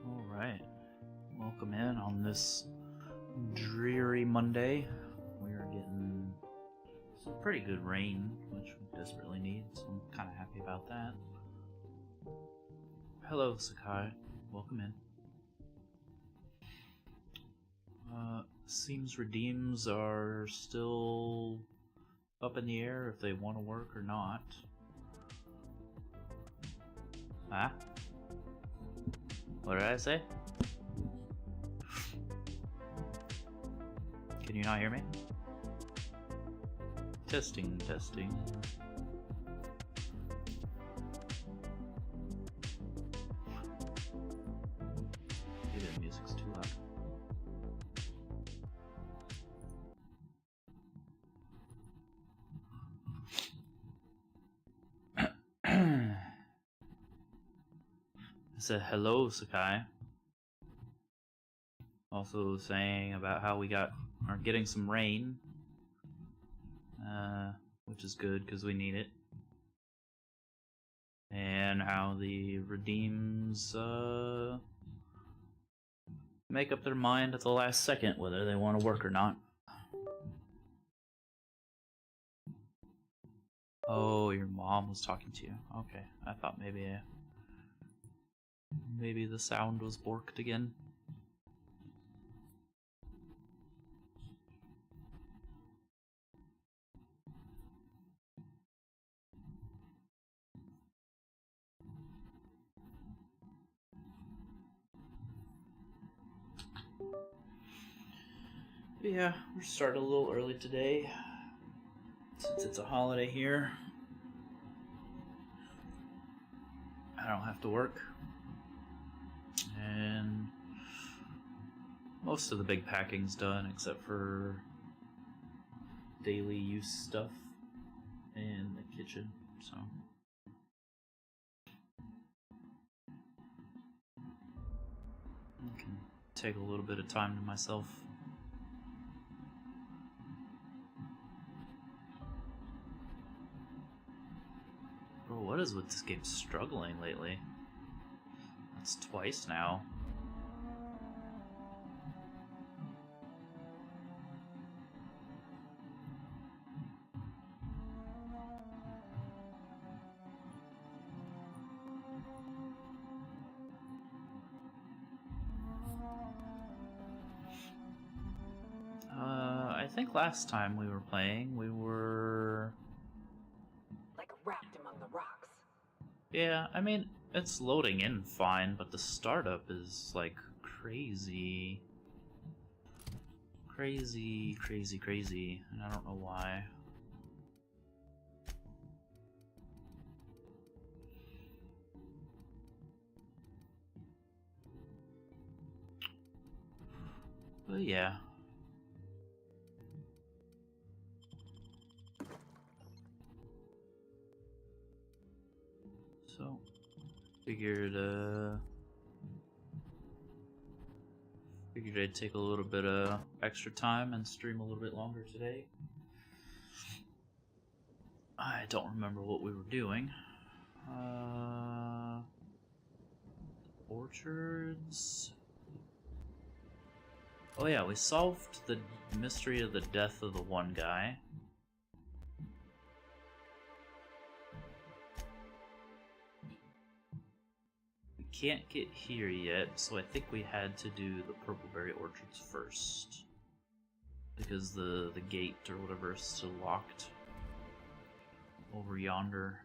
Alright, welcome in on this dreary Monday. We are getting some pretty good rain, which we desperately need, so I'm kind of happy about that. Hello, Sakai. Welcome in. Seems redeems are still up in the air if they want to work or not. Huh? What did I say? Can you not hear me? Testing, testing. Maybe the music's too loud. I said hello, Sakai. Also saying about how we are getting some rain, which is good because we need it, and how the redeems make up their mind at the last second whether they want to work or not. Oh, your mom was talking to you. Okay, I thought maybe the sound was borked again. But yeah, we're starting a little early today since it's a holiday here. I don't have to work, and most of the big packing's done except for daily use stuff in the kitchen, so I can take a little bit of time to myself. What is with this game struggling lately? That's twice now. I think last time we were playing, we were... like wrapped among the rocks. Yeah, I mean, it's loading in fine, but the startup is, like, crazy. Crazy, and I don't know why. But yeah. So, figured I'd take a little bit of extra time and stream a little bit longer today. I don't remember what we were doing. Orchards. Oh yeah, we solved the mystery of the death of the one guy. Can't get here yet, so I think we had to do the Purpleberry Orchards first. Because the gate or whatever is still locked over yonder.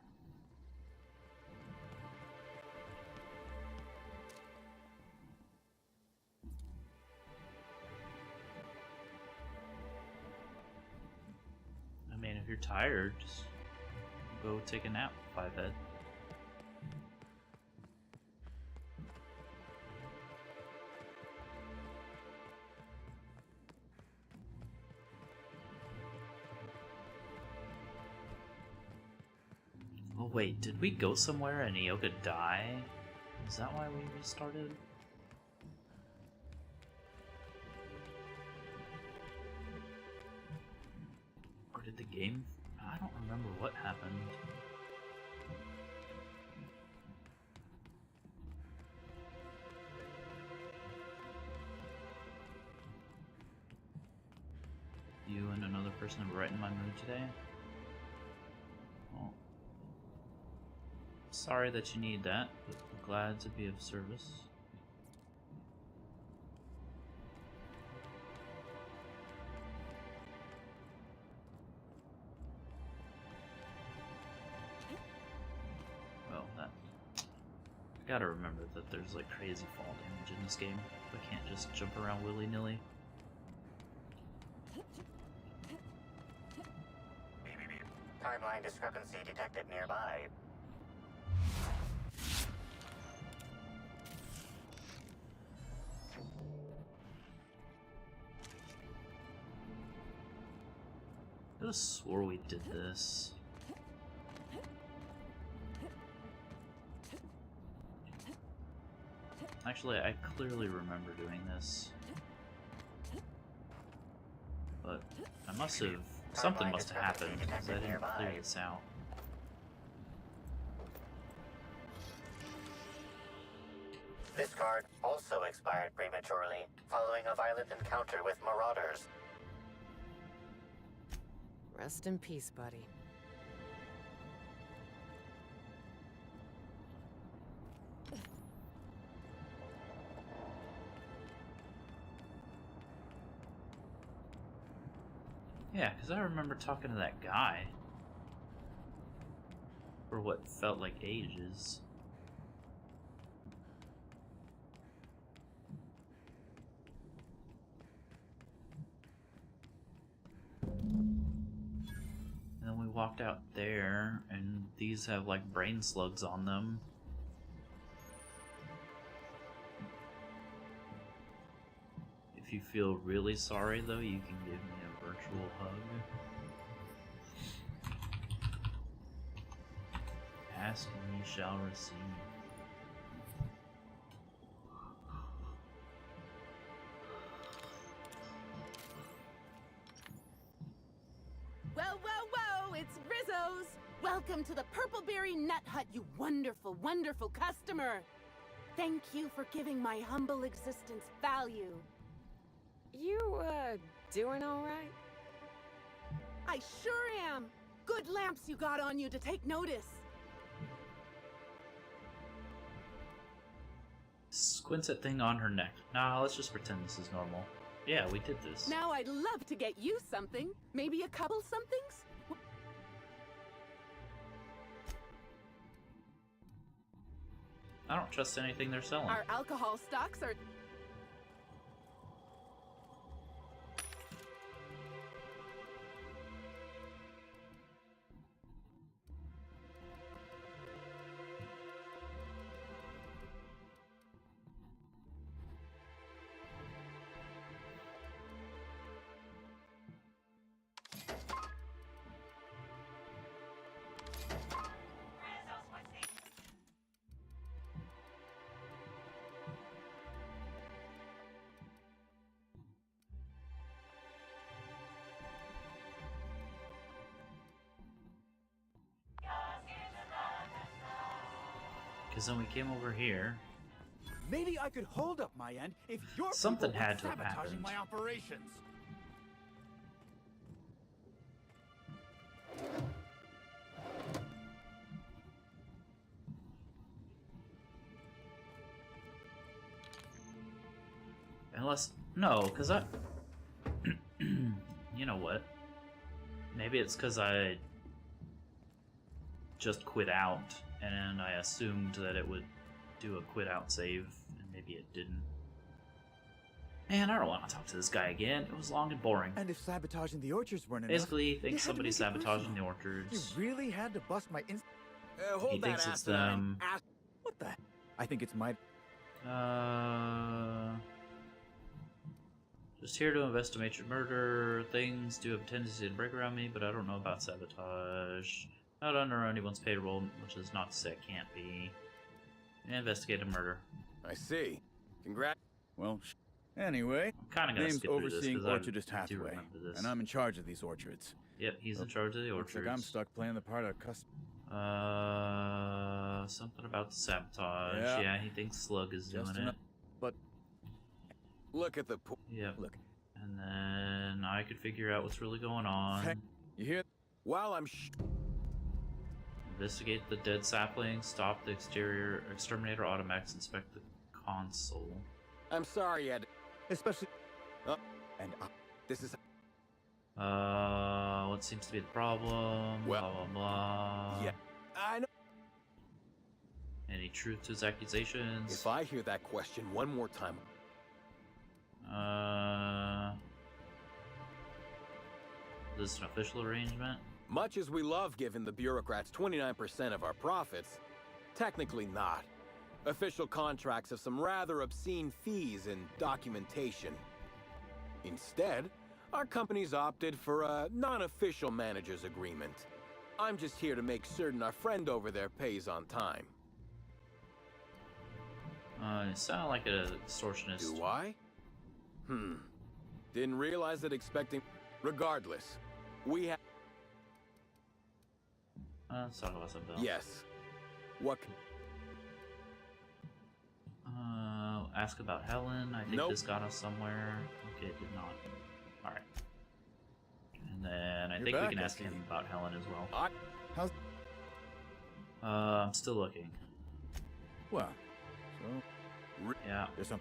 I mean, if you're tired, just go take a nap by bed. Oh wait, did we go somewhere and Ioka die? Is that why we restarted? Or did the game... I don't remember what happened. You and another person have brightened my mood today? Well, sorry that you need that, but I'm glad to be of service. Well, I gotta remember that there's like crazy fall damage in this game. I can't just jump around willy-nilly. Timeline discrepancy detected nearby. I could have swore we did this. Actually, I clearly remember doing this. But I must have... something must have happened, because I didn't clear this out. This card also expired prematurely, following a violent encounter with marauders. Rest in peace, buddy. Yeah, because I remember talking to that guy for what felt like ages. And then we walked out there, and these have like brain slugs on them. If you feel really sorry, though, you can give me a virtual hug. Ask and ye shall receive. Whoa, whoa, whoa! It's Rizzo's! Welcome to the Purpleberry Nut Hut, you wonderful, wonderful customer. Thank you for giving my humble existence value. You, doing alright? I sure am. Good lamps you got on you to take notice. Squints that thing on her neck. Nah, let's just pretend this is normal. Yeah, we did this. Now I'd love to get you something. Maybe a couple somethings? I don't trust anything they're selling. Our alcohol stocks are... Because then we came over here. Maybe I could hold up my end if your Something people had to weren't have sabotaging happened. my operations. Unless... No, because I... You know what? Maybe it's because I just quit out, and I assumed that it would do a quit out save, and maybe it didn't. Man, I don't want to talk to this guy again. It was long and boring. And if sabotaging the orchards weren't Basically, he enough, thinks you had to somebody's make it sabotaging the personal. orchards. You really had to bust my He thinks it's them. What the? I think it's my. Just here to investigate your murder. Things do have a tendency to break around me, but I don't know about sabotage. Not under anyone's payroll, which is not to say it can't be. Investigate a murder. I see. Congrats. Well, anyway, I'm kind of gonna name's skip through this overseeing because Orchardist I do Hathaway, remember this. and I'm in charge of these orchards. Yep, he's in charge of the Looks orchards. like I'm stuck playing the part of customer. Something about the sabotage. Yeah. Yeah, he thinks Slug is Just doing it. enough. But Look at the Yep. look, And then I could figure out what's really going on. Heck. you hear? While I'm Investigate the dead sapling. Stop the exterminator automatics. Inspect the console. I'm sorry, Ed. Especially. Oh. And This is What seems to be the problem? Well, blah blah blah. yeah. I know. Any truth to his accusations? If I hear that question one more time, Is this an official arrangement? much as we love giving the bureaucrats 29% of our profits, technically not. Official contracts have some rather obscene fees and documentation. Instead, our company's opted for a non-official manager's agreement. I'm just here to make certain our friend over there pays on time. You sound like an extortionist. Do I? Didn't realize that expecting... Regardless, we have... Let's talk about something else. Yes. What... Ask about Helen. I think Nope. this got us somewhere. Okay, it did not. Alright. And then I You're think we back, can ask I him see. about Helen as well. How's? I'm still looking. Well, so Yeah. there's some.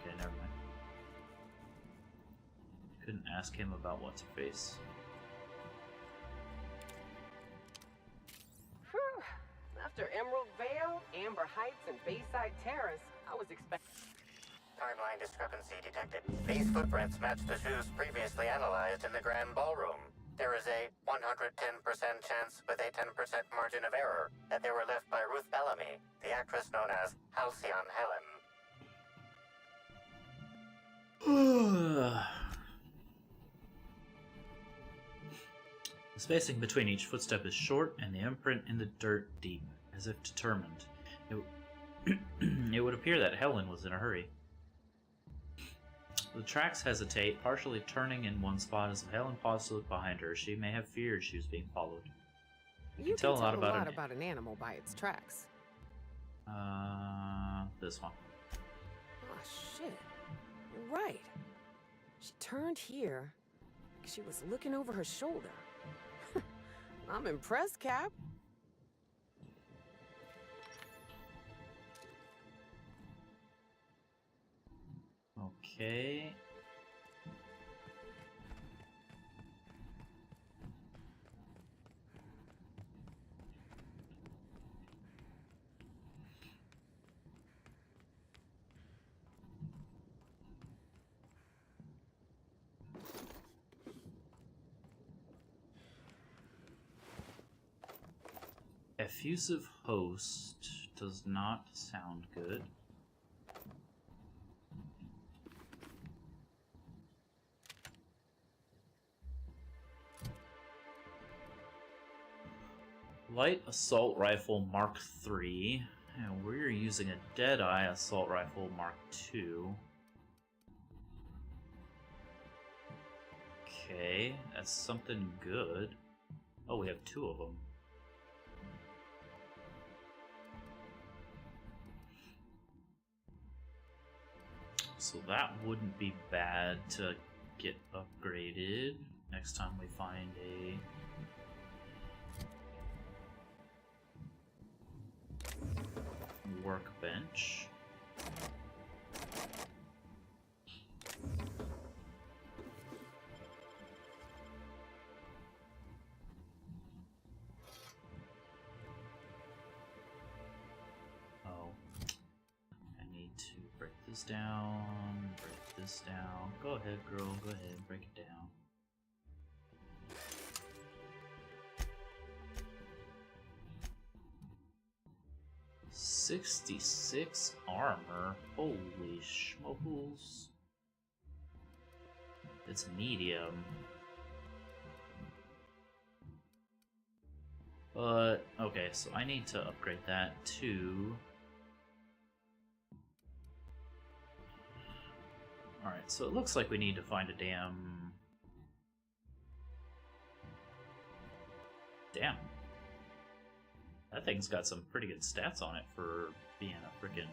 Okay, never mind. Couldn't ask him about what's her face. Whew. After Emerald Vale, Amber Heights, and Bayside Terrace, I was expecting... Timeline discrepancy detected. These footprints match the shoes previously analyzed in the Grand Ballroom. There is a 110% chance with a 10% margin of error that they were left by Ruth Bellamy, the actress known as Halcyon Helen. The spacing between each footstep is short, and the imprint in the dirt deep, as if determined. It would appear that Helen was in a hurry. The tracks hesitate, partially turning in one spot as Helen paused to look behind her. She may have feared she was being followed. You can tell tell a lot about an animal by its tracks. This one. Oh, shit. You're right. She turned here. She was looking over her shoulder. I'm impressed, Cap. Okay. Effusive host does not sound good. Light assault rifle Mark III, and we're using a Deadeye assault rifle Mark II. Okay, that's something good. Oh, we have two of them. So that wouldn't be bad to get upgraded next time we find a workbench. Oh, I need to break this down, break this down. Go ahead, girl, go ahead, break it down. $66 armor. Holy schmopples. It's medium. But, okay, so I need to upgrade that to... Alright, so it looks like we need to find a damn... Damn. That thing's got some pretty good stats on it for being a freaking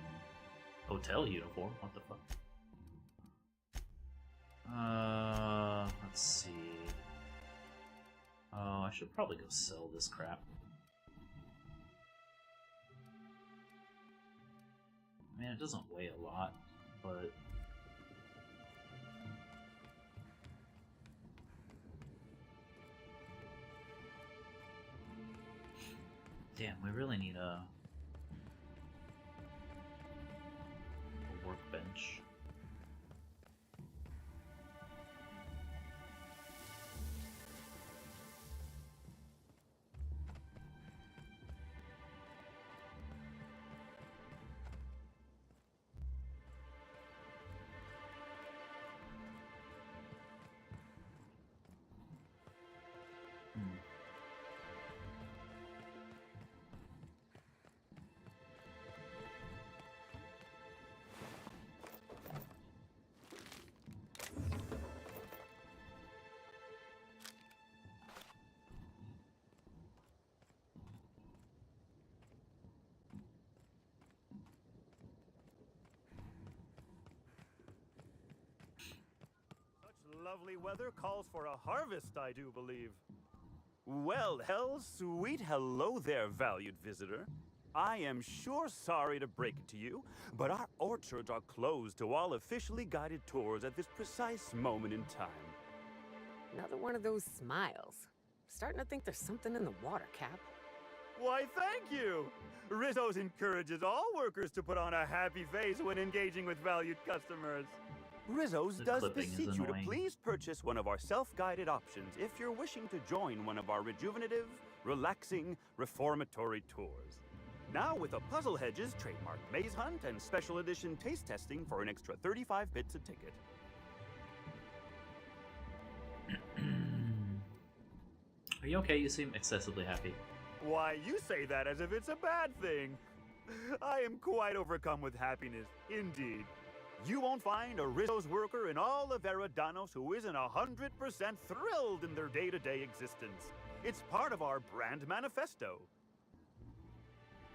hotel uniform. What the fuck? Let's see. Oh, I should probably go sell this crap. I mean, it doesn't weigh a lot, but... Damn, we really need a workbench. Lovely weather calls for a harvest, I do believe. Well, sweet hello there, valued visitor. I am sure sorry to break it to you, but our orchards are closed to all officially guided tours at this precise moment in time. Another one of those smiles. Starting to think there's something in the water, Cap. Why, thank you! Rizzo's encourages all workers to put on a happy face when engaging with valued customers. Rizzo's The does clipping is beseech you to annoying. please purchase one of our self-guided options if you're wishing to join one of our rejuvenative, relaxing, reformatory tours. Now with a Puzzle Hedges trademark maze hunt and special edition taste testing for an extra 35 bits a ticket. Are you okay? You seem excessively happy. Why, you say that as if it's a bad thing. I am quite overcome with happiness, indeed. You won't find a Rizzo's worker in all of Eridanos who isn't 100% thrilled in their day-to-day existence. It's part of our brand manifesto.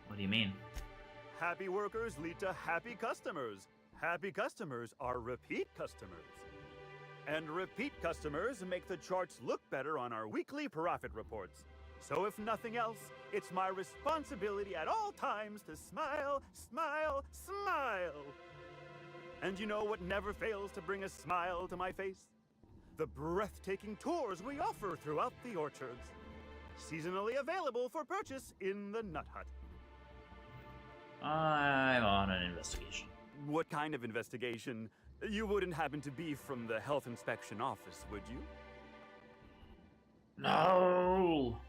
What do you mean? Happy workers lead to happy customers. Happy customers are repeat customers. And repeat customers make the charts look better on our weekly profit reports. So if nothing else, it's my responsibility at all times to smile, smile, smile. And you know what never fails to bring a smile to my face? The breathtaking tours we offer throughout the orchards. Seasonally available for purchase in the Nut Hut. I'm on an investigation. What kind of investigation? You wouldn't happen to be from the health inspection office, would you? No!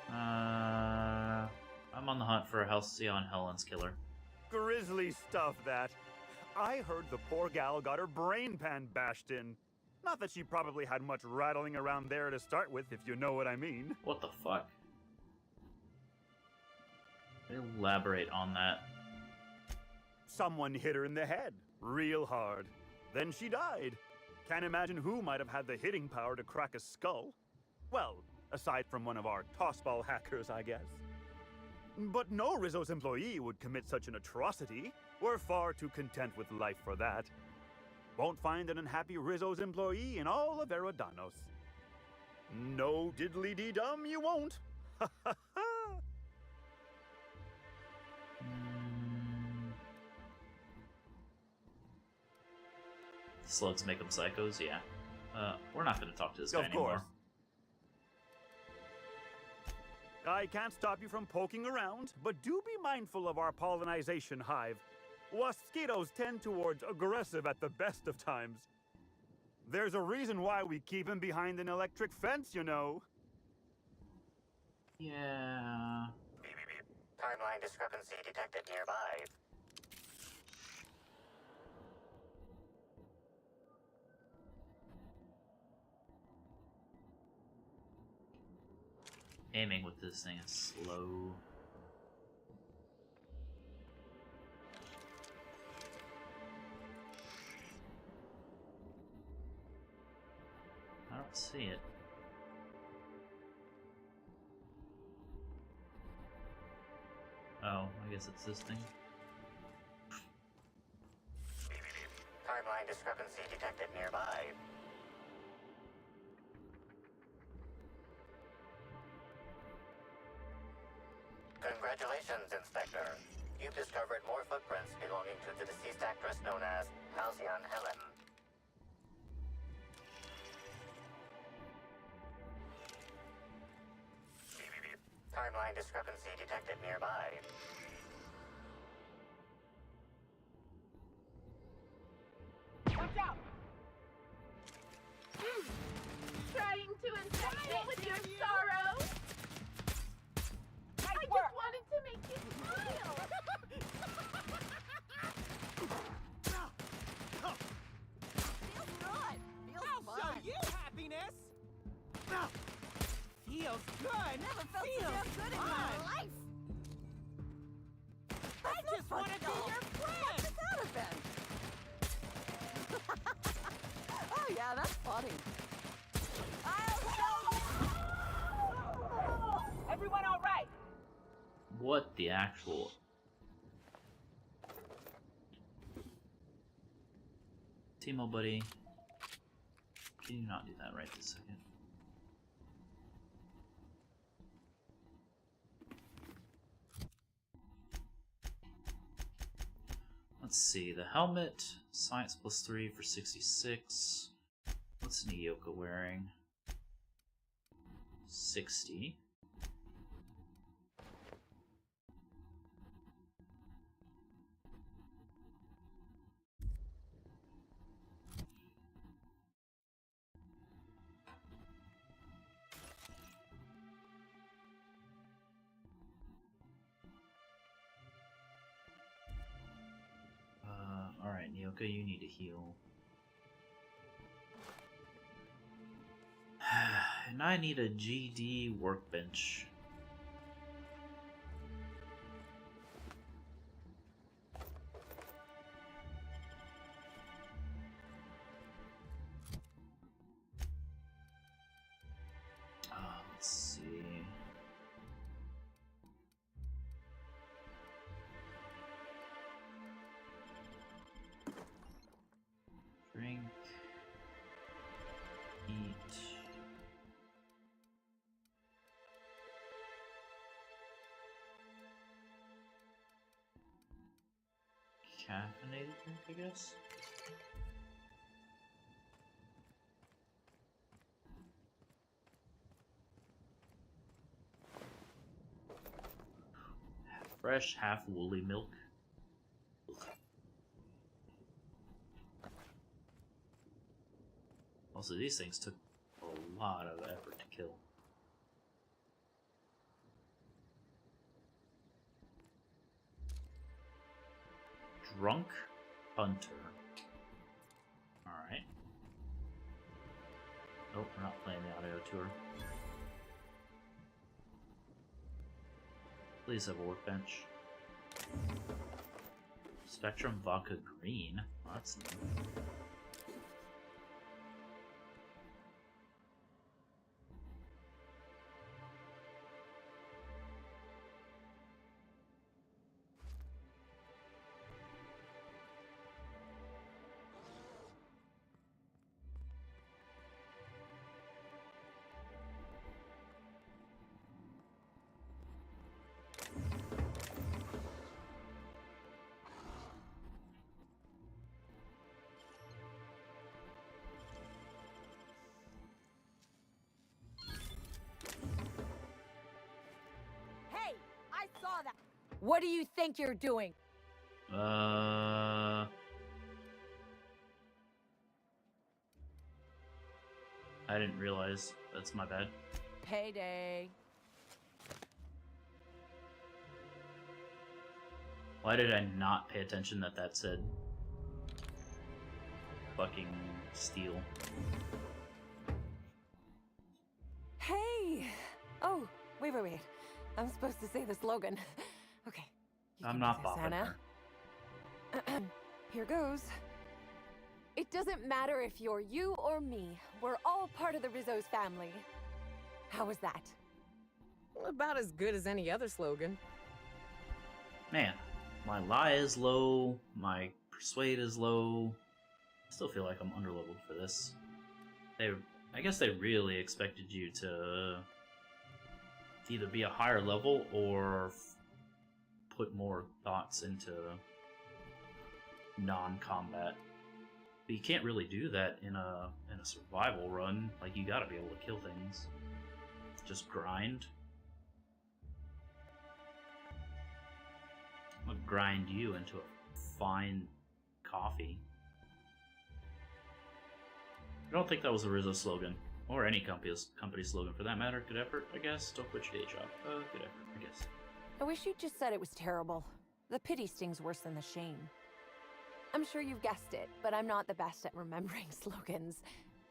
I'm on the hunt for a Halcyon Helen's killer. Grisly stuff, that. I heard the poor gal got her brain pan bashed in. Not that she probably had much rattling around there to start with, if you know what I mean. What the fuck? Elaborate on that. Someone hit her in the head, real hard. Then she died. Can't imagine who might have had the hitting power to crack a skull. Well, aside from one of our tossball hackers, I guess. But no Rizzo's employee would commit such an atrocity. We're far too content with life for that. Won't find an unhappy Rizzo's employee in all of Eridanos. No diddly-dee-dum, you won't. Ha ha ha! Slugs make them psychos? Yeah. We're not going to talk to this guy Of course. anymore. I can't stop you from poking around, but do be mindful of our pollinization hive. Mosquitoes tend towards aggressive at the best of times. There's a reason why we keep him behind an electric fence, you know. Yeah. Timeline discrepancy detected nearby. Aiming with this thing is slow. I don't see it. Oh, I guess it's this thing. Timeline discrepancy detected nearby. Congratulations, Inspector. You've discovered more footprints belonging to the deceased actress known as Halcyon Helen. Timeline discrepancy detected nearby. Watch out! Trying to infect me with your sorrow? I just wanted to make you smile! Feels good. Feels fun. Show you happiness. Feels good. Never felt so damn good in my life. I just want to be your friend. What's that have been? Oh yeah, that's funny. Everyone all right? What the actual... Timo, buddy. Can you not do that right this second? Let's see, the helmet, science +3 for 66. What's Nyoka wearing? 60. Alright, Nyoka, you need to heal. And I need a GD workbench. caffeinated drink, I guess. Fresh, half woolly milk. Also, these things took a lot of effort to kill. Drunk Hunter. Alright. Nope, we're not playing the audio tour. Please have a workbench. Spectrum Vodka Green. Oh, that's new. Hey, I saw that. What do you think you're doing? I didn't realize. That's my bad. Payday. Why did I not pay attention that that said fucking steal? Hey. Oh, wait. I'm supposed to say the slogan. Okay. you I'm can not do this, bopping Anna. her. Here goes. It doesn't matter if you're you or me. We're all part of the Rizzo's family. How was that? About as good as any other slogan. Man, my lie is low, my persuade is low. I still feel like I'm underleveled for this. I guess they really expected you to either be a higher level or put more thoughts into non-combat. But you can't really do that in a survival run. Like, you gotta be able to kill things. Just grind. I'm gonna grind you into a fine coffee. I don't think that was a Rizzo slogan. Or any company slogan for that matter. Good effort, I guess. Don't quit your day job. Good effort, I guess. I wish you'd just said it was terrible. The pity stings worse than the shame. I'm sure you've guessed it, but I'm not the best at remembering slogans.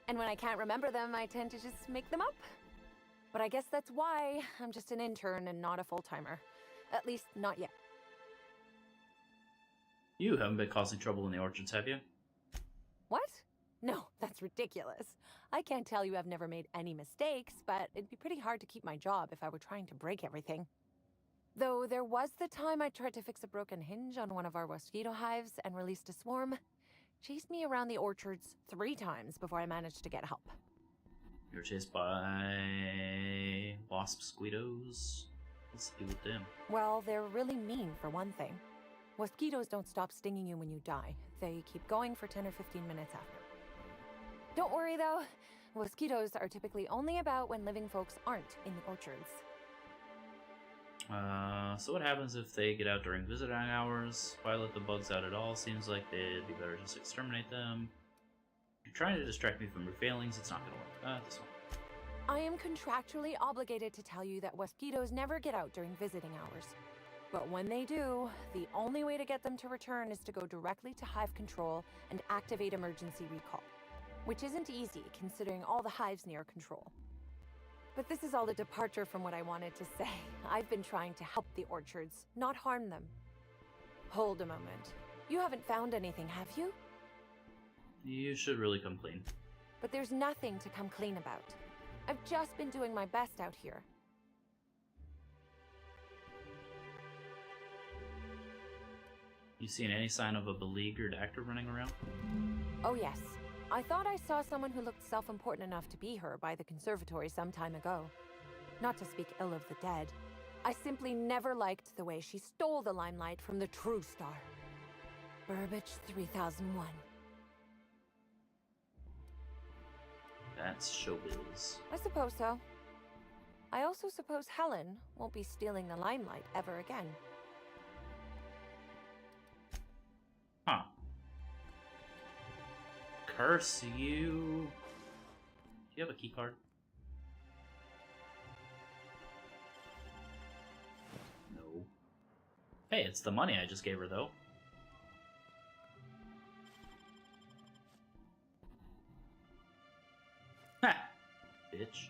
And when I can't remember them, I tend to just make them up. But I guess that's why I'm just an intern and not a full-timer. At least, not yet. You haven't been causing trouble in the orchards, have you? What? No, that's ridiculous. I can't tell you I've never made any mistakes, but it'd be pretty hard to keep my job if I were trying to break everything. Though there was the time I tried to fix a broken hinge on one of our mosquito hives and released a swarm. Chased me around the orchards 3 times before I managed to get help. You were chased by wasp squeetos. What's the deal with them? Well, they're really mean for one thing. Mosquitoes don't stop stinging you when you die. They keep going for 10 or 15 minutes after. Don't worry though, mosquitoes are typically only about when living folks aren't in the orchards. So what happens if they get out during visiting hours? Why let the bugs out at all? Seems like it'd be better just exterminate them. You're trying to distract me from your failings, it's not gonna work. This one. I am contractually obligated to tell you that mosquitoes never get out during visiting hours. But when they do, the only way to get them to return is to go directly to hive control and activate emergency recall. Which isn't easy, considering all the hives near control. But this is all a departure from what I wanted to say. I've been trying to help the orchards, not harm them. Hold a moment. You haven't found anything, have you? You should really come clean. But there's nothing to come clean about. I've just been doing my best out here. You seen any sign of a beleaguered actor running around? Oh yes. I thought I saw someone who looked self-important enough to be her by the conservatory some time ago. Not to speak ill of the dead. I simply never liked the way she stole the limelight from the true star. Burbage 3001. That's showbiz. I suppose so. I also suppose Helen won't be stealing the limelight ever again. Huh. Curse you. Do you have a key card? No. Hey, it's the money I just gave her, though. Ha! Bitch.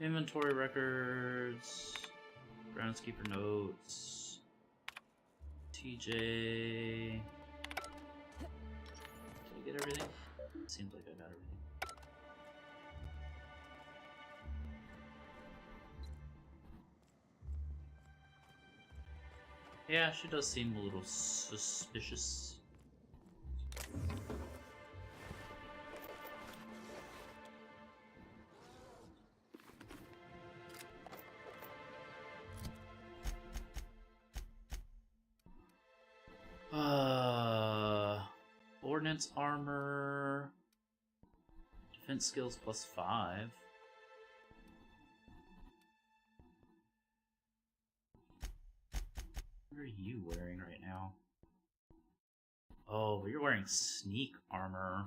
Inventory records. Groundskeeper notes. TJ. Did I get everything? Seems like I got everything. Yeah, she does seem a little suspicious. Ordnance armor. Defense skills +5. What are you wearing right now? Oh, you're wearing sneak armor.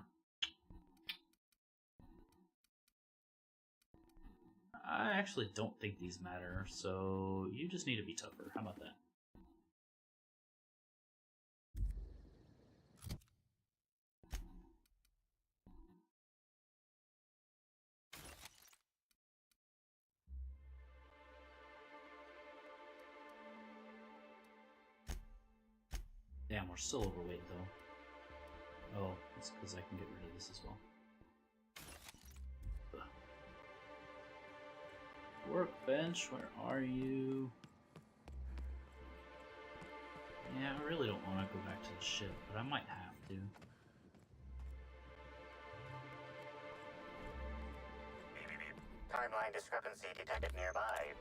I actually don't think these matter, so you just need to be tougher. How about that? Damn, we're still overweight though. Oh, that's because I can get rid of this as well. Ugh. Workbench, where are you? Yeah, I really don't want to go back to the ship, but I might have to. Timeline discrepancy detected nearby.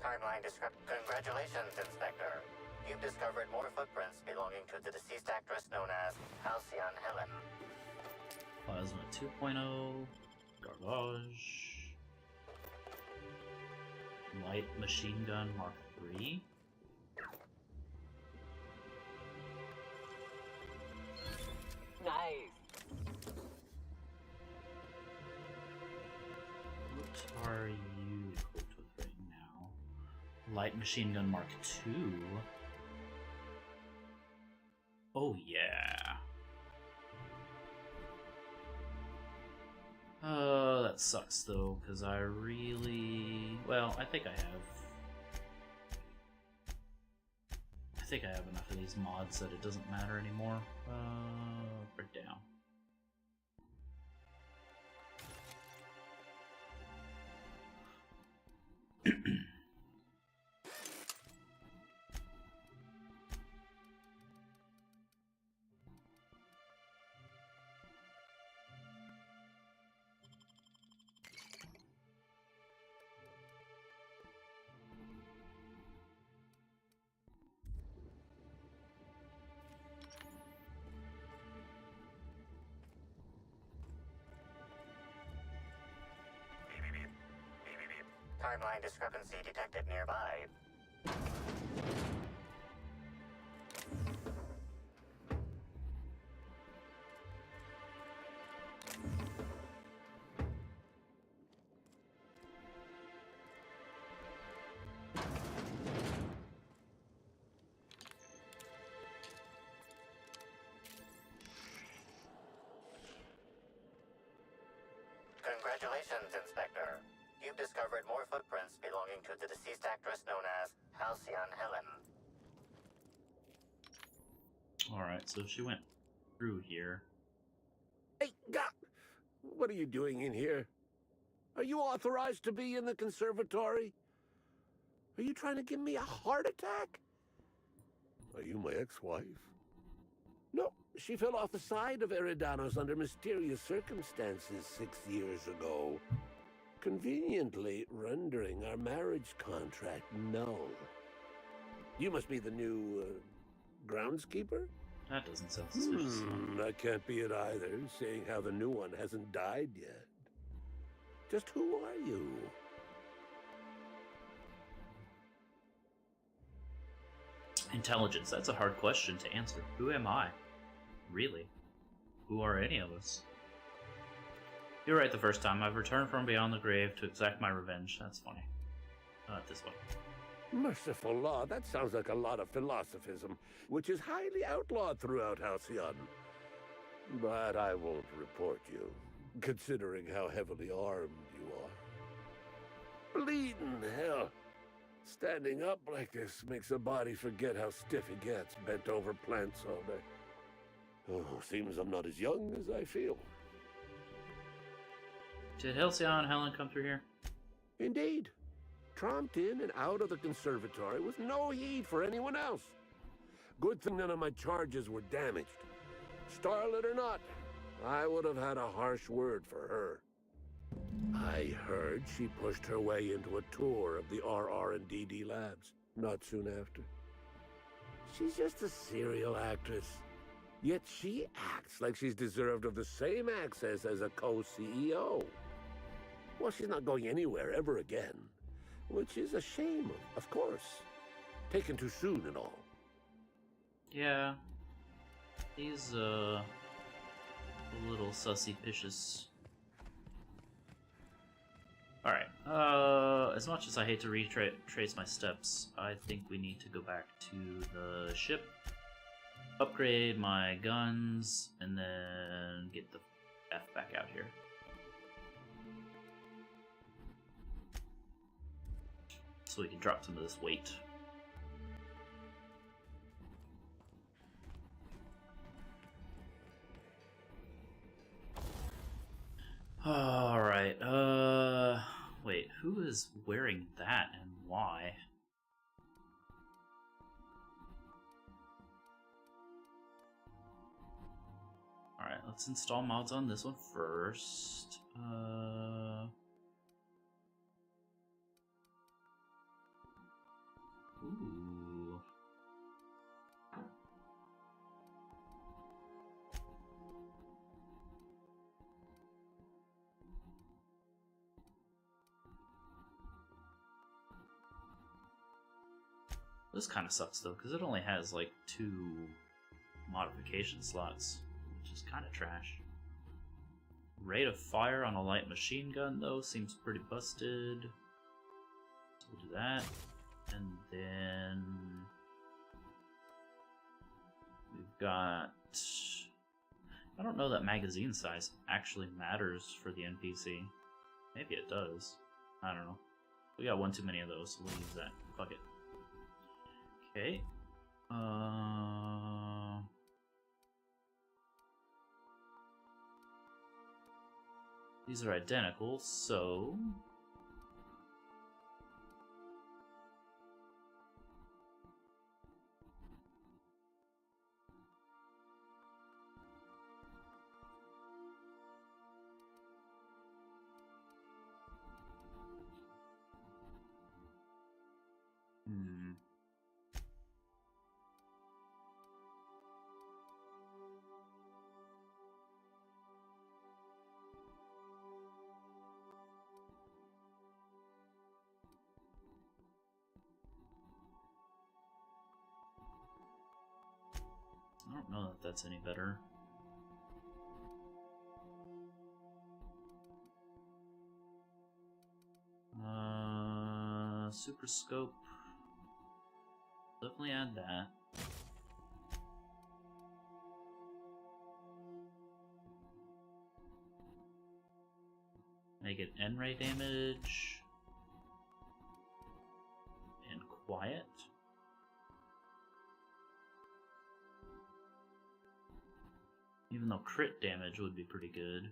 Timeline Congratulations, Inspector. You've discovered more footprints belonging to the deceased actress known as Halcyon Helen. Plasma 2.0, garbage, light machine gun Mark III. Nice. What are you equipped with right now? Light machine gun Mark II. Oh yeah. That sucks though, because I really... Well, I think I have enough of these mods that it doesn't matter anymore. Breakdown. Timeline discrepancy detected nearby. Congratulations, Inspector. You've discovered more footprints belonging to the deceased actress known as Halcyon Helen. Alright, so she went through here. Hey, what are you doing in here? Are you authorized to be in the conservatory? Are you trying to give me a heart attack? Are you my ex-wife? No, she fell off the side of Eridanos under mysterious circumstances 6 years ago, conveniently rendering our marriage contract null. You must be the new, groundskeeper? That doesn't sound suspicious. That can't be it either, seeing how the new one hasn't died yet. Just who are you? Intelligence, that's a hard question to answer. Who am I? Really? Who are any of us? You're right the first time. I've returned from beyond the grave to exact my revenge. That's funny. Not this one. Merciful law, that sounds like a lot of philosophism, which is highly outlawed throughout Halcyon. But I won't report you, considering how heavily armed you are. Bleeding hell. Standing up like this makes a body forget how stiff it gets, bent over plants all day. Oh, seems I'm not as young as I feel. Did Halcyon and Helen come through here? Indeed. Tromped in and out of the conservatory with no heed for anyone else. Good thing none of my charges were damaged. Starlet or not, I would have had a harsh word for her. I heard she pushed her way into a tour of the RR&DD labs not soon after. She's just a serial actress. Yet she acts like she's deserved of the same access as a co-CEO. Well, she's not going anywhere ever again. Which is a shame, of course. Taken too soon and all. Yeah. He's, a little sussy-picious. Alright, as much as I hate to retrace my steps, I think we need to go back to the ship, upgrade my guns, and then get the F back out here. So we can drop some of this weight. Alright, wait, who is wearing that and why? Alright, let's install mods on this one first. Ooh. This kind of sucks though, because it only has like 2 modification slots, which is kind of trash. Rate of fire on a light machine gun though seems pretty busted. So we'll do that. And then we've got, I don't know that magazine size actually matters for the NPC. Maybe it does. I don't know. We got one too many of those, so we'll use that. Fuck it. Okay. These are identical, so I don't know that that's any better. Super scope. Definitely add that. Make it N-ray damage and quiet. Even though crit damage would be pretty good.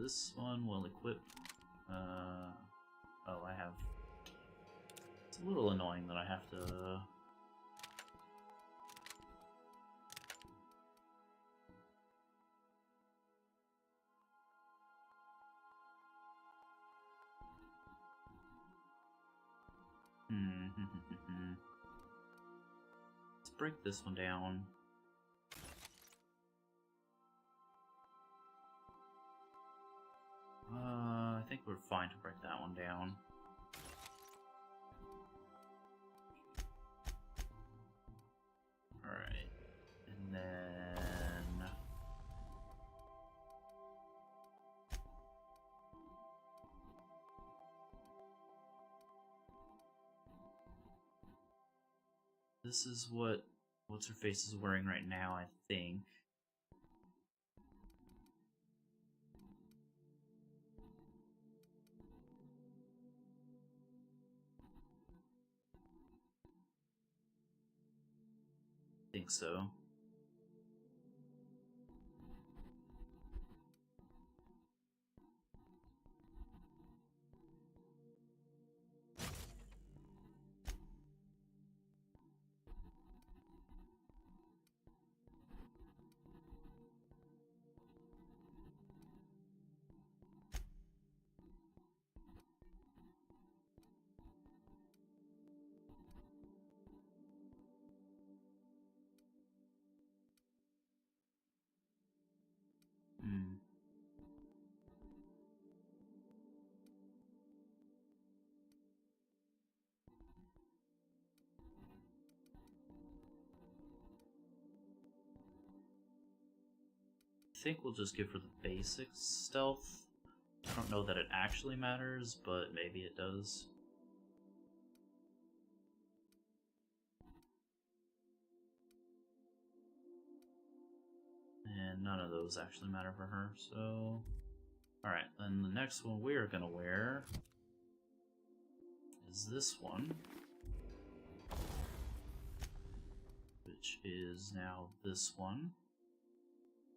this one will equip. Oh, I have. It's a little annoying that I have to. Let's break this one down. I think we're fine to break that one down. Alright. And then... this is what What's-Her-Face is wearing right now, I think. I think so. I think we'll just give her the basic stealth. I don't know that it actually matters, but maybe it does. And none of those actually matter for her, so... Alright, then the next one we're gonna wear is this one. Which is now this one.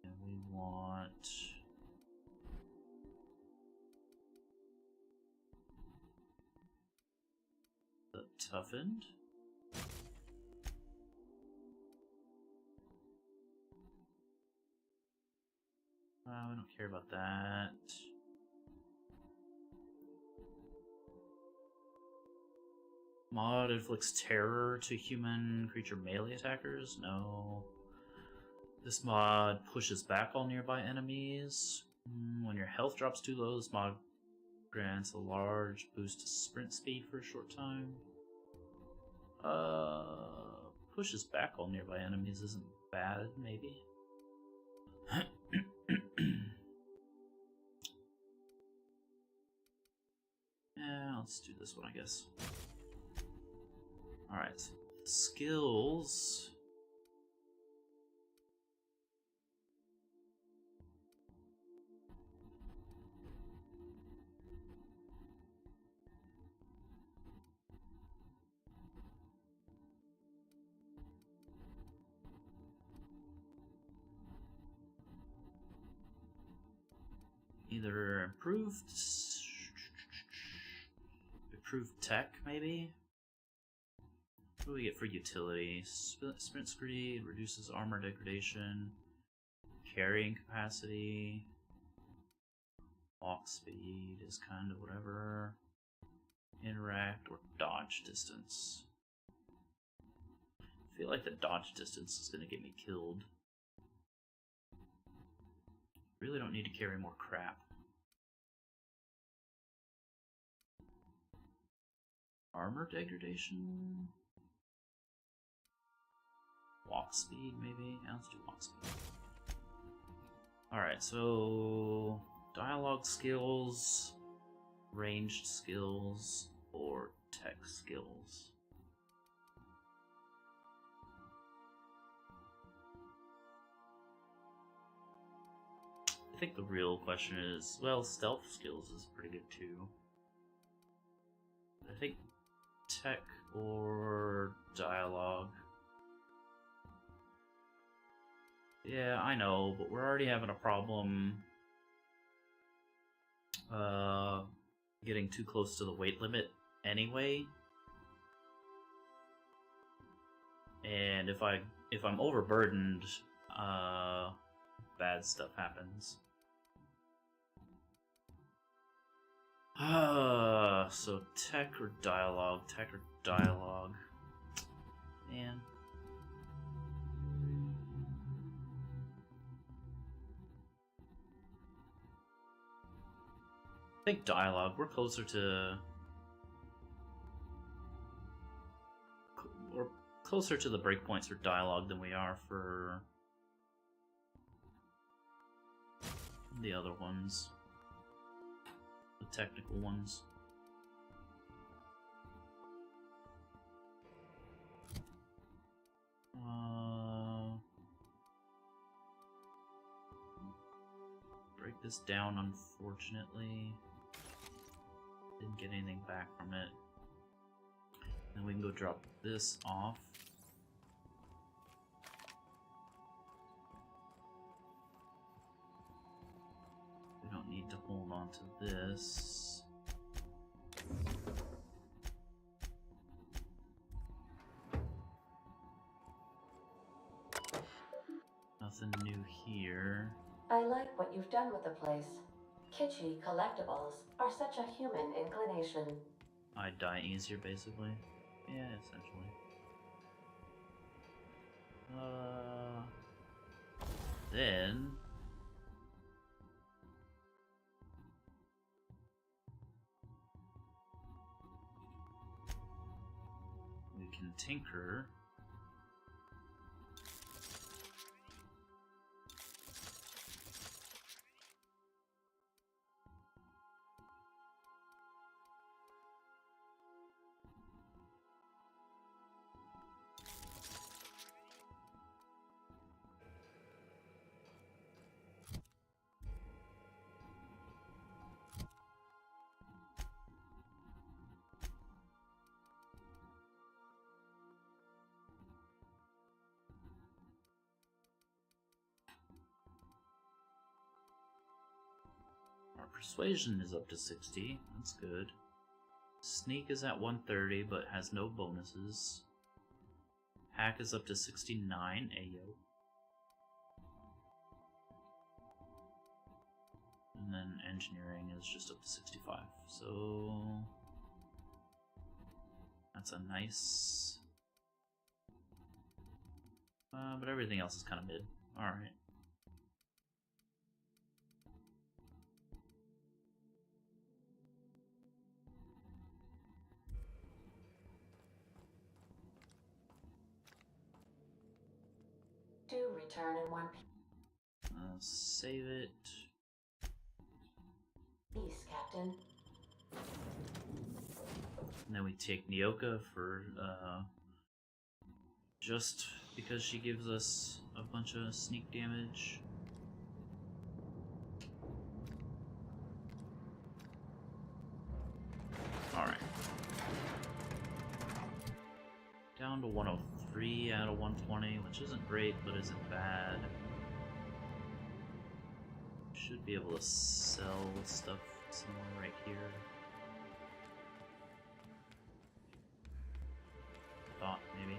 And we want... the toughened. We don't care about that. Mod inflicts terror to human creature melee attackers? No. This mod pushes back all nearby enemies. When your health drops too low, this mod grants a large boost to sprint speed for a short time. Pushes back all nearby enemies isn't bad, maybe. Yeah, let's do this one, I guess. Alright, skills. Either improved tech, maybe? What do we get for utility? Sprint speed, reduces armor degradation, carrying capacity, walk speed is kind of whatever, interact or dodge distance. I feel like the dodge distance is going to get me killed. Really don't need to carry more crap. Armor degradation? Walk speed, maybe? Yeah, let's do walk speed. Alright, so... dialogue skills, ranged skills, or tech skills. I think the real question is, well, stealth skills is pretty good too. I think tech or dialogue. Yeah, I know, but we're already having a problem getting too close to the weight limit anyway. And if I'm overburdened, bad stuff happens. So tech or dialogue? Tech or dialogue? Man. I think dialogue. We're closer to the breakpoints for dialogue than we are for the other ones, the technical ones. Break this down, unfortunately. Didn't get anything back from it. Then we can go drop this off. We don't need to hold on to this. Nothing new here. I like what you've done with the place. Kitschy collectibles are such a human inclination. I die easier, basically. Yeah, essentially. Then we can tinker. Persuasion is up to 60, that's good. Sneak is at 130, but has no bonuses. Hack is up to 69, ayo. And then engineering is just up to 65, so... that's a nice... but everything else is kind of mid. Alright. Do return in one Save it. piece, Captain. And then we take Nyoka for, just because she gives us a bunch of sneak damage. Alright. Down to 103 out of 120, which isn't great, but isn't bad. Should be able to sell stuff somewhere right here. Thought, maybe.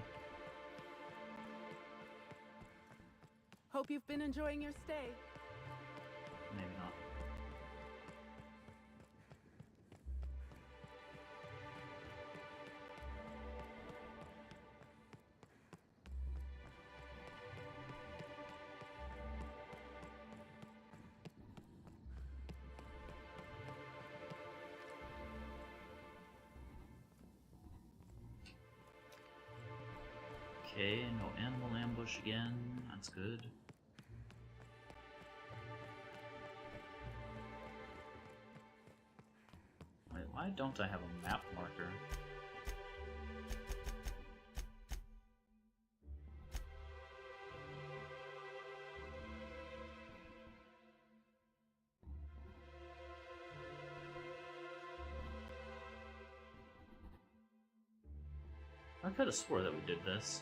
Hope you've been enjoying your stay. Maybe not. Okay, no animal ambush again. That's good. Wait, why don't I have a map marker? I could have swore that we did this.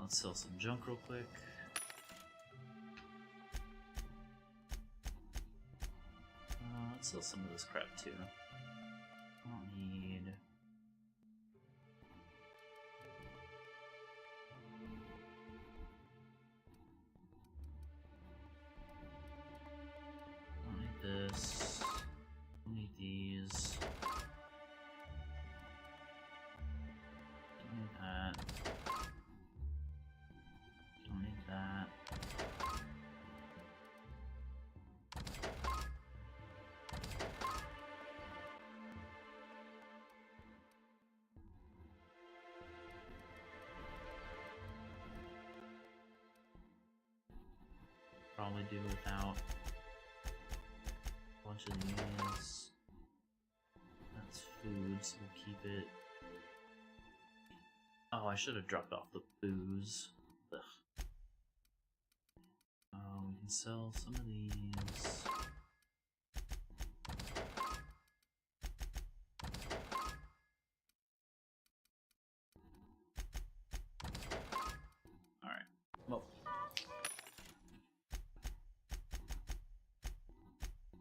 Let's sell some junk real quick. Let's sell some of this crap too. I don't need. This. Don't need these. Don't need that. Don't need that. Probably do without bunch of these. That's foods, we'll keep it. Oh, I should have dropped off the booze. Ugh. We can sell some of these. Alright, well.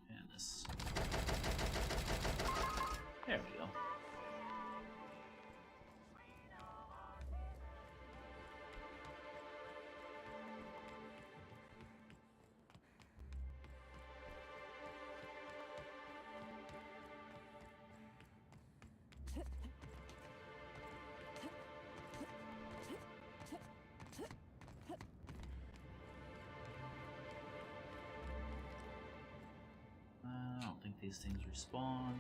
And this. There we go. I don't think these things respawn.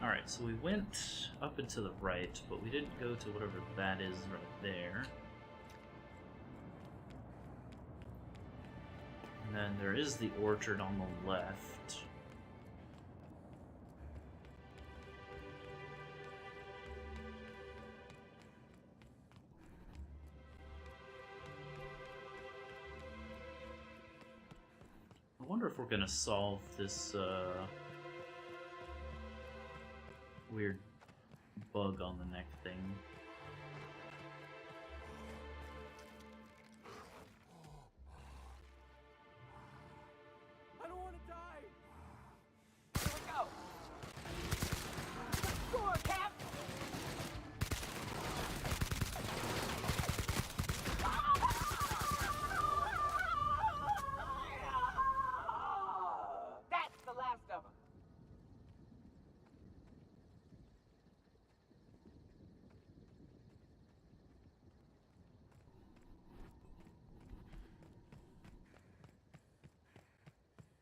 Alright, so we went up and to the right, but we didn't go to whatever that is right there. And then there is the orchard on the left. I wonder if we're gonna solve this weird bug on the neck thing. I don't want to die. Here we go. Score, Cap. That's the last of them.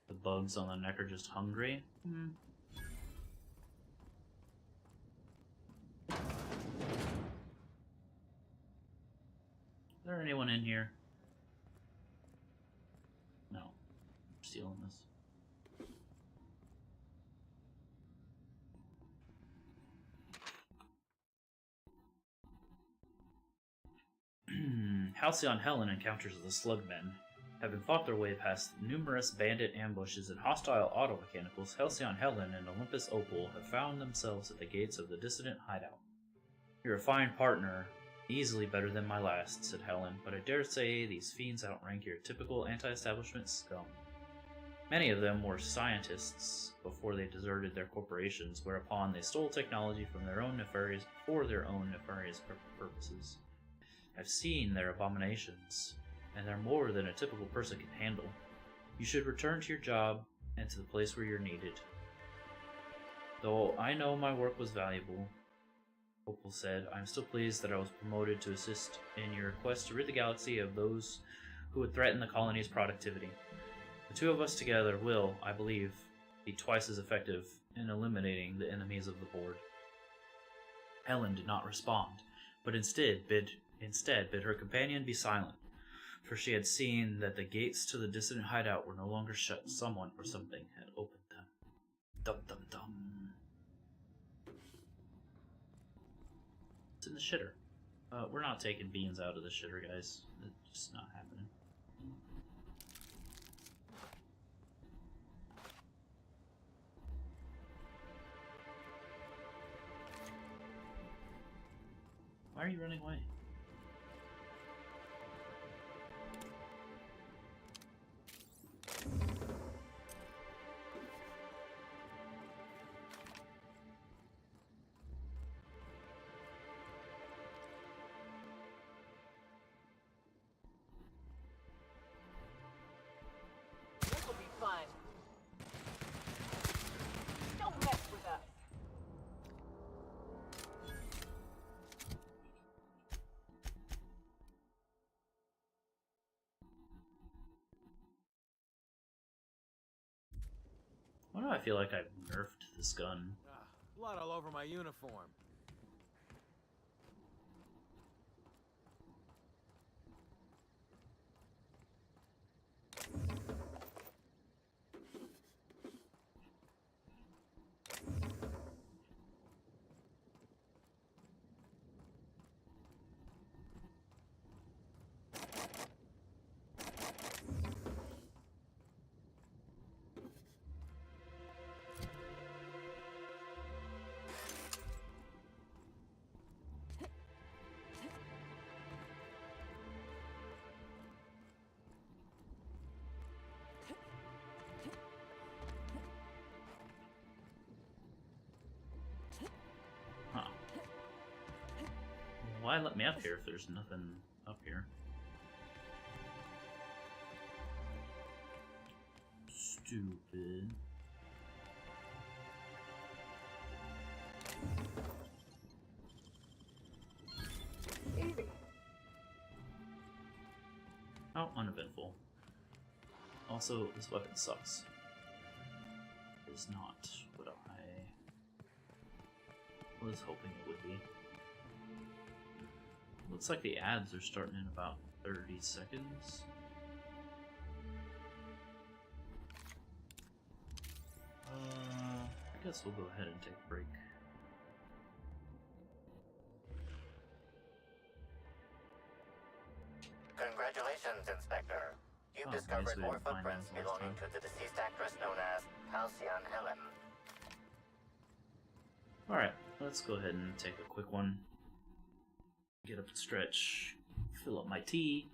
The bugs on the neck are just hungry. Is there anyone in here? No. I'm stealing this. Halcyon Helen encounters the Slugmen. Having fought their way past numerous bandit ambushes and hostile automechanicals, Halcyon Helen and Olympus Opal have found themselves at the gates of the dissident hideout. "You're a fine partner, easily better than my last," said Helen, "but I dare say these fiends outrank your typical anti-establishment scum. Many of them were scientists before they deserted their corporations, whereupon they stole technology from their own nefarious purposes. I've seen their abominations, and they're more than a typical person can handle. You should return to your job and to the place where you're needed." "Though I know my work was valuable," Opal said, "I'm still pleased that I was promoted to assist in your quest to rid the galaxy of those who would threaten the colony's productivity. The two of us together will, I believe, be twice as effective in eliminating the enemies of the board." Helen did not respond, but instead bid her companion be silent, for she had seen that the gates to the dissident hideout were no longer shut. Someone or something had opened them. Dum dum dum. It's in the shitter. We're not taking beans out of the shitter, guys. It's just not happening. Why are you running away? This will be fun. Don't mess with us. Why do I feel like I've nerfed this gun? Blood all over my uniform. Huh. Why let me up here if there's nothing up here? Stupid. Easy. Oh, uneventful. Also, this weapon sucks. It's not what I was hoping it would be. Looks like the ads are starting in about 30 seconds. I guess we'll go ahead and take a break. Congratulations, Inspector. You've Oh, discovered nice, we more didn't find footprints those last belonging time. to the deceased actress known as Halcyon Helen. Alright, let's go ahead and take a quick one. Get up and stretch. Fill up my tea.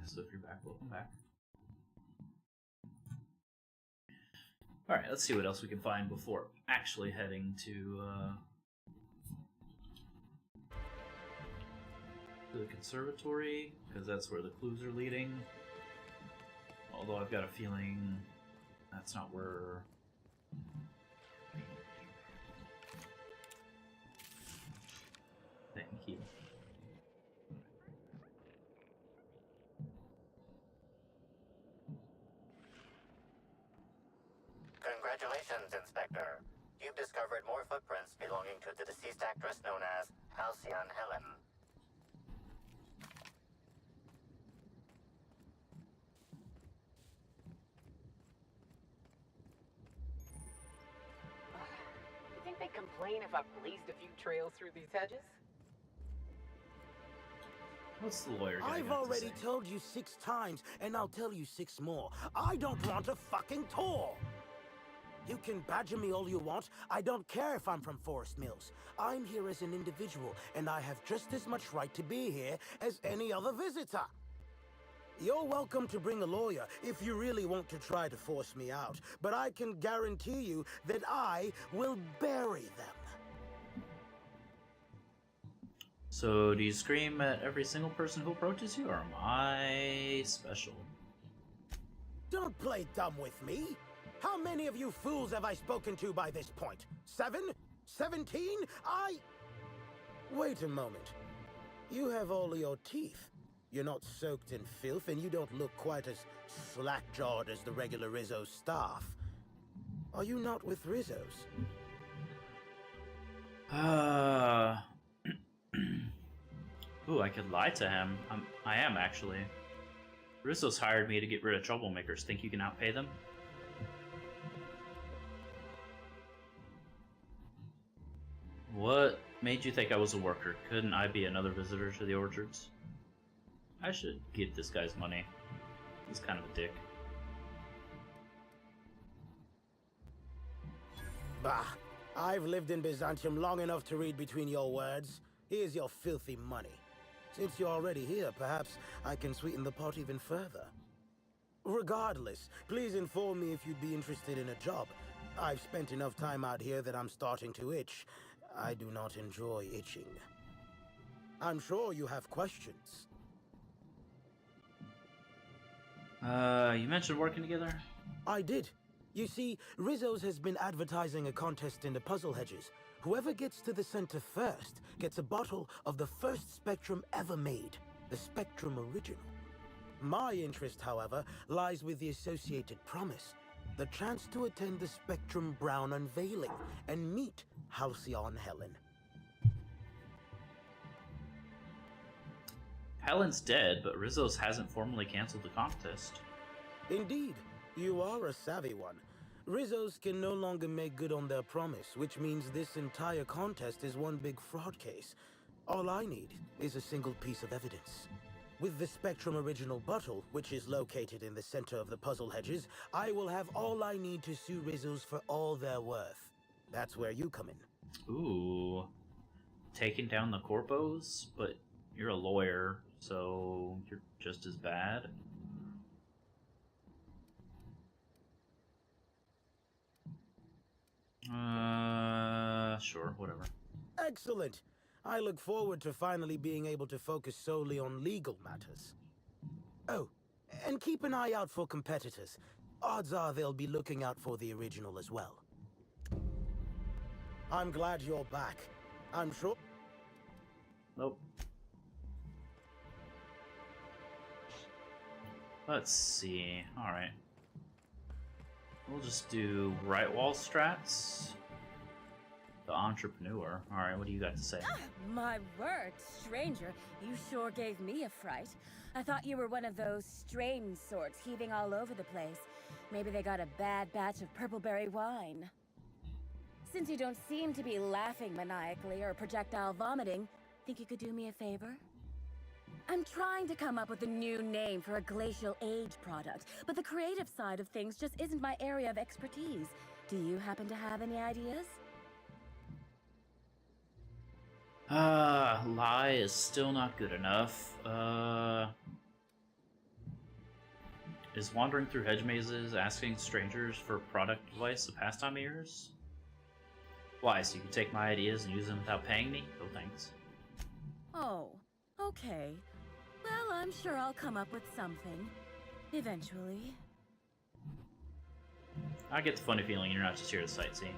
so if you're back, welcome back. Alright, let's see what else we can find before actually heading to the conservatory, because that's where the clues are leading. Although I've got a feeling that's not where... Thank you. Congratulations, Inspector. You've discovered more footprints belonging to the deceased actress known as Halcyon Helen. You think they'd complain if I blazed a few trails through these hedges? What's the lawyer guy I've got to already say? told you 6 times, and I'll tell you 6 more. I don't want a fucking tour! You can badger me all you want. I don't care if I'm from Forest Mills. I'm here as an individual, and I have just as much right to be here as any other visitor. You're welcome to bring a lawyer if you really want to try to force me out, but I can guarantee you that I will bury them. So, do you scream at every single person who approaches you, or am I special? Don't play dumb with me. How many of you fools have I spoken to by this point? 7? 17? Wait a moment. You have all your teeth. You're not soaked in filth, and you don't look quite as slack-jawed as the regular Rizzo's staff. Are you not with Rizzo's? Ooh, I could lie to him. I am, actually. Rizzo's hired me to get rid of troublemakers. Think you can outpay them? What made you think I was a worker? Couldn't I be another visitor to the orchards? I should get this guy's money. He's kind of a dick. Bah, I've lived in Byzantium long enough to read between your words. Here's your filthy money. Since you're already here, perhaps I can sweeten the pot even further. Regardless, please inform me if you'd be interested in a job. I've spent enough time out here that I'm starting to itch. I do not enjoy itching. I'm sure you have questions. You mentioned working together? I did. You see, Rizzo's has been advertising a contest in the puzzle hedges. Whoever gets to the center first gets a bottle of the first Spectrum ever made, the Spectrum Original. My interest, however, lies with the associated promise, the chance to attend the Spectrum Brown unveiling and meet Halcyon Helen. Helen's dead, but Rizzo's hasn't formally canceled the contest. Indeed, you are a savvy one. Rizzo's can no longer make good on their promise, which means this entire contest is one big fraud case. All I need is a single piece of evidence. With the Spectrum Original bottle, which is located in the center of the puzzle hedges, I will have all I need to sue Rizzo's for all they're worth. That's where you come in. Ooh. Taking down the corpos? But you're a lawyer, so you're just as bad? Sure, whatever. Excellent. I look forward to finally being able to focus solely on legal matters. Oh, and keep an eye out for competitors. Odds are they'll be looking out for the original as well. I'm glad you're back. I'm sure... Nope. Let's see. Alright. We'll just do right wall strats. The entrepreneur. Alright, what do you got to say? My word, stranger, you sure gave me a fright. I thought you were one of those strange sorts heaving all over the place. Maybe they got a bad batch of purpleberry wine. Since you don't seem to be laughing maniacally or projectile vomiting, think you could do me a favor? I'm trying to come up with a new name for a glacial age product, but the creative side of things just isn't my area of expertise. Do you happen to have any ideas? Lie is still not good enough. Is wandering through hedge mazes asking strangers for product advice a pastime of yours? Why, so you can take my ideas and use them without paying me? No thanks. Oh, okay. Well, I'm sure I'll come up with something. Eventually. I get the funny feeling you're not just here to sightsee.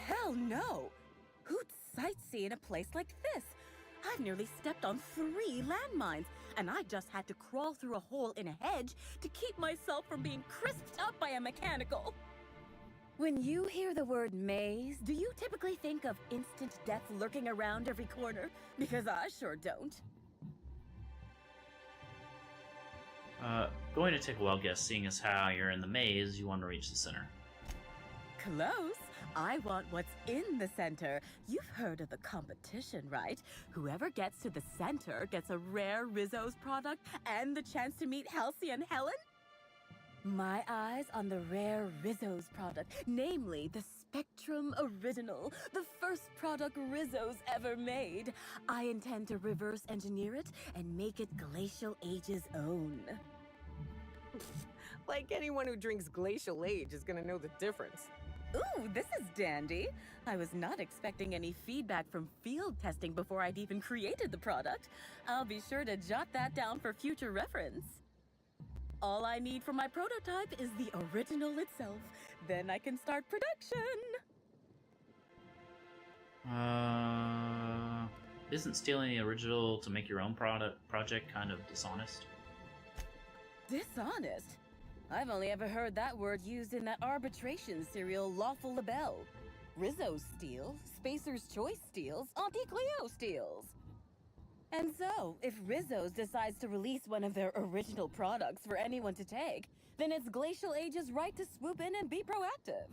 Hell no! Who'd sightsee in a place like this? I've nearly stepped on 3 landmines, and I just had to crawl through a hole in a hedge to keep myself from being crisped up by a mechanical. When you hear the word maze, do you typically think of instant death lurking around every corner? Because I sure don't. Going to take a wild guess, seeing as how you're in the maze, you want to reach the center. Close. I want what's in the center. You've heard of the competition, right? Whoever gets to the center gets a rare Rizzo's product and the chance to meet Halsey and Helen? My eyes on the rare Rizzo's product, namely the Spectrum Original, the first product Rizzo's ever made. I intend to reverse engineer it and make it Glacial Age's own. Like anyone who drinks Glacial Age is gonna know the difference. Ooh, this is dandy. I was not expecting any feedback from field testing before I'd even created the product. I'll be sure to jot that down for future reference. All I need for my prototype is the original itself. Then I can start production. Isn't stealing the original to make your own project kind of dishonest? Dishonest? I've only ever heard that word used in that arbitration serial Lawful Labelle. Rizzo steals, Spacer's Choice steals, Auntie Cleo steals. And so, if Rizzo's decides to release one of their original products for anyone to take, then it's Glacial Age's right to swoop in and be proactive.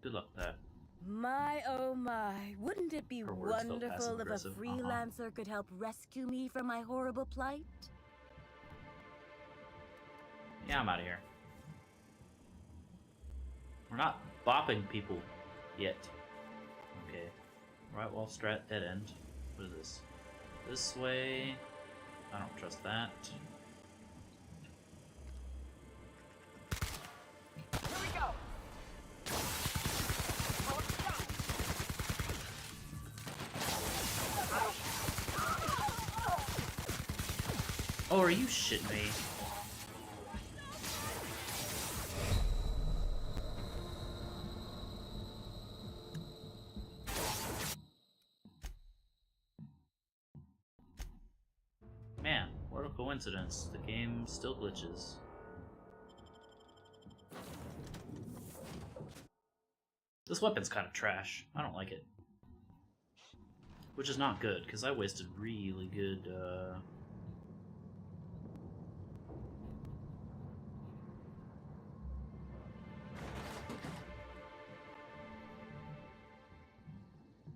Good luck with that. My oh my, wouldn't it be Her words felt wonderful if a passive-aggressive. freelancer could help rescue me from my horrible plight? Yeah, I'm out of here. We're not bopping people yet. Okay. Right wall strat dead end. What is this? This way. I don't trust that. Here we go. Oh, are you shitting me? Man, what a coincidence. The game still glitches. This weapon's kind of trash. I don't like it. Which is not good, because I wasted really good,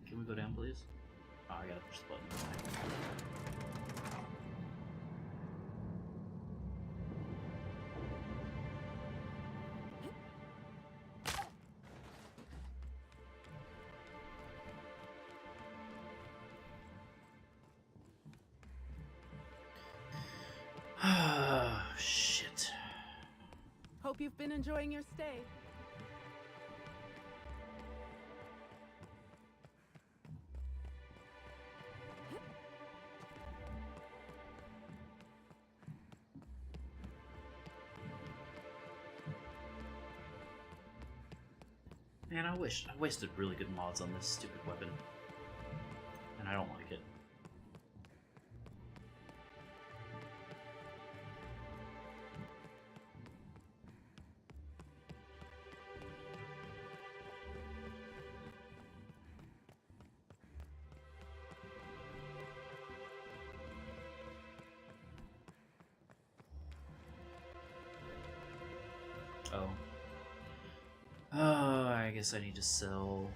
Can we go down, please? Oh, I gotta push the button. Shit. Hope you've been enjoying your stay. Man, I wasted really good mods on this stupid weapon. And I don't like it. Oh. Oh, I guess I need to sell.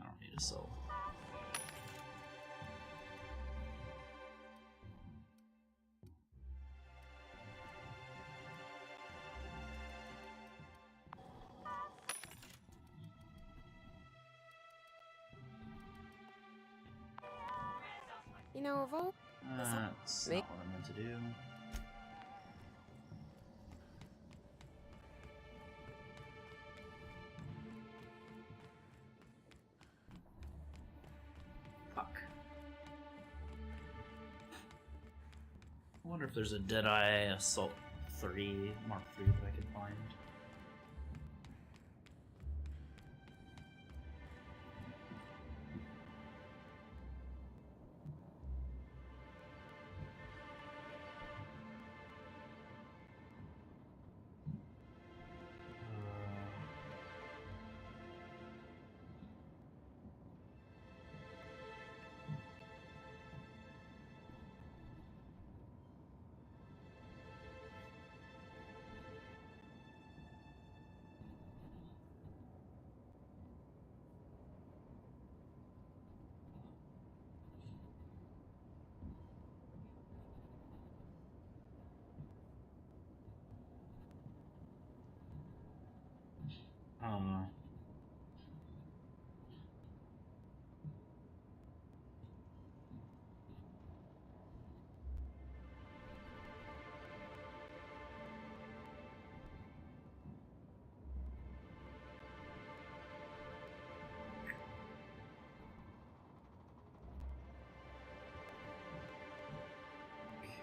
I don't need to sell. know of all? That's not what I meant to do. Fuck. I wonder if there's a Deadeye Assault 3 Mark III that I can find.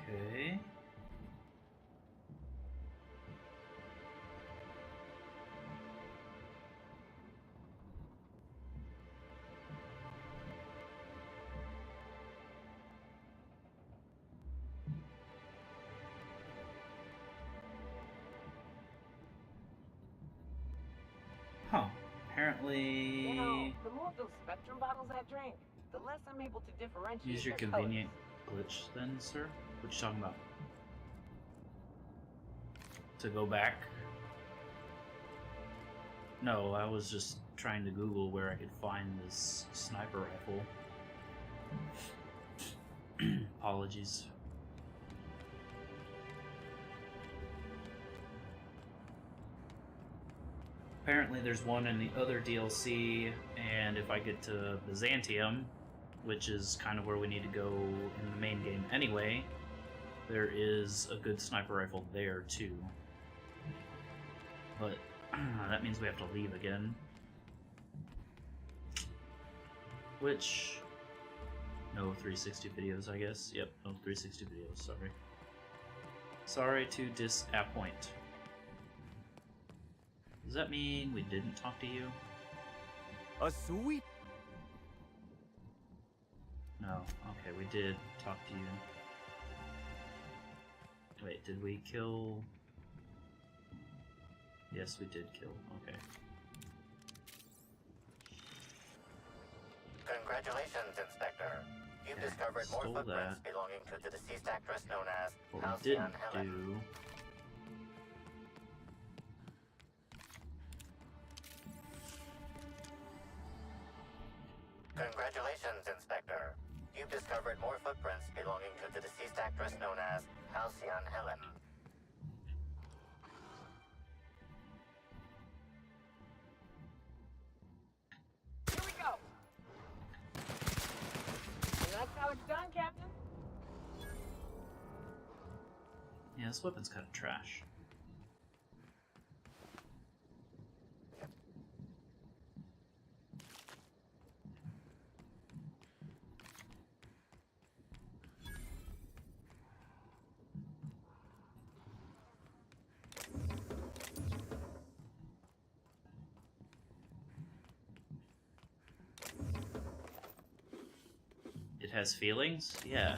Okay. Huh. Apparently... You know, the more of those Spectrum bottles I drink, the less I'm able to differentiate Use your their convenient glitch then, sir? What you talking about? To go back? No, I was just trying to Google where I could find this sniper rifle. Apologies. Apparently there's one in the other DLC, and if I get to Byzantium, which is kind of where we need to go in the main game anyway, there is a good sniper rifle there too. But that means we have to leave again. Which... no 360 videos, I guess. Yep, no 360 videos, sorry. Sorry to disappoint. Does that mean we didn't talk to you? A sweet... No. Okay, we did talk to you. Wait, did we kill... Yes, we did kill. Okay. Congratulations, Inspector. You've discovered more stole footprints that. belonging to the deceased actress known as What we Halcyon didn't Helen. do... Congratulations, Inspector. You've discovered more footprints belonging to the deceased actress known as Halcyon Helen. Here we go. And that's how it's done, Captain. Yeah, this weapon's kind of trash. It has feelings? Yeah.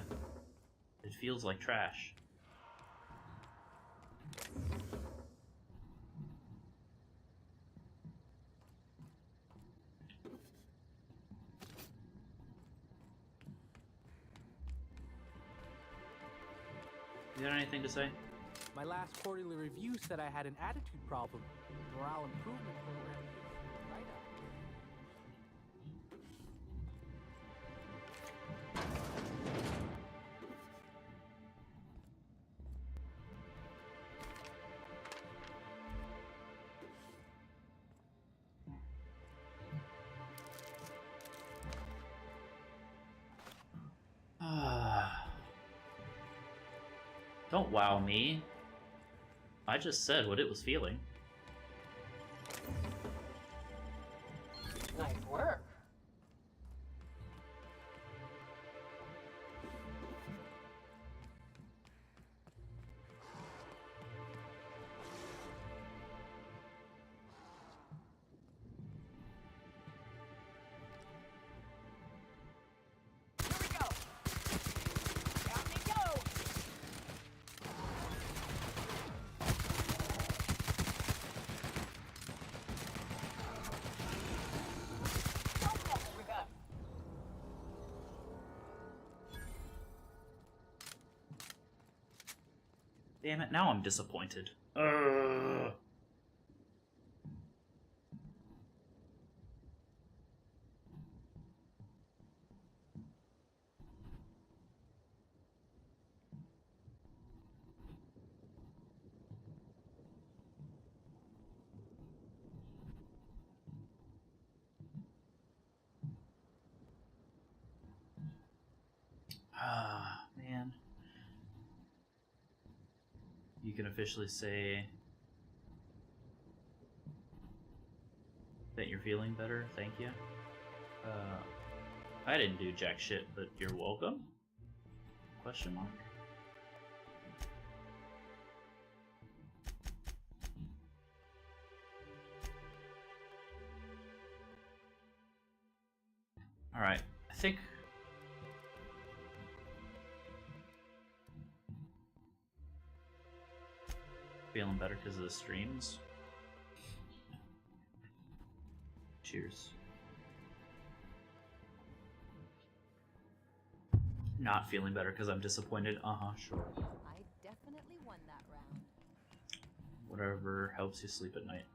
It feels like trash. You got anything to say? My last quarterly review said I had an attitude problem. Morale improvement program. Right up. Ah. Don't wow me. I just said what it was feeling. Nice work. Damn it, now I'm disappointed. Ugh. Ah, man. You can officially say that you're feeling better, thank you. I didn't do jack shit, but you're welcome? Question mark? Alright, I think... feeling better because of the streams. Cheers. Not feeling better because I'm disappointed. Sure. I definitely won that round. Whatever helps you sleep at night.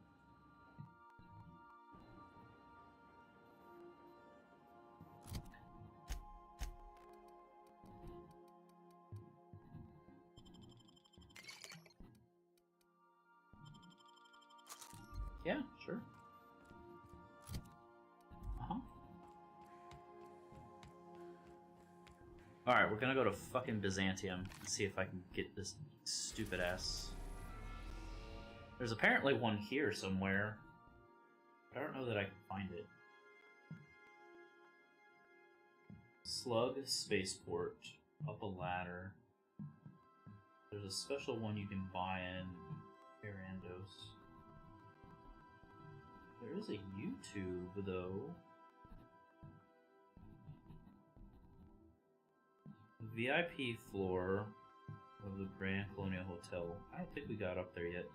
Yeah, sure. Alright, we're gonna go to fucking Byzantium and see if I can get this stupid ass. There's apparently one here somewhere. I don't know that I can find it. Slug Spaceport. Up a ladder. There's a special one you can buy in Erandos. There is a YouTube, though. VIP floor of the Grand Colonial Hotel. I don't think we got up there yet.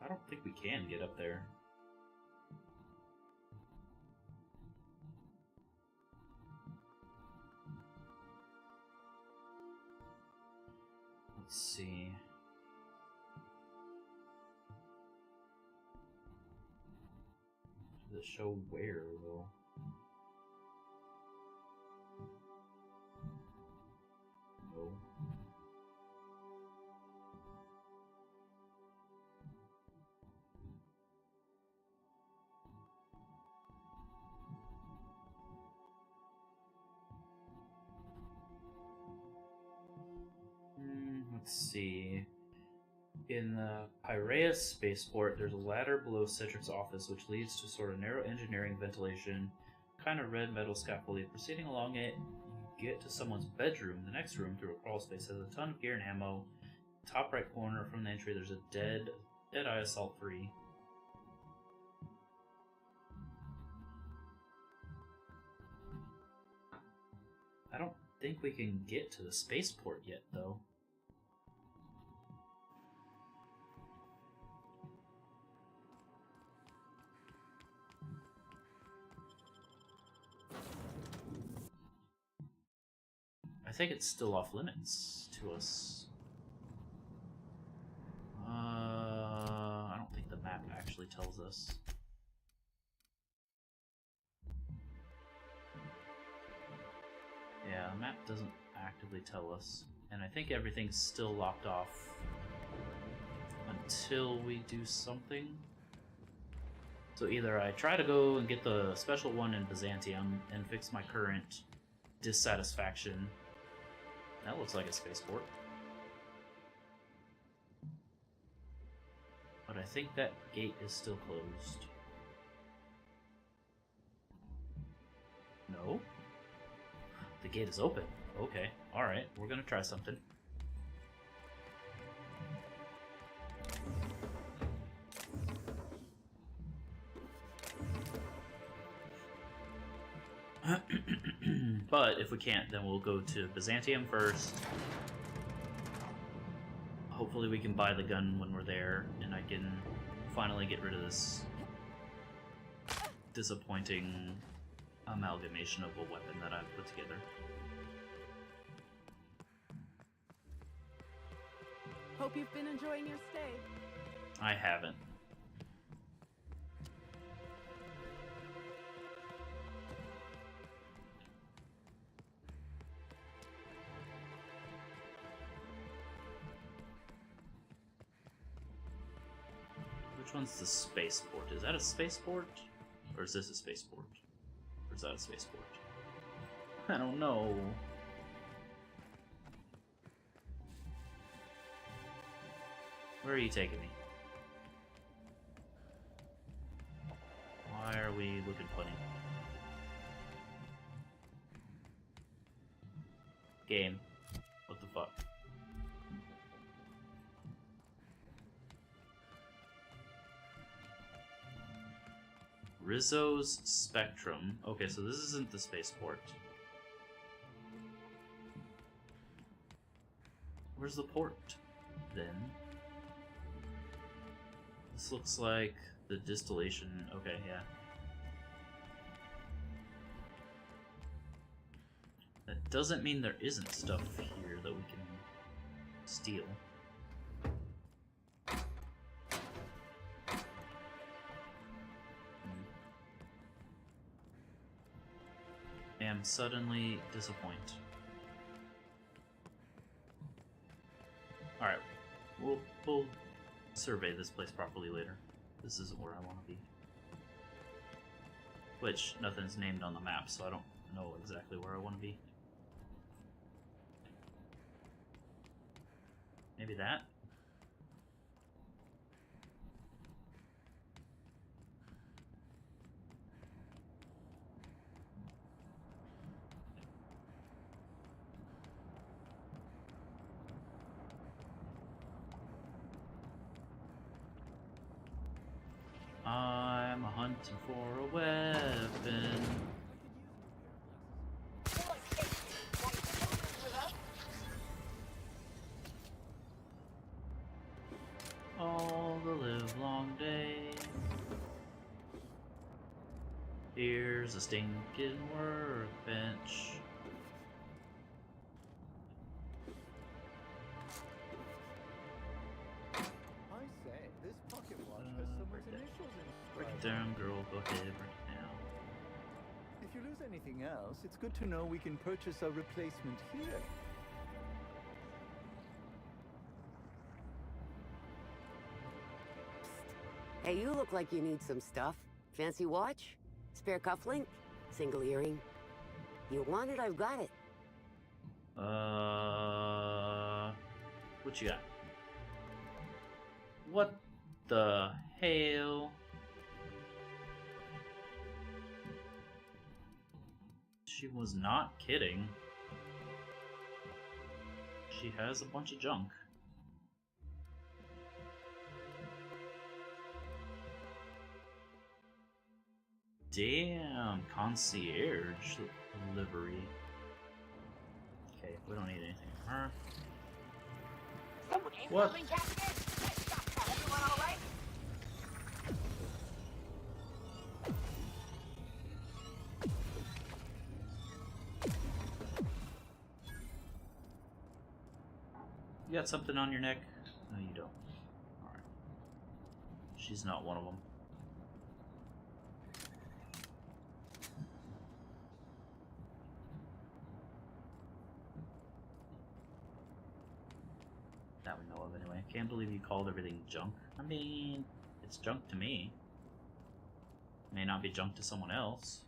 I don't think we can get up there. Let's see. Does it show where, though? No. Let's see. In the Piraeus spaceport, there's a ladder below Cedric's office, which leads to sort of narrow engineering ventilation, kind of red metal scaffolding. Proceeding along it, you get to someone's bedroom. The next room, through a crawl space, has a ton of gear and ammo. Top right corner from the entry, there's a Dead-Eye Assault 3. I don't think we can get to the spaceport yet, though. I think it's still off limits to us. I don't think the map actually tells us. Yeah, the map doesn't actively tell us. And I think everything's still locked off until we do something. So either I try to go and get the special one in Byzantium and fix my current dissatisfaction. That looks like a spaceport. But I think that gate is still closed. No? The gate is open. Okay, alright, we're gonna try something. But if we can't, then we'll go to Byzantium first. Hopefully we can buy the gun when we're there, and I can finally get rid of this disappointing amalgamation of a weapon that I've put together. Hope you've been enjoying your stay. I haven't. Which one's the spaceport? Is that a spaceport? Or is this a spaceport? Or is that a spaceport? I don't know. Where are you taking me? Why are we looking funny? Game. What the fuck? Rizzo's Spectrum. Okay, so this isn't the spaceport. Where's the port, then? This looks like the distillation. Okay, yeah. That doesn't mean there isn't stuff here that we can steal. Am suddenly disappointed. Alright, we'll survey this place properly later. This isn't where I want to be. Which, nothing's named on the map, so I don't know exactly where I want to be. Maybe that? I'm hunting for a weapon. All the live long day. Here's a stinking workbench. I say, this pocket watch has someone's initials Break it inscribed. down, girl. Go ahead, break it down. If you lose anything else, it's good to know we can purchase a replacement here. Hey, you look like you need some stuff. Fancy watch? Spare cufflink? Single earring? You want it, I've got it. What you got? What the hell? She was not kidding. She has a bunch of junk. Damn, concierge livery. Okay, we don't need anything from her. What? Everyone all right? You got something on your neck? No, you don't. Alright. She's not one of them. Now we know of anyway. Can't believe you called everything junk. I mean, it's junk to me. May not be junk to someone else.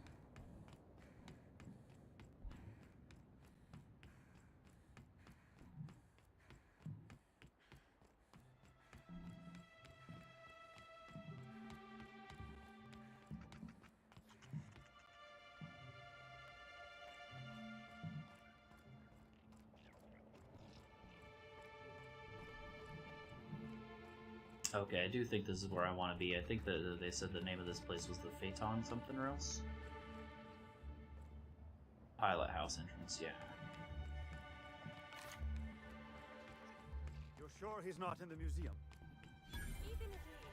Okay, I do think this is where I want to be. I think that they said the name of this place was the Phaeton something or else. Pilot house entrance, yeah. You're sure he's not in the museum? Even if he is,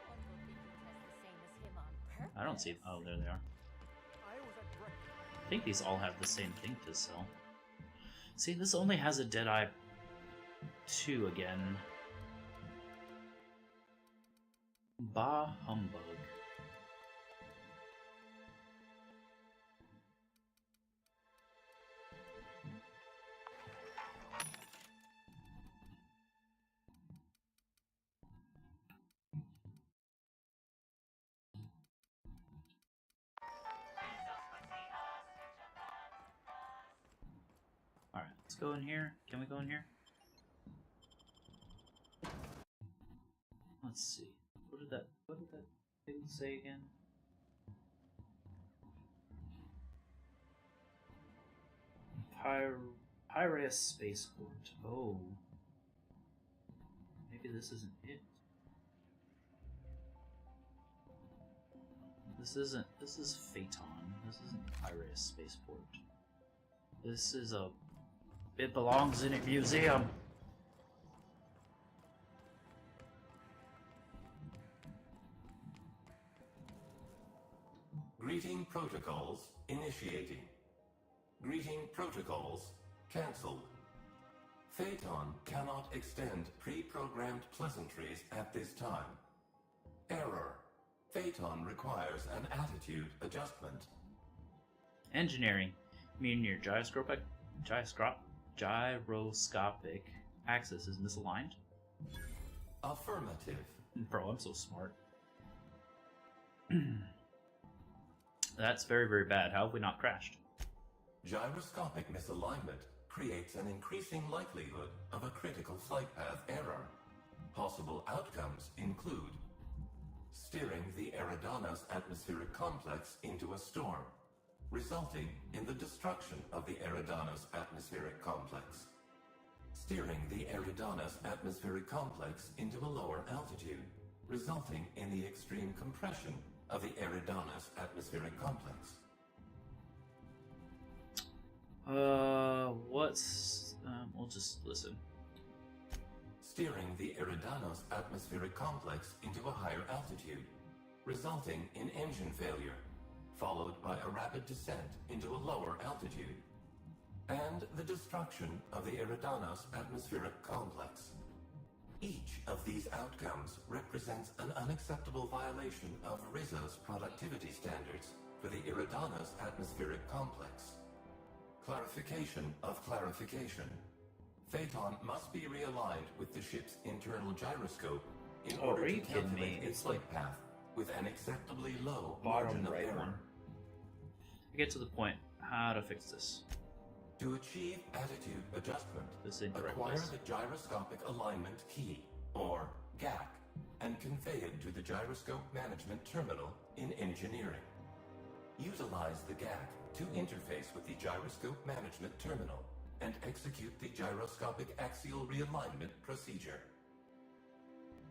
one will think he does the same as him on purpose. I don't see. Oh, there they are. I think these all have the same thing to sell. See, this only has a Deadeye 2 again. Bah humbug. Alright, let's go in here. Can we go in here? Let's see. What did that thing say again? Piraeus Spaceport. Oh. Maybe this isn't it. This is Phaeton. This isn't Piraeus Spaceport. This is a... It belongs in a museum. Greeting protocols initiating. Greeting protocols cancelled. Phaeton cannot extend pre-programmed pleasantries at this time. Error. Phaeton requires an attitude adjustment. Engineering. Meaning your gyroscopic axis is misaligned? Affirmative. Bro, I'm so smart. That's very, very bad. How have we not crashed? Gyroscopic misalignment creates an increasing likelihood of a critical flight path error. Possible outcomes include steering the Eridanos atmospheric complex into a storm, resulting in the destruction of the Eridanos atmospheric complex. Steering the Eridanos atmospheric complex into a lower altitude, resulting in the extreme compression of the Eridanos atmospheric complex. We'll just listen. Steering the Eridanos atmospheric complex into a higher altitude, resulting in engine failure, followed by a rapid descent into a lower altitude, and the destruction of the Eridanos atmospheric complex. Each of these outcomes represents an unacceptable violation of Rizzo's productivity standards for the Eridanos atmospheric complex. Clarification of clarification. Phaeton must be realigned with the ship's internal gyroscope in order to calculate its flight path with an acceptably low margin of error. I get to the point. How to fix this? To achieve attitude adjustment, acquire the gyroscopic alignment key, or GAC, and convey it to the gyroscope management terminal in engineering. Utilize the GAC to interface with the gyroscope management terminal and execute the gyroscopic axial realignment procedure.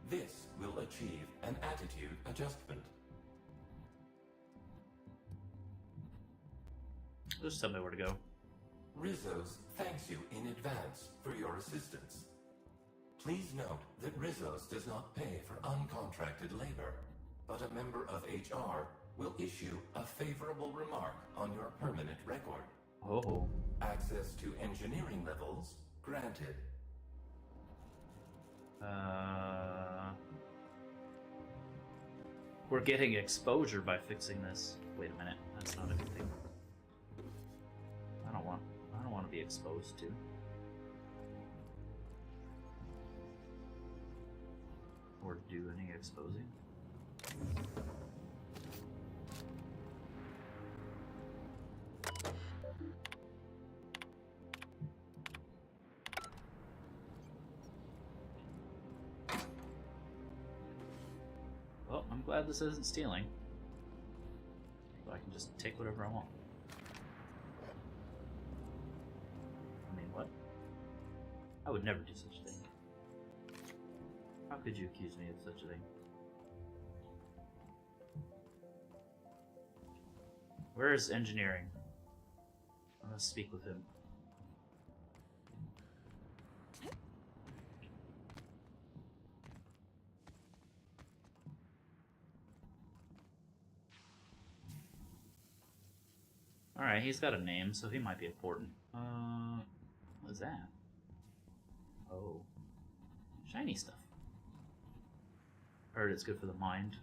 This will achieve an attitude adjustment. Just tell me where to go. Rizzo's thanks you in advance for your assistance. Please note that Rizzo's does not pay for uncontracted labor, but a member of HR will issue a favorable remark on your permanent record. Oh. Access to engineering levels granted. We're getting exposure by fixing this. Wait a minute, that's not a good thing. I don't want to be exposed to. or do any exposing. Well, I'm glad this isn't stealing. So I can just take whatever I want. I mean, what? I would never do such a thing. How could you accuse me of such a thing? Where is engineering? I must speak with him. Alright, he's got a name, so he might be important. What is that? Oh. Shiny stuff. Heard it's good for the mind.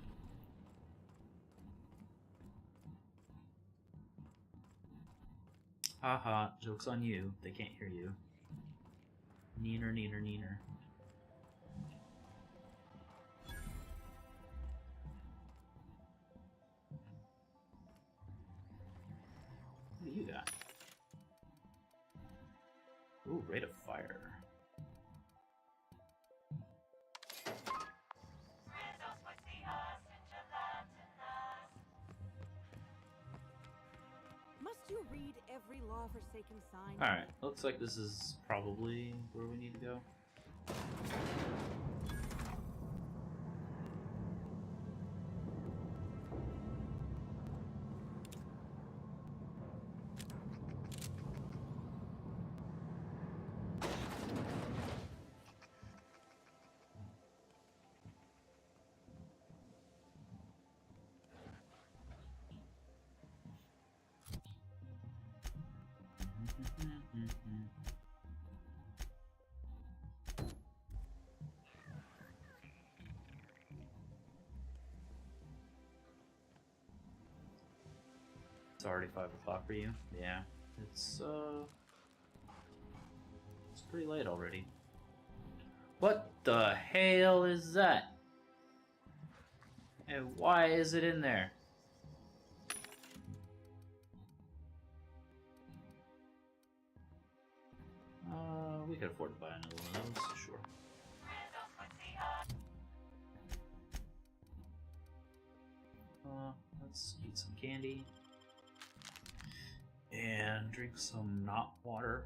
Haha, joke's on you. They can't hear you. Neener, neener, neener. What do you got? Ooh, rate of fire. Must you read every law-forsaken sign? Alright, looks like this is probably where we need to go. It's already 5 o'clock for you? Yeah. It's pretty late already. What the hell is that? And why is it in there? We could afford to buy another one of those, sure. Let's eat some candy. And drink some not water.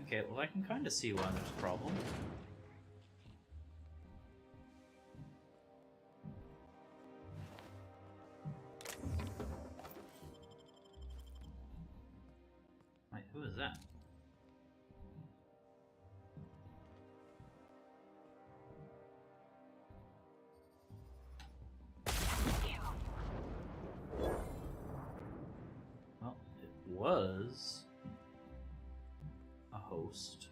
Okay, well I can kind of see why there's a problem. Wait, who is that? Well, it was a host,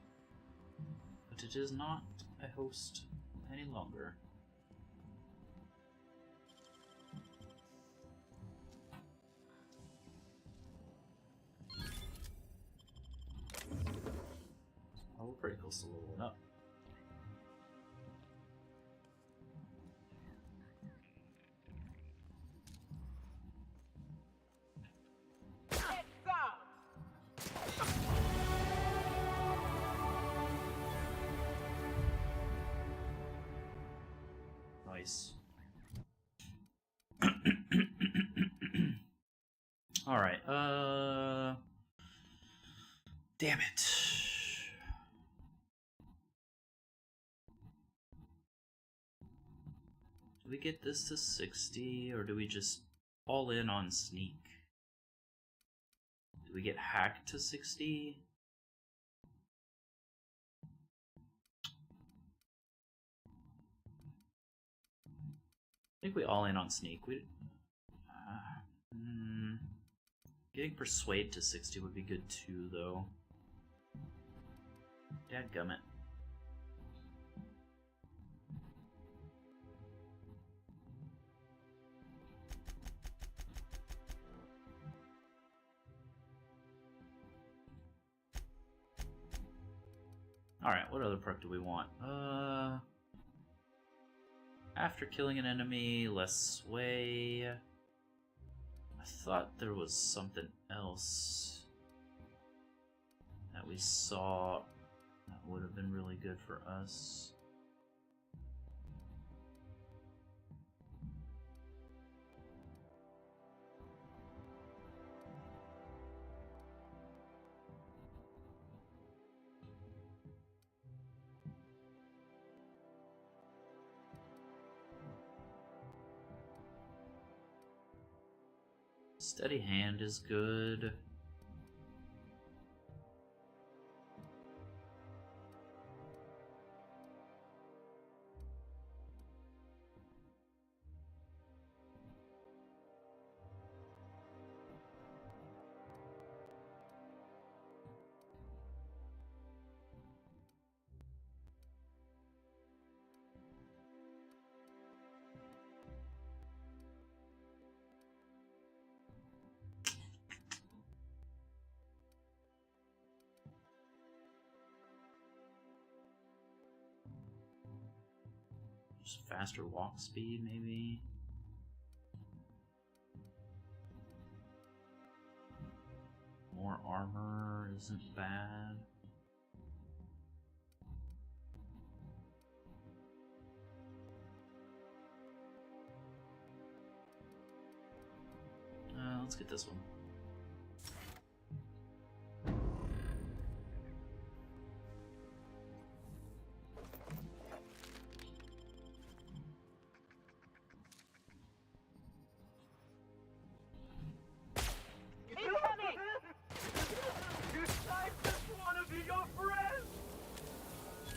but it is not a host any longer. Oh, we're pretty close to leveling up. Nice. Alright, damn it. Do we get this to 60, or do we just all in on sneak? Do we get hacked to 60? I think we all in on sneak. Getting persuade to 60 would be good too, though. Dadgummit. Alright, what other perk do we want? After killing an enemy, less sway. I thought there was something else that we saw that would have been really good for us. Steady hand is good. Just faster walk speed, maybe. More armor isn't bad. Let's get this one.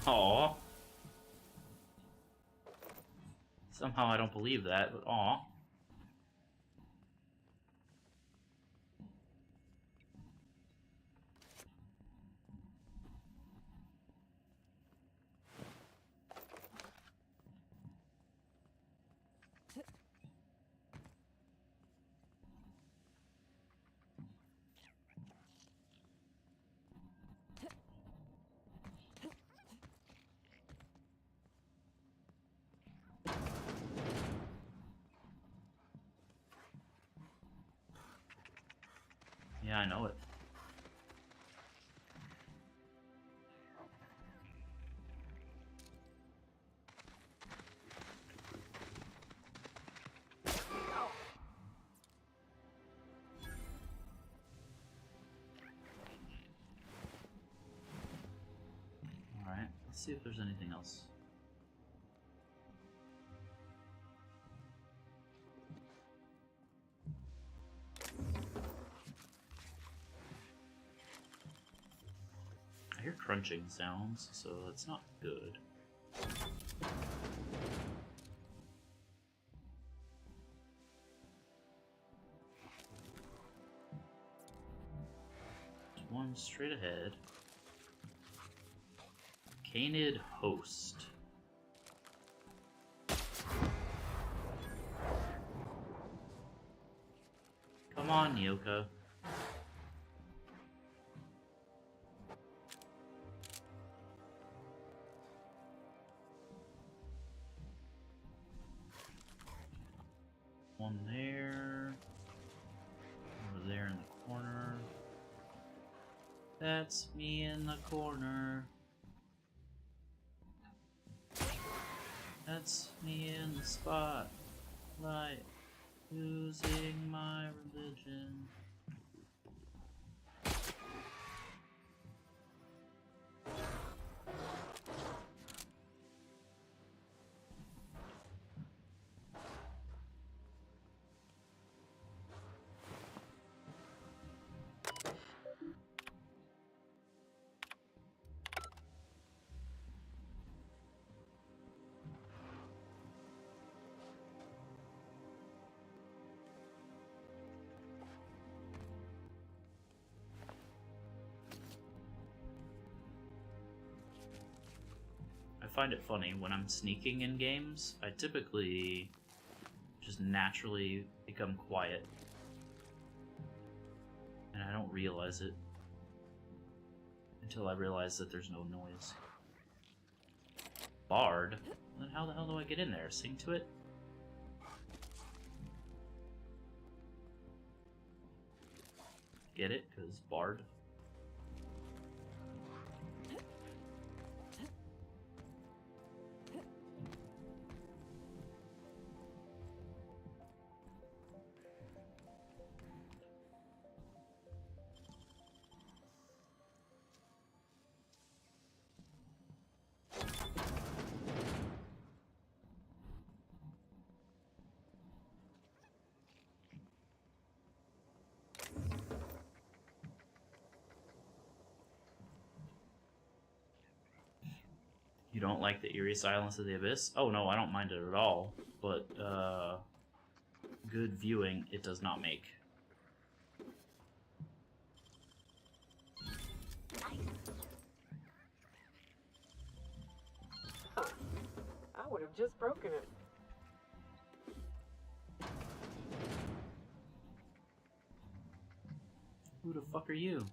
Aw. Somehow I don't believe that, but aw. Yeah, I know it. Alright, let's see if there's anything else. I hear crunching sounds, so that's not good. One straight ahead. Canid Host. Come on, Nyoka. One there. Over there in the corner. That's me in the corner. That's me in the spotlight, losing my religion. I find it funny when I'm sneaking in games, I typically just naturally become quiet and I don't realize it until I realize that there's no noise. Bard? Then how the hell do I get in there? Sing to it? Get it? Because Bard. You don't like the eerie silence of the abyss? Oh no, I don't mind it at all. But, good viewing it does not make. I would have just broken it. Who the fuck are you?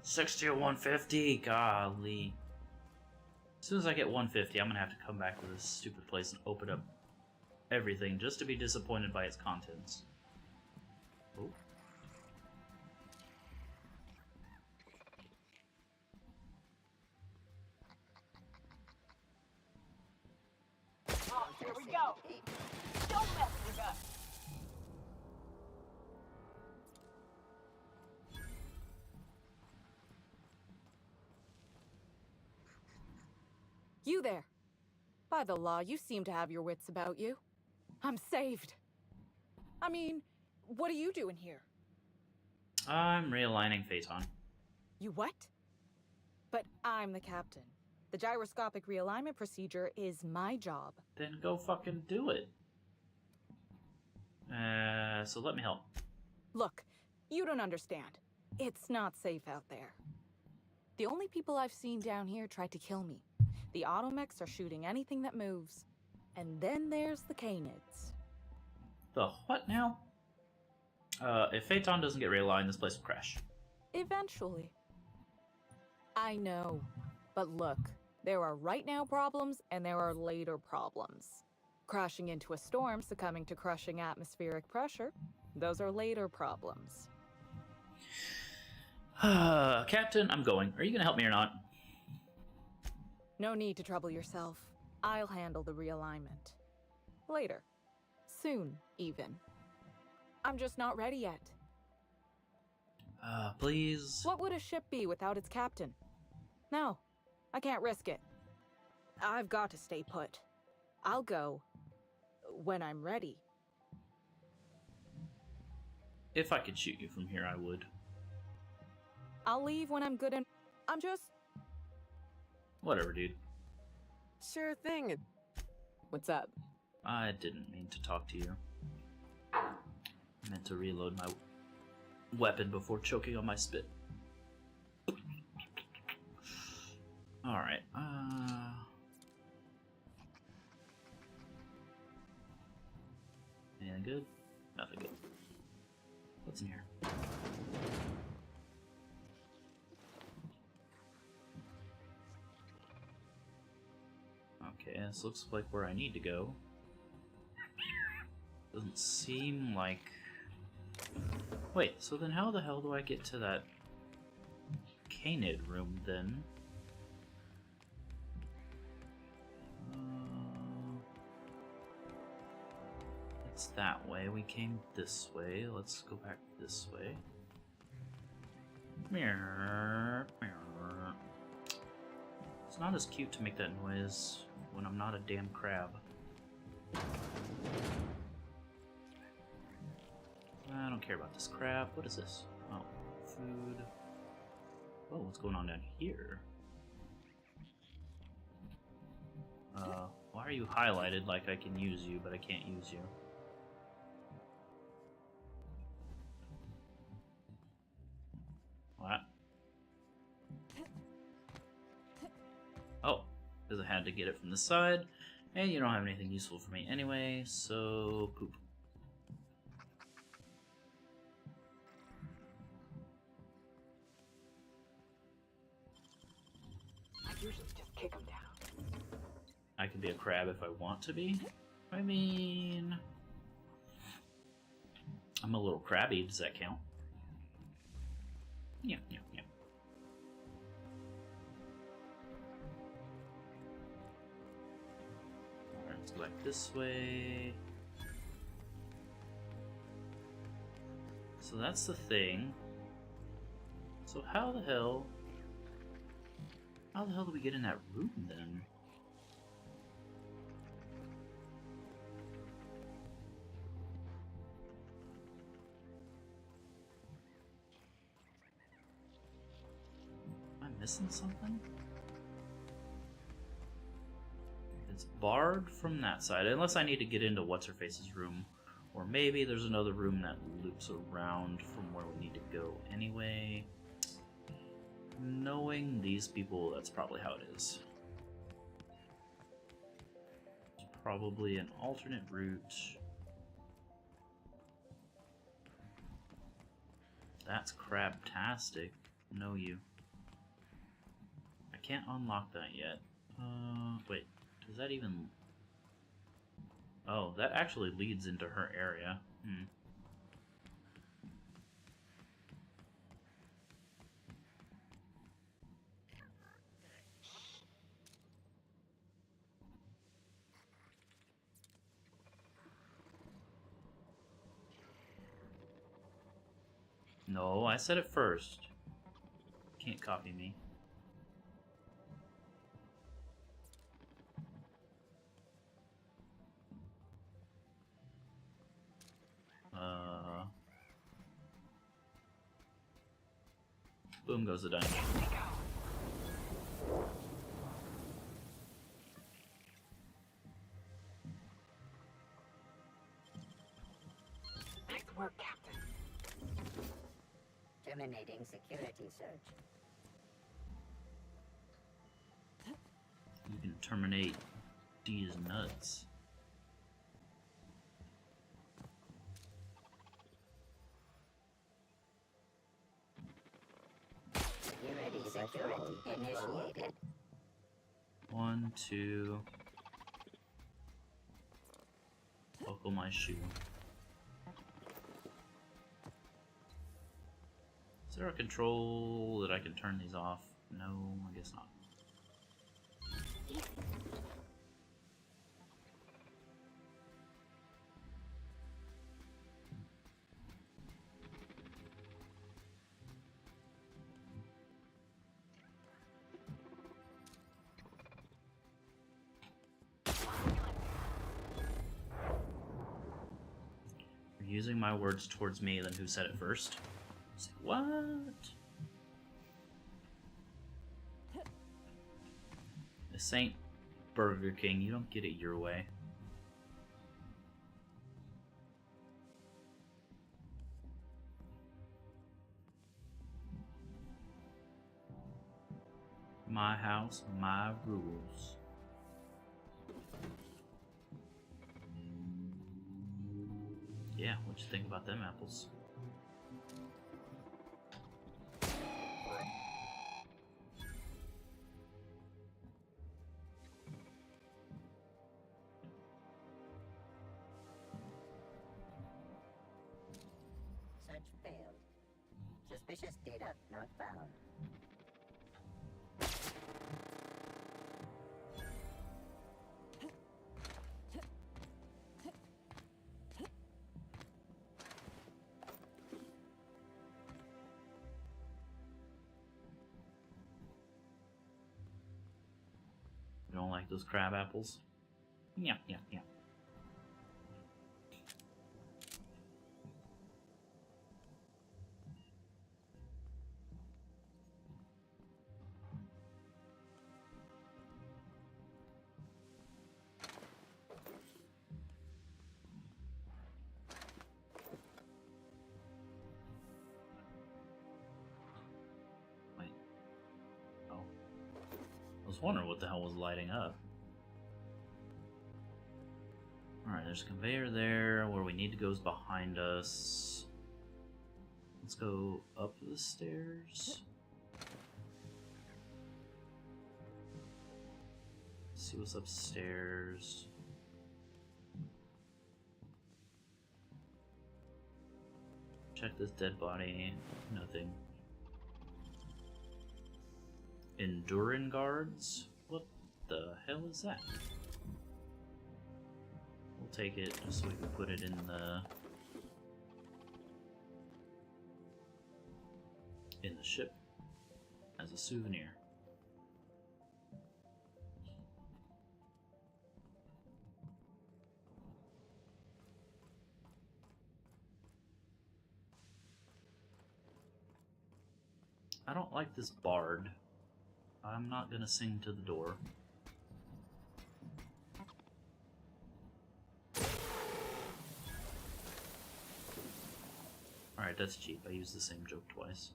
$60 or $150? Golly. As soon as I get 150, I'm gonna have to come back to this stupid place and open up everything just to be disappointed by its contents. Oh. Oh, here we go. Don't mess with us. You there. By the law, you seem to have your wits about you. I'm saved. I mean, what are you doing here? I'm realigning Phaeton. You what? But I'm the captain. The gyroscopic realignment procedure is my job. Then go fucking do it. So let me help. Look, you don't understand. It's not safe out there. The only people I've seen down here tried to kill me. The automechs are shooting anything that moves. And then there's the canids. The what now? If Phaeton doesn't get realigned, this place will crash. Eventually. I know. But look, there are right now problems and there are later problems. Crashing into a storm, succumbing to crushing atmospheric pressure, those are later problems. Captain, I'm going. Are you gonna help me or not? No need to trouble yourself. I'll handle the realignment. Later. Soon, even. I'm just not ready yet. Please? What would a ship be without its captain? No, I can't risk it. I've got to stay put. I'll go when I'm ready. If I could shoot you from here, I would. I'll leave when I'm good and I'm just... Whatever, dude. Sure thing. What's up? I didn't mean to talk to you. I meant to reload my weapon before choking on my spit. Alright, anything good? Nothing good. What's in here? Okay, this looks like where I need to go. Doesn't seem like... Wait, so then how the hell do I get to that Canid room then? It's that way. We came this way. Let's go back this way. Mirror, mirror. It's not as cute to make that noise when I'm not a damn crab. I don't care about this crab. What is this? Oh, food. Oh, what's going on down here? Why are you highlighted like I can use you, but I can't use you? What? Oh, because I had to get it from the side. And you don't have anything useful for me anyway, so poop. I usually just kick them down. I can be a crab if I want to be. I mean, I'm a little crabby. Does that count? Yeah, yeah, yeah. Alright, let's go back this way. So that's the thing. So how the hell do we get in that room then? Am I missing something? It's barred from that side, unless I need to get into What's-Her-Face's room. Or maybe there's another room that loops around from where we need to go anyway. Knowing these people, that's probably how it is. It's probably an alternate route. That's crabtastic. Know you. I can't unlock that yet. Wait, does that even... Oh, that actually leads into her area. No, I said it first. Can't copy me. Boom goes the dynamite. Nice work, Captain. Terminating security search. You can terminate D's nuts. Security initiated. 1, 2. Buckle my shoe. Is there a control that I can turn these off? No, I guess not. You're using my words towards me, then who said it first? Say, what? This ain't Burger King, you don't get it your way. My house, my rules. Yeah, what you think about them apples? Search failed. Suspicious data not found. You don't like those crab apples? Yeah, yeah, yeah. Wait. Oh. I was wondering what the hell was lighting up. there's a conveyor there. Where we need to go is behind us. Let's go up the stairs. See what's upstairs. Check this dead body. Nothing. Enduring guards? What the hell is that? We'll take it just so we can put it in the ship as a souvenir. I don't like this bard. I'm not gonna sing to the door. Alright, that's cheap. I used the same joke twice.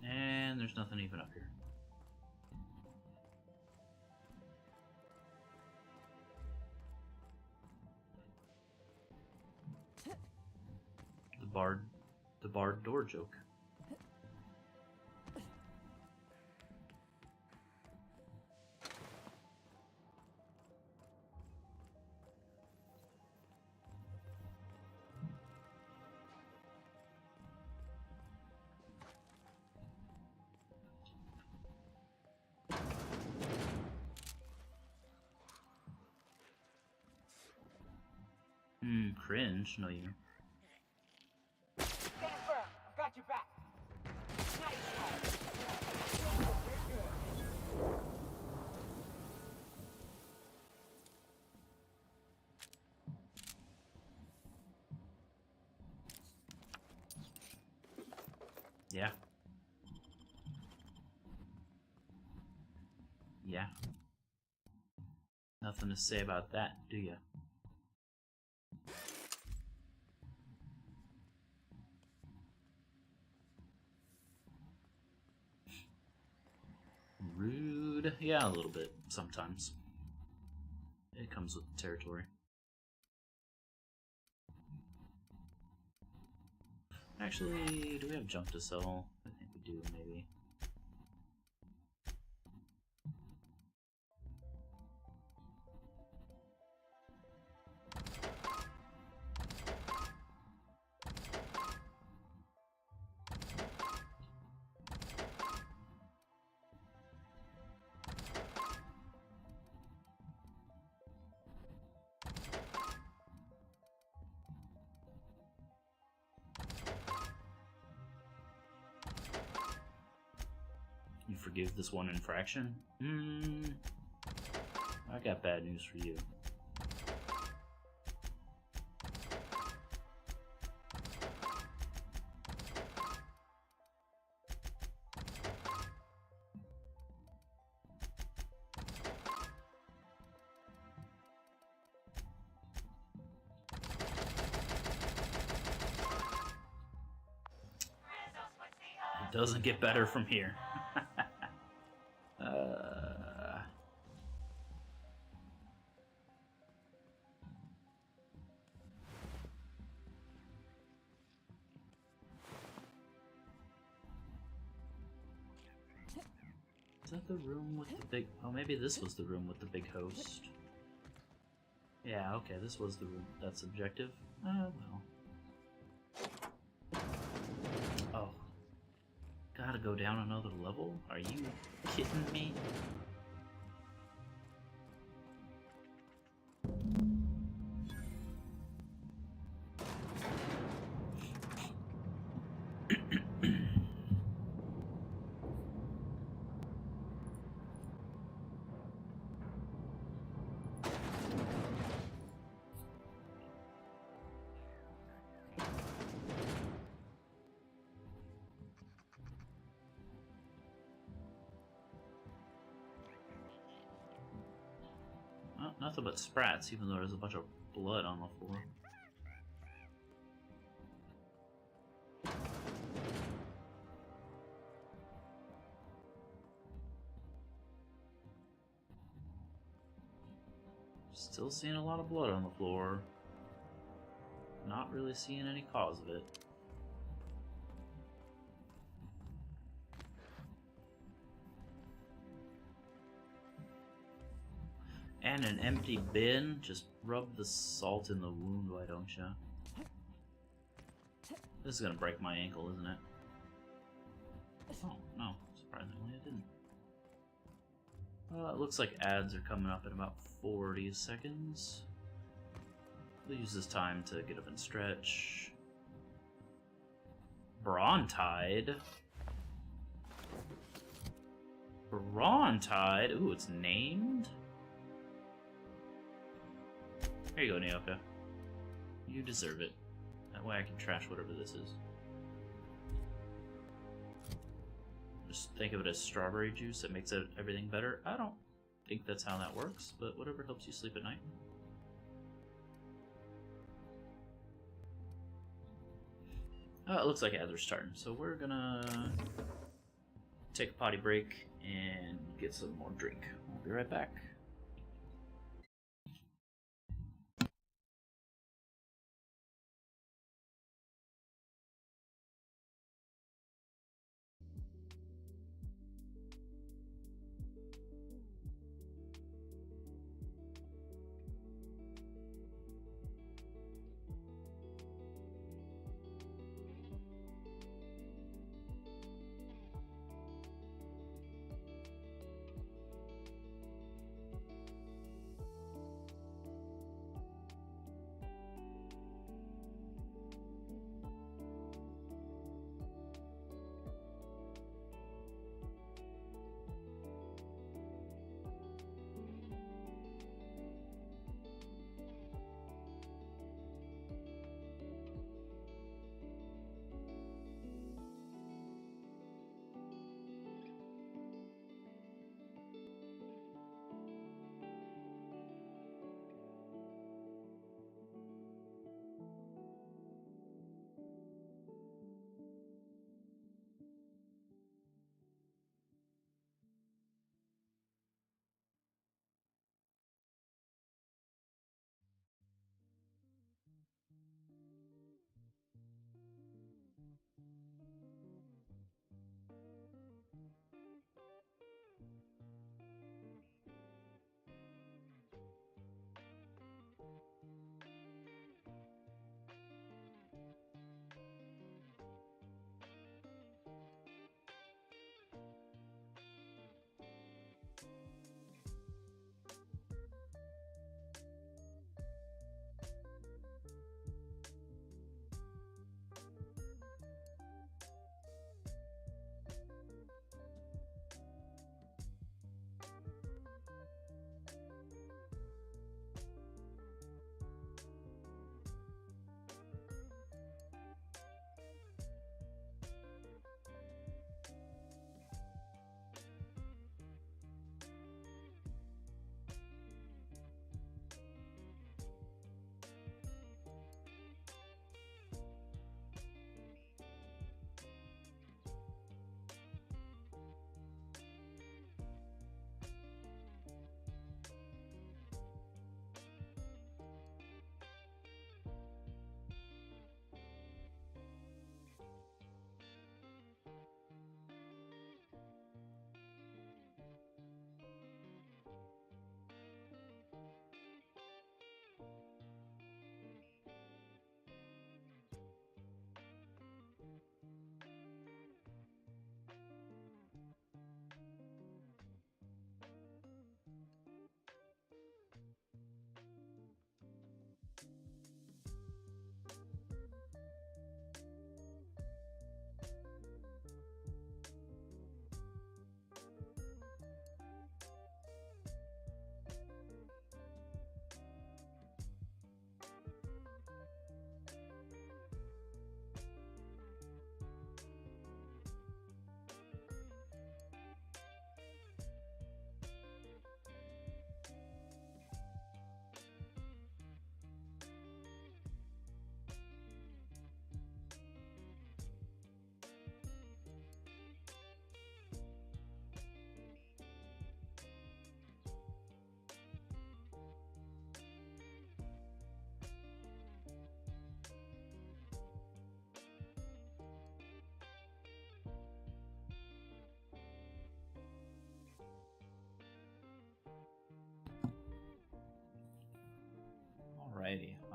And there's nothing even up here. The barred door joke. Cringe, no you. Got your back. Yeah. Yeah. Nothing to say about that, do ya? Rude. Yeah, a little bit, sometimes. It comes with the territory. Actually, do we have junk to sell? I think we do, maybe. You forgive this one infraction? I got bad news for you. It doesn't get better from here. Is that the room with the big... Oh, maybe this was the room with the big host. Yeah, okay, this was the room. That's objective. Oh, well. Oh. Gotta go down another level? Are you kidding me? Nothing but sprats, even though there's a bunch of blood on the floor. Still seeing a lot of blood on the floor. Not really seeing any cause of it. And an empty bin. Just rub the salt in the wound, why don't you? This is gonna break my ankle, isn't it? Oh, no. Surprisingly, it didn't. It looks like ads are coming up in about 40 seconds. We'll use this time to get up and stretch. Brontide? Brontide? Ooh, it's named? Here you go, Nyoka. You deserve it. That way I can trash whatever this is. Just think of it as strawberry juice that makes everything better. I don't think that's how that works, but whatever helps you sleep at night. Oh, it looks like ads are starting, so we're gonna take a potty break and get some more drink. We'll be right back.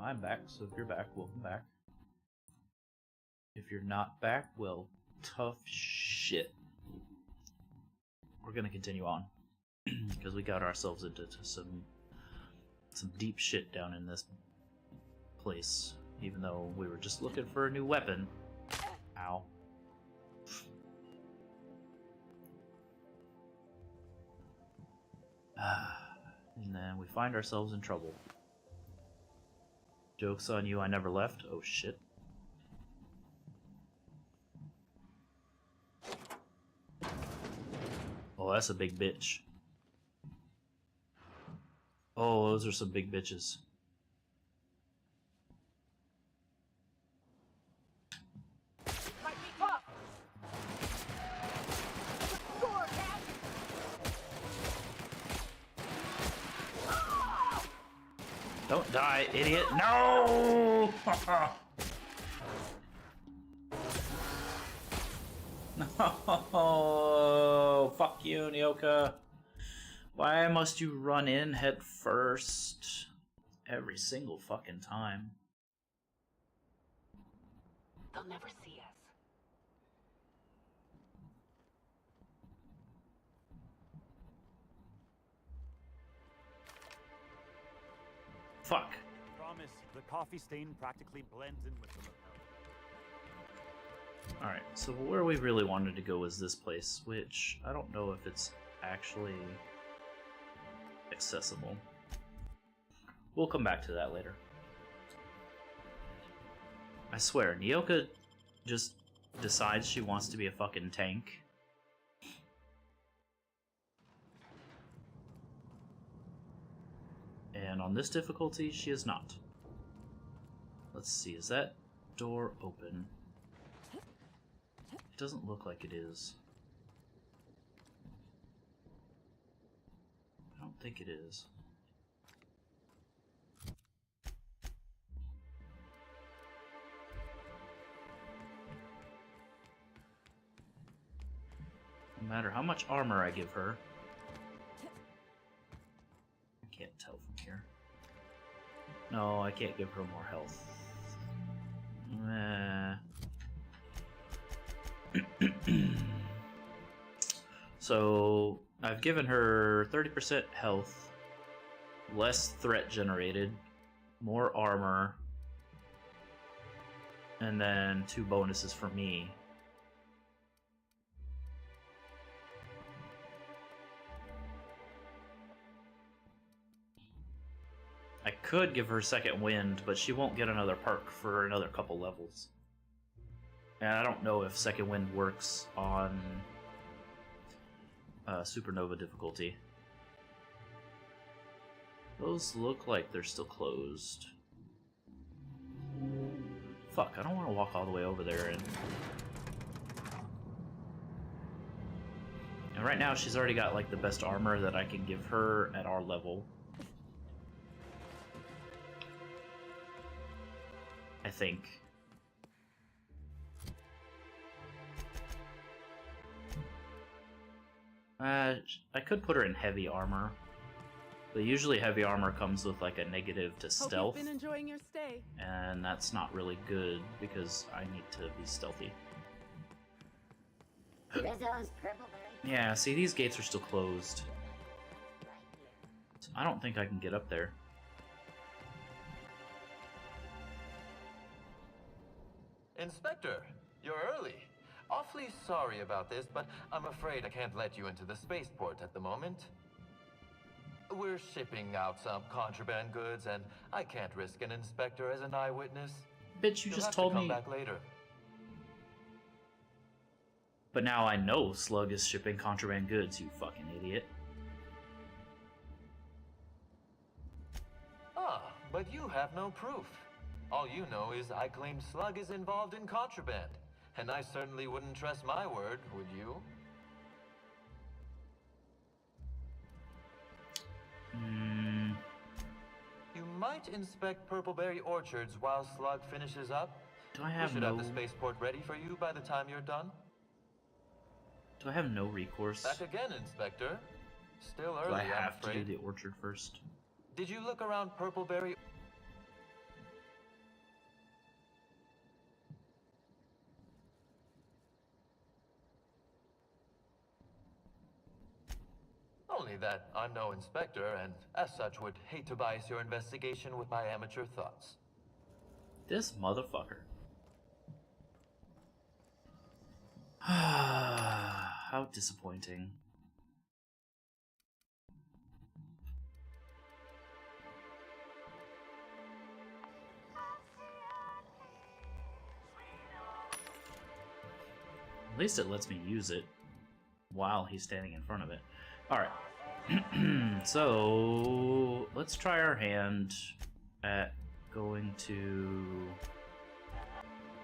I'm back, so if you're back, welcome back. If you're not back, well, tough shit. We're gonna continue on. Because we got ourselves into some deep shit down in this place. Even though we were just looking for a new weapon. Ow. And then we find ourselves in trouble. Joke's on you, I never left. Oh shit. Oh, that's a big bitch. Oh, those are some big bitches. Don't die, idiot. No! No! Fuck you, Nyoka. Why must you run in head first? Every single fucking time. They'll never see us. Fuck. Promise, the coffee stain practically blends in with the lapel. Alright, so where we really wanted to go is this place, which I don't know if it's actually accessible. We'll come back to that later. I swear, Nyoka just decides she wants to be a fucking tank. And on this difficulty, she is not. Let's see, is that door open? It doesn't look like it is. I don't think it is. No matter how much armor I give her, I can't tell from here. No, I can't give her more health. So, I've given her 30% health, less threat generated, more armor, and then 2 bonuses for me. I could give her second wind, but she won't get another perk for another couple levels. And I don't know if second wind works on supernova difficulty. Those look like they're still closed. Fuck, I don't want to walk all the way over there and right now she's already got like the best armor that I can give her at our level. I think. I could put her in heavy armor, but usually heavy armor comes with like a negative to stealth. Hope you've been enjoying your stay. And that's not really good because I need to be stealthy. Yeah, see, these gates are still closed. So I don't think I can get up there. Inspector, you're early. Awfully sorry about this, but I'm afraid I can't let you into the spaceport at the moment. We're shipping out some contraband goods, and I can't risk an inspector as an eyewitness. Bitch, you You'll just have told to come me. back later. But now I know Slug is shipping contraband goods, you fucking idiot. Ah, but you have no proof. All you know is I claim Slug is involved in contraband. And I certainly wouldn't trust my word, would you? You might inspect Purpleberry Orchards while Slug finishes up. Do I have We should have the no- spaceport ready for you by the time you're done. Do I have no recourse? Back again, Inspector. Still Do early, I I'm have to do afraid. the orchard first? Did you look around Purpleberry? that I'm no inspector, and as such would hate to bias your investigation with my amateur thoughts. This motherfucker. How disappointing. At least it lets me use it while he's standing in front of it. Alright. So, let's try our hand at going to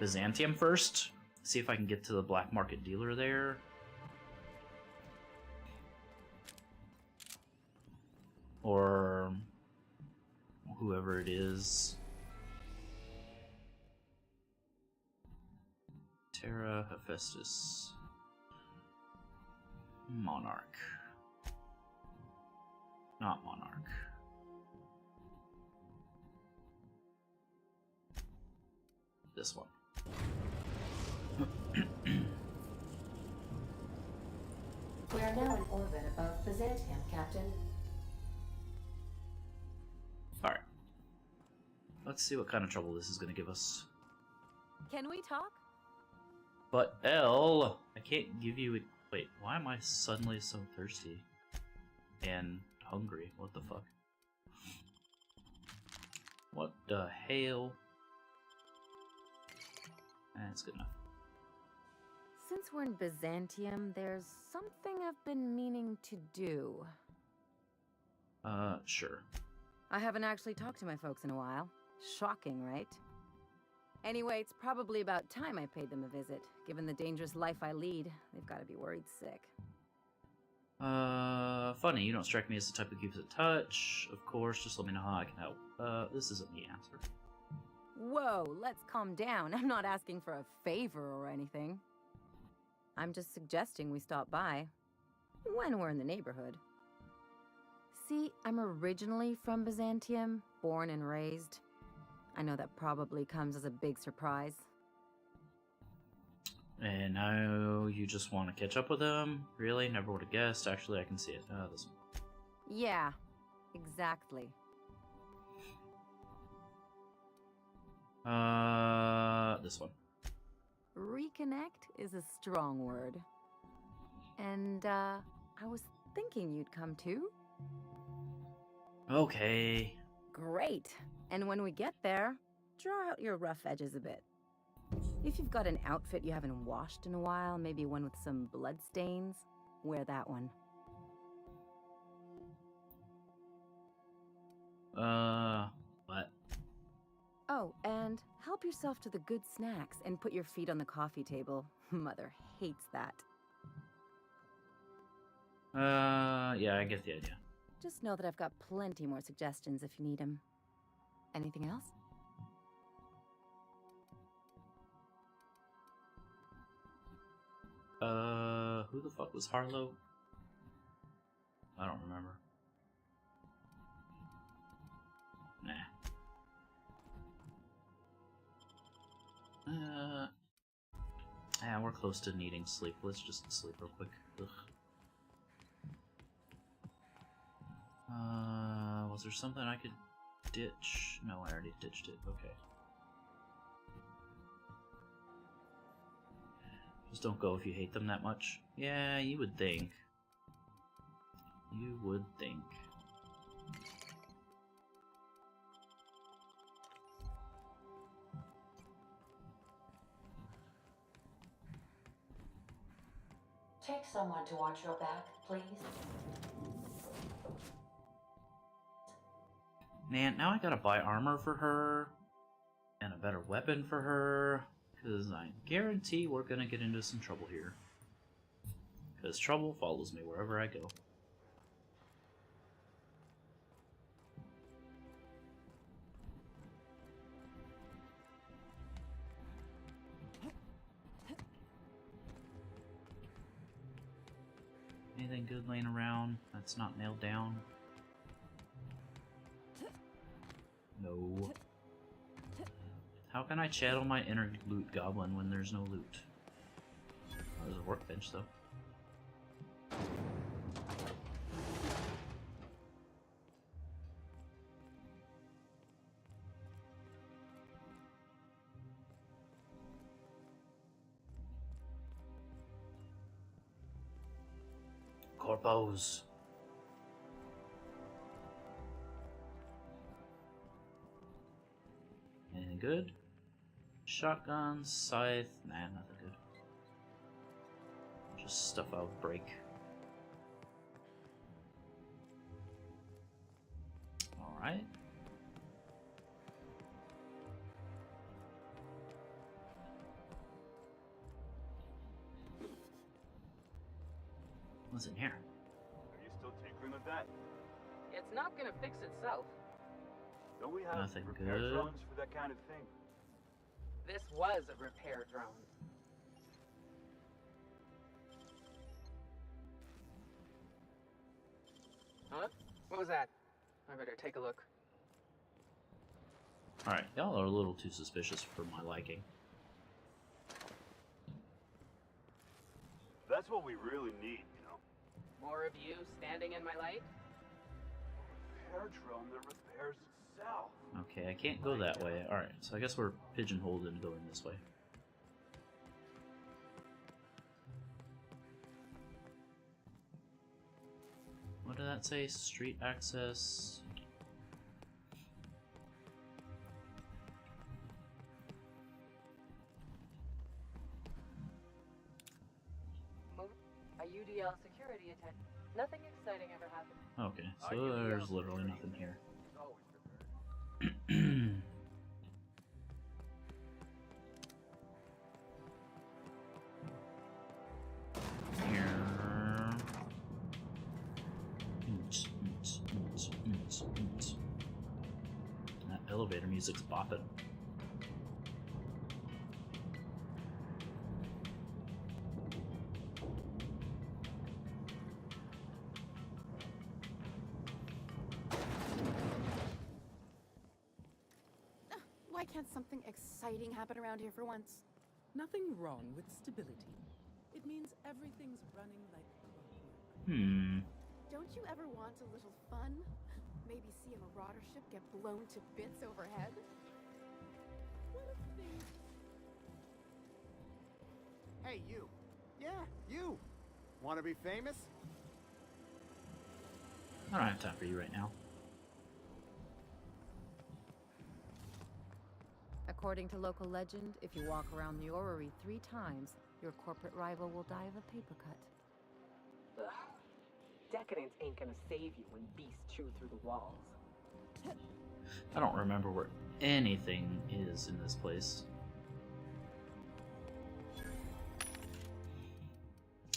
Byzantium first. See if I can get to the black market dealer there. Or whoever it is. Terra Hephaestus. Monarch. Not Monarch. This one. We are now in orbit above Byzantium, Captain. Alright. Let's see what kind of trouble this is going to give us. Can we talk? But L, I can't give you a... Wait, why am I suddenly so thirsty? And hungry? What the fuck? What the hell? That's good enough. Since we're in Byzantium, there's something I've been meaning to do. Sure. I haven't actually talked to my folks in a while. Shocking, right? Anyway, it's probably about time I paid them a visit. Given the dangerous life I lead, they've got to be worried sick. Funny, you don't strike me as the type who keeps in touch. Of course, just let me know how I can help. This isn't the answer. Whoa, let's calm down. I'm not asking for a favor or anything. I'm just suggesting we stop by when we're in the neighborhood. See, I'm originally from Byzantium, born and raised. I know that probably comes as a big surprise. And now you just want to catch up with them? Really? Never would have guessed. Actually, I can see it. This one. Yeah, exactly. This one. Reconnect is a strong word. And, I was thinking you'd come too. Okay. Great. And when we get there, draw out your rough edges a bit. If you've got an outfit you haven't washed in a while, maybe one with some blood stains, wear that one. What? Oh, and help yourself to the good snacks and put your feet on the coffee table. Mother hates that. Yeah, I get the idea. Just know that I've got plenty more suggestions if you need them. Anything else? Who the fuck was Harlow? I don't remember. Nah. Yeah, we're close to needing sleep. Let's just sleep real quick. Ugh. Was there something I could ditch? No, I already ditched it. Okay. Just don't go if you hate them that much. Yeah, you would think. You would think. Take someone to watch your back, please. Man, now I gotta buy armor for her. And a better weapon for her. Because I guarantee we're gonna get into some trouble here. Because trouble follows me wherever I go. Anything good laying around that's not nailed down? No. How can I channel my inner loot goblin when there's no loot? There's a workbench though. bows. Anything good? Shotgun, scythe, nah, nothing good. Just stuff I'll break. Alright. What's in here? Are you still tinkering with that? It's not gonna fix itself. Don't we have Nothing repair good. drones for that kind of thing? This was a repair drone. Huh? What was that? I better take a look. Alright, y'all are a little too suspicious for my liking. That's what we really need, you know? More of you standing in my light? Repair drone that repairs itself. Okay, I can't go that way. Alright, so I guess we're pigeonholed into going this way. What did that say? Street access. A UDL security attack. Nothing exciting ever happened. Okay, so there's literally nothing here. That elevator music's bopping. Why can't something exciting happen around here for once? Nothing wrong with stability. It means everything's running like Don't you ever want a little fun? Maybe see a marauder ship get blown to bits overhead? What if things... Hey, you. Yeah, you. Want to be famous? I don't have time for you right now. According to local legend, if you walk around the orrery 3 times, your corporate rival will die of a paper cut. Ugh. Decadence ain't gonna save you when beasts chew through the walls. I don't remember where anything is in this place.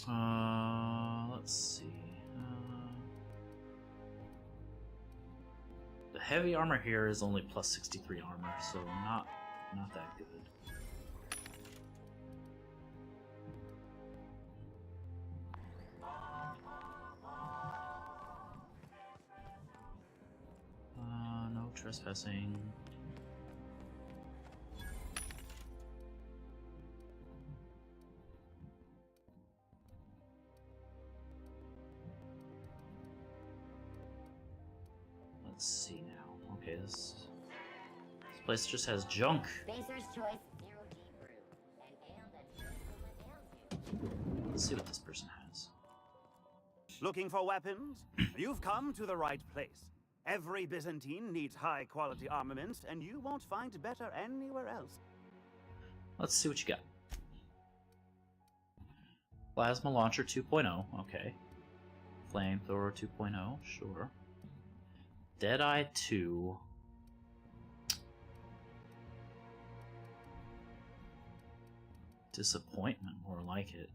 Let's see. The heavy armor here is only plus 63 armor, so not that good. No trespassing. Let's see now. Okay, this place just has junk. Baser's Choice Zero G Brew. An ale that's versatile and Let's see what this person has. Looking for weapons? You've come to the right place. Every Byzantine needs high-quality armaments, and you won't find better anywhere else. Let's see what you got. Plasma Launcher 2.0, okay. Flamethrower 2.0, sure. Deadeye 2. Disappointment, more like it.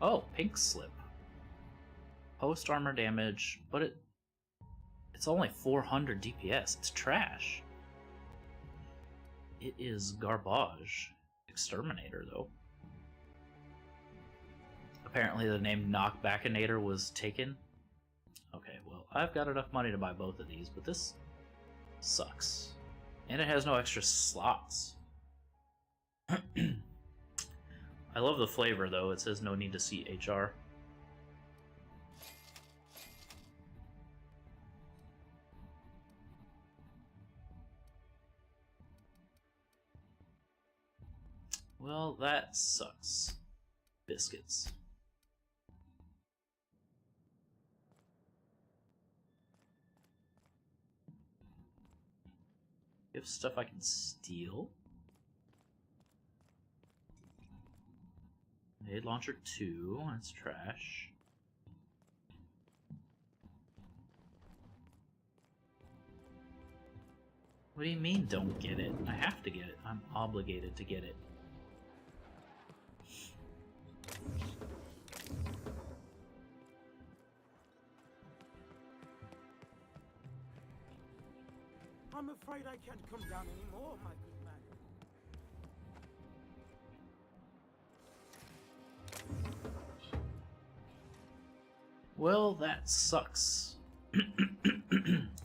Oh, Pink Slip. Post armor damage, but it's only 400 DPS. It's trash. It is garbage. Exterminator, though. Apparently the name Knockbackinator was taken. Okay, well, I've got enough money to buy both of these, but this sucks. And it has no extra slots. I love the flavor, though. It says no need to see HR. Well, that sucks. Biscuits. You have stuff I can steal. Grenade launcher 2, that's trash. What do you mean, don't get it? I have to get it. I'm obligated to get it. I'm afraid I can't come down anymore, my good man. Well, that sucks.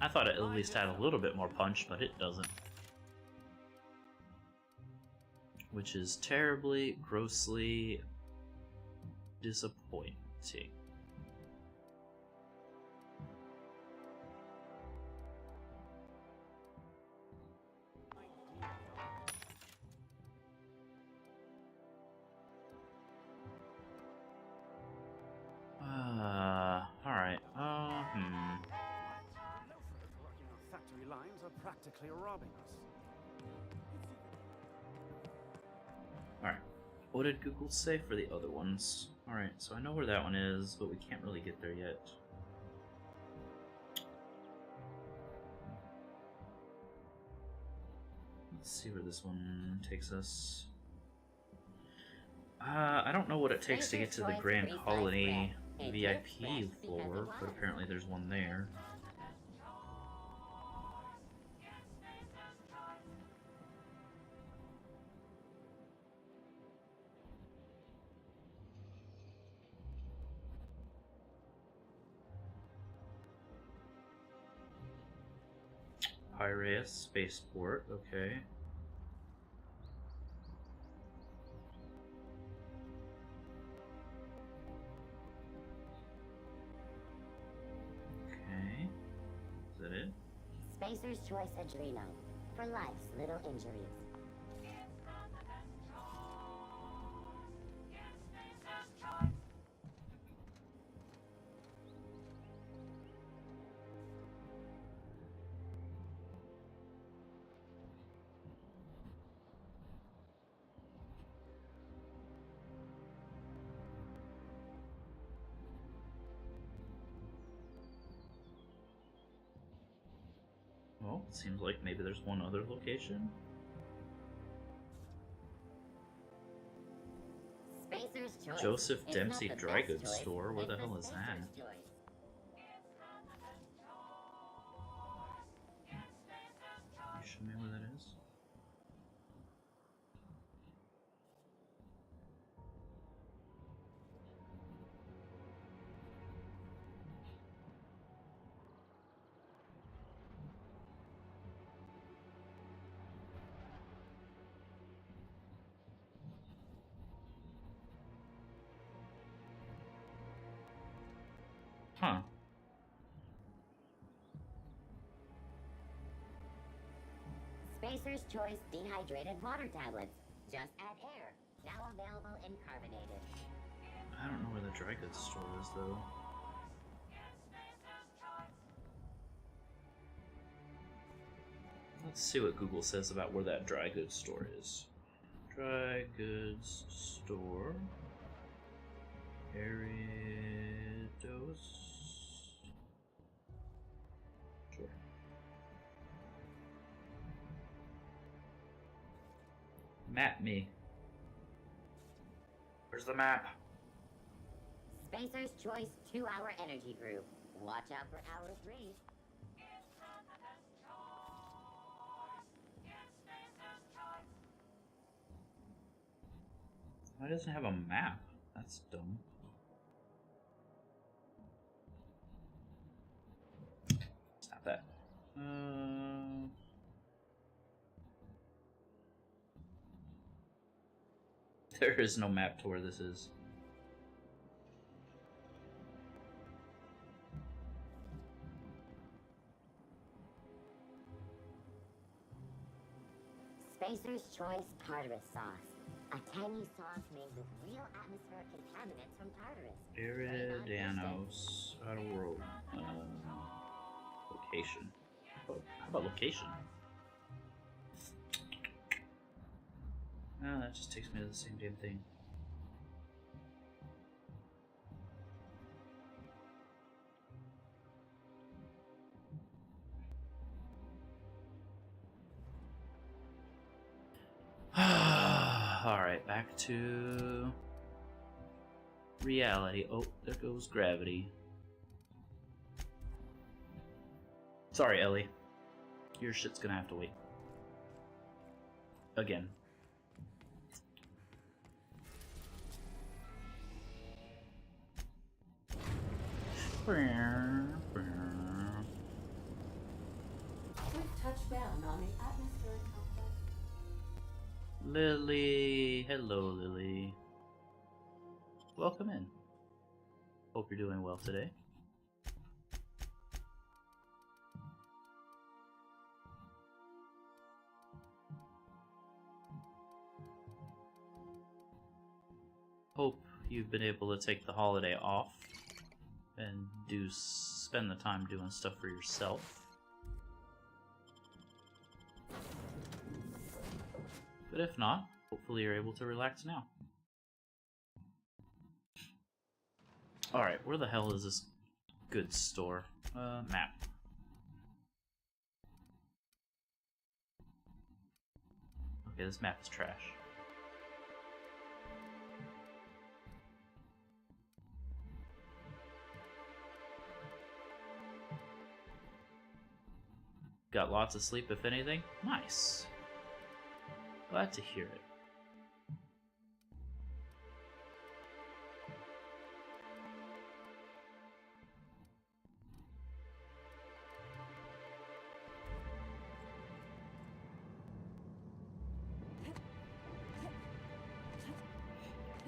I thought it at least had a little bit more punch, but it doesn't. Which is terribly, grossly disappointing. Alright, Factory lines are practically robbing us. Alright, what did Google say for the other ones? Alright, so I know where that one is, but we can't really get there yet. Let's see where this one takes us. I don't know what it takes to get to the Grand Colony VIP floor, but apparently there's one there. Piraeus Spaceport, okay. Okay. Is that it? Spacer's Choice Adreno. For life's little injuries. Well, it seems like maybe there's one other location. Spacer's Choice. Joseph It's Dempsey not the Dry best Goods choice, Store. Where but the hell is Spacer's that? Choice. You show me where that is? Huh. Spacer's Choice dehydrated water tablets. Just add air. Now available in carbonated. I don't know where the dry goods store is, though. Let's see what Google says about where that dry goods store is. Dry goods store. Eridos. Sure. Map me. Where's the map? Spacer's Choice 2-hour energy group. Watch out for hour 3. Why doesn't it have a map? That's dumb. It's not that. There is no map to where this is. Spacer's Choice Tartarus sauce. A tangy sauce made with real atmospheric contaminants from Tartarus. Eridanos. Outer world. Location. How about location? No, that just takes me to the same damn thing. Alright, back to reality. Oh, there goes gravity. Sorry, Ellie. Your shit's gonna have to wait. Again. We've touched down on the atmospheric complex. Lily. Hello, Lily. Welcome in. Hope you're doing well today. Hope you've been able to take the holiday off and spend the time doing stuff for yourself. But if not, hopefully you're able to relax now. Alright, where the hell is this goods store? Map. Okay, this map is trash. Got lots of sleep, if anything? Nice. Glad to hear it.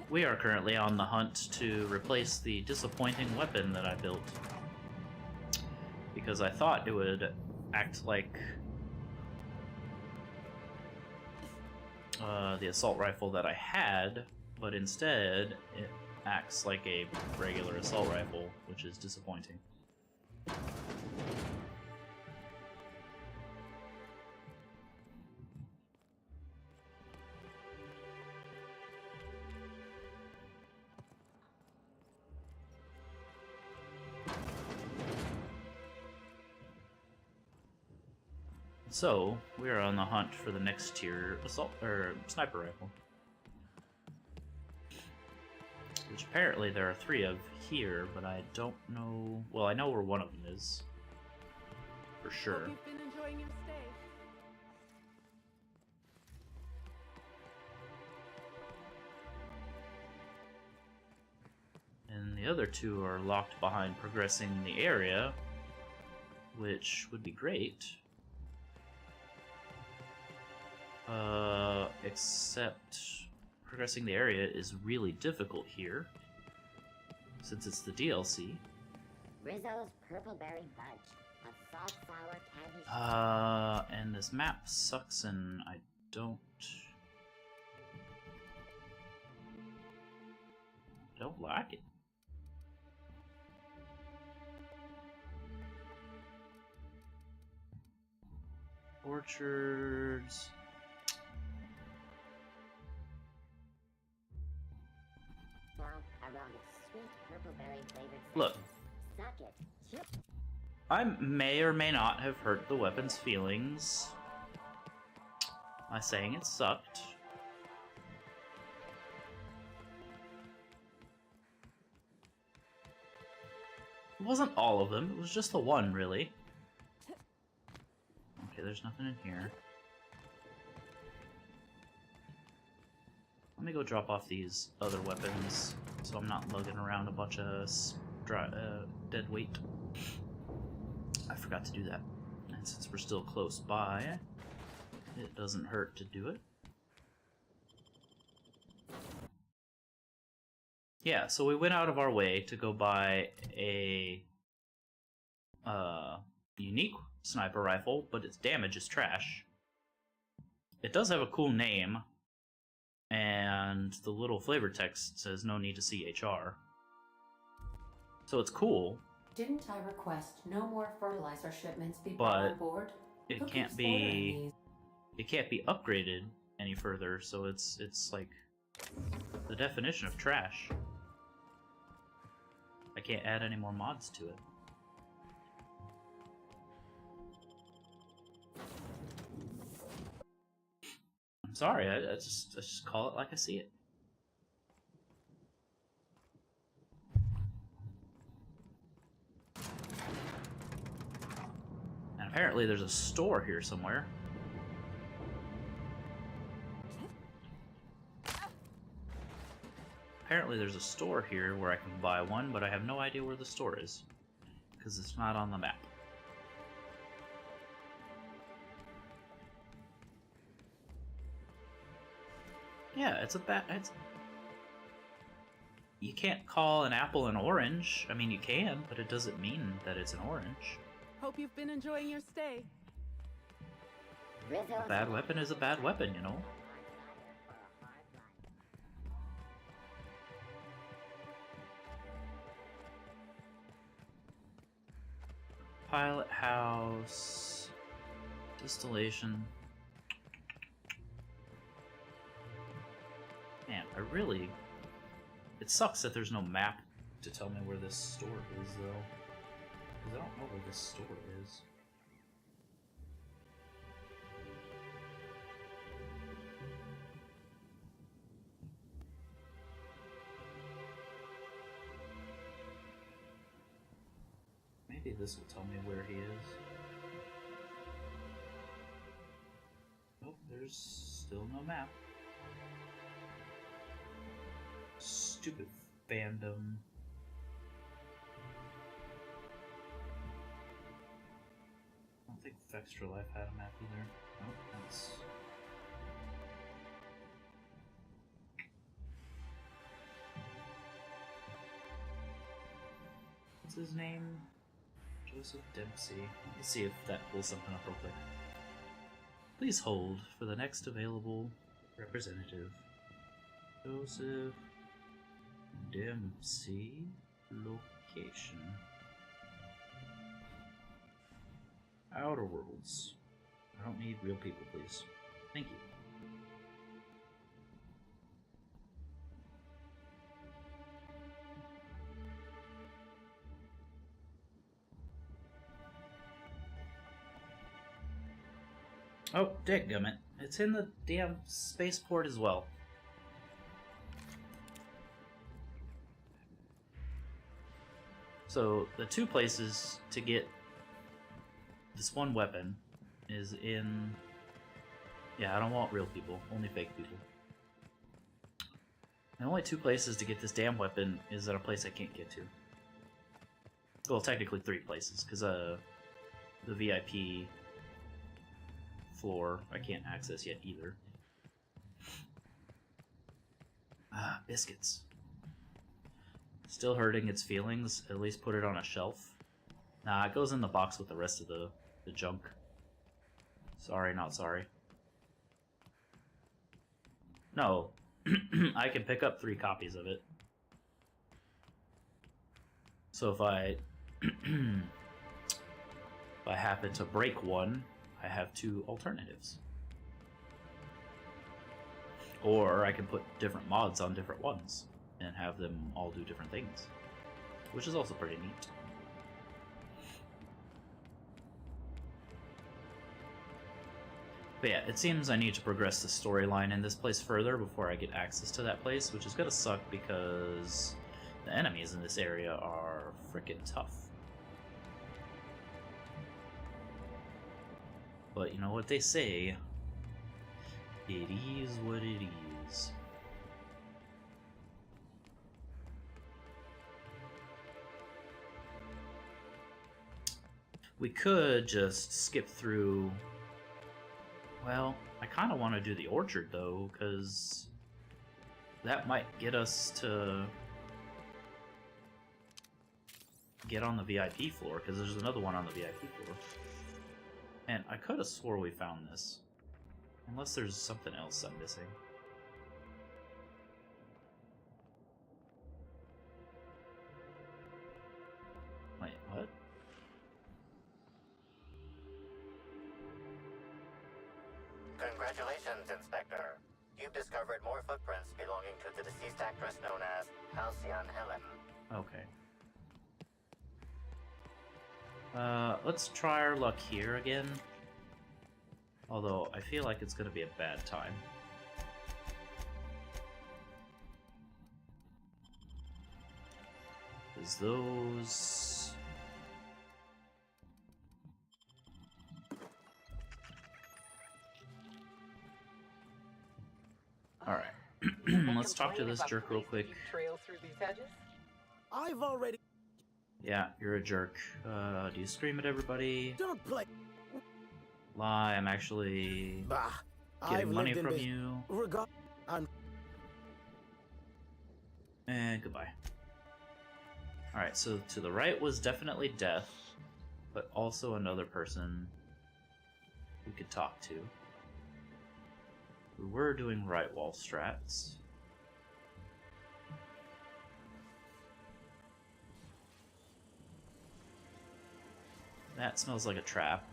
We are currently on the hunt to replace the disappointing weapon that I built. Because I thought it would act like the assault rifle that I had, but instead it acts like a regular assault rifle, which is disappointing. So, we are on the hunt for the next tier assault or sniper rifle. Which apparently there are 3 of here, but I don't know. Well, I know where one of them is. For sure. Hope you've been enjoying your stay. And the other 2 are locked behind progressing the area, which would be great. Except progressing the area is really difficult here, since it's the DLC. Rizzo's Purple Berry Fudge, a soft sour candy. And this map sucks and I don't like it. Orchards. Look, I may or may not have hurt the weapon's feelings by saying it sucked. It wasn't all of them, it was just the one, really. Okay, there's nothing in here. Let me go drop off these other weapons so I'm not lugging around a bunch of dead weight. I forgot to do that. And since we're still close by, it doesn't hurt to do it. Yeah, so we went out of our way to go buy a unique sniper rifle, but its damage is trash. It does have a cool name, and the little flavor text says no need to see HR. So it's cool. Didn't I request no more fertilizer shipments be brought on board? It can't be upgraded any further, so it's like the definition of trash. I can't add any more mods to it. I'm sorry, I just call it like I see it. And apparently there's a store here somewhere. Apparently there's a store here where I can buy one, but I have no idea where the store is, because it's not on the map. Yeah, it's you can't call an apple an orange. I mean, you can, but it doesn't mean that it's an orange. Hope you've been enjoying your stay. A bad weapon is a bad weapon, you know? Pilot house, distillation. Man, it sucks that there's no map to tell me where this store is, though. Because I don't know where this store is. Maybe this will tell me where he is. Nope, there's still no map. Stupid fandom. I don't think Extra Life had a map either. Nope, that's... What's his name? Joseph Dempsey. Let's see if that pulls something up real quick. Please hold for the next available representative. Joseph Dempsey location. Outer Worlds. I don't need real people, please. Thank you. Oh, dadgummit. It's in the damn spaceport as well. So, the two places to get this one weapon is in... Yeah, I don't want real people, only fake people. The only two places to get this damn weapon is at a place I can't get to. Well, technically three places, because the VIP floor I can't access yet either. Ah, biscuits. Still hurting its feelings, at least put it on a shelf. Nah, it goes in the box with the rest of the junk. Sorry, not sorry. No, I can pick up 3 copies of it. So if I happen to break one, I have 2 alternatives. Or I can put different mods on different ones and have them all do different things, which is also pretty neat. But yeah, it seems I need to progress the storyline in this place further before I get access to that place, which is gonna suck because the enemies in this area are frickin' tough. But you know what they say, it is what it is. We could just skip through... Well, I kind of want to do the orchard, though, because that might get us to get on the VIP floor, because there's another one on the VIP floor. And I could have swore we found this. Unless there's something else I'm missing. Wait, what? Congratulations, Inspector. you've discovered more footprints belonging to the deceased actress known as Halcyon Helen. Okay. Let's try our luck here again. Although, I feel like it's gonna be a bad time. Is those... Alright. Let's talk to this jerk real quick. Trails through these hedges? I've already... Yeah, you're a jerk. Do you scream at everybody? Don't play... Lie, I'm actually Bah. getting I've money lived in from this- you. I'm... And goodbye. Alright, so to the right was definitely death, but also another person we could talk to. We were doing right wall strats. That smells like a trap.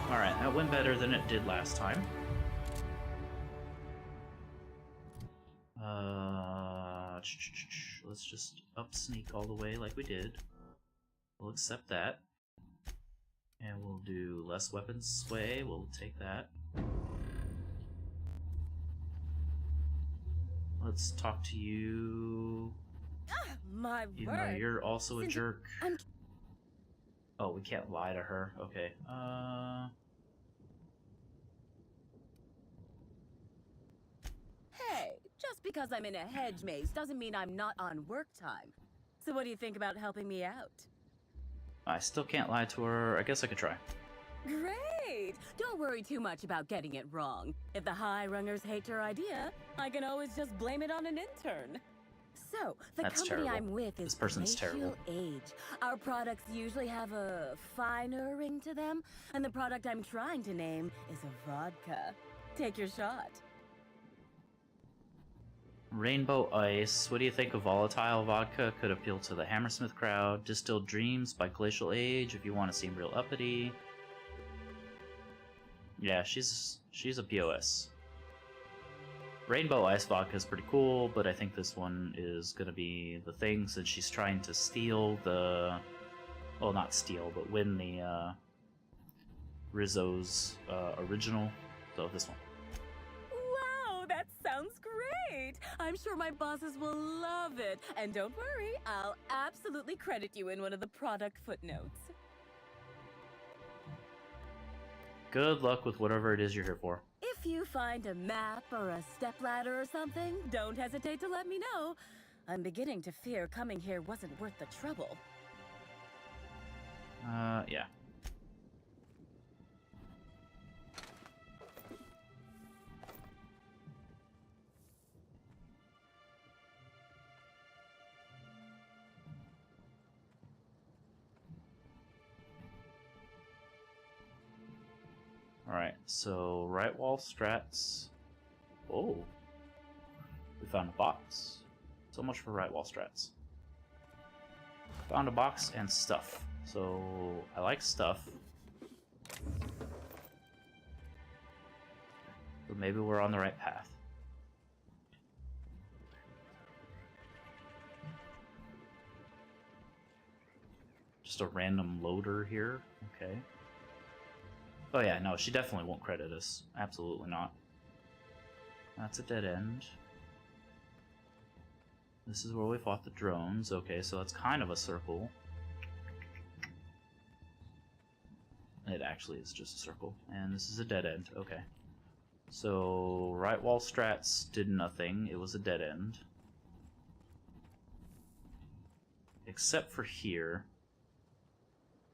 Alright, that went better than it did last time. Let's just up sneak all the way like we did. We'll accept that. And we'll do less weapons sway, we'll take that. Let's talk to you. My Even though word. you're also a Since jerk. I'm... Oh, we can't lie to her. Okay. Hey, just because I'm in a hedge maze doesn't mean I'm not on work time. So what do you think about helping me out? I still can't lie to her. I guess I could try. Great! Don't worry too much about getting it wrong. If the high rungers hate your idea, I can always just blame it on an intern. So, the That's company terrible. I'm with is This person's Glacial terrible. Age. Our products usually have a finer ring to them, and the product I'm trying to name is a vodka. Take your shot. Rainbow Ice. What do you think of volatile vodka? Could appeal to the Hammersmith crowd. Distilled Dreams by Glacial Age if you want to seem real uppity. Yeah, she's a POS. Rainbow Ice vodka is pretty cool, but I think this one is gonna be the thing since she's trying to steal the... Well, not steal, but win the Rizzo's original. So this one. Wow, that sounds great! I'm sure my bosses will love it. And don't worry, I'll absolutely credit you in one of the product footnotes. Good luck with whatever it is you're here for. If you find a map or a stepladder or something, don't hesitate to let me know. I'm beginning to fear coming here wasn't worth the trouble. Yeah. Alright, so right wall strats. Oh. We found a box. So much for right wall strats. Found a box and stuff. So I like stuff. So maybe we're on the right path. Just a random loader here. Okay. Oh yeah, no, she definitely won't credit us. Absolutely not. That's a dead end. This is where we fought the drones. Okay, so that's kind of a circle. It actually is just a circle. And this is a dead end. Okay. So, right wall strats did nothing. It was a dead end. Except for here.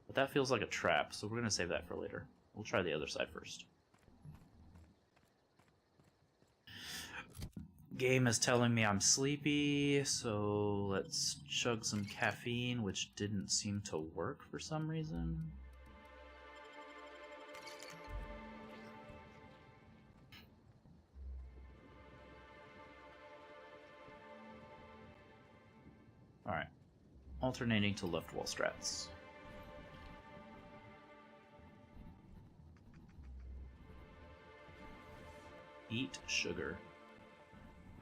But that feels like a trap, so we're going to save that for later. We'll try the other side first. Game is telling me I'm sleepy, so let's chug some caffeine, which didn't seem to work for some reason. alternating to left wall strats. Eat sugar.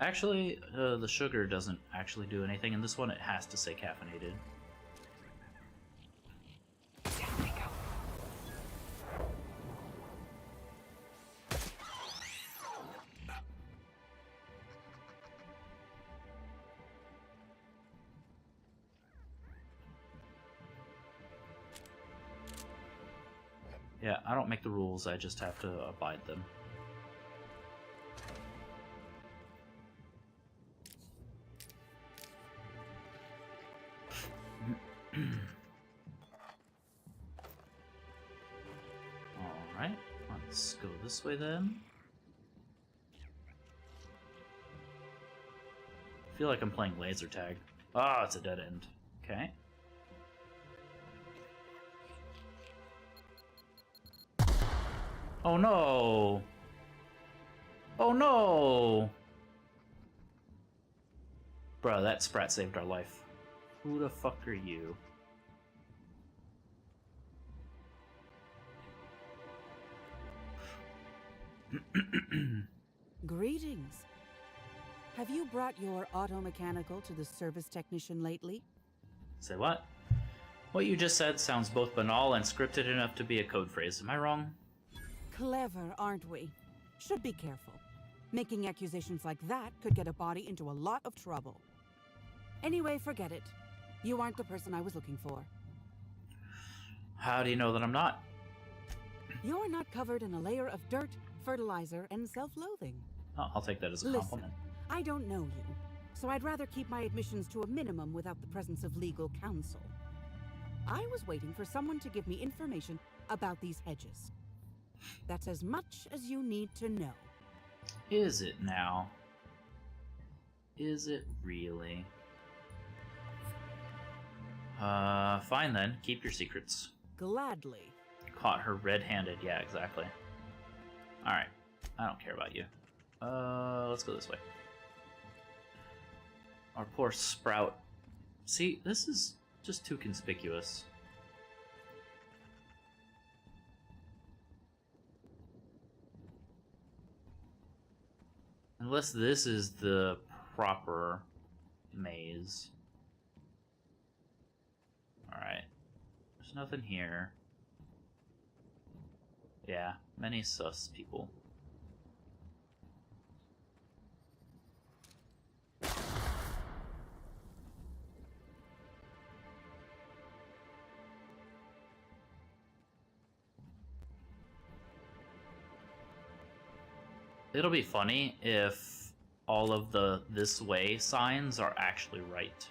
Actually, the sugar doesn't actually do anything in this one. It has to say caffeinated. Yeah, I don't make the rules, I just have to abide them. Alright, let's go this way then. I feel like I'm playing laser tag. Ah, it's a dead end. Okay. Oh no! Oh no! Bruh, that sprat saved our life. Who the fuck are you? Greetings. Have you brought your auto mechanical to the service technician lately? Say what? What you just said sounds both banal and scripted enough to be a code phrase. Am I wrong? Clever, aren't we? Should be careful. Making accusations like that could get a body into a lot of trouble. Anyway, forget it. You aren't the person I was looking for. How do you know that I'm not? You're not covered in a layer of dirt, fertilizer, and self-loathing. Oh, I'll take that as a compliment. I don't know you, so I'd rather keep my admissions to a minimum without the presence of legal counsel. I was waiting for someone to give me information about these hedges. That's as much as you need to know. Is it now? Is it really? Fine then. Keep your secrets. Gladly. Caught her red-handed. Yeah, exactly. Alright. I don't care about you. Let's go this way. Our poor Sprout. See, this is just too conspicuous. Unless this is the proper maze. Alright. There's nothing here. Yeah, many sus people. It'll be funny if all of the this way signs are actually right.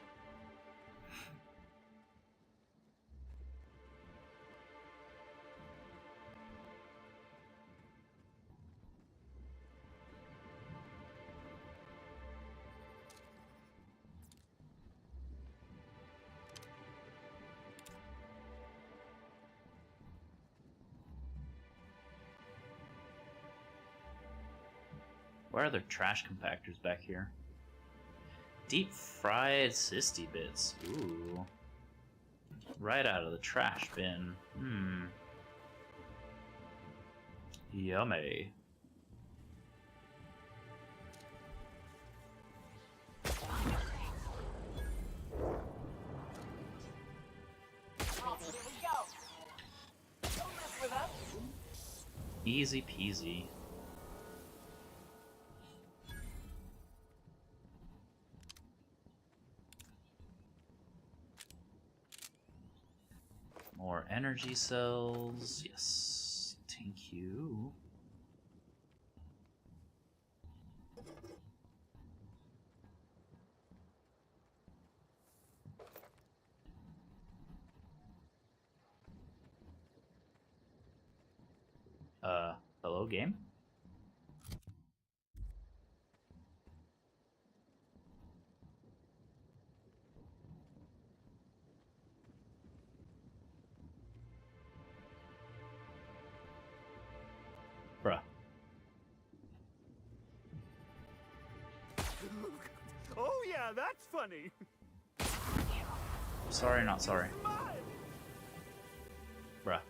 Why are there trash compactors back here? Deep fried cysty bits. Ooh. Right out of the trash bin. Yummy. Easy peasy. More energy cells. Yes. Thank you. Hello, game? Bruh. Oh yeah, that's funny. Sorry, not sorry. Bruh.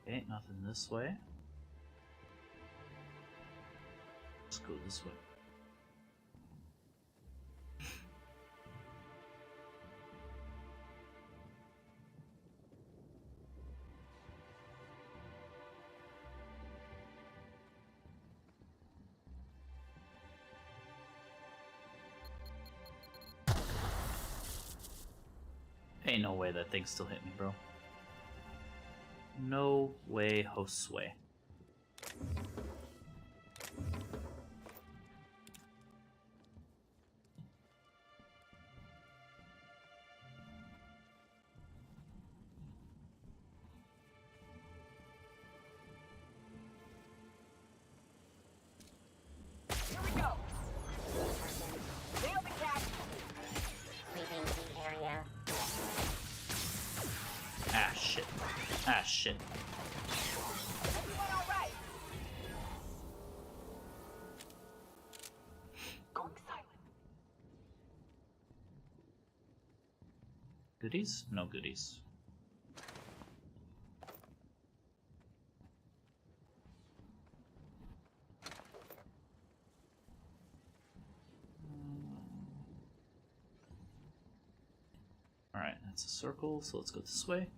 Okay, nothing this way. Let's go this way. Ain't no way that thing still hit me, bro. No way, Josue. Here we go. Nail the cat. Leaving the area. Ah, shit. Ah, shit. Everyone all right? Going silent. Goodies? No goodies. Alright, that's a circle, so let's go this way.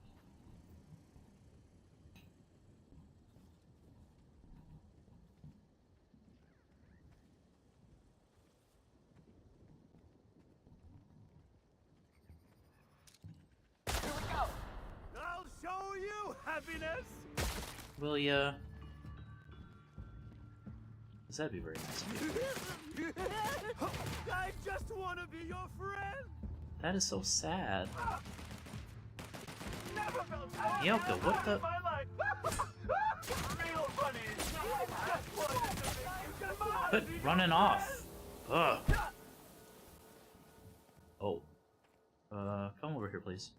Here we go. I'll show you happiness. Will ya? 'Cause that'd be very nice. I just want to be your friend. That is so sad. Never felt Yoko, what the? my life. Real funny. Just wanted to make you smile. Quit running off. Ugh. Oh. Come over here, please.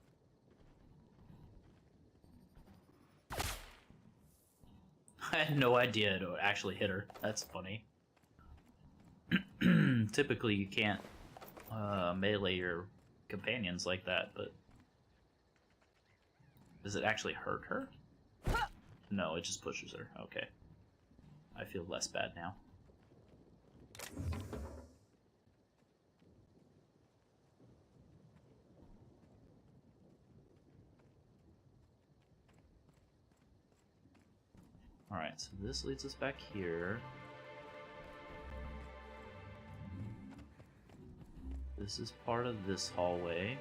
I had no idea it would actually hit her. That's funny. Typically, you can't melee your companions like that, but does it actually hurt her? No, it just pushes her. Okay. I feel less bad now. Alright, so this leads us back here. This is part of this hallway.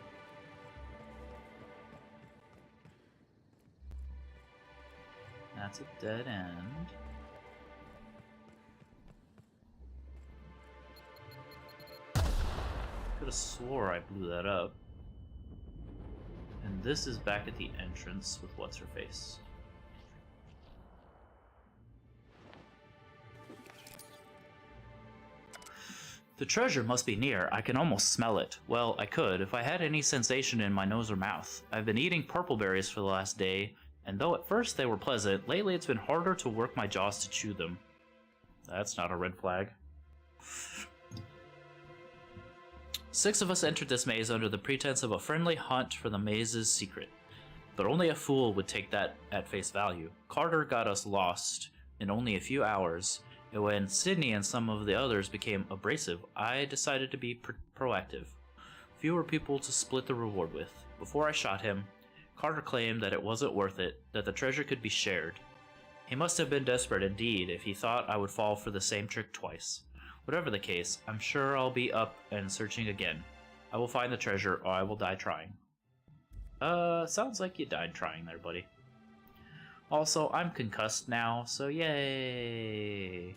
That's a dead end. Could have swore I blew that up. And this is back at the entrance with what's-her-face. The treasure must be near. I can almost smell it. Well, I could, if I had any sensation in my nose or mouth. I've been eating purple berries for the last day, and though at first they were pleasant, lately it's been harder to work my jaws to chew them. That's not a red flag. 6 of us entered this maze under the pretense of a friendly hunt for the maze's secret. But only a fool would take that at face value. Carter got us lost in only a few hours, and when Sydney and some of the others became abrasive, I decided to be proactive. Fewer people to split the reward with. Before I shot him, Carter claimed that it wasn't worth it, that the treasure could be shared. He must have been desperate indeed if he thought I would fall for the same trick twice. Whatever the case, I'm sure I'll be up and searching again. I will find the treasure, or I will die trying. Sounds like you died trying there, buddy. Also, I'm concussed now, so yay!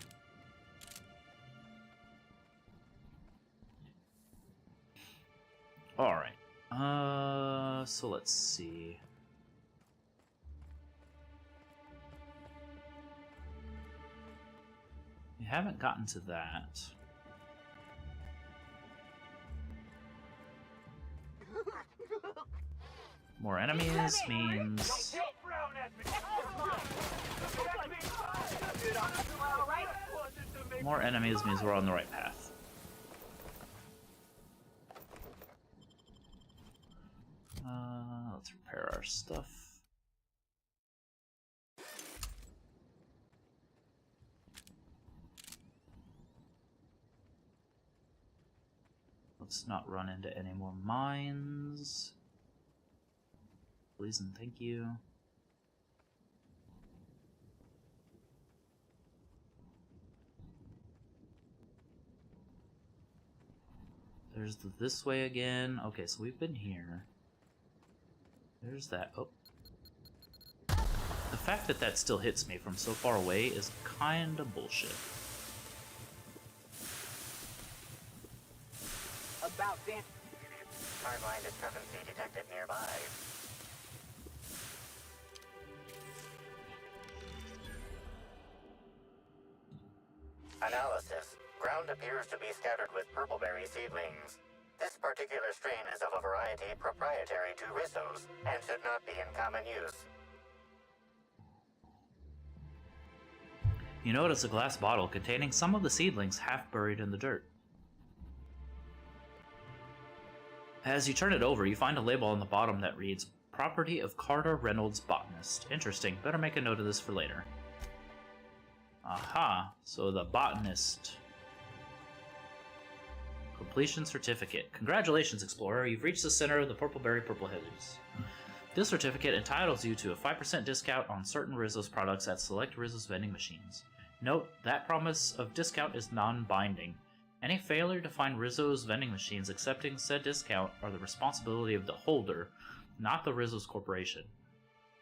Alright, so let's see. We haven't gotten to that. More enemies means More enemies means we're on the right path. Let's repair our stuff. Let's not run into any more mines. Please and thank you. There's this way again. Okay, so we've been here. There's that. Oh. The fact that that still hits me from so far away is kinda bullshit. About damn. Hardline discrepancy detected nearby. Analysis. Ground appears to be scattered with purpleberry seedlings. This particular strain is of a variety proprietary to Rizzo's and should not be in common use. You notice a glass bottle containing some of the seedlings half buried in the dirt. As you turn it over, you find a label on the bottom that reads, Property of Carter Reynolds, Botanist. Interesting, better make a note of this for later. Aha, so the botanist. Completion certificate. Congratulations, explorer, you've reached the center of the purpleberry purple hedges. This certificate entitles you to a 5% discount on certain Rizzo's products at select Rizzo's vending machines. Note, that promise of discount is non-binding. Any failure to find Rizzo's vending machines accepting said discount are the responsibility of the holder, not the Rizzo's Corporation.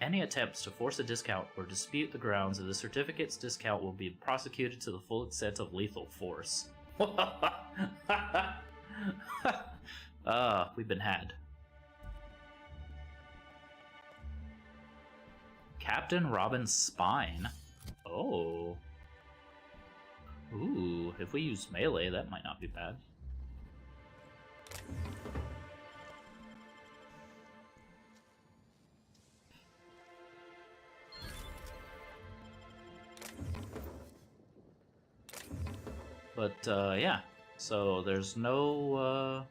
Any attempts to force a discount or dispute the grounds of the certificate's discount will be prosecuted to the full extent of lethal force. We've been had. Captain Robin's spine. Oh. Ooh, if we use melee, that might not be bad. But, yeah. So, there's no,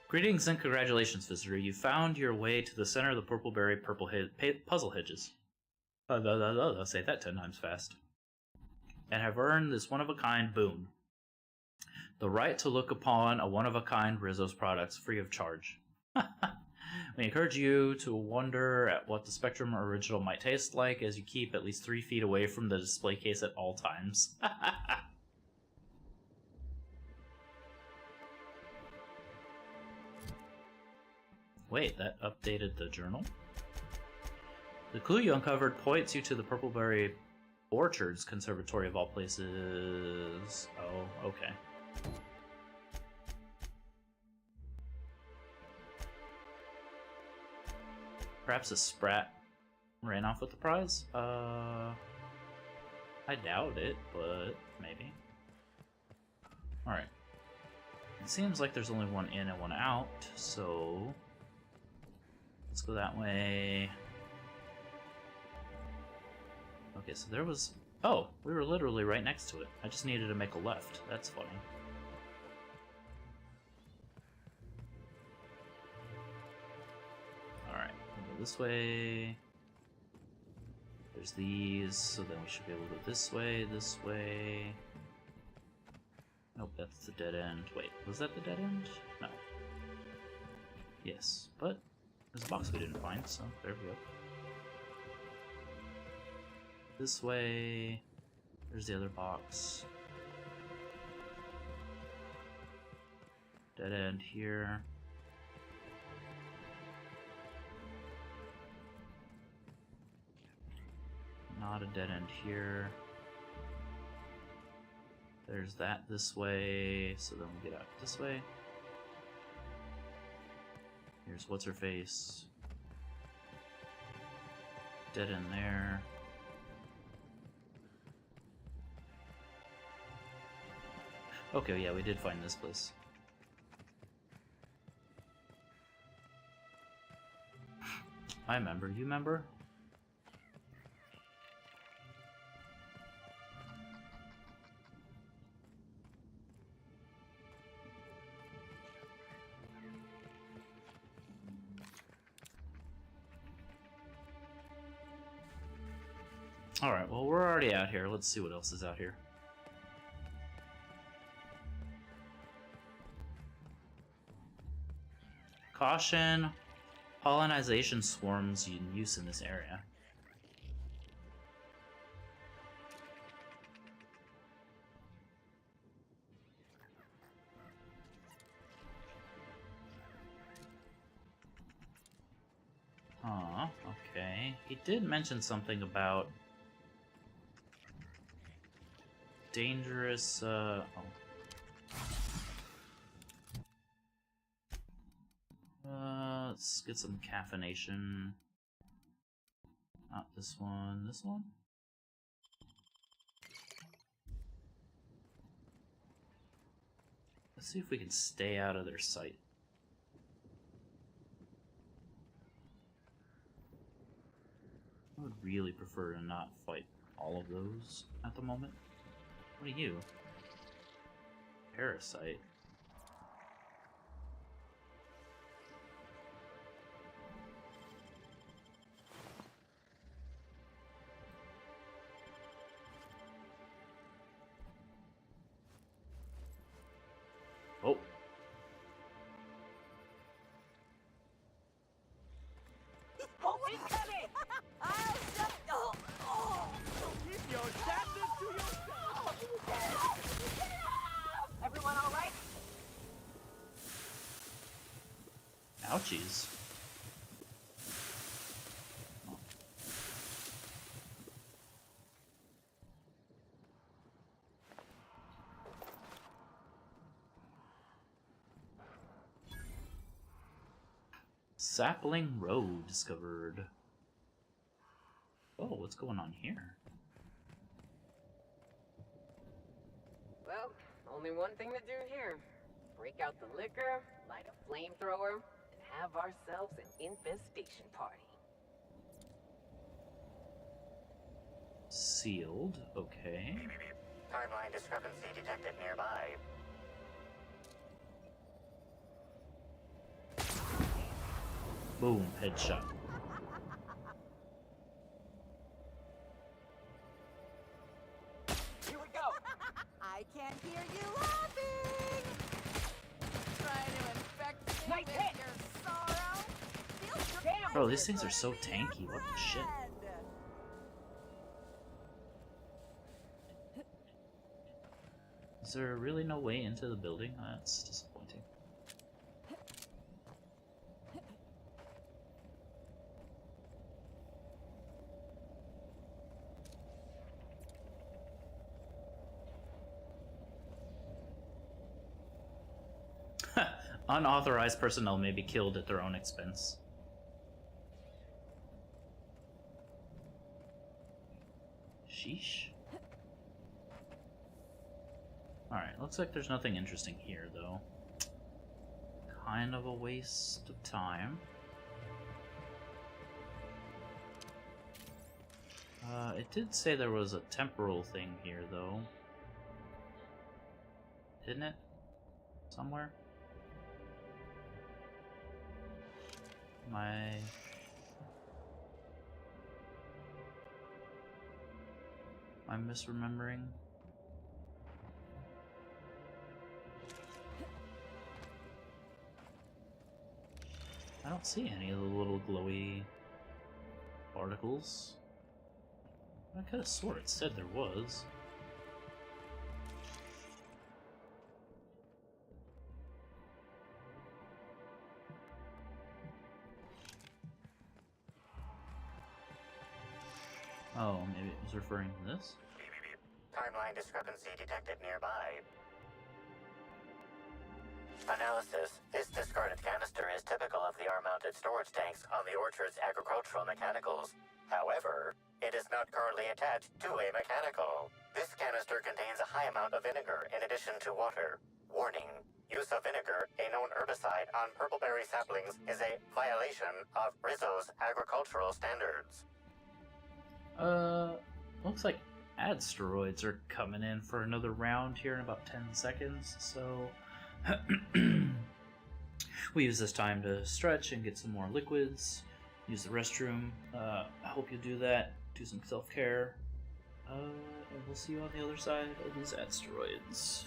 Greetings and congratulations, visitor. You found your way to the center of the purpleberry puzzle hedges. Say that 10 times fast. And have earned this one-of-a-kind boon. The right to look upon a one-of-a-kind Rizzo's products free of charge. We encourage you to wonder at what the Spectrum original might taste like as you keep at least 3 feet away from the display case at all times. Wait, that updated the journal? The clue you uncovered points you to the Purpleberry Orchards Conservatory of all places. Oh, okay. Perhaps a sprat ran off with the prize? I doubt it, but maybe. Alright. It seems like there's only one in and one out, so let's go that way. Okay, so there was... Oh, we were literally right next to it. I just needed to make a left. That's funny. Alright, we'll go this way. There's these, so then we should be able to go this way, this way. Nope, that's the dead end. Wait, was that the dead end? No. Yes, but there's a box we didn't find, so there we go. This way. There's the other box. Dead end here. Not a dead end here. There's that this way, so then we get out this way. Here's what's her face. Dead end there. Okay, yeah, we did find this place. I remember. You remember? Alright, well, we're already out here. Let's see what else is out here. Caution. Pollinization swarms in use in this area. Huh, okay. He did mention something about dangerous, let's get some caffeination. Not this one, this one? Let's see if we can stay out of their sight. I would really prefer to not fight all of those at the moment. What are you? Parasite. Oh. Oh, incoming! I'll just... Oh. Keep your sadness to yourself! Everyone all right? Ouchies. Sapling Road discovered. Oh, what's going on here? Well, only one thing to do here. Break out the liquor, light a flamethrower, and have ourselves an infestation party. Sealed, okay. Timeline discrepancy detected nearby. Boom, headshot. Here we go! I can't hear you laughing! Trying to infect me with your sorrow? Feels Bro, these things are so tanky. What the shit? Is there really no way into the building? That's disappointing. Unauthorized personnel may be killed at their own expense. Sheesh. Alright, looks like there's nothing interesting here, though. Kind of a waste of time. It did say there was a temporal thing here, though. Didn't it? Somewhere? Am I misremembering? I don't see any of the little glowy particles. I could have swore it said there was. Oh, maybe it was referring to this? Timeline discrepancy detected nearby. Analysis. This discarded canister is typical of the R-mounted storage tanks on the Orchard's agricultural mechanicals. However, it is not currently attached to a mechanical. This canister contains a high amount of vinegar in addition to water. Warning. use of vinegar, a known herbicide, on purpleberry saplings is a violation of Rizzo's agricultural standards. Looks like asteroids are coming in for another round here in about 10 seconds, so we use this time to stretch and get some more liquids, use the restroom. I hope you do that, do some self-care, and we'll see you on the other side of these asteroids.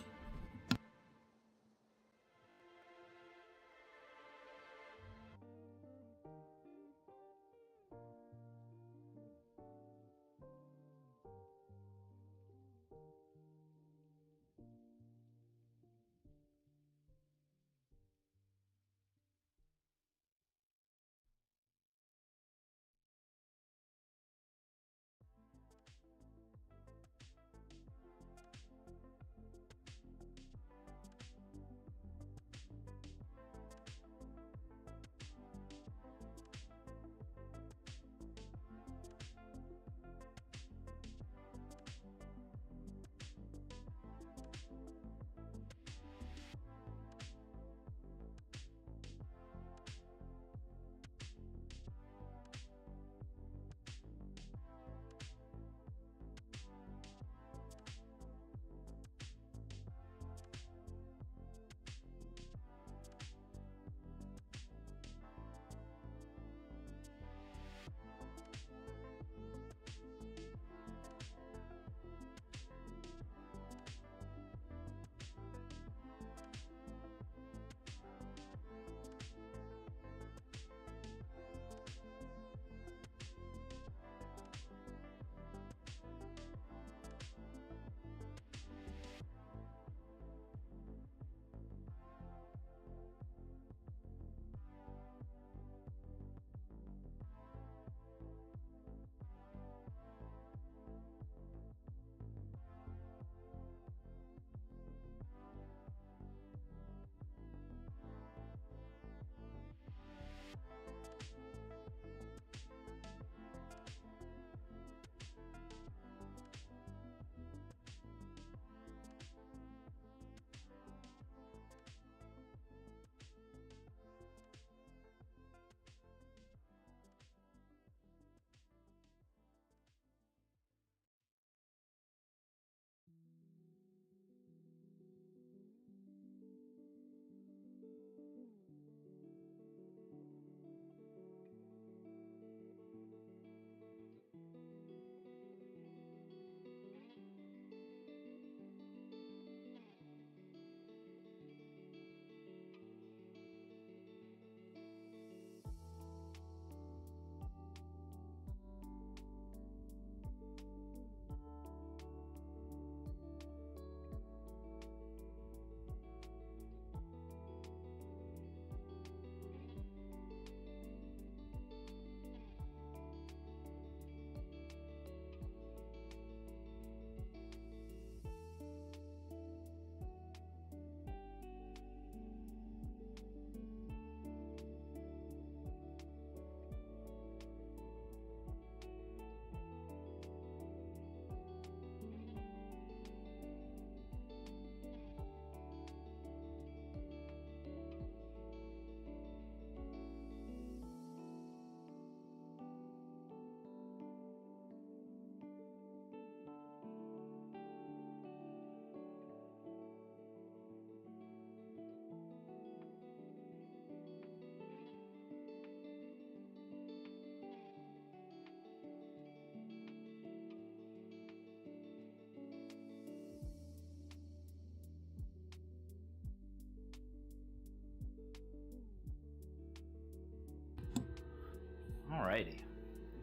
Alrighty,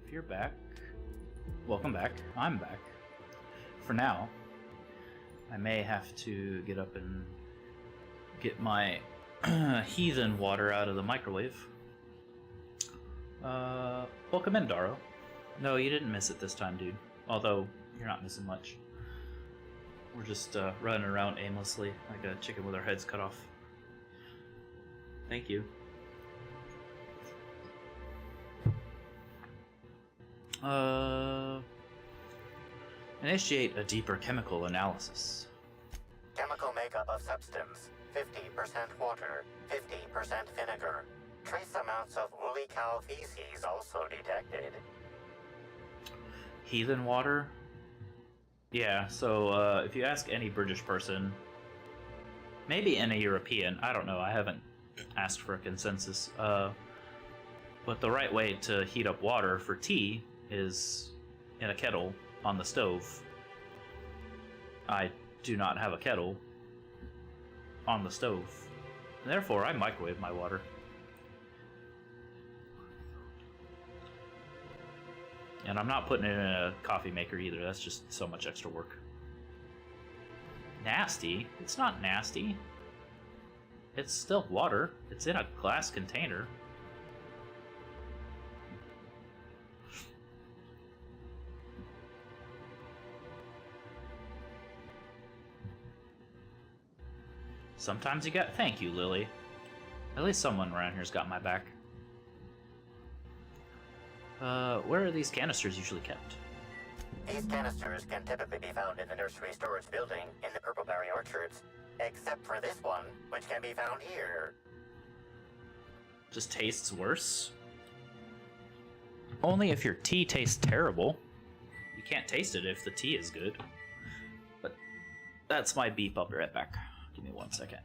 if you're back, welcome back. I'm back. For now, I may have to get up and get my heathen water out of the microwave. Welcome in, Daro. No, you didn't miss it this time, dude. Although, you're not missing much. We're just running around aimlessly like a chicken with our heads cut off. Thank you. Chemical makeup of substance. 50% water, 50% vinegar. Trace amounts of woolly cow feces also detected. Heathen water? Yeah, so if you ask any British person, maybe any European, I don't know, I haven't asked for a consensus, but the right way to heat up water for tea is in a kettle on the stove. I do not have a kettle on the stove, and therefore I microwave my water. And I'm not putting it in a coffee maker either, that's just so much extra work. Nasty? It's not nasty. It's still water. It's in a glass container. Sometimes you got... Thank you, Lily. At least someone around here's got my back. Where are these canisters usually kept? These canisters can typically be found in the nursery storage building in the Purpleberry Orchards, except for this one, which can be found here. Just tastes worse? Only if your tea tastes terrible. You can't taste it if the tea is good. But that's my beep. I'll be right back. Give me 1 second.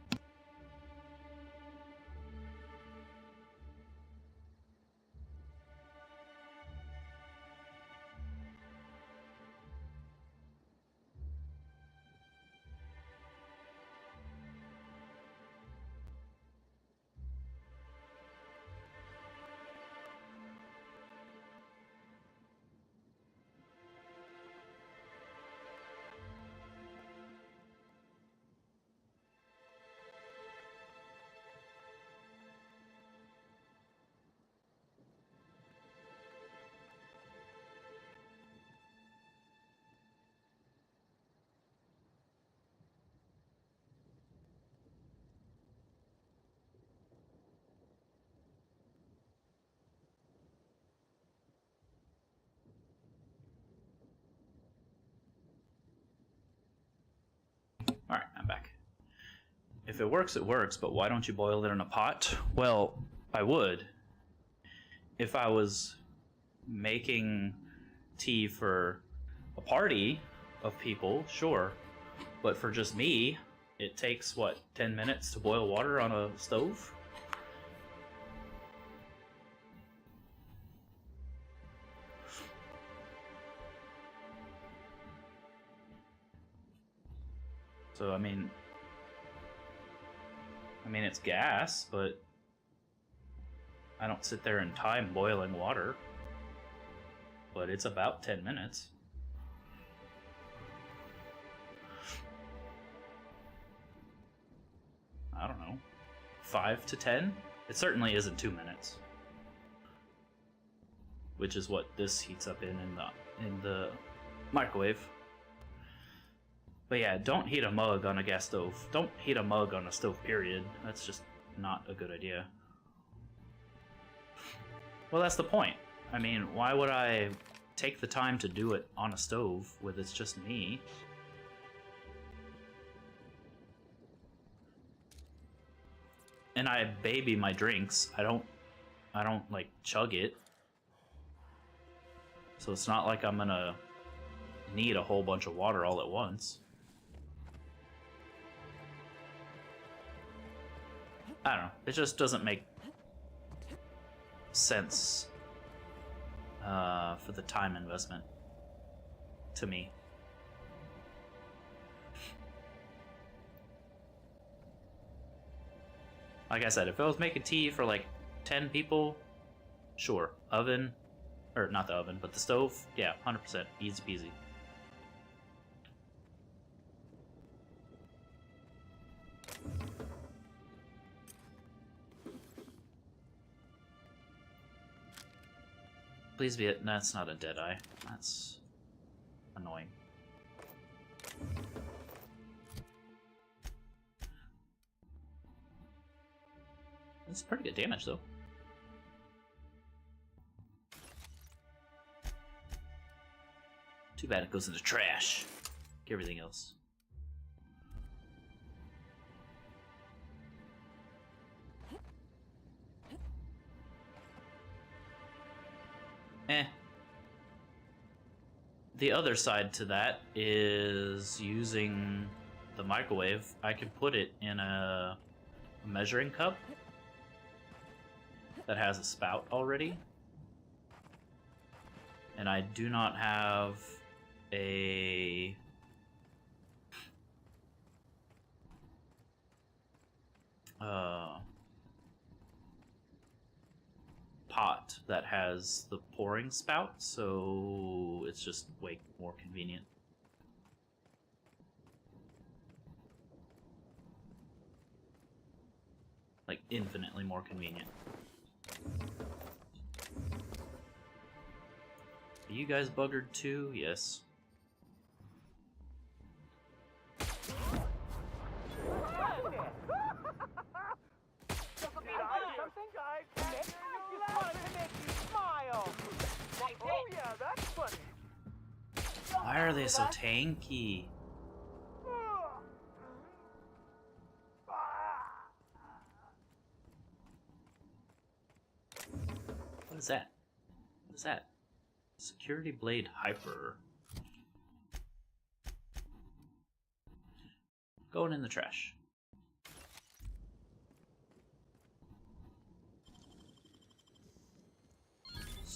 Alright, I'm back. If it works, it works, but why don't you boil it in a pot? Well, I would. If I was making tea for a party of people, sure. But for just me, it takes, what, 10 minutes to boil water on a stove? So, I mean, it's gas, but I don't sit there in time boiling water. But it's about 10 minutes. I don't know. 5 to 10? It certainly isn't 2 minutes. Which is what this heats up in the microwave. But yeah, don't heat a mug on a gas stove. Don't heat a mug on a stove, period. That's just not a good idea. Well, that's the point. I mean, why would I take the time to do it on a stove when it's just me? And I baby my drinks. I don't like chug it. So it's not like I'm gonna need a whole bunch of water all at once. I don't know. It just doesn't make sense for the time investment to me. Like I said, if I was making tea for like 10 people, sure. Oven, or not the oven, but the stove, yeah, 100%, easy peasy. Please be it. That's not a dead eye. That's annoying. That's pretty good damage, though. Too bad it goes in the trash. Like everything else. the other side to that is using the microwave. I can put it in a measuring cup that has a spout already. And I do not have a pot that has the pouring spout, so it's just way more convenient. Like, infinitely more convenient. Are you guys buggered too? Yes. Why are they so tanky? What is that? What is that? Security Blade Hyper. Going in the trash.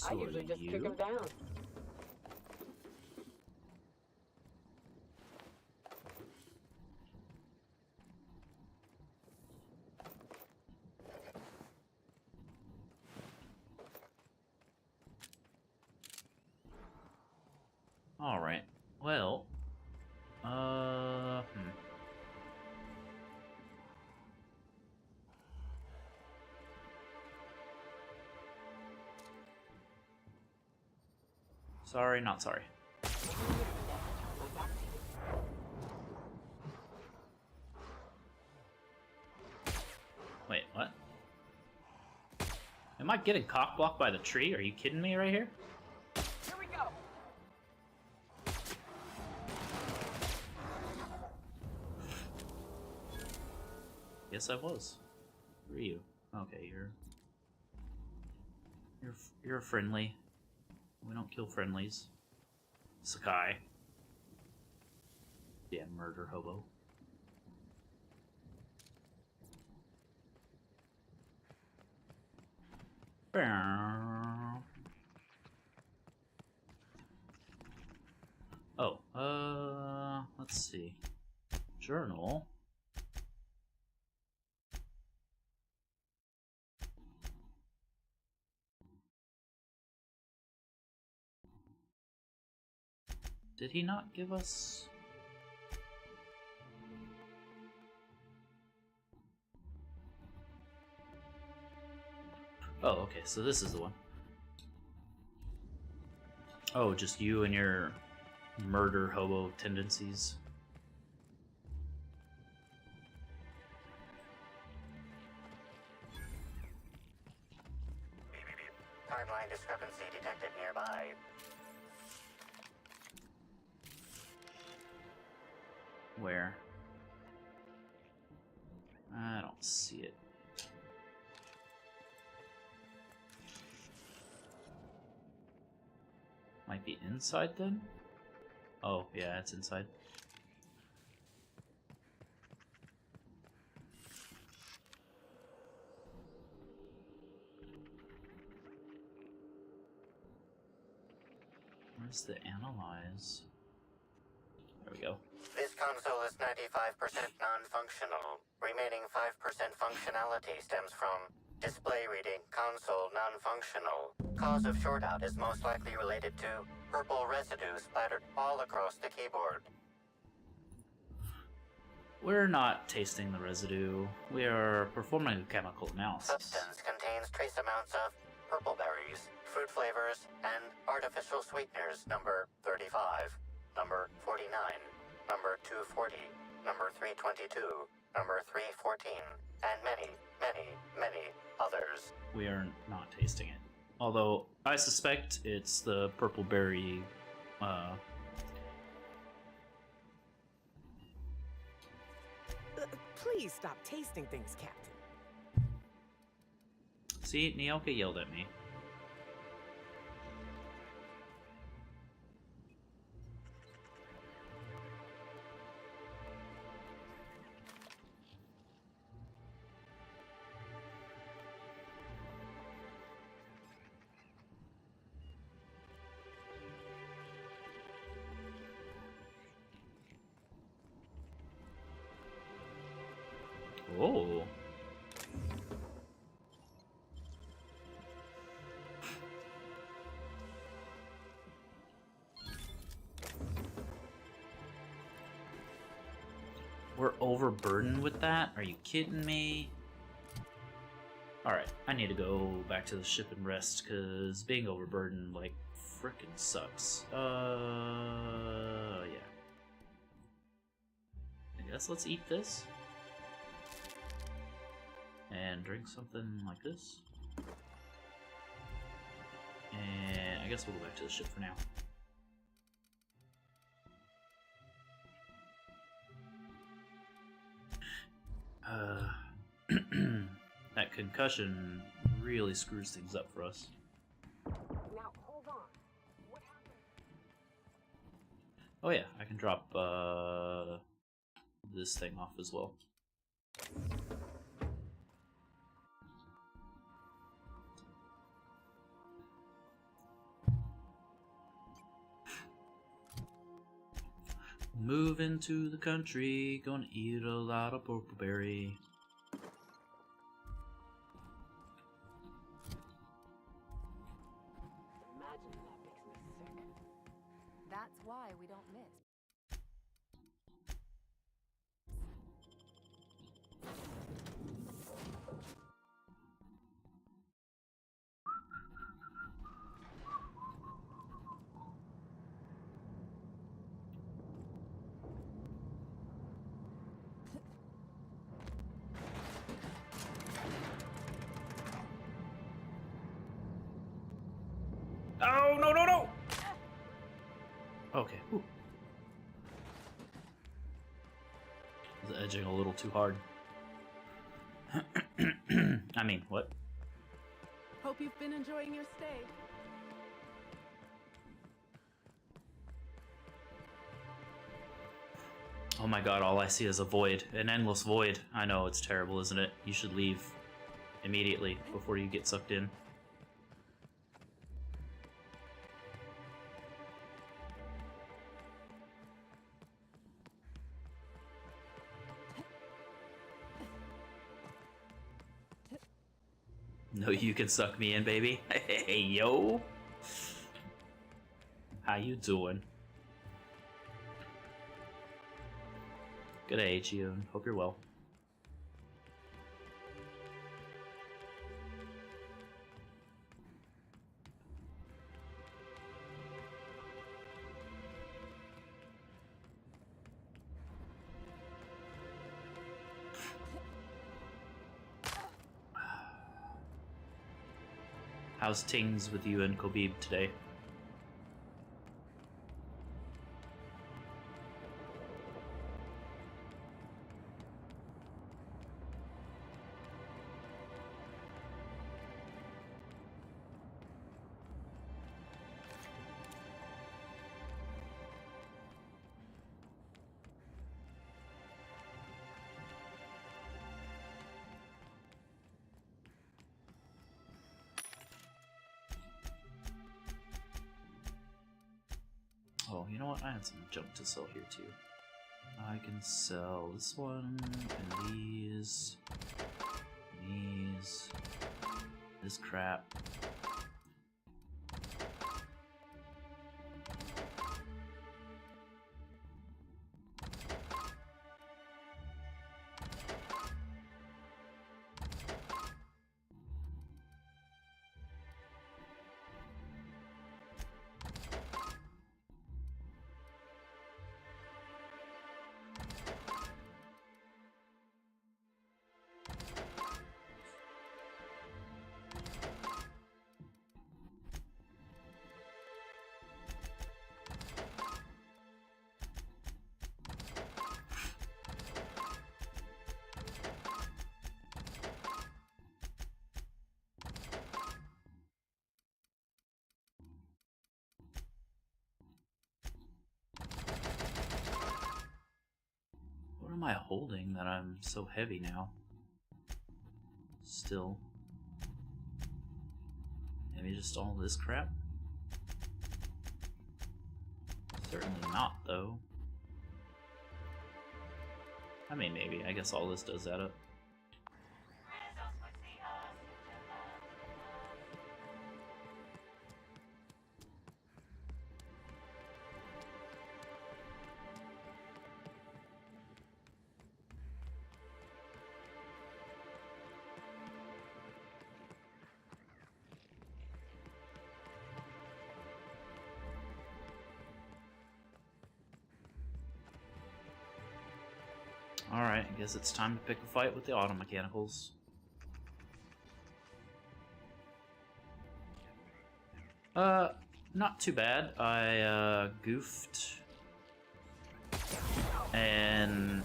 I usually just kick him down. All right. Well, Sorry, not sorry. Wait, what? Am I getting cock-blocked by the tree? Are you kidding me right here? Here we go. Yes, I was. Who are you? Okay, you're friendly. We don't kill friendlies. Sakai. Yeah, murder hobo. Oh, let's see. Journal. Did he not give us... Oh, okay, so this is the one. Oh, just you and your murder hobo tendencies. Timeline discrepancy detected nearby. Where? I don't see it. Might be inside then? Oh, yeah, it's inside. Where's the analyze? There we go. This console is 95% non-functional. Remaining 5% functionality stems from display reading console non-functional. Cause of shortout is most likely related to purple residue splattered all across the keyboard. We're not tasting the residue. We are performing a chemical analysis. Substance contains trace amounts of purple berries, fruit flavors, and artificial sweeteners number 35, number 49, number 240, number 322, number 314, and many, many, many others. We are not tasting it. Although, I suspect it's the purple berry, Please stop tasting things, Captain. See, Nyoka yelled at me. Oh. We're overburdened with that? Are you kidding me? Alright, I need to go back to the ship and rest, because being overburdened, like, frickin' sucks. Yeah. I guess let's eat this. And drink something like this. And I guess we'll go back to the ship for now. That concussion really screws things up for us. Now, hold on. What happened? Oh yeah, I can drop this thing off as well. Moving to the country, gonna eat a lot of purpleberry. Imagine that makes me sick. That's why we don't miss. Oh, no, no, no! Okay. Whew. I was edging a little too hard. I mean, what? Hope you've been enjoying your stay. Oh my god, all I see is a void. An endless void. I know, it's terrible, isn't it? You should leave immediately before you get sucked in. No, you can suck me in, baby. Hey, yo. How you doing? Good day, Chion. Hope you're well. How's tings with you and Kobib today? Oh, you know what? I had some junk to sell here too. I can sell this one, and these, this crap. What am I holding that I'm so heavy now? Still. Maybe just all this crap? Certainly not, though. I mean, maybe. I guess all this does add up. Alright, I guess it's time to pick a fight with the auto mechanicals. Not too bad. I goofed and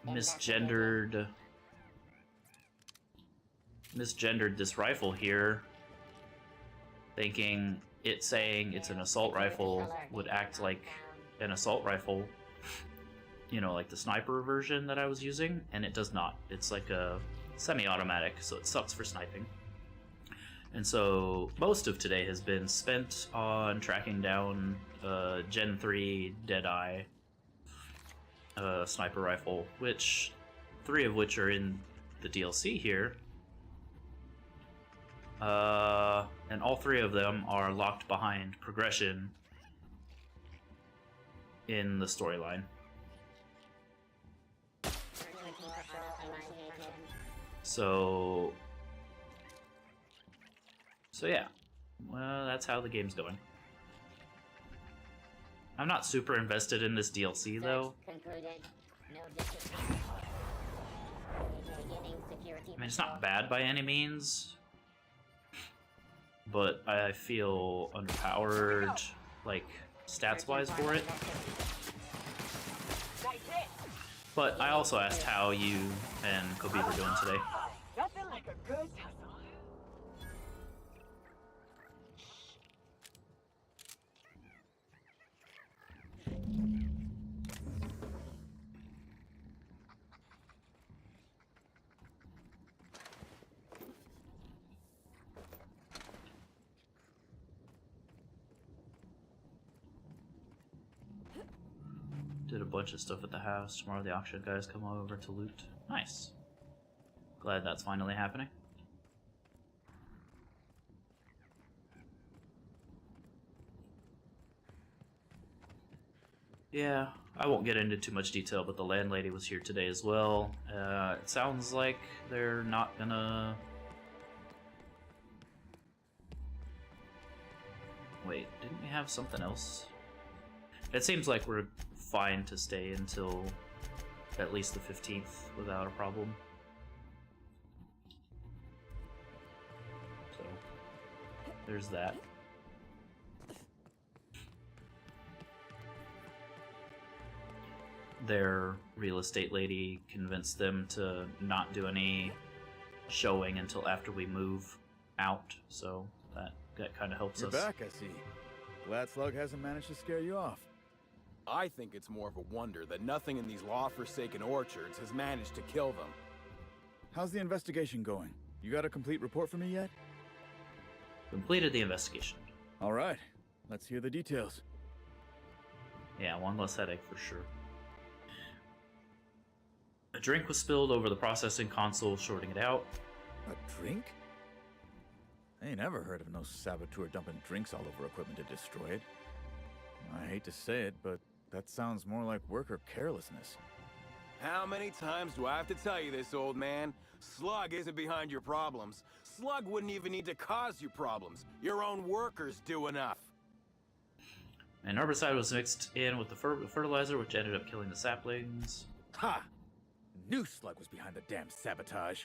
misgendered this rifle here, thinking it saying it's an assault rifle would act like an assault rifle, you know, like the sniper version that I was using, and it does not. It's like a semi-automatic, so it sucks for sniping. And so most of today has been spent on tracking down Gen 3 Deadeye sniper rifle, which 3 of which are in the DLC here. And all 3 of them are locked behind progression in the storyline. So yeah, well, that's how the game's going. I'm not super invested in this DLC though. I mean, it's not bad by any means, but I feel underpowered, like, stats-wise for it. But I also asked how you and Kobe were doing today. Nothing like a good tussle. Did a bunch of stuff at the house. Tomorrow the auction guys come over to loot. Nice. Glad that's finally happening. Yeah, I won't get into too much detail, but the landlady was here today as well. It sounds like they're not gonna... Wait, didn't we have something else? It seems like we're fine to stay until at least the 15th without a problem. So, there's that. Their real estate lady convinced them to not do any showing until after we move out, so that kind of helps us. You're back, I see. Glad Slug hasn't managed to scare you off. I think it's more of a wonder that nothing in these law-forsaken orchards has managed to kill them. How's the investigation going? You got a complete report for me yet? Completed the investigation. All right, let's hear the details. Yeah, one less headache for sure. A drink was spilled over the processing console, shorting it out. A drink? I ain't ever heard of no saboteur dumping drinks all over equipment to destroy it. I hate to say it, but that sounds more like worker carelessness. How many times do I have to tell you this, old man? Slug isn't behind your problems. Slug wouldn't even need to cause you problems. Your own workers do enough. And herbicide was mixed in with the fertilizer, which ended up killing the saplings. Ha! Knew Slug was behind the damn sabotage.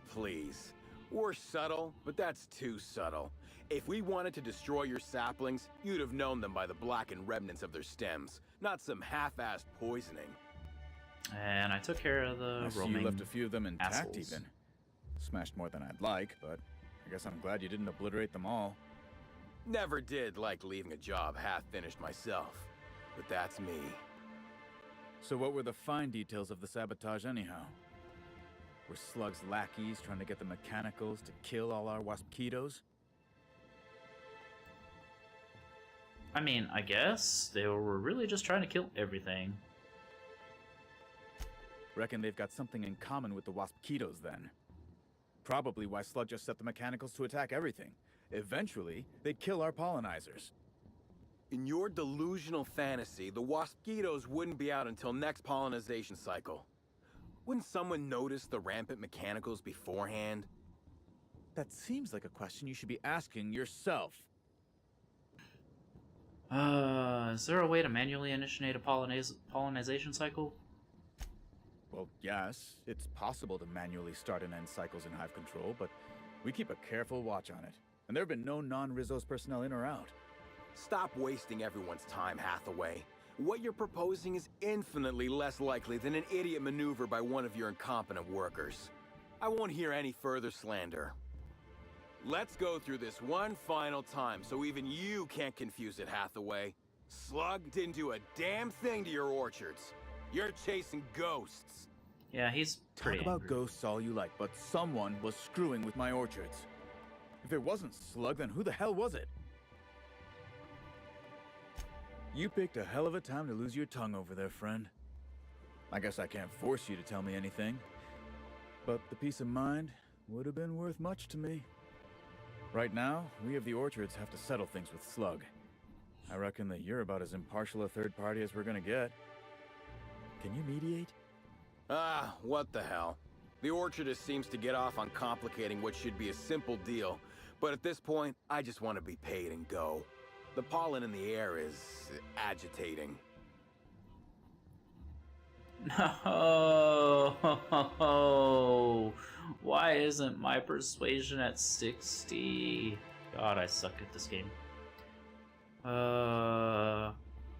Please. We're subtle, but that's too subtle. If we wanted to destroy your saplings, you'd have known them by the blackened remnants of their stems, not some half-assed poisoning. And I took care of the roaming you left a few of them intact assholes. even. Smashed more than I'd like, but I guess I'm glad you didn't obliterate them all. Never did like leaving a job half-finished myself, but that's me. So what were the fine details of the sabotage anyhow? Were Slug's lackeys trying to get the mechanicals to kill all our waspitos? I mean, I guess they were really just trying to kill everything. Reckon they've got something in common with the waspitos then. Probably why Slug just set the mechanicals to attack everything. Eventually, they'd kill our pollinizers. In your delusional fantasy, the waspitos wouldn't be out until next pollinization cycle. Wouldn't someone notice the rampant mechanicals beforehand? That seems like a question you should be asking yourself. Is there a way to manually initiate a pollinization cycle? Well, yes, it's possible to manually start and end cycles in hive control, but we keep a careful watch on it. And there have been no non-Rizzo's personnel in or out. Stop wasting everyone's time, Hathaway. What you're proposing is infinitely less likely than an idiot maneuver by one of your incompetent workers. I won't hear any further slander. Let's go through this one final time so even you can't confuse it, Hathaway. Slug didn't do a damn thing to your orchards. You're chasing ghosts. Yeah, he's pretty Talk about angry. ghosts all you like, but someone was screwing with my orchards. If it wasn't Slug, then who the hell was it? You picked a hell of a time to lose your tongue over there, friend. I guess I can't force you to tell me anything, but the peace of mind would have been worth much to me. Right now, we of the orchards have to settle things with Slug. I reckon that you're about as impartial a third party as we're gonna get. Can you mediate? Ah, what the hell. The orchardist seems to get off on complicating what should be a simple deal, but at this point, I just want to be paid and go. The pollen in the air is agitating. No. Why isn't my persuasion at 60? God, I suck at this game.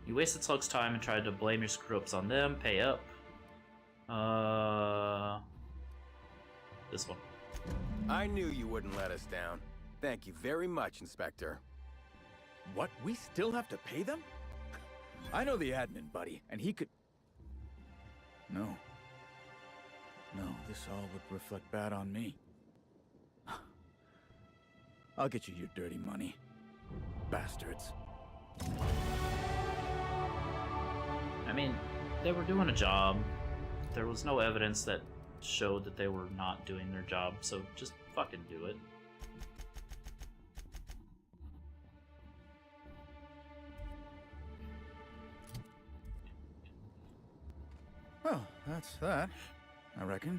You wasted Slug's time and tried to blame your screw-ups on them. Pay up. This one. I knew you wouldn't let us down. Thank you very much, Inspector. What? We still have to pay them? I know the admin, buddy, and he could... No. No, this all would reflect bad on me. I'll get you your dirty money. Bastards. I mean, they were doing a job. There was no evidence that showed that they were not doing their job, so just fucking do it. Well, that's that, I reckon.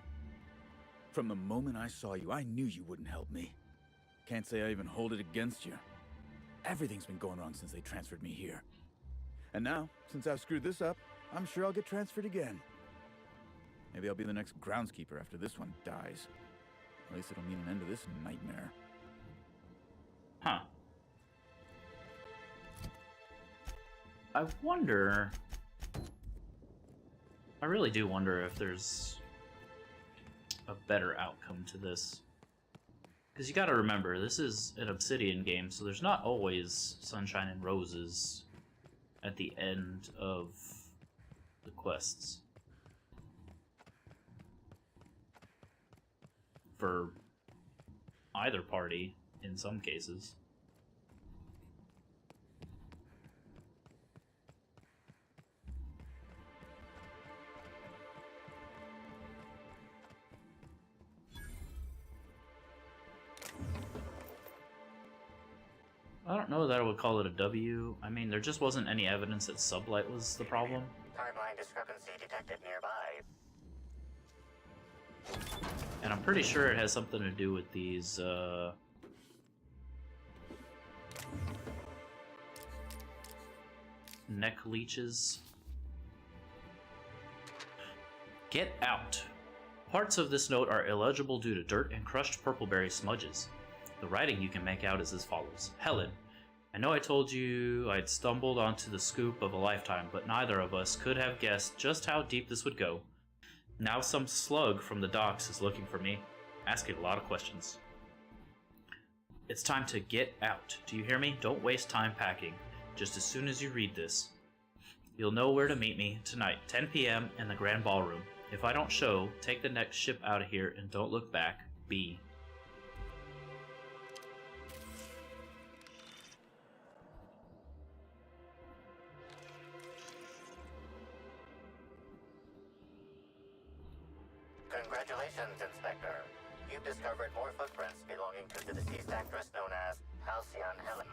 From the moment I saw you, I knew you wouldn't help me. Can't say I even hold it against you. Everything's been going wrong since they transferred me here. And now, since I've screwed this up, I'm sure I'll get transferred again. Maybe I'll be the next groundskeeper after this one dies. At least it'll mean an end to this nightmare. Huh. I wonder... I really do wonder if there's a better outcome to this. Because you gotta remember, this is an Obsidian game, so there's not always sunshine and roses at the end of the quests. For either party, in some cases. I don't know that I would call it a W. I mean, there just wasn't any evidence that sublight was the problem. Timeline discrepancy detected nearby. And I'm pretty sure it has something to do with these, neck leeches. Get out! Parts of this note are illegible due to dirt and crushed purpleberry smudges. The writing you can make out is as follows. Helen, I know I told you I'd stumbled onto the scoop of a lifetime, but neither of us could have guessed just how deep this would go. Now some slug from the docks is looking for me, asking a lot of questions. It's time to get out. Do you hear me? Don't waste time packing. Just as soon as you read this. You'll know where to meet me tonight, 10 p.m. in the Grand Ballroom. If I don't show, take the next ship out of here and don't look back. B. Congratulations, Inspector. You've discovered more footprints belonging to the deceased actress known as Halcyon Helen.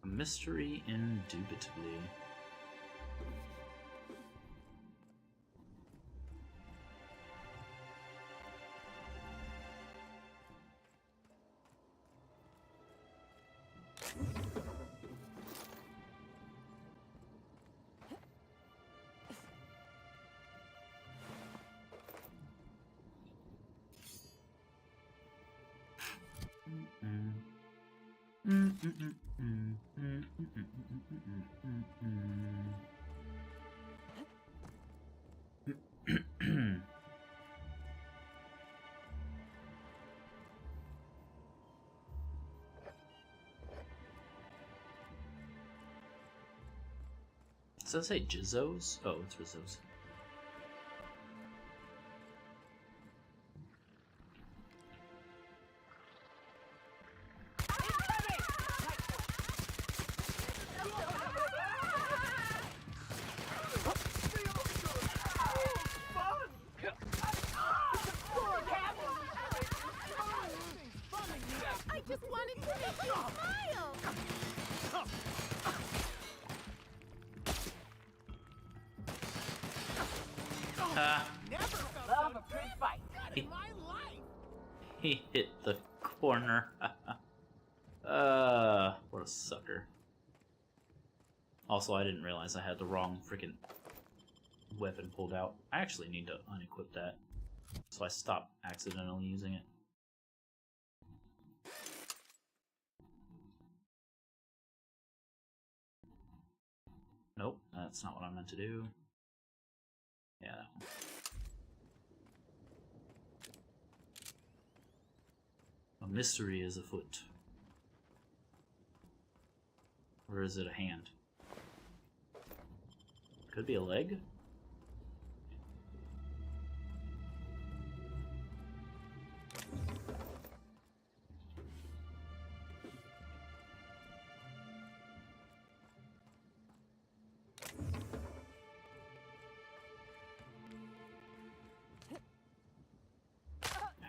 A mystery, indubitably. Does it say Jizzos? Oh, it's Rizzos. I just wanted to make you smile! Never Love a pretty fight. He hit the corner. What a sucker. Also, I didn't realize I had the wrong freaking weapon pulled out. I actually need to unequip that, so I stop accidentally using it. Nope, that's not what I meant to do. Yeah, that one. A mystery is afoot. Or is it a hand? Could be a leg?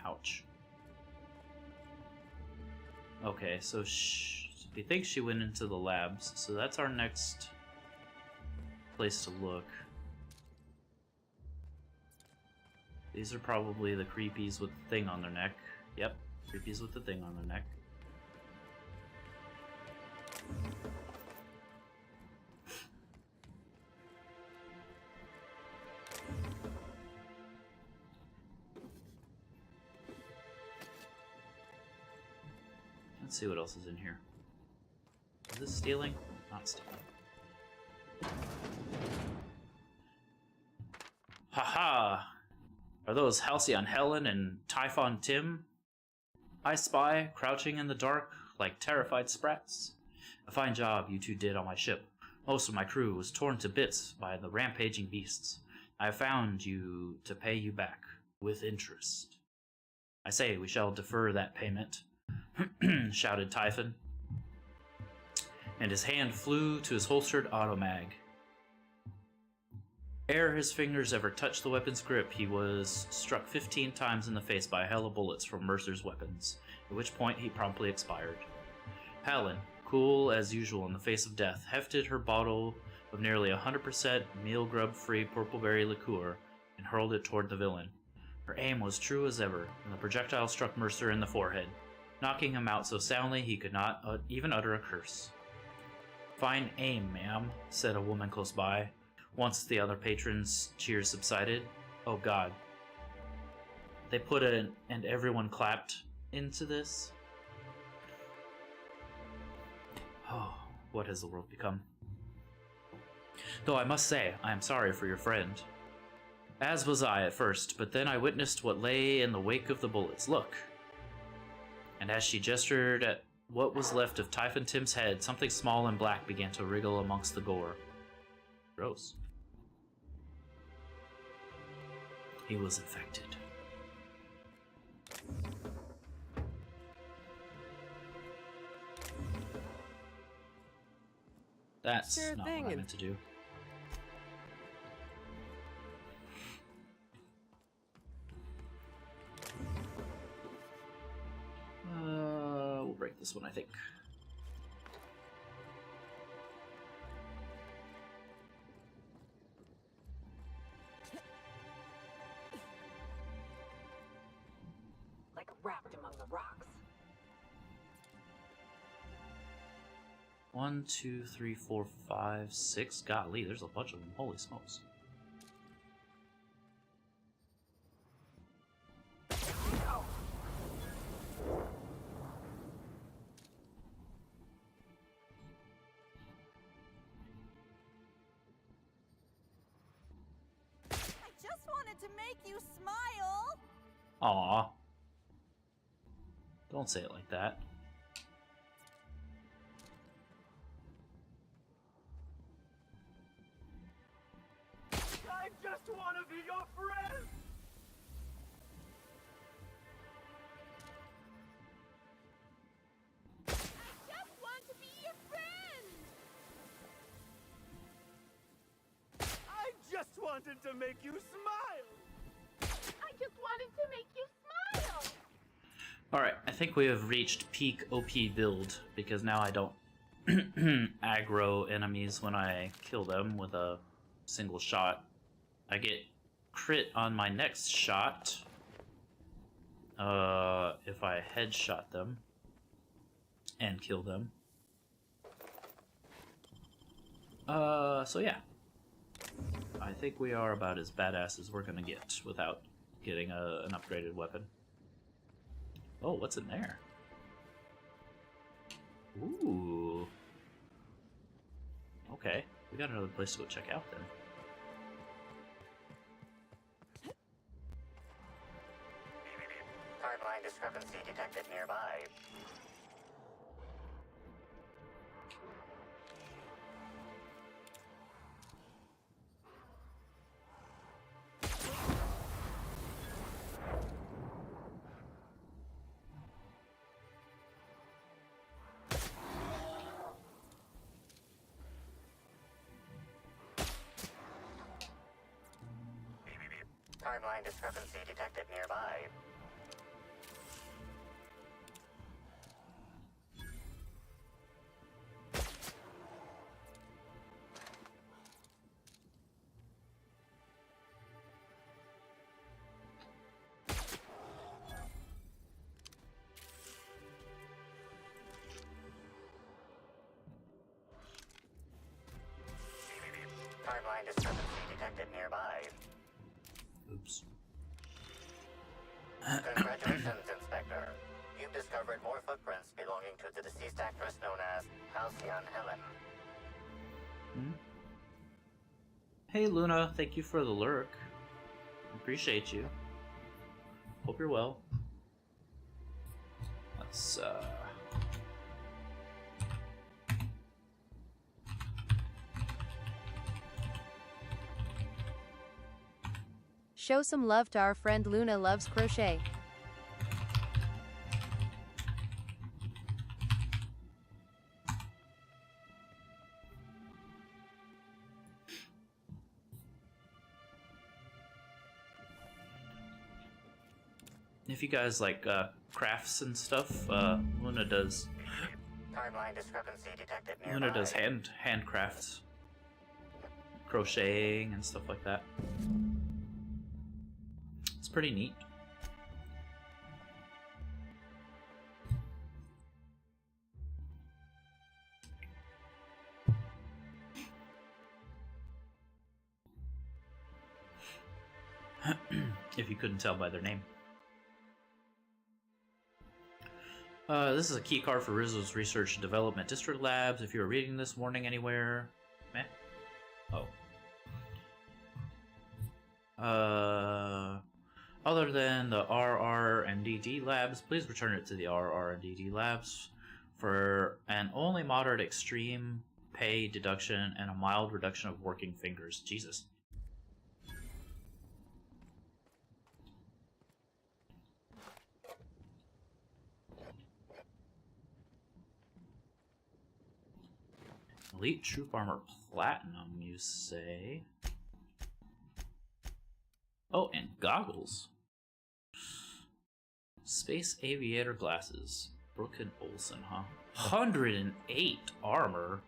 Ouch. Okay, so we think she went into the labs, so that's our next place to look. These are probably the creepies with the thing on their neck. Yep, creepies with the thing on their neck. Let's see what else is in here. Is this stealing? Not stealing. Haha! Are those Halcyon Helen and Typhon Tim? I spy, crouching in the dark like terrified sprats. A fine job you two did on my ship. Most of my crew was torn to bits by the rampaging beasts. I have found you to pay you back, with interest. I say we shall defer that payment, shouted Typhon, and his hand flew to his holstered automag. Ere his fingers ever touched the weapon's grip, he was struck 15 times in the face by a hail of bullets from Mercer's weapons, at which point he promptly expired. Helen, cool as usual in the face of death, hefted her bottle of nearly 100% meal grub-free purpleberry liqueur and hurled it toward the villain. Her aim was true as ever, and the projectile struck Mercer in the forehead, knocking him out so soundly he could not even utter a curse. Fine aim, ma'am, said a woman close by, once the other patrons' cheers subsided. Oh god. They put an and everyone clapped into this? Oh, what has the world become? Though I must say, I am sorry for your friend. As was I at first, but then I witnessed what lay in the wake of the bullets. Look! And as she gestured at what was left of Typhon Tim's head, something small and black began to wriggle amongst the gore. Gross. He was infected. That's Sure not thing, what I and- meant to do. We'll break this one, I think. Like wrapped among the rocks. 1, 2, 3, 4, 5, 6. Golly, there's a bunch of them. Holy smokes. I just wanted to make you smile. Aw. Don't say it like that. I just want to be your friend! Just want to be your friend. I just wanted to make you smile! I just wanted to make you smile. Alright, I think we have reached peak OP build, because now I don't aggro enemies when I kill them with a single shot. I get crit on my next shot if I headshot them and kill them. So yeah. I think we are about as badass as we're gonna get without getting an upgraded weapon. Oh, what's in there? Ooh. Okay, we got another place to go check out then. Timeline discrepancy detected nearby. Timeline discrepancy detected nearby. Timeline discrepancy detected nearby. Oops. Congratulations, Inspector. You've discovered more footprints belonging to the deceased actress known as Halcyon Helen. Hey Luna, thank you for the lurk. Appreciate you. Hope you're well. Let's Show some love to our friend Luna Loves Crochet. if you guys like crafts and stuff, Luna does. Timeline discrepancy detected nearby. Luna does handcrafts, crocheting and stuff like that. It's pretty neat. If you couldn't tell by their name. This is a key card for Rizzo's Research and Development District Labs. If you were reading this warning anywhere... Meh. Oh. Other than the RR and DD Labs, please return it to the RR and DD Labs for an only moderate extreme pay deduction and a mild reduction of working fingers. Jesus. Elite Troop Armor Platinum, you say? Oh, and goggles. Space Aviator Glasses. Brooke and Olsen, huh? 108 armor?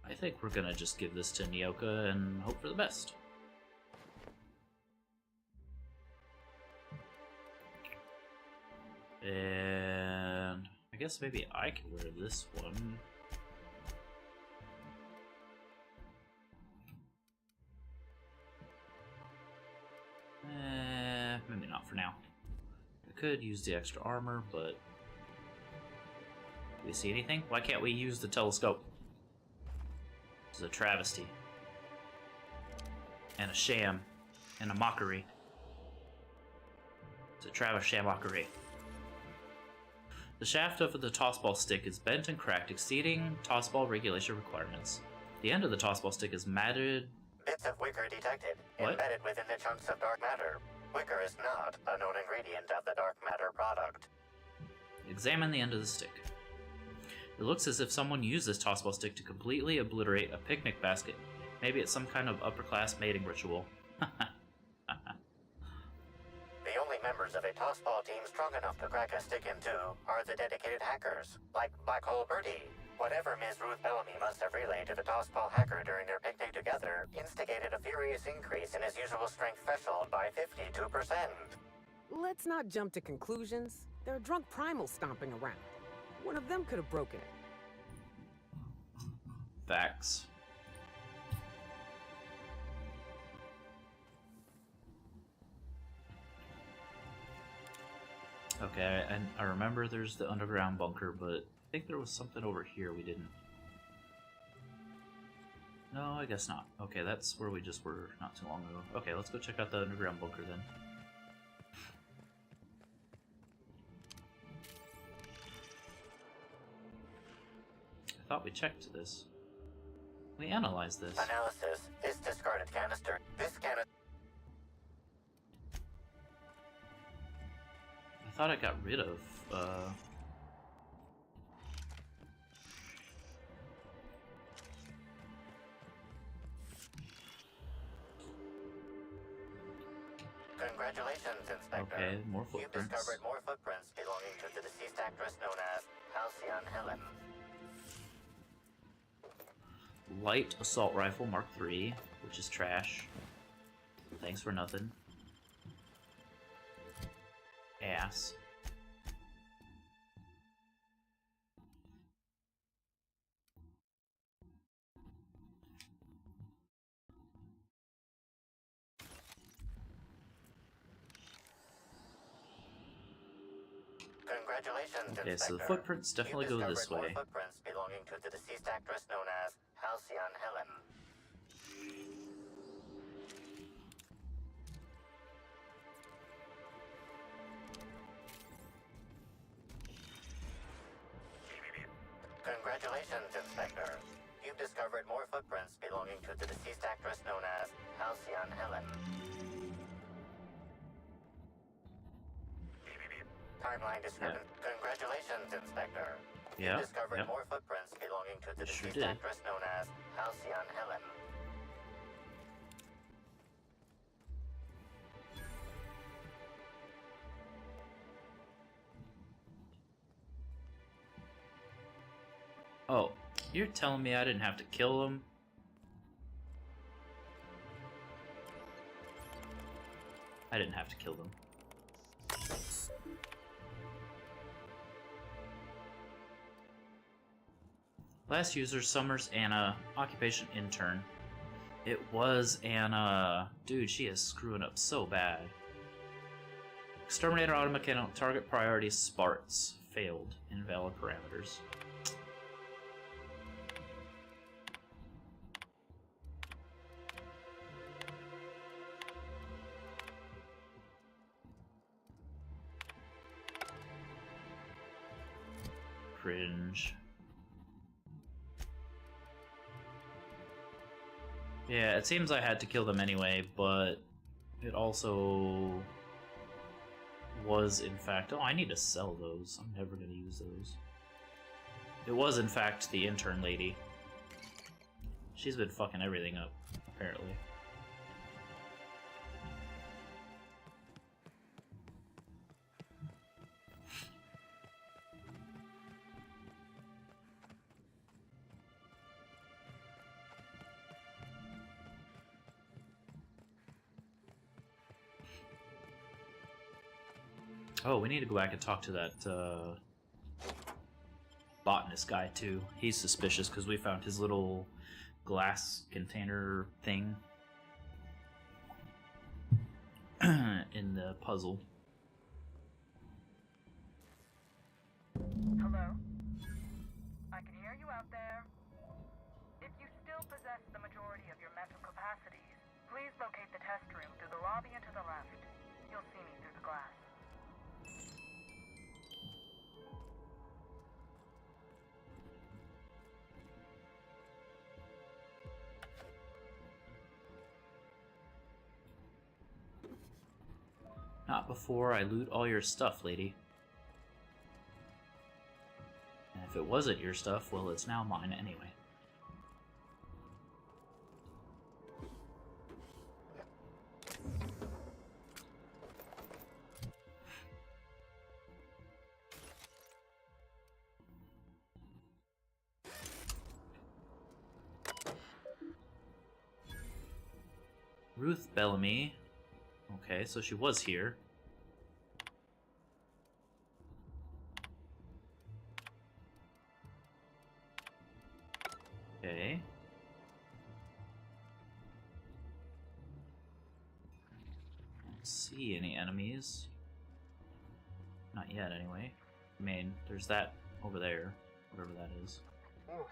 I think we're gonna just give this to Nyoka and hope for the best. And I guess maybe I could wear this one. Maybe not for now. I could use the extra armor, but... Do we see anything? Why can't we use the telescope? This is a travesty. And a sham. And a mockery. It's a Travis sham mockery. The shaft of the tossball stick is bent and cracked, exceeding tossball regulation requirements. The end of the tossball stick is matted... Bits of wicker detected, What? embedded within the chunks of dark matter. Wicker is not a known ingredient of the dark matter product. Examine the end of the stick. It looks as if someone used this tossball stick to completely obliterate a picnic basket. Maybe it's some kind of upper-class mating ritual. The only members of a tossball team strong enough to crack a stick in two are the dedicated hackers, like Black Hole Birdie. Whatever Ms. Ruth Bellamy must have relayed to the tossball hacker during their picnic together instigated a furious increase in his usual strength threshold by 52%. Let's not jump to conclusions. There are drunk primals stomping around. One of them could have broken it. Facts. Okay, I remember there's the underground bunker, but I think there was something over here we didn't. No, I guess not. Okay, that's where we just were not too long ago. Okay, let's go check out the underground bunker then. I thought we checked this. We analyzed this. Analysis. This discarded canister. This canister. I thought I got rid of, Congratulations, Inspector. Okay, more You've footprints. discovered more footprints belonging to the deceased actress known as Halcyon Helen. Light assault rifle Mark III, which is trash. Thanks for nothing. Ass. Congratulations, Okay, so the Inspector. footprints definitely You've go this discovered way. more footprints belonging to the deceased actress known as Halcyon Helen. Congratulations, Inspector. You've discovered more footprints belonging to the deceased actress known as Halcyon Helen. Timeline discrepancy. Congratulations, Inspector. Yeah, You've discovered yep. more footprints belonging to the Sure deceased did. actress known as Halcyon Helen. Oh, you're telling me I didn't have to kill him? I didn't have to kill them. Last user, Summers Anna, occupation intern. It was Anna. Dude, she is screwing up so bad. Exterminator automechanical target priority Sparts. Failed. Invalid parameters. Cringe. Yeah, it seems I had to kill them anyway, but it also was in fact... Oh, I need to sell those. I'm never going to use those. It was in fact the intern lady. She's been fucking everything up, apparently. Oh, we need to go back and talk to that, botanist guy too. He's suspicious because we found his little glass container thing in the puzzle. Hello? I can hear you out there. If you still possess the majority of your mental capacities, please locate the test room through the lobby and to the left. You'll see me through the glass. Not before I loot all your stuff, lady. And if it wasn't your stuff, well, it's now mine anyway. Ruth Bellamy. Okay, so she was here. Okay. Don't see any enemies. Not yet, anyway. I mean, there's that over there, whatever that is. Oh,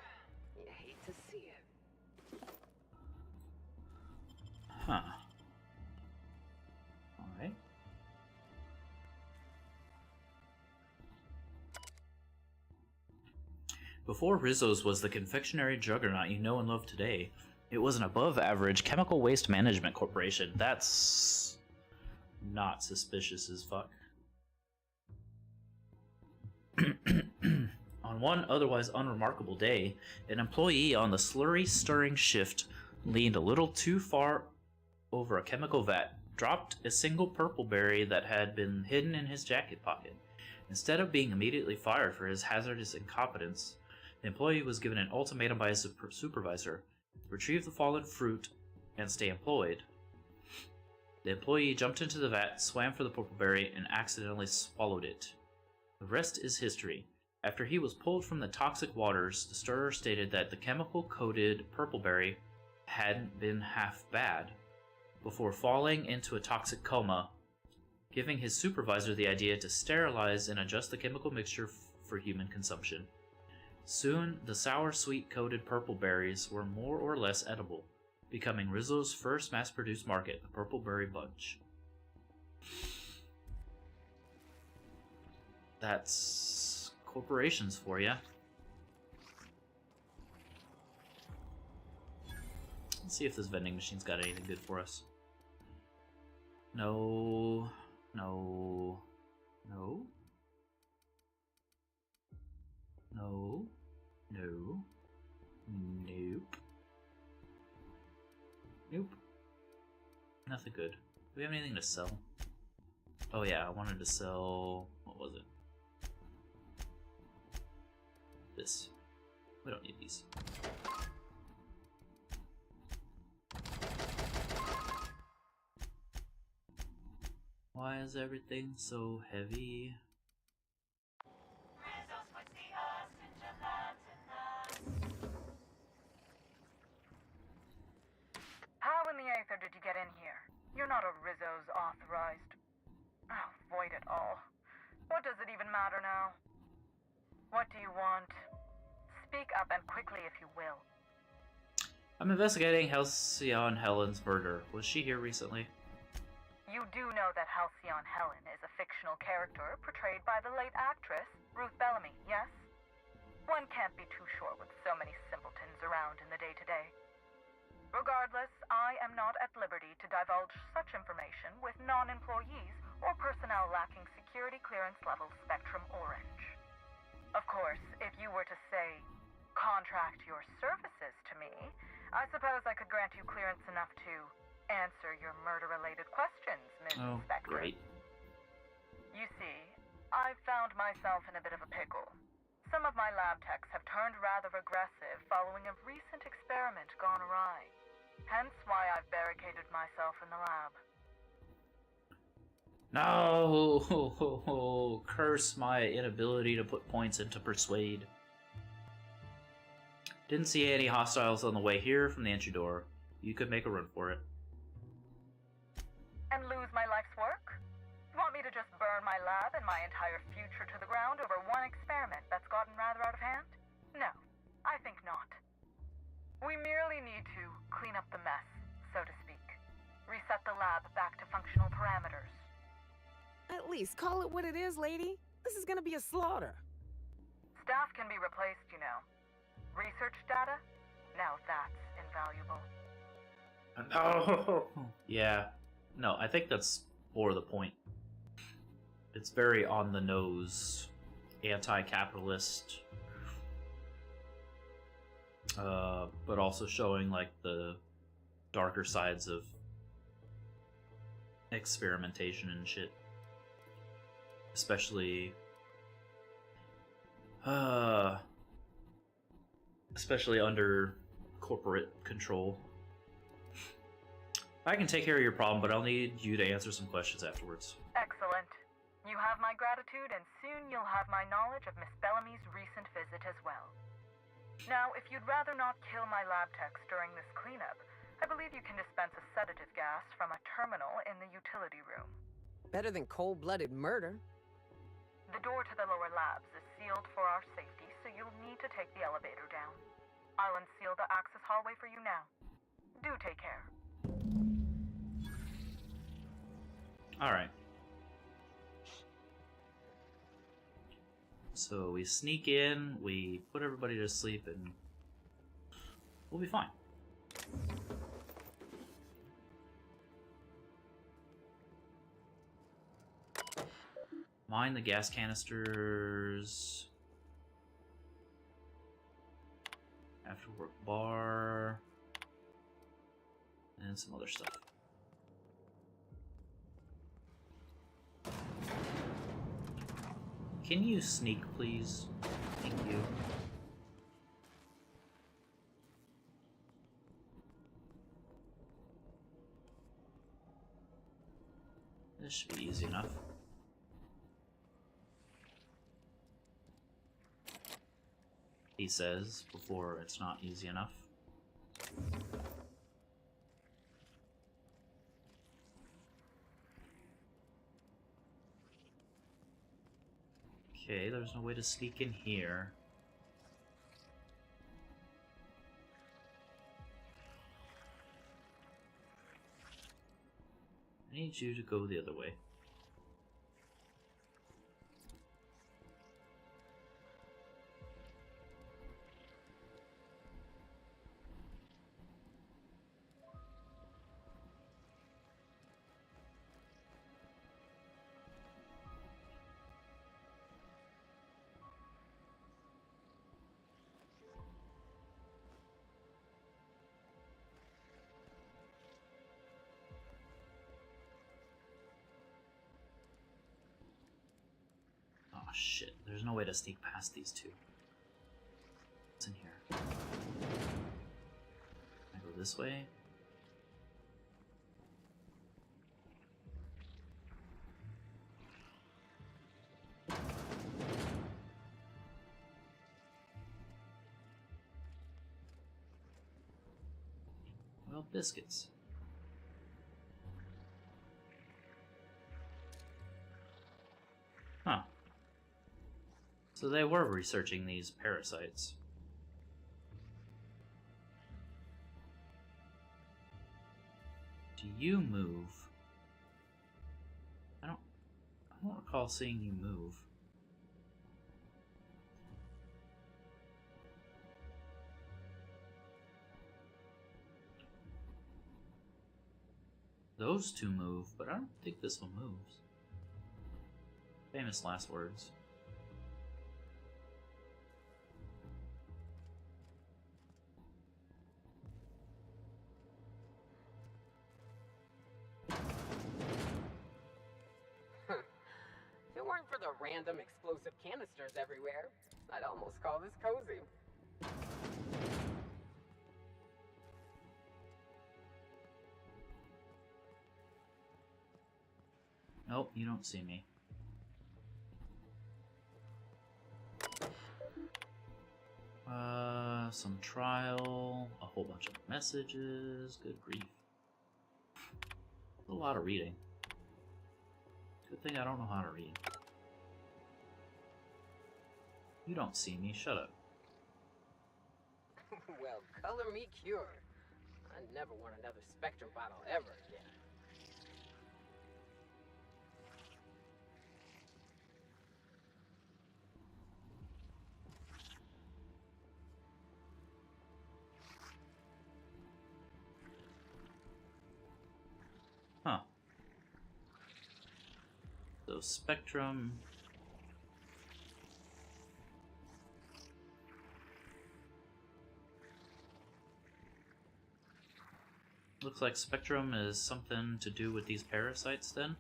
you hate to see it. Huh. Alright. Before Rizzo's was the confectionery juggernaut you know and love today, it was an above-average chemical waste management corporation. That's not suspicious as fuck. On one otherwise unremarkable day, an employee on the slurry-stirring shift leaned a little too far over a chemical vat, dropped a single purple berry that had been hidden in his jacket pocket. Instead of being immediately fired for his hazardous incompetence, the employee was given an ultimatum by his supervisor: retrieve the fallen fruit and stay employed. The employee jumped into the vat, swam for the purple berry, and accidentally swallowed it. The rest is history. After he was pulled from the toxic waters, the stirrer stated that the chemical-coated purpleberry hadn't been half bad, before falling into a toxic coma, giving his supervisor the idea to sterilize and adjust the chemical mixture for human consumption. Soon, the sour sweet-coated purple berries were more or less edible, becoming Rizzo's first mass-produced market, the Purpleberry Bunch. That's corporations for you. Let's see if this vending machine's got anything good for us. No. No. No. No. No. Nope. Nope. Nothing good. Do we have anything to sell? Oh yeah, I wanted to sell... what was it? This. We don't need these. Why is everything so heavy? How in the aether did you get in here? You're not a Rizzo's authorized. Oh, void it all. What does it even matter now? What do you want? Speak up and quickly if you will. I'm investigating Halcyon Helen's murder. Was she here recently? You do know that Halcyon Helen is a fictional character portrayed by the late actress Ruth Bellamy, yes? One can't be too sure with so many simpletons around in the day-to-day. Regardless, I am not at liberty to divulge such information with non-employees or personnel lacking security clearance level Spectrum Orange. Of course, if you were to say, contract your services to me, I suppose I could grant you clearance enough to answer your murder-related questions, Ms. Spectre. Great. You see, I've found myself in a bit of a pickle. Some of my lab techs have turned rather aggressive following a recent experiment gone awry. Hence why I've barricaded myself in the lab. No! Curse my inability to put points into Persuade. Didn't see any hostiles on the way here from the entry door. You could make a run for it. And lose my life's work? You want me to just burn my lab and my entire future to the ground over one experiment that's gotten rather out of hand? No, I think not. We merely need to clean up the mess, so to speak. Reset the lab back to functional parameters. At least call it what it is, lady. This is gonna be a slaughter. Staff can be replaced, you know. Research data? Now that's invaluable. Oh, yeah. No, I think that's more the point. It's very on the nose, anti-capitalist, but also showing like the darker sides of experimentation and shit. Especially under corporate control. I can take care of your problem, but I'll need you to answer some questions afterwards. Excellent. You have my gratitude, and soon you'll have my knowledge of Miss Bellamy's recent visit as well. Now, if you'd rather not kill my lab techs during this cleanup, I believe you can dispense a sedative gas from a terminal in the utility room. Better than cold-blooded murder. The door to the lower labs is sealed for our safety, so you'll need to take the elevator down. I'll unseal the access hallway for you now. Do take care. Alright. So we sneak in, we put everybody to sleep, and we'll be fine. Mine the gas canisters. After work bar. And some other stuff. Can you sneak, please? Thank you. This should be easy enough. He says before it's not easy enough. Okay, there's no way to sneak in here. I need you to go the other way. Oh shit, there's no way to sneak past these two. What's in here? Can I go this way? Well, biscuits. Huh. So they were researching these parasites. Do you move? I don't recall seeing you move. Those two move, but I don't think this one moves. Famous last words. If it weren't for the random explosive canisters everywhere, I'd almost call this cozy. Nope, you don't see me. Some trial, a whole bunch of messages. Good grief. A lot of reading. Good thing I don't know how to read. You don't see me, shut up. Well, color me cured. I never want another Spectrum bottle ever again. Huh. So Spectrum. Looks like Spectrum is something to do with these parasites then?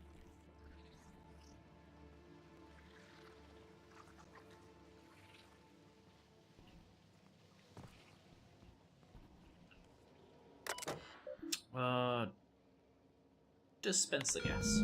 Dispense the gas.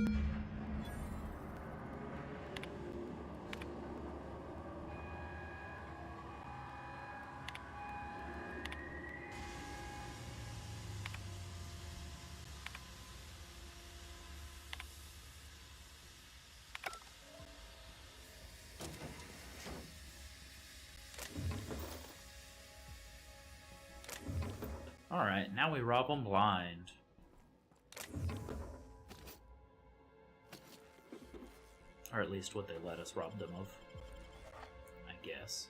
Alright, now we rob them blind. Or at least what they let us rob them of, I guess.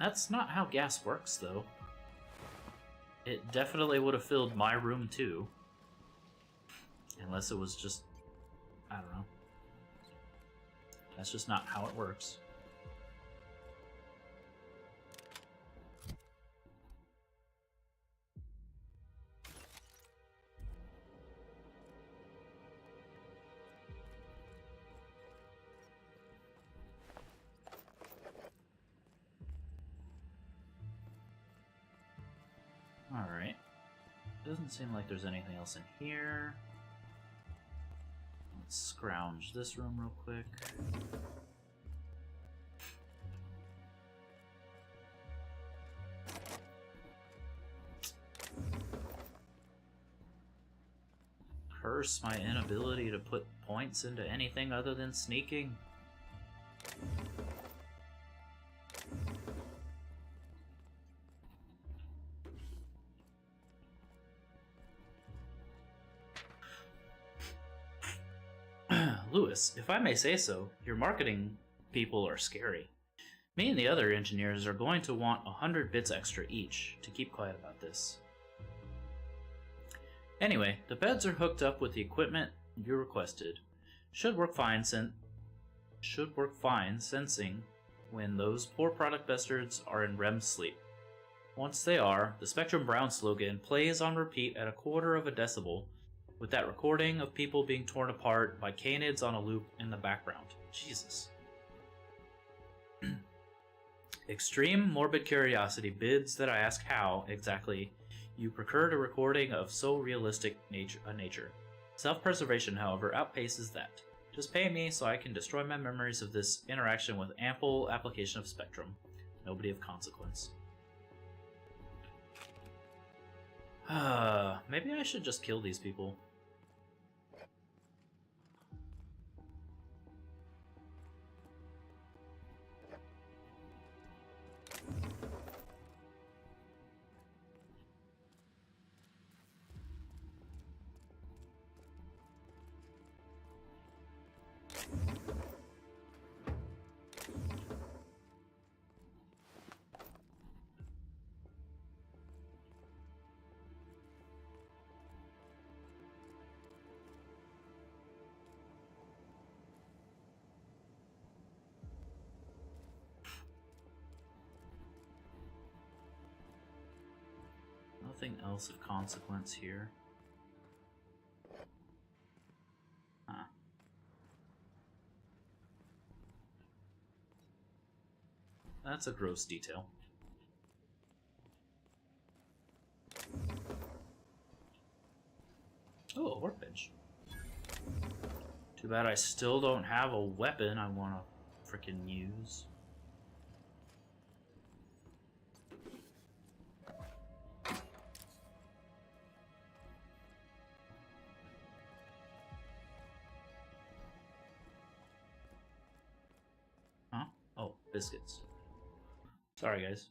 That's not how gas works, though. It definitely would have filled my room, too. Unless it was just... I don't know. That's just not how it works. Alright. Doesn't seem like there's anything else in here. Let's scrounge this room real quick. Curse my inability to put points into anything other than sneaking. Lewis, if I may say so, your marketing people are scary. Me and the other engineers are going to want 100 bits extra each to keep quiet about this. Anyway, the beds are hooked up with the equipment you requested. Should work fine sensing when those poor product bastards are in REM sleep. Once they are, the Spectrum Brown slogan plays on repeat at 1/4 decibel, with that recording of people being torn apart by canids on a loop in the background. Jesus. Extreme morbid curiosity bids that I ask how, exactly, you procured a recording of so realistic nature. Self-preservation, however, outpaces that. Just pay me so I can destroy my memories of this interaction with ample application of Spectrum. Nobody of consequence. Maybe I should just kill these people. Nothing else of consequence here. Huh. That's a gross detail. Oh, a workbench. Too bad I still don't have a weapon I want to frickin' use. Huh? Oh, biscuits. Sorry, guys.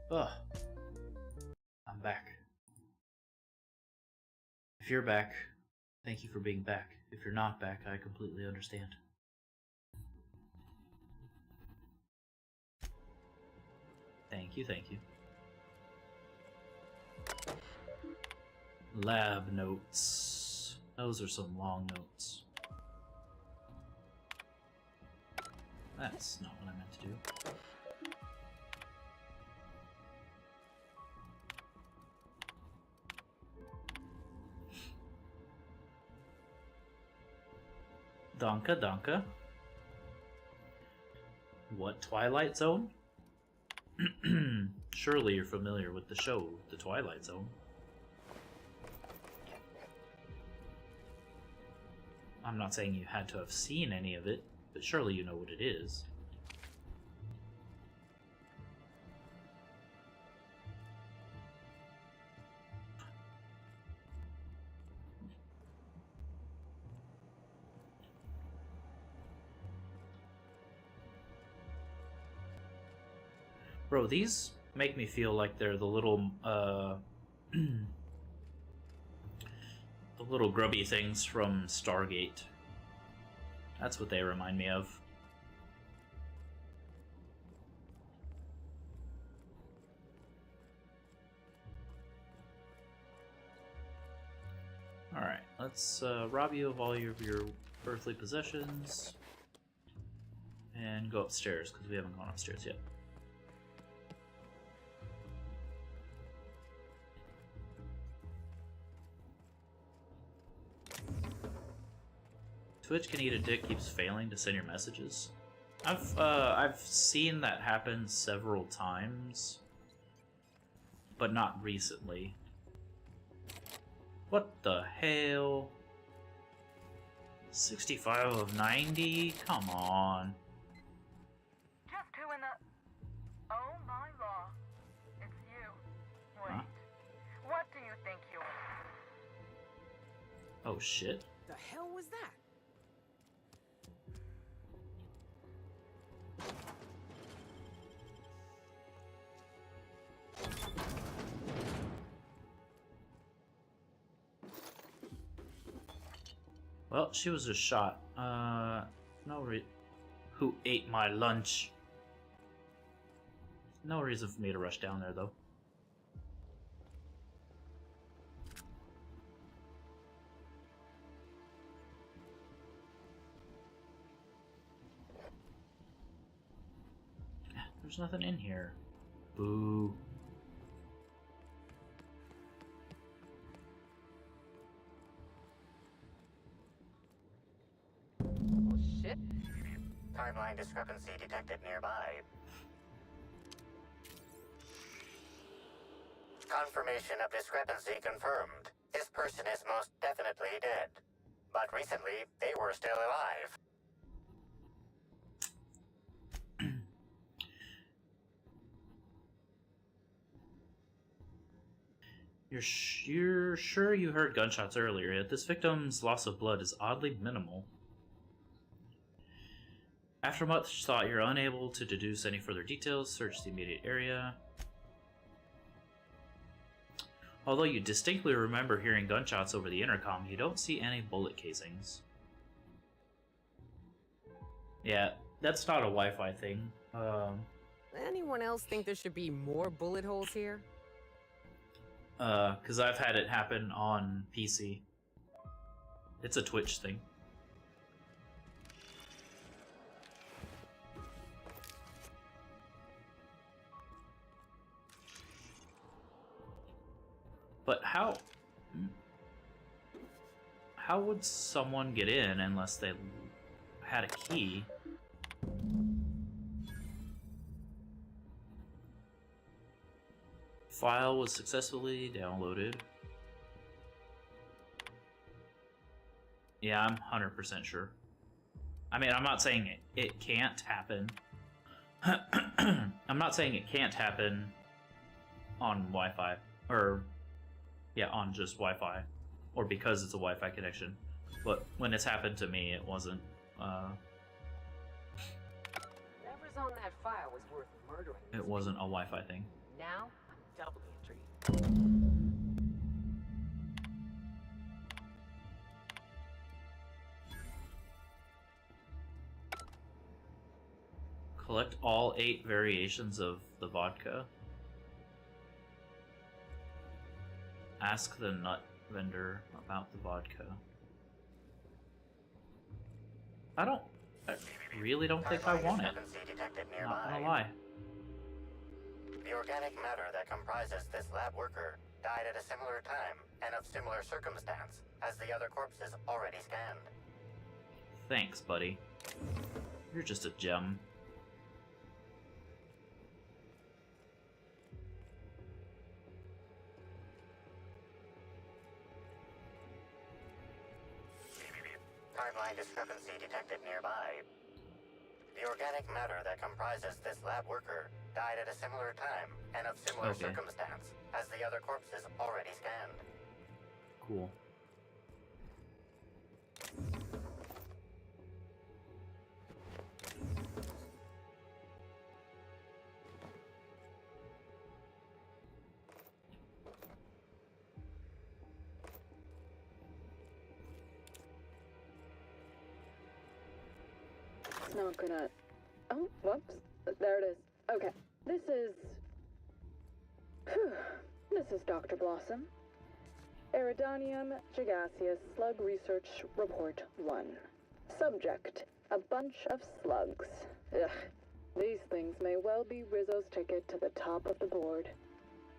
Ugh. I'm back. If you're back, thank you for being back. If you're not back, I completely understand. Thank you, thank you. Lab notes. Those are some long notes. That's not what I meant to do. Danke, danke. What Twilight Zone? Surely you're familiar with the show, The Twilight Zone. I'm not saying you had to have seen any of it, but surely you know what it is. Bro, these make me feel like they're the little, The little grubby things from Stargate. That's what they remind me of. Alright, let's rob you of all of your earthly possessions. And go upstairs, because we haven't gone upstairs yet. Twitch can eat a dick keeps failing to send your messages. I've seen that happen several times, but not recently. What the hell? 65 of 90? Come on. Just who in the... Oh my law. It's you. Wait. Huh? What do you think you're... Oh shit. The hell was that? Well, she was just shot. Who ate my lunch? No reason for me to rush down there, though. There's nothing in here. Boo. Oh, shit. Timeline discrepancy detected nearby. Confirmation of discrepancy confirmed. This person is most definitely dead. But recently, they were still alive. You're sure you heard gunshots earlier, yet this victim's loss of blood is oddly minimal. After much thought, you're unable to deduce any further details. Search the immediate area. Although you distinctly remember hearing gunshots over the intercom, you don't see any bullet casings. Yeah, that's not a Wi-Fi thing. Anyone else think there should be more bullet holes here? Because I've had it happen on PC. It's a Twitch thing. But how would someone get in unless they had a key? File was successfully downloaded. Yeah, I'm 100% sure. I mean, I'm not saying it can't happen. I'm not saying it can't happen on Wi-Fi. Or, yeah, on just Wi-Fi. Or because it's a Wi-Fi connection. But when it's happened to me, it wasn't. Whatever's on that file was worth murdering. It wasn't a Wi-Fi thing. Now, doubly intrigued. Collect all 8 variations of the vodka. Ask the nut vendor about the vodka. I really don't think I want it. Not gonna lie. The organic matter that comprises this lab worker died at a similar time and of similar circumstance as the other corpses already scanned. Thanks, buddy. You're just a gem. Timeline discrepancy detected nearby. The organic matter that comprises this lab worker died at a similar time and of similar circumstance as the other corpses already scanned. Cool. not gonna... Oh, whoops. There it is. Okay. This is... Phew. This is Dr. Blossom. Iridanium gigaseous Slug Research Report 1. Subject: a bunch of slugs. Ugh. These things may well be Rizzo's ticket to the top of the board.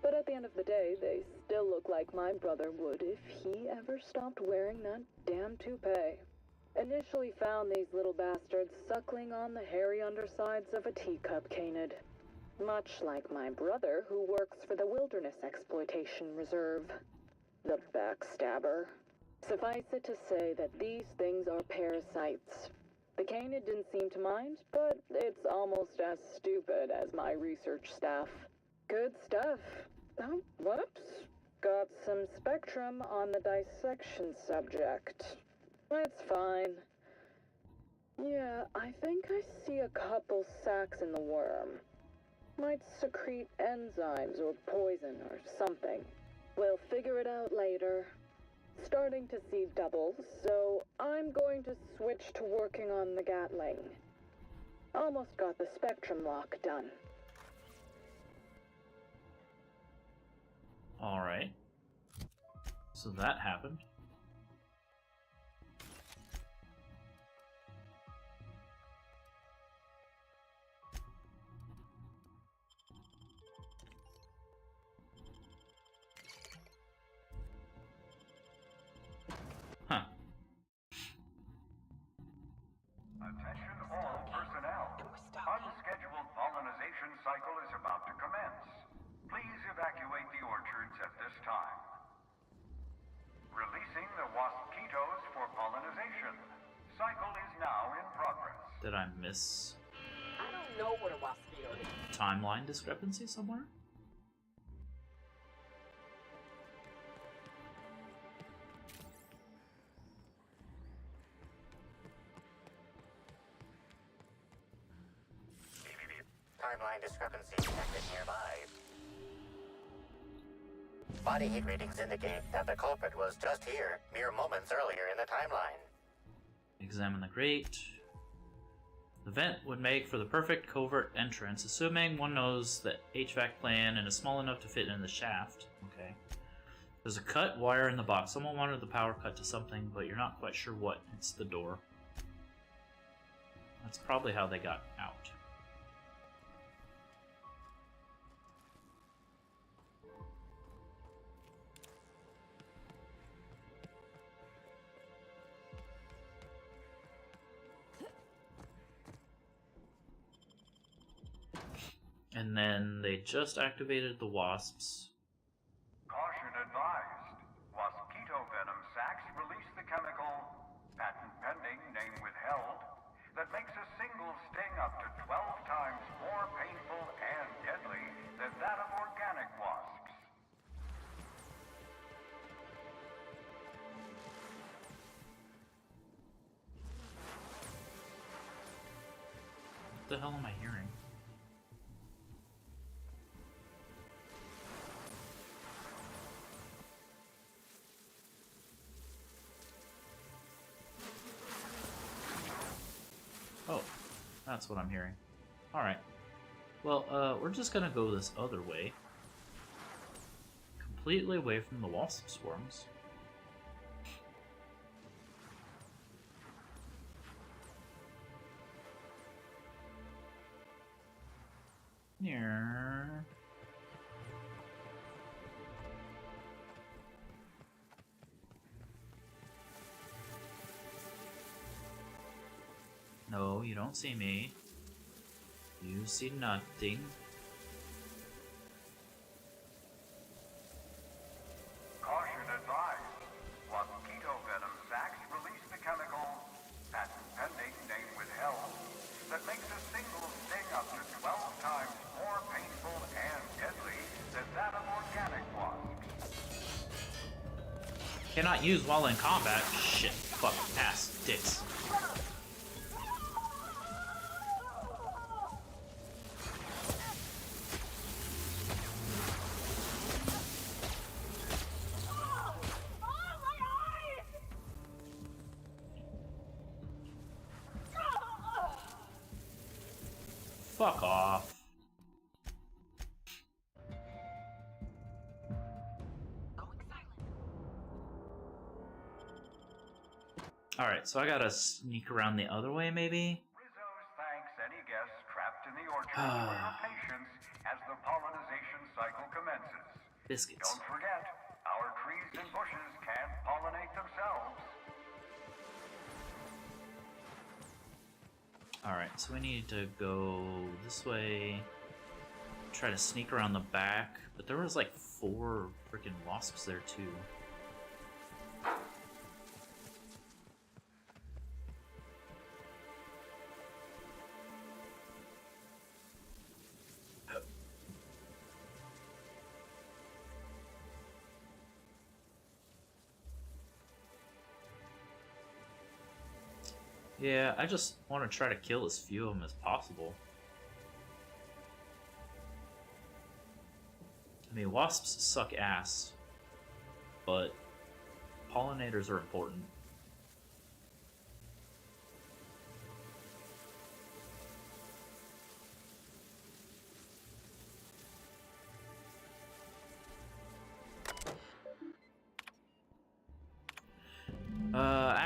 But at the end of the day, they still look like my brother would if he ever stopped wearing that damn toupee. Initially found these little bastards suckling on the hairy undersides of a teacup canid. Much like my brother, who works for the Wilderness Exploitation Reserve. The backstabber. Suffice it to say that these things are parasites. The canid didn't seem to mind, but it's almost as stupid as my research staff. Good stuff. Oh, whoops. Got some spectrum on the dissection subject. It's fine. Yeah, I think I see a couple sacs in the worm. Might secrete enzymes or poison or something. We'll figure it out later. Starting to see doubles, so I'm going to switch to working on the Gatling. Almost got the spectrum lock done. Alright. So that happened. Huh. Attention all personnel. Unscheduled pollinization cycle is about to commence. Please evacuate the orchards at this time. Releasing the waspitos for pollinization. Cycle is now in progress. Did I miss I don't know what a waspito is. timeline discrepancy somewhere? Timeline discrepancy detected nearby. Body heat readings indicate that the culprit was just here, mere moments earlier in the timeline. Examine the grate. The vent would make for the perfect covert entrance, assuming one knows the HVAC plan and is small enough to fit in the shaft. Okay. There's a cut wire in the box. Someone wanted the power cut to something, but you're not quite sure what. It's the door. That's probably how they got out. And then they just activated the wasps. Caution advised. Waspito venom sacs release the chemical, patent pending, name withheld, that makes a single sting up to 12 times more painful and deadly than that of organic wasps. What the hell am I hearing? Oh, that's what I'm hearing. Alright. Well, we're just gonna go this other way. Completely away from the wasp swarms. Here. No, you don't see me. You see nothing. Caution advised. Waspito venom sacs release the chemical, patent pending, name withheld, that makes a single sting up to 12 times more painful and deadly than that of organic wasps. Cannot use while in combat. Shit. Fuck. Ass. Dicks. Fuck off. Alright, so I gotta sneak around the other way, maybe? Rizzo's thanks any guests trapped in the orchard for your patience as the pollinization cycle commences. Biscuits. Don't forget, our trees and bushes can't pollinate themselves. Alright, so we need to go this way. Try to sneak around the back. But there was like 4 freaking wasps there too. Yeah, I just want to try to kill as few of them as possible. I mean, wasps suck ass, but pollinators are important.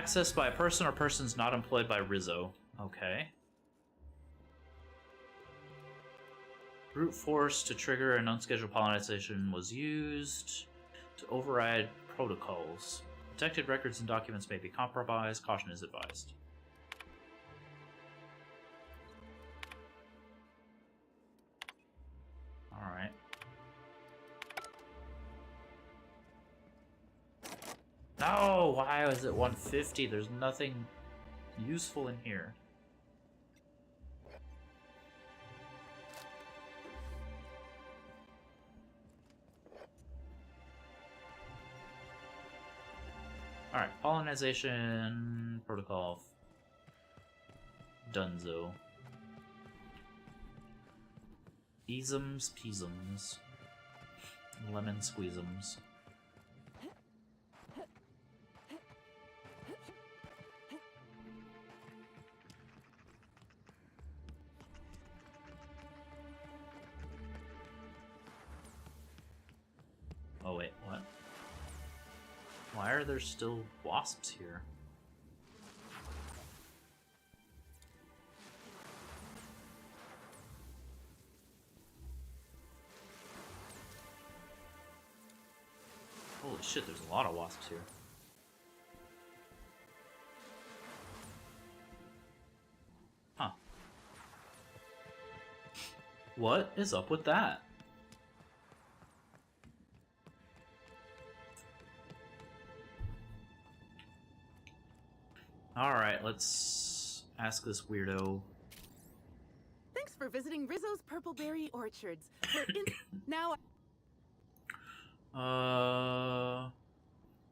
Accessed by a person or persons not employed by Rizzo. Okay. Brute force to trigger an unscheduled pollination was used to override protocols. Protected records and documents may be compromised. Caution is advised. Alright. No! Why is it 150? There's nothing useful in here. Alright, pollinization protocol. Dunzo. Easums, peasums. Lemon squeezums. Oh wait, what? Why are there still wasps here? Holy shit, there's a lot of wasps here. Huh. What is up with that? Alright, let's ask this weirdo. Thanks for visiting Rizzo's Purpleberry Orchards. We're in now.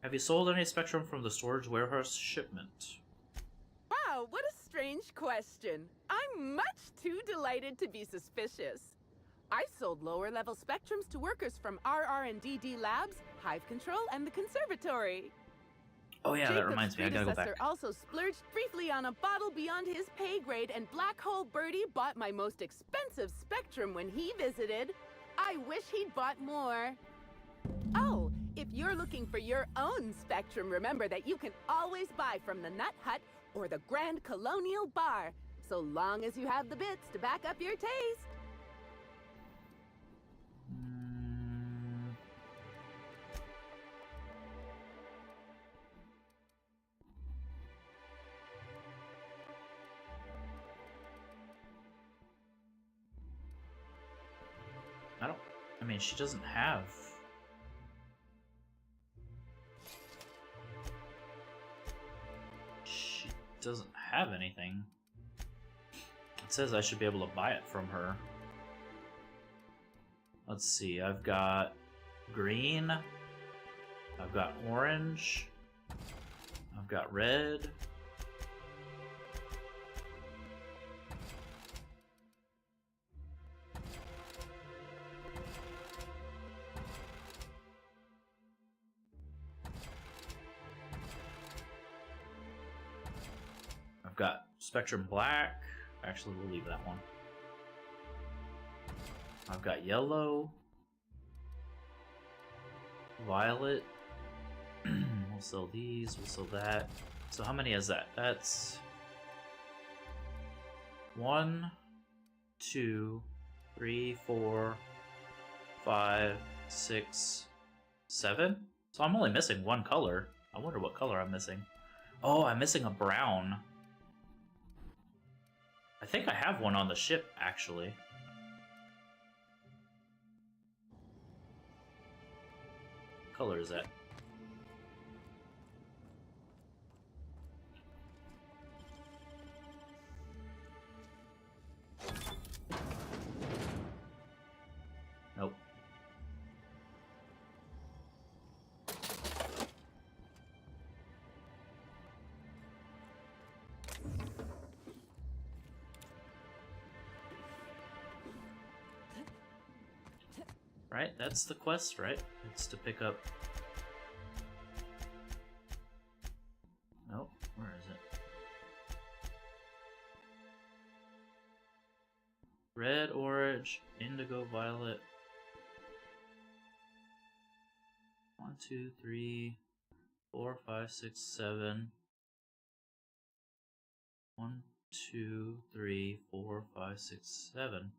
Have you sold any Spectrum from the storage warehouse shipment? Wow, what a strange question. I'm much too delighted to be suspicious. I sold lower-level Spectrums to workers from RR&DD Labs, Hive Control, and the Conservatory. Oh yeah, that Jacob's reminds me, I gotta go back. predecessor also splurged briefly on a bottle beyond his pay grade, and Black Hole Birdie bought my most expensive Spectrum when he visited. I wish he'd bought more. Oh, if you're looking for your own Spectrum, remember that you can always buy from the Nut Hut or the Grand Colonial Bar, so long as you have the bits to back up your taste. I mean, she doesn't have... She doesn't have anything. It says I should be able to buy it from her. Let's see, I've got green, I've got orange, I've got red. I've got Spectrum Black. Actually, we'll leave that one. I've got yellow, violet. We'll sell these, we'll sell that. So how many is that? That's 1, 2, 3, 4, 5, 6, 7. So I'm only missing one color. I wonder what color I'm missing. Oh, I'm missing a brown. I think I have one on the ship, actually. What color is that? Nope. Right? That's the quest, right? It's to pick up... Nope. Where is it? Red, orange, indigo, violet. 1, 2, 3, 4, 5, 6, 7. 1, 2, 3, 4, 5, 6, 7.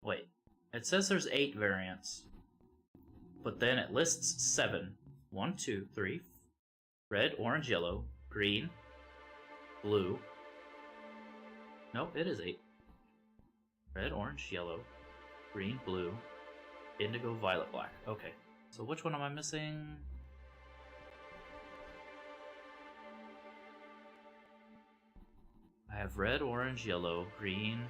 Wait, it says there's 8 variants, but then it lists 7. 1, 2, 3, red, orange, yellow, green, blue. Nope, it is 8. Red, orange, yellow, green, blue, indigo, violet, black. Okay, so which one am I missing? I have red, orange, yellow, green,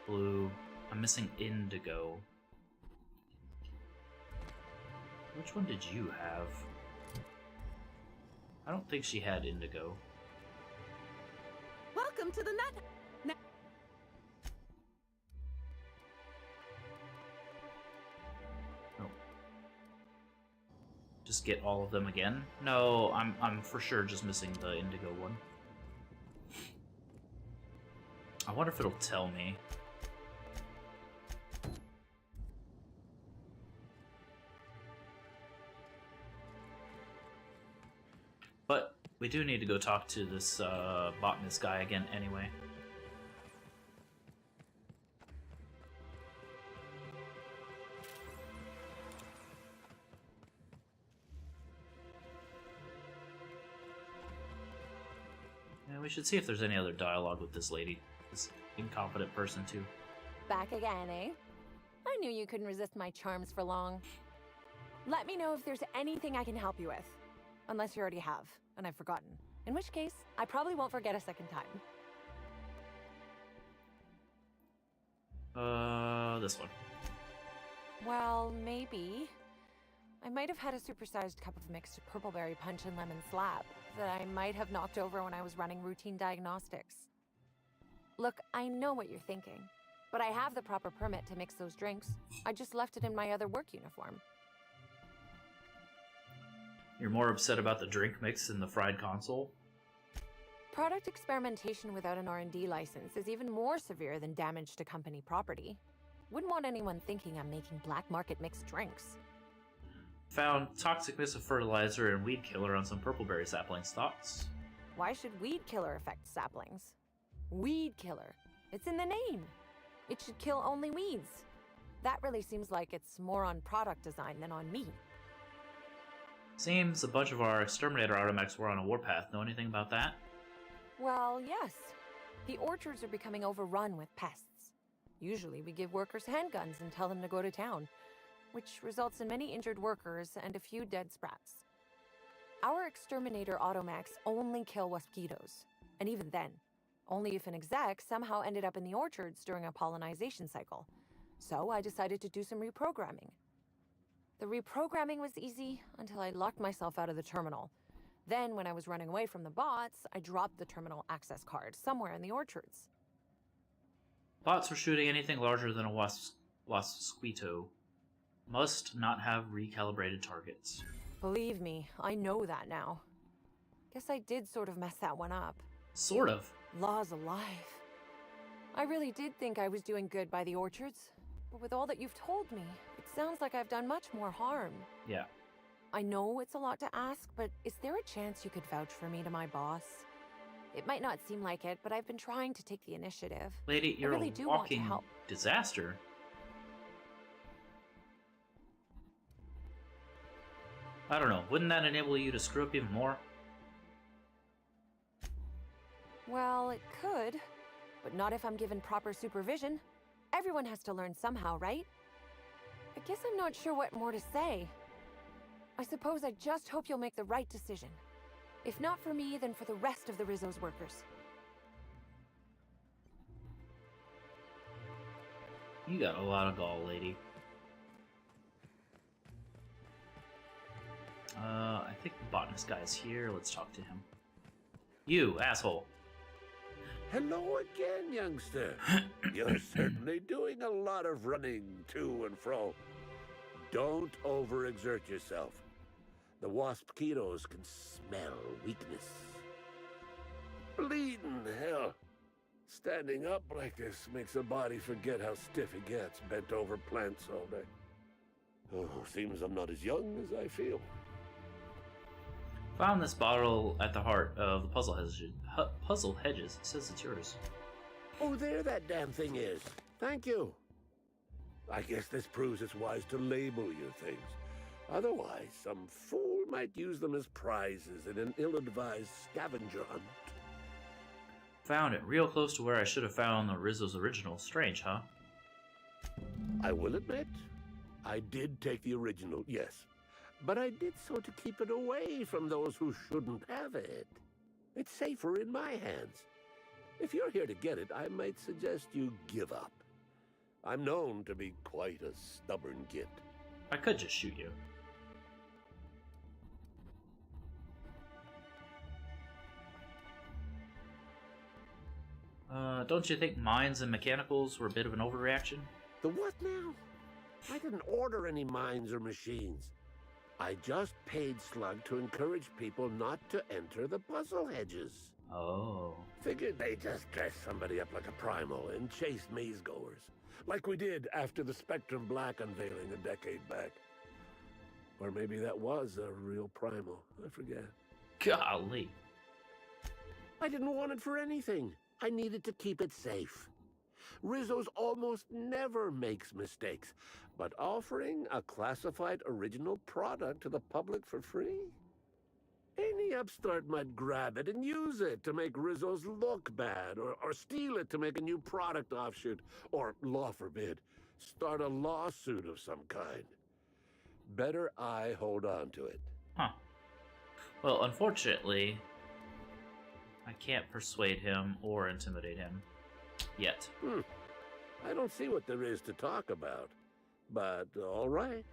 blue. I'm missing indigo. Which one did you have? I don't think she had indigo. Welcome to the nut. Oh. Just get all of them again? No, I'm for sure just missing the indigo one. I wonder if it'll tell me. But we do need to go talk to this botanist guy again anyway. Yeah, we should see if there's any other dialogue with this lady. This incompetent person, too. Back again, eh? I knew you couldn't resist my charms for long. Let me know if there's anything I can help you with. Unless you already have, and I've forgotten. In which case, I probably won't forget a second time. This one. Well, maybe. I might have had a supersized cup of mixed purpleberry punch and lemon slab that I might have knocked over when I was running routine diagnostics. Look, I know what you're thinking, but I have the proper permit to mix those drinks. I just left it in my other work uniform. You're more upset about the drink mix than the fried console? Product experimentation without an R&D license is even more severe than damage to company property. Wouldn't want anyone thinking I'm making black market mixed drinks. Found toxic mix of fertilizer and weed killer on some purpleberry saplings. Thoughts? Why should weed killer affect saplings? Weed killer. It's in the name. It should kill only weeds. That really seems like it's more on product design than on me. Seems a bunch of our exterminator automechs were on a warpath. Know anything about that? Well, yes. The orchards are becoming overrun with pests. Usually we give workers handguns and tell them to go to town, which results in many injured workers and a few dead sprats. Our exterminator automechs only kill mosquitoes, and even then, only if an exec somehow ended up in the orchards during a pollinization cycle. So I decided to do some reprogramming. The reprogramming was easy until I locked myself out of the terminal. Then, when I was running away from the bots, I dropped the terminal access card somewhere in the orchards. Bots were shooting anything larger than a mosquito. Must not have recalibrated targets. Believe me, I know that now. Guess I did sort of mess that one up. Sort of. Law's alive. I really did think I was doing good by the orchards, but with all that you've told me, it sounds like I've done much more harm. Yeah. I know it's a lot to ask, but is there a chance you could vouch for me to my boss? It might not seem like it, but I've been trying to take the initiative. Lady, you're I really a do want to walking help. disaster. I don't know. Wouldn't that enable you to screw up even more? Well, it could, but not if I'm given proper supervision. Everyone has to learn somehow, right? I guess I'm not sure what more to say. I suppose I just hope you'll make the right decision. If not for me, then for the rest of the Rizzo's workers. You got a lot of gall, lady. I think the botanist guy's here. Let's talk to him. You, asshole. Hello again, youngster. You're certainly doing a lot of running to and fro. Don't overexert yourself. The wasp-ketos can smell weakness. Bleeding hell. Standing up like this makes a body forget how stiff it gets, bent over plants all day. Oh, seems I'm not as young as I feel. Found this bottle at the heart of the puzzle hedges. It says it's yours. Oh, there that damn thing is. Thank you. I guess this proves it's wise to label your things. Otherwise, some fool might use them as prizes in an ill-advised scavenger hunt. Found it real close to where I should have found the Rizzo's original. Strange, huh? I will admit, I did take the original, yes. But I did so to keep it away from those who shouldn't have it. It's safer in my hands. If you're here to get it, I might suggest you give up. I'm known to be quite a stubborn git. I could just shoot you. Don't you think mines and mechanicals were a bit of an overreaction? The what now? I didn't order any mines or machines. I just paid Slug to encourage people not to enter the puzzle hedges. Oh. Figured they just dress somebody up like a primal and chase maze-goers. Like we did after the Spectrum Black unveiling a decade back. Or maybe that was a real primal. I forget. Golly. I didn't want it for anything. I needed to keep it safe. Rizzo's almost never makes mistakes, but offering a classified original product to the public for free? Any upstart might grab it and use it to make Rizzo's look bad, or steal it to make a new product offshoot, or, law forbid, start a lawsuit of some kind. Better I hold on to it. Huh. Well, unfortunately, I can't persuade him or intimidate him. Yet. I don't see what there is to talk about, but all right.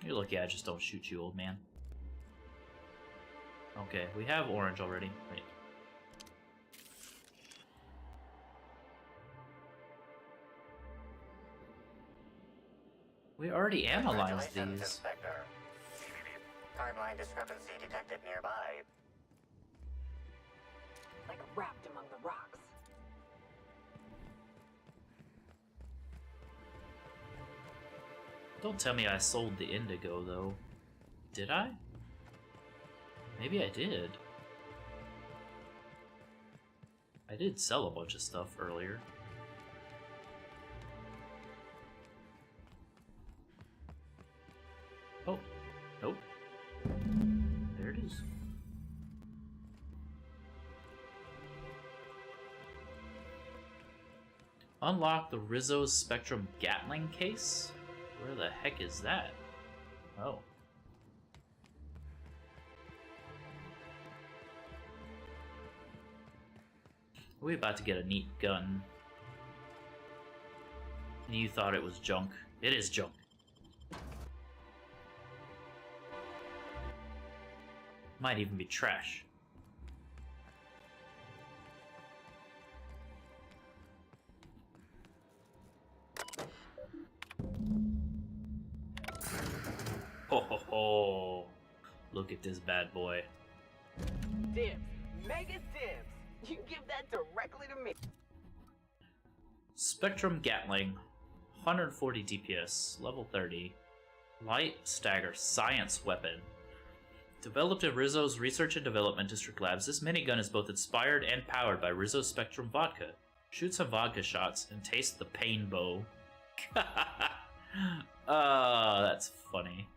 You're lucky I just don't shoot you, old man. Okay, we have orange already. Wait. We already analyzed Congratulations, these. Inspector. Timeline discrepancy detected nearby. Like wrapped among the rocks. Don't tell me I sold the indigo, though. Did I? Maybe I did. I did sell a bunch of stuff earlier. Oh, nope. There it is. Unlock the Rizzo's Spectrum Gatling case? Where the heck is that? Oh. We're about to get a neat gun. And you thought it was junk. It is junk. Might even be trash. Ho ho ho! Look at this bad boy. Dibs. Mega dibs. You give that directly to me. Spectrum Gatling, 140 DPS, level 30. Light Stagger Science Weapon. Developed in Rizzo's Research and Development District Labs, this minigun is both inspired and powered by Rizzo's Spectrum Vodka. Shoot some vodka shots and taste the pain bow. That's funny.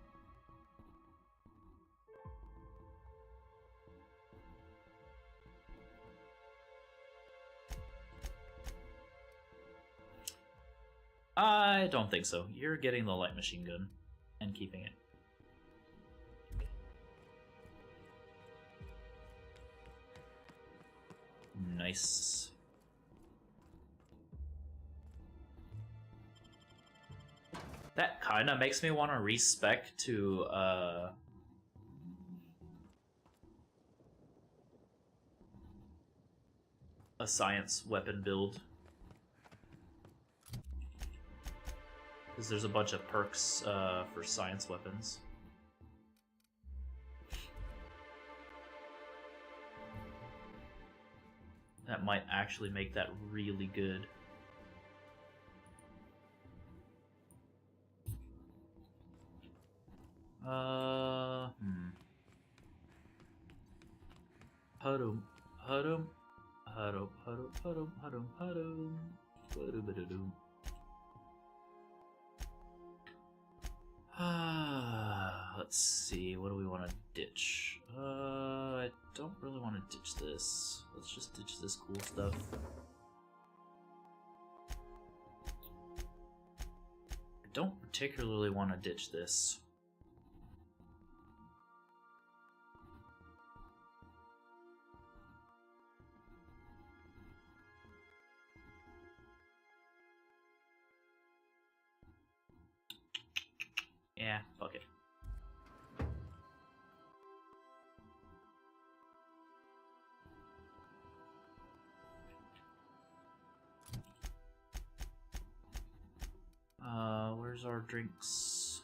I don't think so. You're getting the light machine gun and keeping it. Nice. That kinda makes me want to respec to a science weapon build. Because there's a bunch of perks for science weapons. That might actually make that really good. Hudum, hudum, hudum, hudum, hudum, hudum, hudum, hudum. Let's see, what do we want to ditch? I don't really want to ditch this. Let's just ditch this cool stuff. I don't particularly want to ditch this. Yeah, fuck it. Where's our drinks?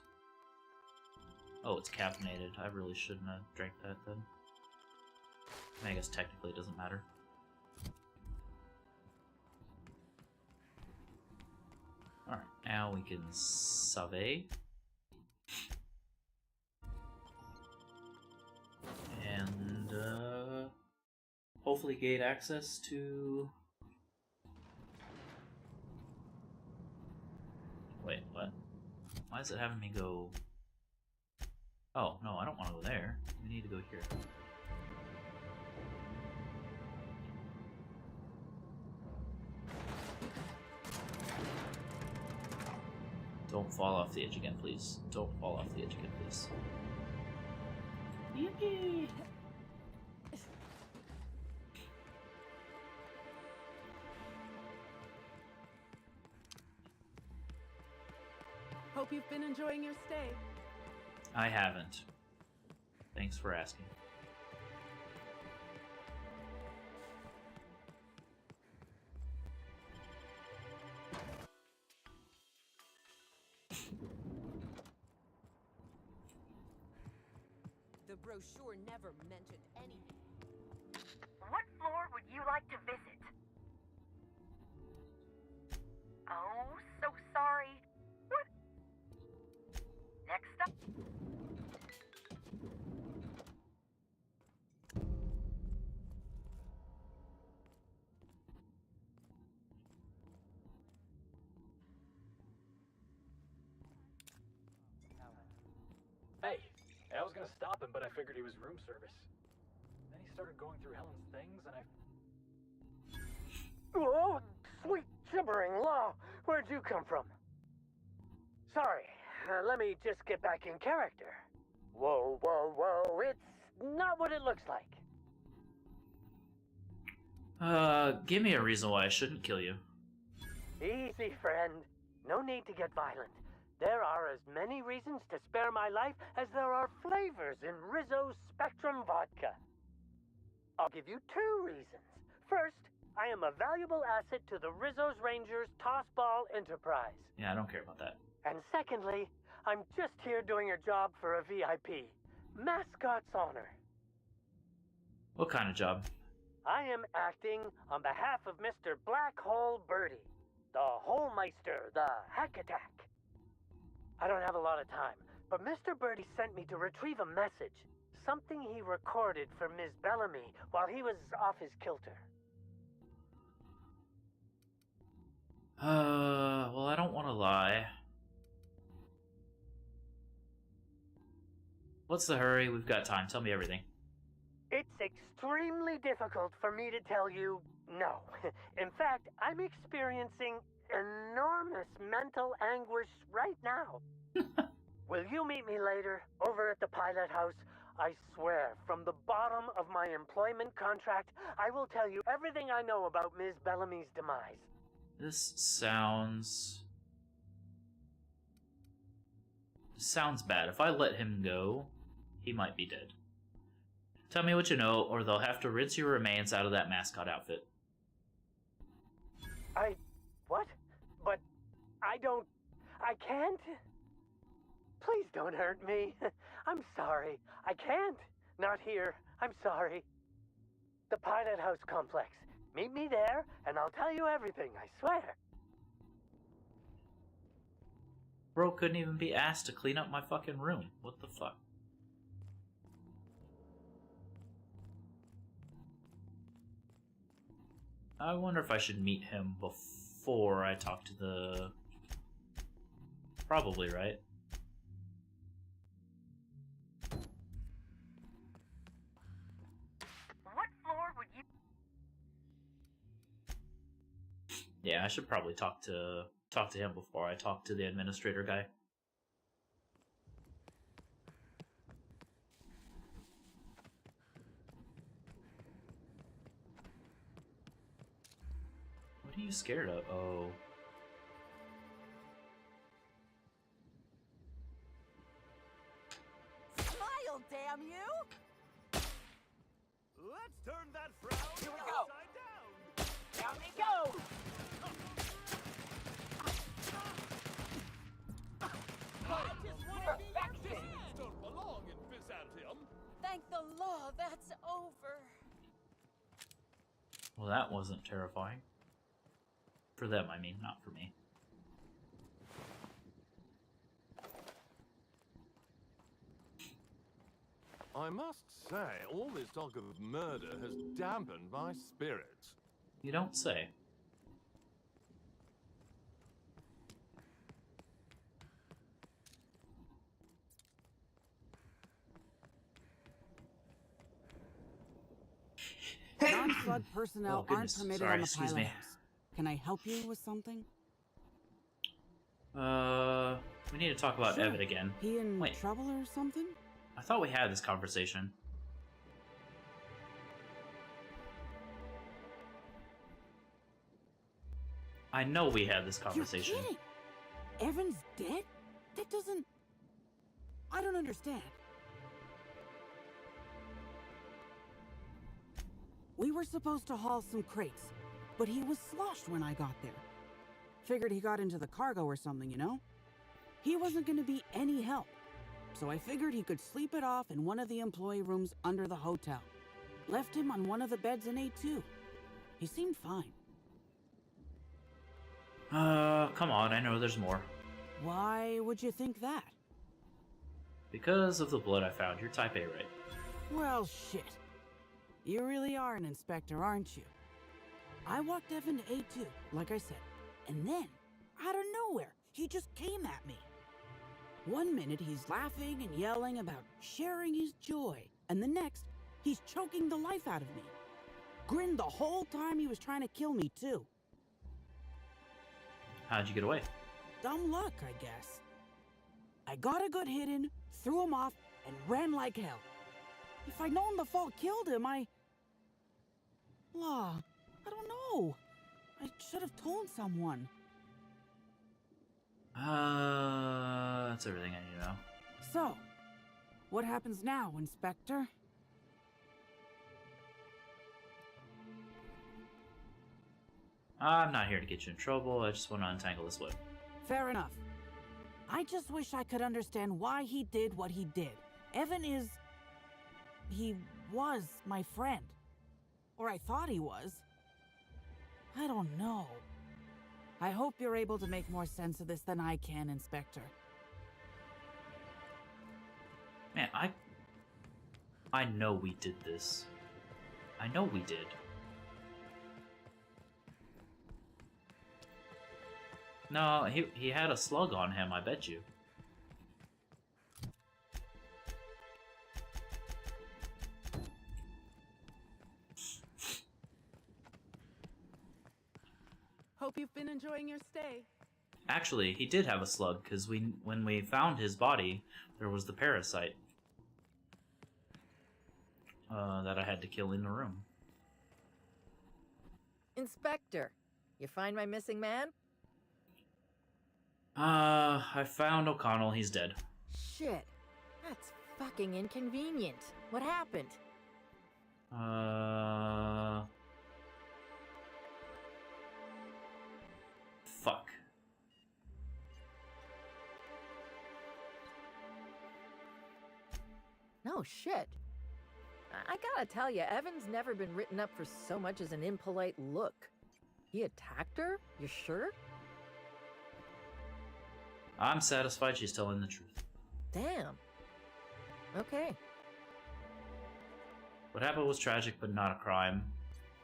Oh, it's caffeinated. I really shouldn't have drank that then. I mean, I guess technically it doesn't matter. Alright, now we can save. And, hopefully gate access to... Wait, what? Why is it having me go... Oh, no, I don't want to go there. We need to go here. Don't fall off the edge again, please. Don't fall off the edge again, please. Yippee! Hope you've been enjoying your stay. I haven't. Thanks for asking. The brochure never mentioned anything. What floor would you like to visit? Oh, so sorry. What? Next up. Hey, I was gonna stop him, but I figured he was room service. Then he started going through Helen's things, and I... Oh, sweet gibbering law! Where'd you come from? Sorry, let me just get back in character. Whoa, whoa, whoa, it's not what it looks like. Give me a reason why I shouldn't kill you. Easy, friend. No need to get violent. There are as many reasons to spare my life as there are flavors in Rizzo's Spectrum Vodka. I'll give you 2 reasons. First, I am a valuable asset to the Rizzo's Rangers Tossball Enterprise. Yeah, I don't care about that. And secondly, I'm just here doing a job for a VIP. Mascot's honor. What kind of job? I am acting on behalf of Mr. Black Hole Birdie, the Holmeister, the Hack Attack. I don't have a lot of time, but Mr. Birdie sent me to retrieve a message. Something he recorded for Ms. Bellamy while he was off his kilter. Well, I don't want to lie. What's the hurry? We've got time. Tell me everything. It's extremely difficult for me to tell you no. In fact, I'm experiencing enormous mental anguish right now. Will you meet me later, over at the pilot house? I swear, from the bottom of my employment contract, I will tell you everything I know about Ms. Bellamy's demise. This sounds bad. If I let him go, he might be dead. Tell me what you know, or they'll have to rinse your remains out of that mascot outfit. What? But I can't? Please don't hurt me. I'm sorry. I can't. Not here. I'm sorry. The Pilot House complex. Meet me there, and I'll tell you everything, I swear. Bro couldn't even be asked to clean up my fucking room. What the fuck? I wonder if I should meet him before I talk to the... Probably, right? What floor would you... Yeah, I should probably talk to him before I talk to the administrator guy. What are you scared of? Oh. Smile, damn you! Let's turn that frown Here we go. upside down. Down we go! Perfection! Don't belong in Byzantium. Thank the law, that's over. Well, that wasn't terrifying. For them, I mean, not for me. I must say, all this talk of murder has dampened my spirits. You don't say. Non-flood personnel Oh, aren't goodness. permitted Sorry, on the excuse pilot me. house. Can I help you with something? We need to talk about Sure. Evan again. He in Wait. trouble or something? I thought we had this conversation. I know we had this conversation. You're kidding? Evan's dead? That doesn't... I don't understand. We were supposed to haul some crates, but he was sloshed when I got there. Figured he got into the cargo or something, you know? He wasn't going to be any help, so I figured he could sleep it off in one of the employee rooms under the hotel. Left him on one of the beds in A2. He seemed fine. Come on, I know there's more. Why would you think that? Because of the blood I found, you're type A, right? Well, shit. You really are an inspector, aren't you? I walked Evan to A2, like I said, and then, out of nowhere, he just came at me. One minute he's laughing and yelling about sharing his joy, and the next, he's choking the life out of me. Grinned the whole time he was trying to kill me, too. How'd you get away? Dumb luck, I guess. I got a good hit in, threw him off, and ran like hell. If I'd known the fall killed him, I don't know. I should have told someone. That's everything I need to know. So, what happens now, Inspector? I'm not here to get you in trouble, I just want to untangle this web. Fair enough. I just wish I could understand why he did what he did. Evan is... he was my friend. Or I thought he was. I don't know. I hope you're able to make more sense of this than I can, Inspector. Man, I know we did this. I know we did. No, he had a slug on him, I bet you. Hope you've been enjoying your stay. Actually, he did have a slug, because when we found his body, there was the parasite that I had to kill in the room. Inspector, you find my missing man? I found O'Connell. He's dead. Shit, that's fucking inconvenient. What happened? Fuck. No shit. I gotta tell you, Evan's never been written up for so much as an impolite look. He attacked her? You sure? I'm satisfied she's telling the truth. Damn. Okay. What happened was tragic, but not a crime.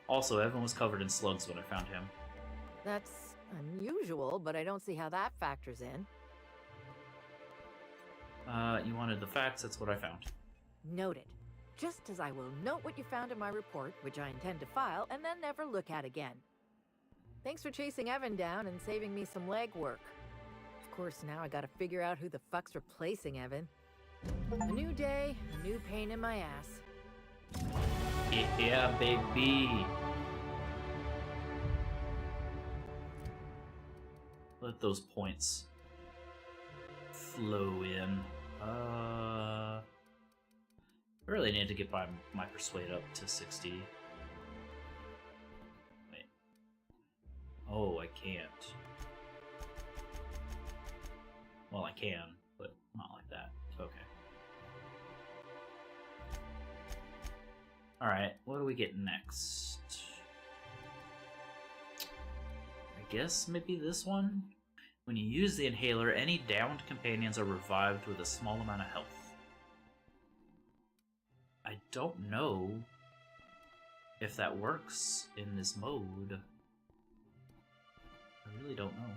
Also, Evan was covered in slugs when I found him. That's unusual, but I don't see how that factors in. You wanted the facts, that's what I found. Noted. Just as I will note what you found in my report, which I intend to file, and then never look at again. Thanks for chasing Evan down and saving me some legwork. Of course, now I gotta figure out who the fuck's replacing Evan. A new day, a new pain in my ass. Yeah, baby! Let those points flow in. I really need to get my persuade up to 60. Wait. Oh, I can't. Well, I can, but not like that. Okay. Alright, what do we get next? I guess maybe this one? When you use the inhaler, any downed companions are revived with a small amount of health. I don't know if that works in this mode. I really don't know.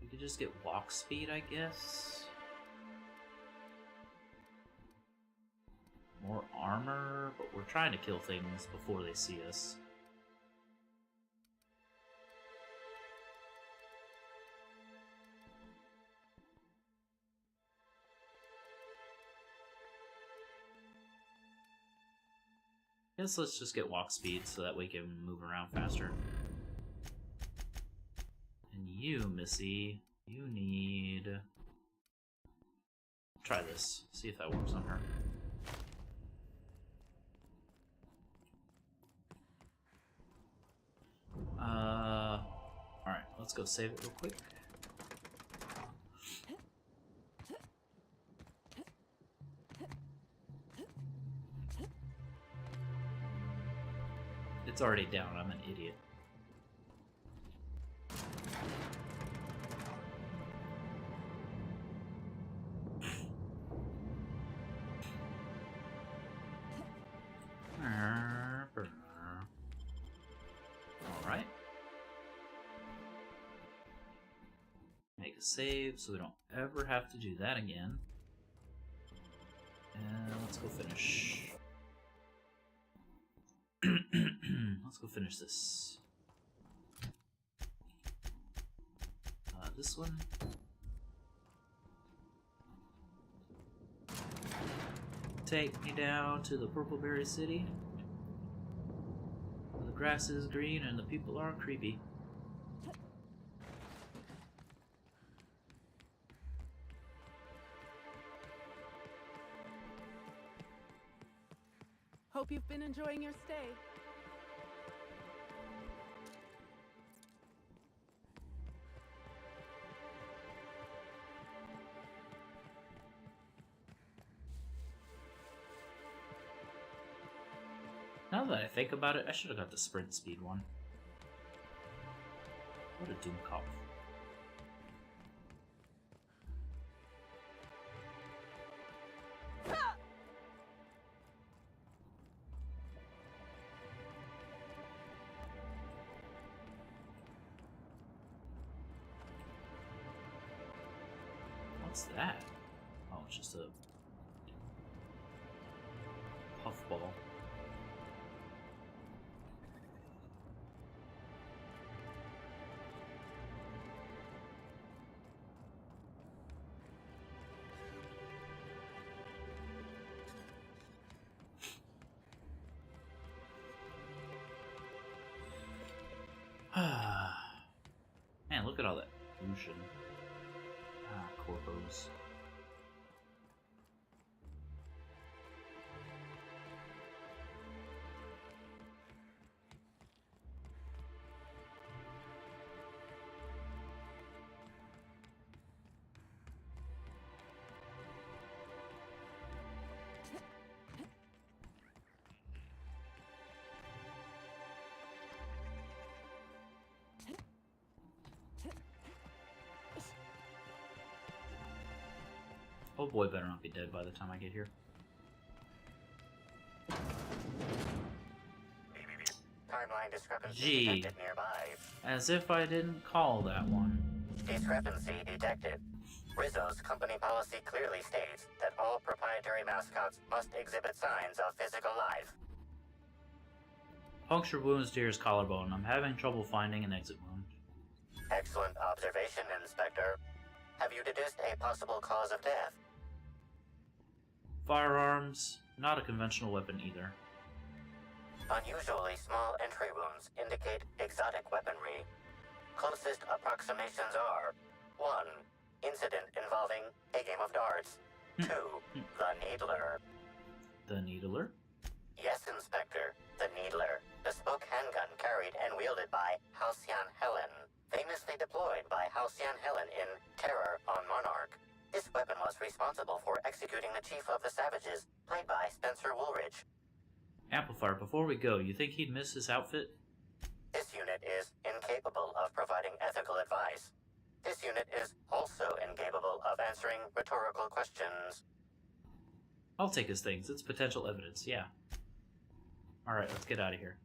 We could just get walk speed, I guess. More armor, but we're trying to kill things before they see us. Guess let's just get walk speed so that we can move around faster. And you, Missy, you need... Try this. See if that works on her. Alright, let's go save it real quick. It's already down, I'm an idiot. Alright. Make a save so we don't ever have to do that again. And let's go finish. Let's go finish this. This one. Take me down to the Purpleberry City. grass is green and the people are creepy. Hope you've been enjoying your stay. Now that I think about it, I should have got the sprint speed one. What a Doomkopf. What's that? Oh, it's just a puffball. Man, look at all that pollution. Ah, corpos. Oh boy, better not be dead by the time I get here. Timeline discrepancy Gee, detected nearby. as if I didn't call that one. Discrepancy detected. Rizzo's company policy clearly states that all proprietary mascots must exhibit signs of physical life. Puncture wounds to his collarbone. I'm having trouble finding an exit wound. Excellent observation, Inspector. Have you deduced a possible cause of death? Firearms, not a conventional weapon either. Unusually small entry wounds indicate exotic weaponry. Closest approximations are 1. Incident involving a game of darts. 2. The Needler. The Needler? Yes, Inspector. The Needler. Bespoke handgun carried and wielded by Halcyon Helen. Famously deployed by Halcyon Helen in Terror on Monarch. This weapon was responsible for executing the Chief of the Savages, played by Spencer Woolridge. Amplifier, before we go, you think he'd miss his outfit? This unit is incapable of providing ethical advice. This unit is also incapable of answering rhetorical questions. I'll take his things. It's potential evidence, yeah. Alright, let's get out of here.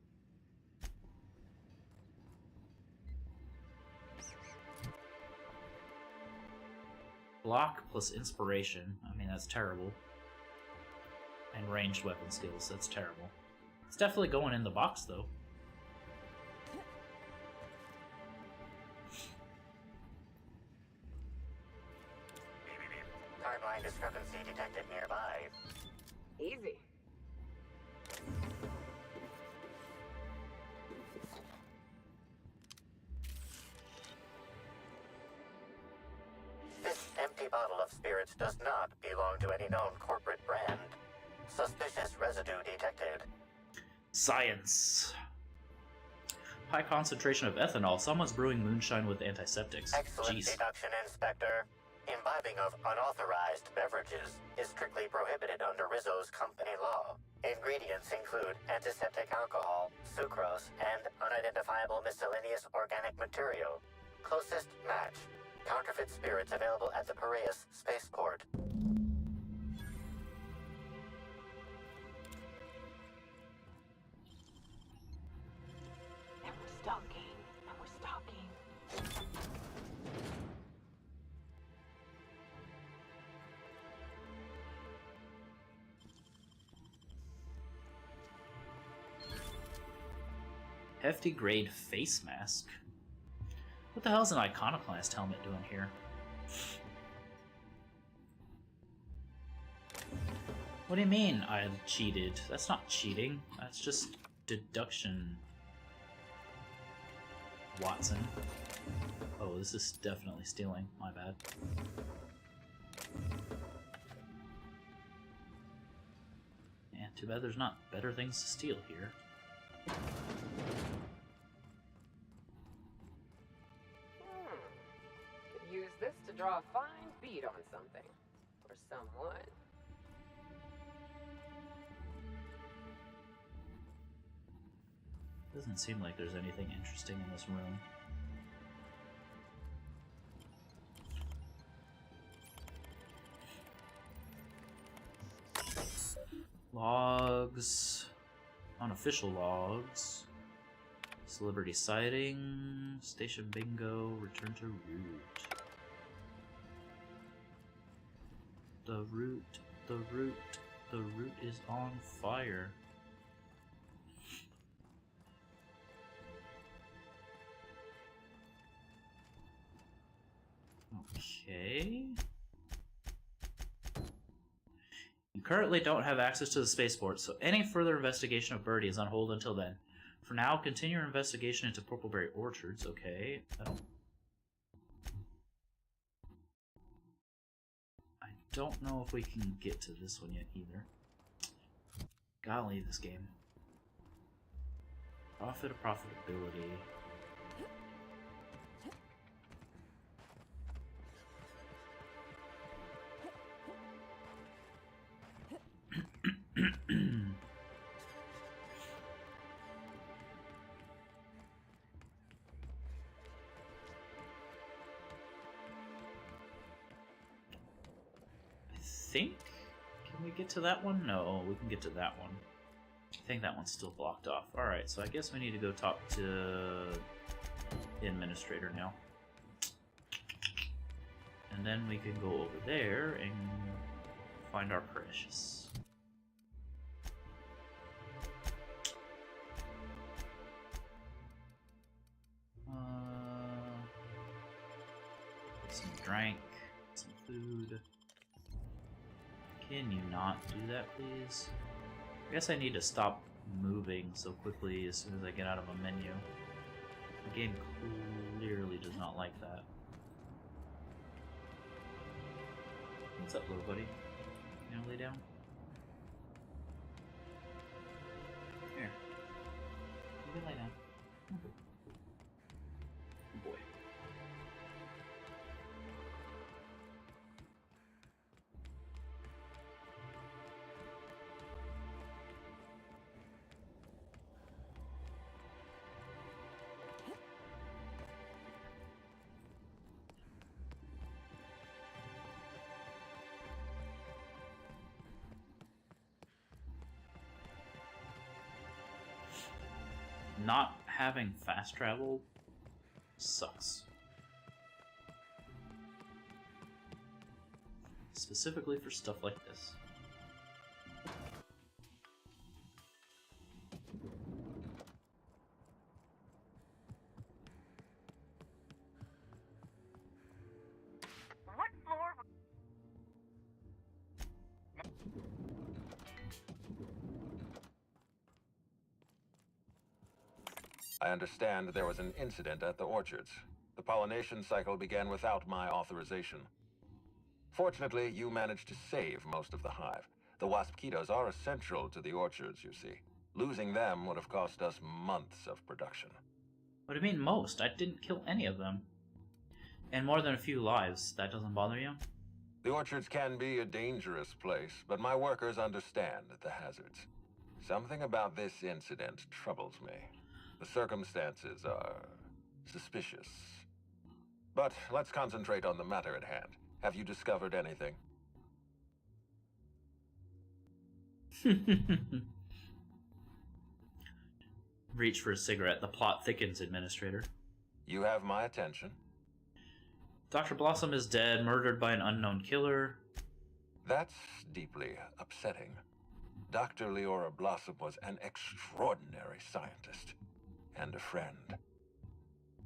Block plus inspiration. I mean, that's terrible. And ranged weapon skills. That's terrible. It's definitely going in the box, though. Timeline discrepancy detected nearby. Easy. This empty bottle of spirits does not belong to any known corporate brand. Suspicious residue detected. Science. High concentration of ethanol. Someone's brewing moonshine with antiseptics. Excellent Jeez. deduction, Inspector. Imbibing of unauthorized beverages is strictly prohibited under Rizzo's company law. Ingredients include antiseptic alcohol, sucrose, and unidentifiable miscellaneous organic material. Closest match. Counterfeit spirits available at the Piraeus spaceport. And we're stalking. And we're stalking. Hefty grade face mask. What the hell's an iconoclast helmet doing here? What do you mean I cheated? That's not cheating. That's just deduction. Watson. Oh, this is definitely stealing. My bad. Yeah, too bad there's not better things to steal here. Could use this to draw a fine bead on something. Or someone. Doesn't seem like there's anything interesting in this room. Logs. Unofficial logs. Celebrity sighting. Station bingo. Return to route. The route is on fire. Okay. You currently don't have access to the spaceport, so any further investigation of Birdie is on hold until then. For now, continue your investigation into Purpleberry Orchards. Okay. I don't know if we can get to this one yet either. Gotta leave this game. Profit of profitability. Can we get to that one? No, we can get to that one. I think that one's still blocked off. Alright, so I guess we need to go talk to the administrator now. And then we can go over there and find our precious. Get some drink, some food. Can you not do that, please? I guess I need to stop moving so quickly as soon as I get out of a menu. The game clearly does not like that. What's up, little buddy? You gonna lay down? Here. You can lay down. Good boy. Not having fast travel sucks. Specifically for stuff like this. What floor? I understand there was an incident at the orchards. The pollination cycle began without my authorization. Fortunately, you managed to save most of the hive. The wasp-ketos are essential to the orchards, you see. Losing them would have cost us months of production. What do you mean most? I didn't kill any of them. And more than a few lives. That doesn't bother you? The orchards can be a dangerous place, but my workers understand the hazards. Something about this incident troubles me. The circumstances are suspicious. But let's concentrate on the matter at hand. Have you discovered anything? Reach for a cigarette. The plot thickens, Administrator. You have my attention. Dr. Blossom is dead, murdered by an unknown killer. That's deeply upsetting. Dr. Leora Blossom was an extraordinary scientist and a friend.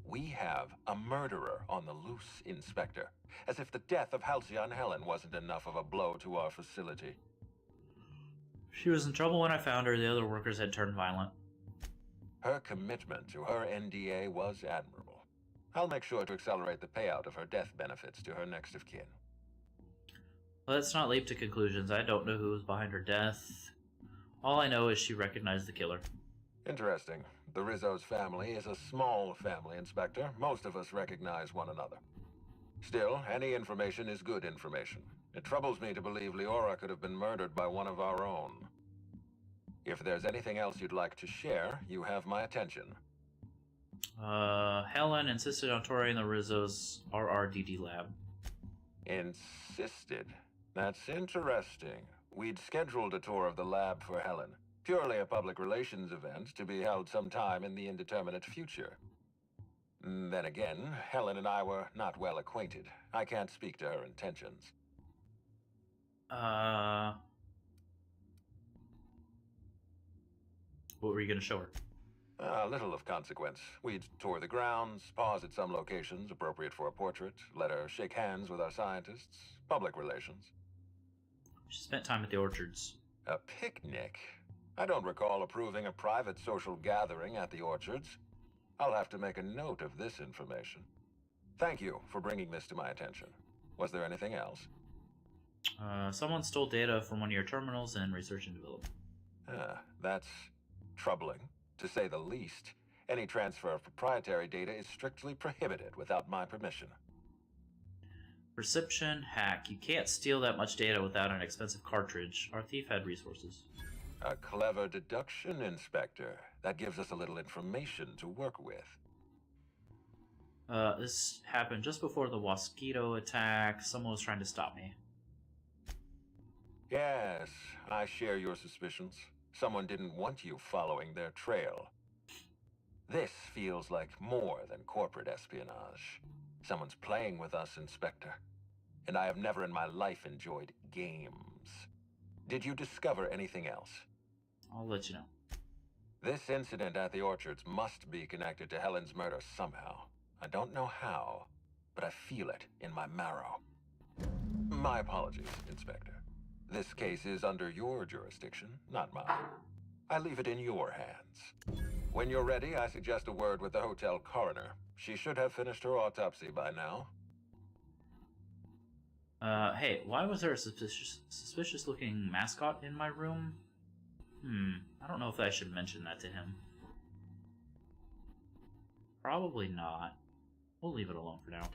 We have a murderer on the loose, Inspector. As if the death of Halcyon Helen wasn't enough of a blow to our facility. She was in trouble when I found her. The other workers had turned violent. Her commitment to her NDA was admirable. I'll make sure to accelerate the payout of her death benefits to her next of kin. Let's not leap to conclusions. I don't know who was behind her death. All I know is she recognized the killer. Interesting. The Rizzo's family is a small family, Inspector. Most of us recognize one another. Still, any information is good information. It troubles me to believe Leora could have been murdered by one of our own. If there's anything else you'd like to share, you have my attention. Helen insisted on touring the Rizzo's RRDD lab. Insisted? That's interesting. We'd scheduled a tour of the lab for Helen. Purely a public relations event to be held sometime in the indeterminate future. Then again, Helen and I were not well acquainted. I can't speak to her intentions. What were you going to show her? Little of consequence. We'd tour the grounds, pause at some locations appropriate for a portrait, let her shake hands with our scientists. Public relations. She spent time at the orchards. A picnic? I don't recall approving a private social gathering at the orchards. I'll have to make a note of this information. Thank you for bringing this to my attention. Was there anything else? Someone stole data from one of your terminals in research and development. That's troubling, to say the least. Any transfer of proprietary data is strictly prohibited without my permission. Perception hack. You can't steal that much data without an expensive cartridge. Our thief had resources. A clever deduction, Inspector. That gives us a little information to work with. This happened just before the Mosquito attack. Someone was trying to stop me. Yes, I share your suspicions. Someone didn't want you following their trail. This feels like more than corporate espionage. Someone's playing with us, Inspector. And I have never in my life enjoyed games. Did you discover anything else? I'll let you know. This incident at the orchards must be connected to Helen's murder somehow. I don't know how, but I feel it in my marrow. My apologies, Inspector. This case is under your jurisdiction, not mine. I leave it in your hands. When you're ready, I suggest a word with the hotel coroner. She should have finished her autopsy by now. Hey, why was there a suspicious-looking mascot in my room? I don't know if I should mention that to him. Probably not. We'll leave it alone for now.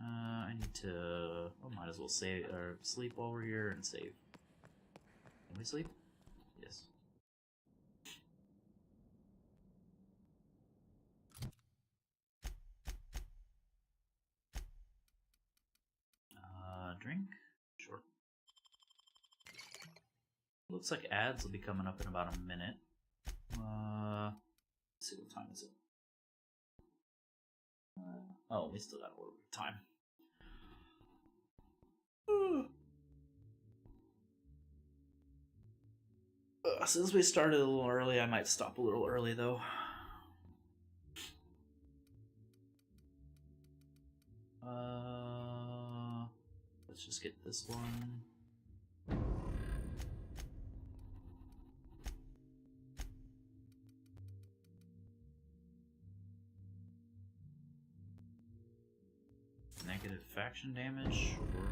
I need to... I might as well save or sleep while we're here and save. Can we sleep? Yes. Drink? Sure. Looks like ads will be coming up in about a minute. Let's see, what time is it? Oh, we still got a little bit of time. Since we started a little early, I might stop a little early though. Let's just get this one. Negative faction damage, sure.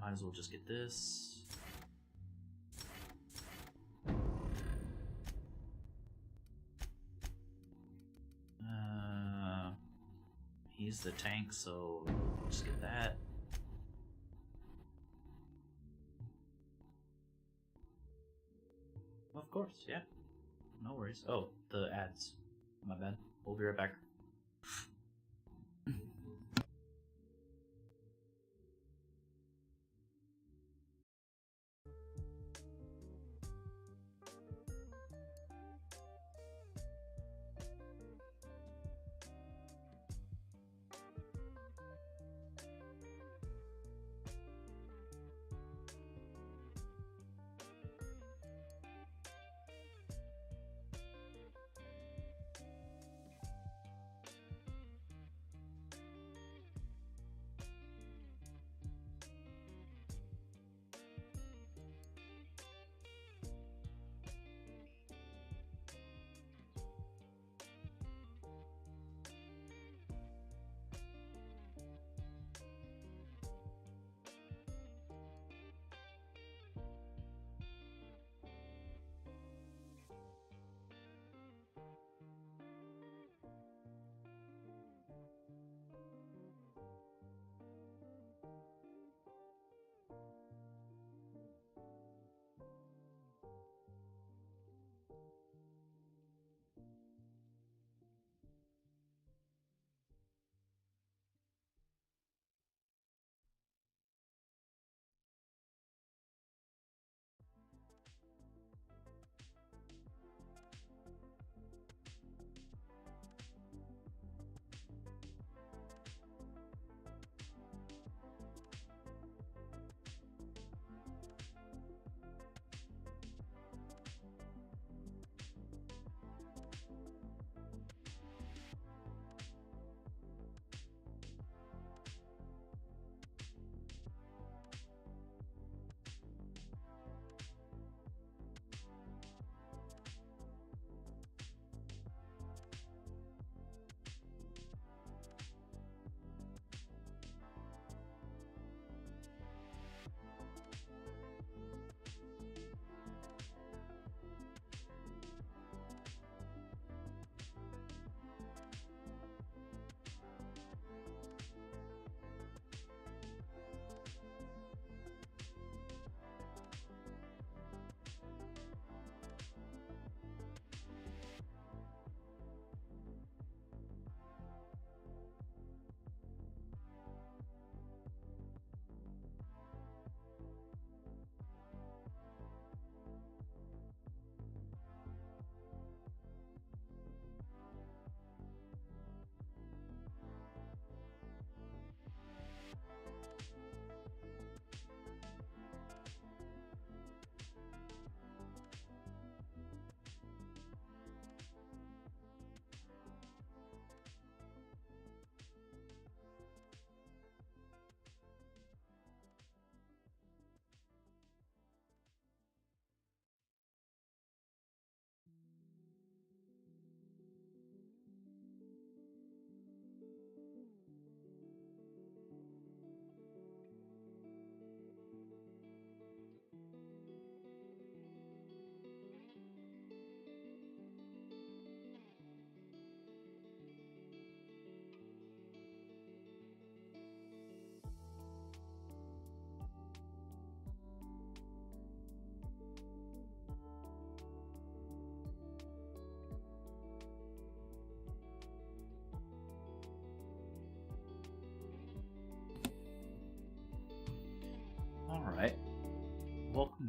Might as well just get this. He's the tank, so just get that. Of course, yeah. No worries. Oh, the ads. My bad. We'll be right back.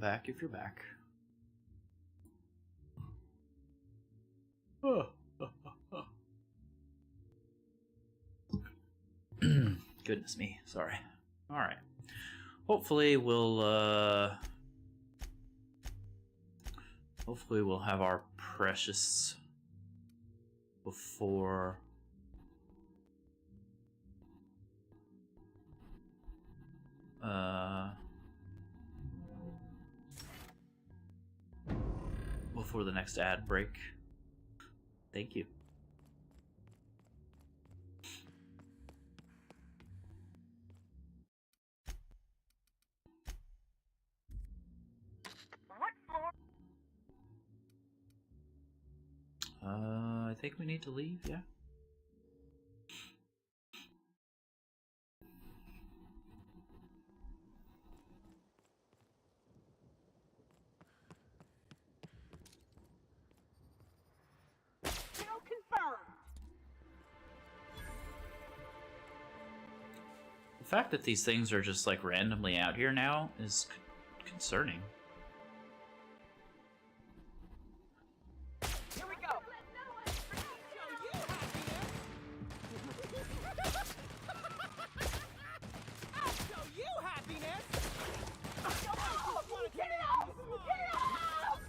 back if you're back. Goodness me, sorry. Alright. Hopefully we'll have our precious before the next ad break. Thank you. What floor? I think we need to leave, yeah. Kill confirmed. The fact that these things are just like randomly out here now is concerning. Here we go. I'll show you happiness. Get out! Get out!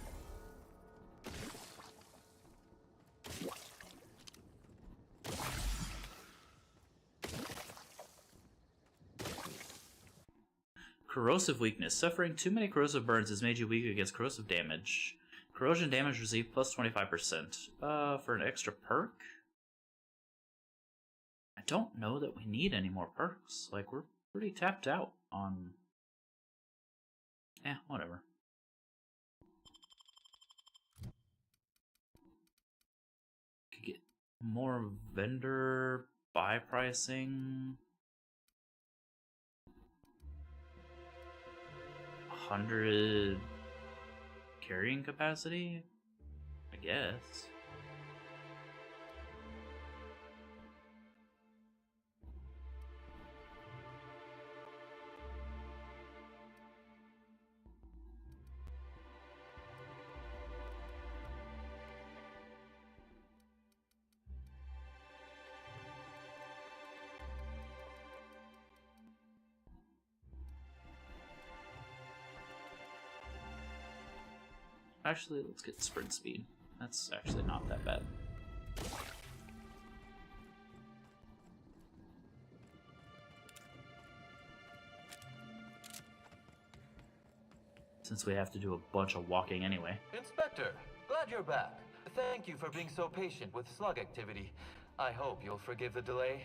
Corrosive weakness. Suffering too many corrosive burns has made you weak against corrosive damage. Corrosion damage received plus 25%. For an extra perk? I don't know that we need any more perks. Like, we're pretty tapped out on... whatever. Could get more vendor buy pricing. 100 carrying capacity, I guess. Actually, let's get sprint speed. That's actually not that bad. Since we have to do a bunch of walking anyway. Inspector, glad you're back. Thank you for being so patient with slug activity. I hope you'll forgive the delay.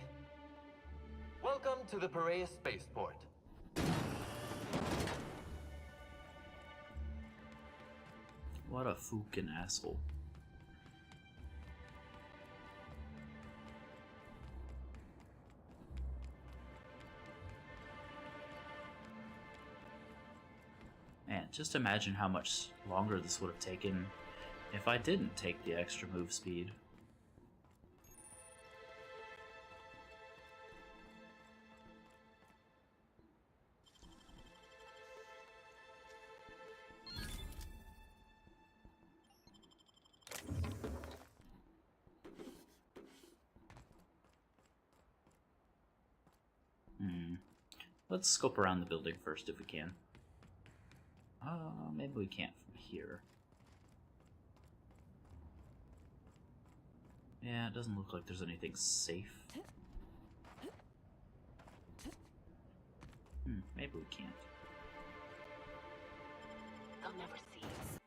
Welcome to the Piraeus spaceport. What a fucking asshole. Man, just imagine how much longer this would have taken if I didn't take the extra move speed. Let's scope around the building first if we can. Maybe we can't from here. Yeah, it doesn't look like there's anything safe. Maybe we can't. They'll never see us.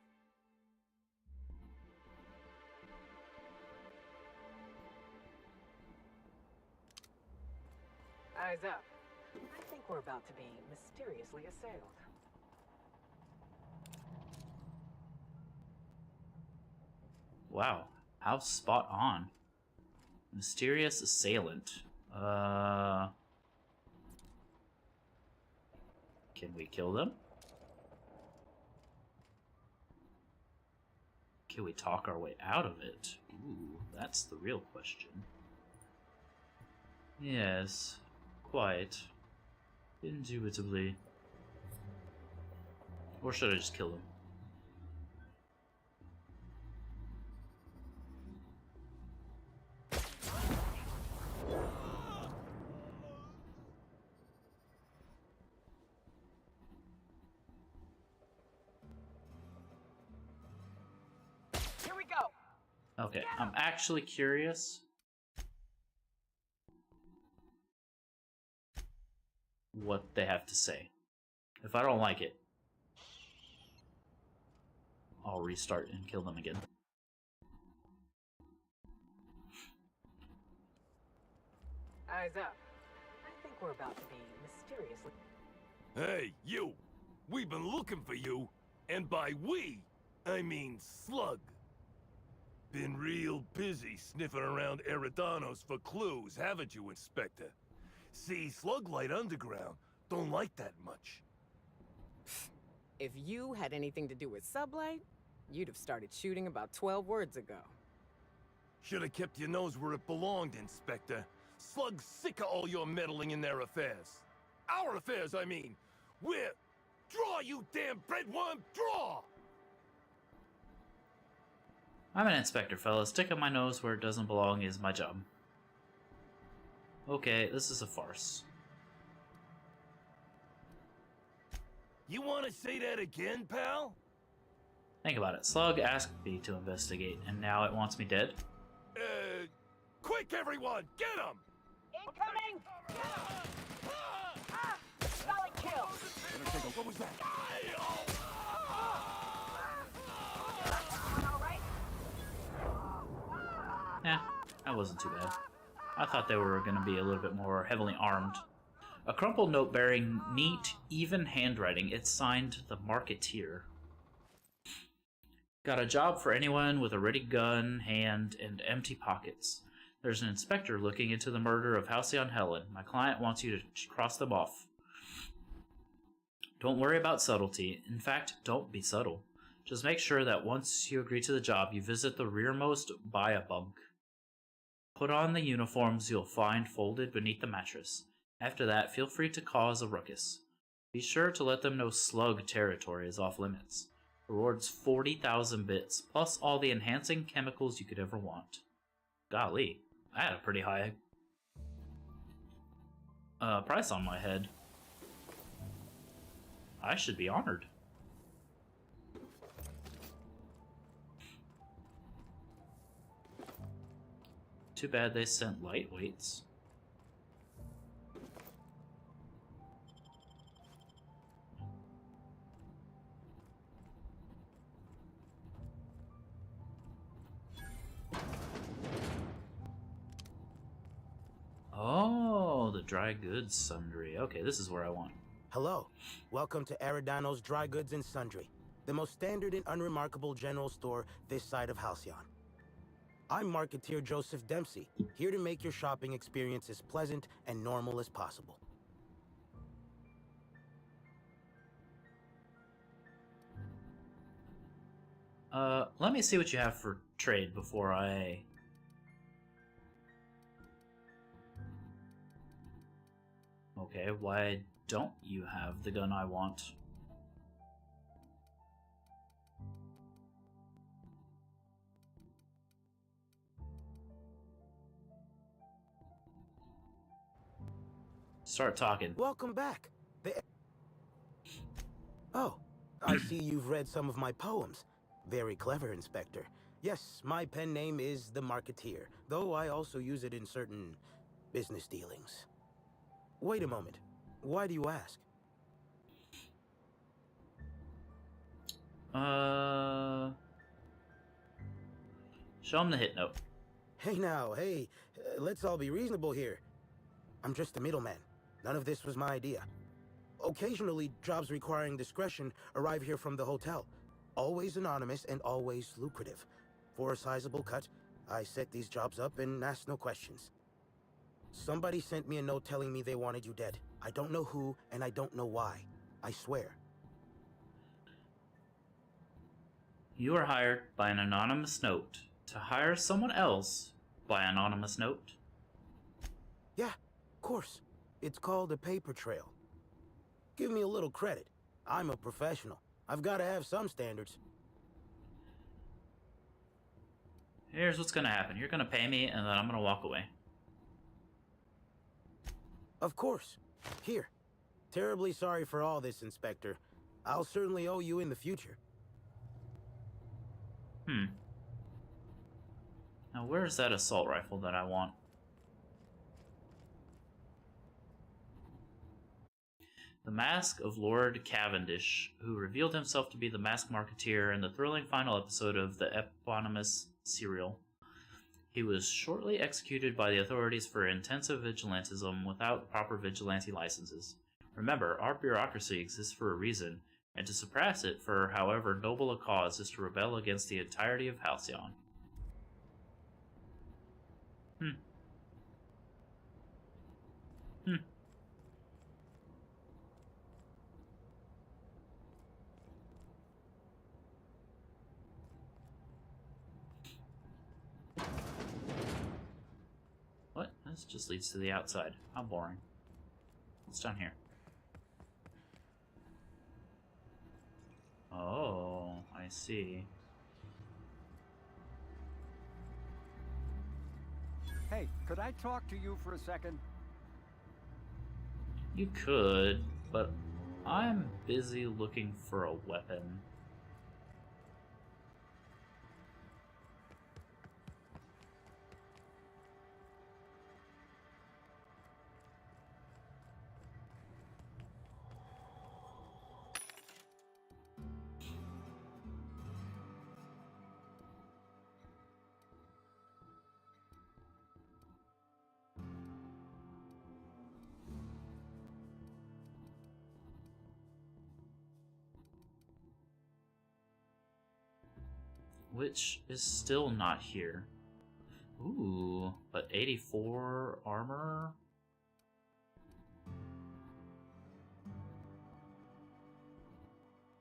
Eyes up. I think we're about to be mysteriously assailed. Wow, how spot on. Mysterious assailant. Can we kill them? Can we talk our way out of it? Ooh, that's the real question. Yes, quite. Indubitably. Or should I just kill him? Here we go. Okay, I'm actually curious what they have to say. If I don't like it, I'll restart and kill them again. Eyes up. I think we're about to be mysteriously. Hey, you! We've been looking for you, and by we, I mean Slug. Been real busy sniffing around Eridanos for clues, haven't you, Inspector? See, Sluglight Underground don't like that much. If you had anything to do with Sublight, you'd have started shooting about 12 words ago. Should have kept your nose where it belonged, Inspector. Slug's sick of all your meddling in their affairs. Our affairs, I mean. We're... Draw, you damn breadworm, draw! I'm an inspector, fella. Sticking my nose where it doesn't belong is my job. Okay, this is a farce. You want to say that again, pal? Think about it. Slug asked me to investigate, and now it wants me dead? Quick, everyone! Get him! Incoming! Solid kill! What was that? Yeah, that wasn't too bad. I thought they were going to be a little bit more heavily armed. A crumpled note bearing neat, even handwriting. It's signed the Marketeer. Got a job for anyone with a ready gun, hand, and empty pockets. There's an inspector looking into the murder of Halcyon Helen. My client wants you to cross them off. Don't worry about subtlety. In fact, don't be subtle. Just make sure that once you agree to the job, you visit the rearmost buy-a-bunk. Put on the uniforms you'll find folded beneath the mattress. After that, feel free to cause a ruckus. Be sure to let them know Slug territory is off limits. Rewards 40,000 bits, plus all the enhancing chemicals you could ever want. Golly, I had a pretty high price on my head. I should be honored. Too bad they sent lightweights. Oh, the dry goods sundry. Okay, this is where I want. Hello. Welcome to Eridanos Dry Goods and Sundry, the most standard and unremarkable general store this side of Halcyon. I'm Marketeer Joseph Dempsey, here to make your shopping experience as pleasant and normal as possible. Let me see what you have for trade before I... Okay, why don't you have the gun I want? Start talking. Welcome back. Oh, I see you've read some of my poems. Very clever, Inspector. Yes, my pen name is the Marketeer, though I also use it in certain business dealings. Wait a moment. Why do you ask? Show him the hit note. Hey now, hey, let's all be reasonable here. I'm just a middleman. None of this was my idea. Occasionally, jobs requiring discretion arrive here from the hotel. Always anonymous and always lucrative. For a sizable cut, I set these jobs up and ask no questions. Somebody sent me a note telling me they wanted you dead. I don't know who, and I don't know why. I swear. You are hired by an anonymous note to hire someone else by anonymous note? Yeah, of course. It's called a paper trail. Give me a little credit. I'm a professional. I've got to have some standards. Here's what's gonna happen. You're gonna pay me, and then I'm gonna walk away. Of course. Here. Terribly sorry for all this, Inspector. I'll certainly owe you in the future. Now, where's that assault rifle that I want? The Mask of Lord Cavendish, who revealed himself to be the Masked Marketeer in the thrilling final episode of the eponymous serial. He was shortly executed by the authorities for intensive vigilantism without proper vigilante licenses. Remember, our bureaucracy exists for a reason, and to suppress it for however noble a cause is to rebel against the entirety of Halcyon. What? This just leads to the outside. How boring. What's down here? Oh, I see. Hey, could I talk to you for a second? You could, but I'm busy looking for a weapon. Which is still not here. Ooh, but 84 armor?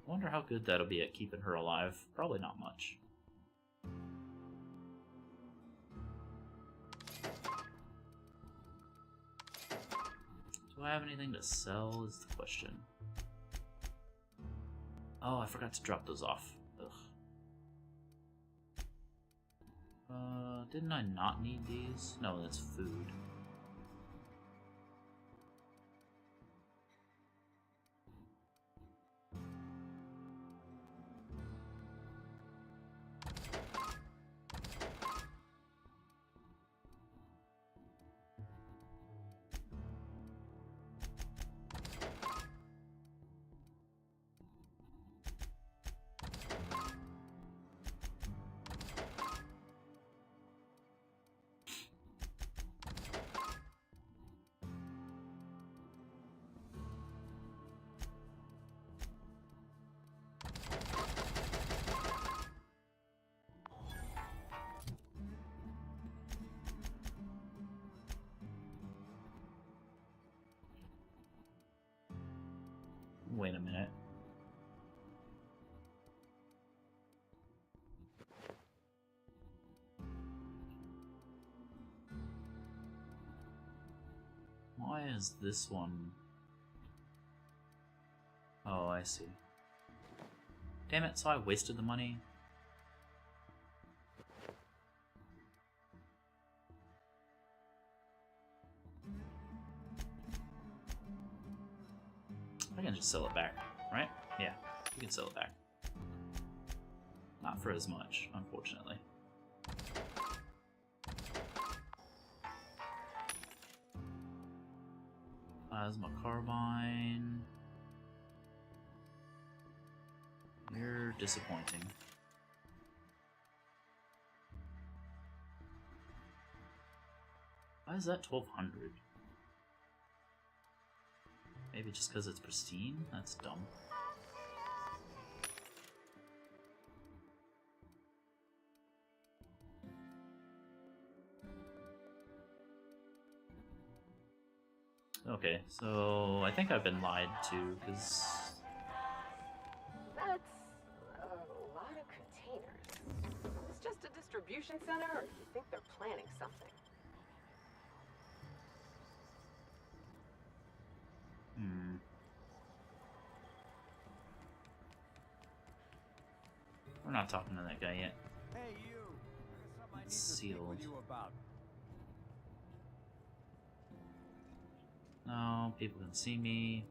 Wonder how good that'll be at keeping her alive. Probably not much. Do I have anything to sell is the question. Oh, I forgot to drop those off. Ugh. Didn't I not need these? No, that's food. Wait a minute. Why is this one? Oh, I see. Damn it, so I wasted the money? I can just sell it back, right? Yeah, you can sell it back. Not for as much, unfortunately. Plasma carbine. You're disappointing. Why is that 1200? Maybe just because it's pristine? That's dumb. Okay, so I think I've been lied to, because... That's a lot of containers. Is this just a distribution center, or do you think they're planning something? We're not talking to that guy yet. Hey, you. There's something I need to It's speak with sealed. you about. No, people can see me.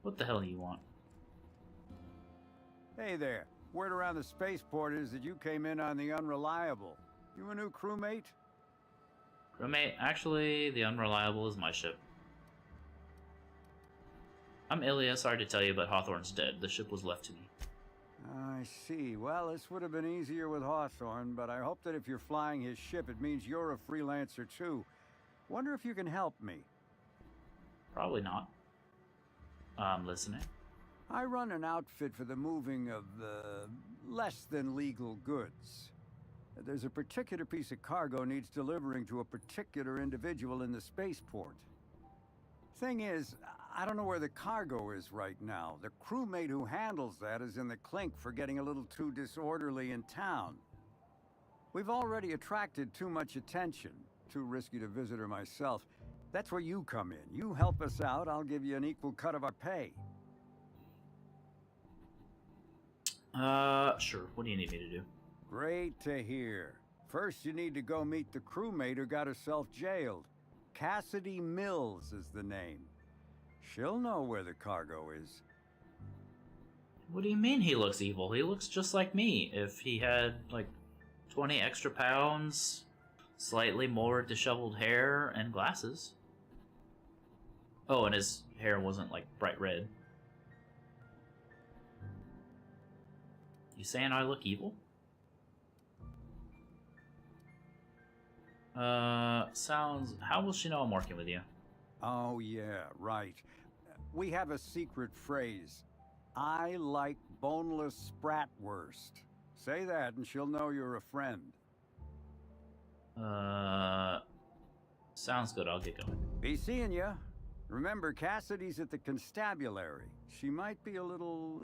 What the hell do you want? Hey there. Word around the spaceport is that you came in on the Unreliable. You a new crewmate? Crewmate, actually, the Unreliable is my ship. I'm Ilya, sorry to tell you, but Hawthorne's dead. The ship was left to me. I see. Well, this would have been easier with Hawthorne, but I hope that if you're flying his ship, it means you're a freelancer too. Wonder if you can help me. Probably not. I'm listening. I run an outfit for the moving of less than legal goods. There's a particular piece of cargo needs delivering to a particular individual in the spaceport. Thing is, I don't know where the cargo is right now. The crewmate who handles that is in the clink for getting a little too disorderly in town. We've already attracted too much attention. Too risky to visit her myself. That's where you come in. You help us out, I'll give you an equal cut of our pay. Sure. What do you need me to do? Great to hear. First, you need to go meet the crewmate who got herself jailed. Cassidy Mills is the name. She'll know where the cargo is. What do you mean he looks evil? He looks just like me. If he had, like, 20 extra pounds, slightly more disheveled hair, and glasses. Oh, and his hair wasn't, like, bright red. You saying I look evil? How will she know I'm working with you? Oh, yeah, right. We have a secret phrase. I like boneless spratwurst. Say that and she'll know you're a friend. Sounds good. I'll get going. Be seeing ya. Remember, Cassidy's at the constabulary. She might be a little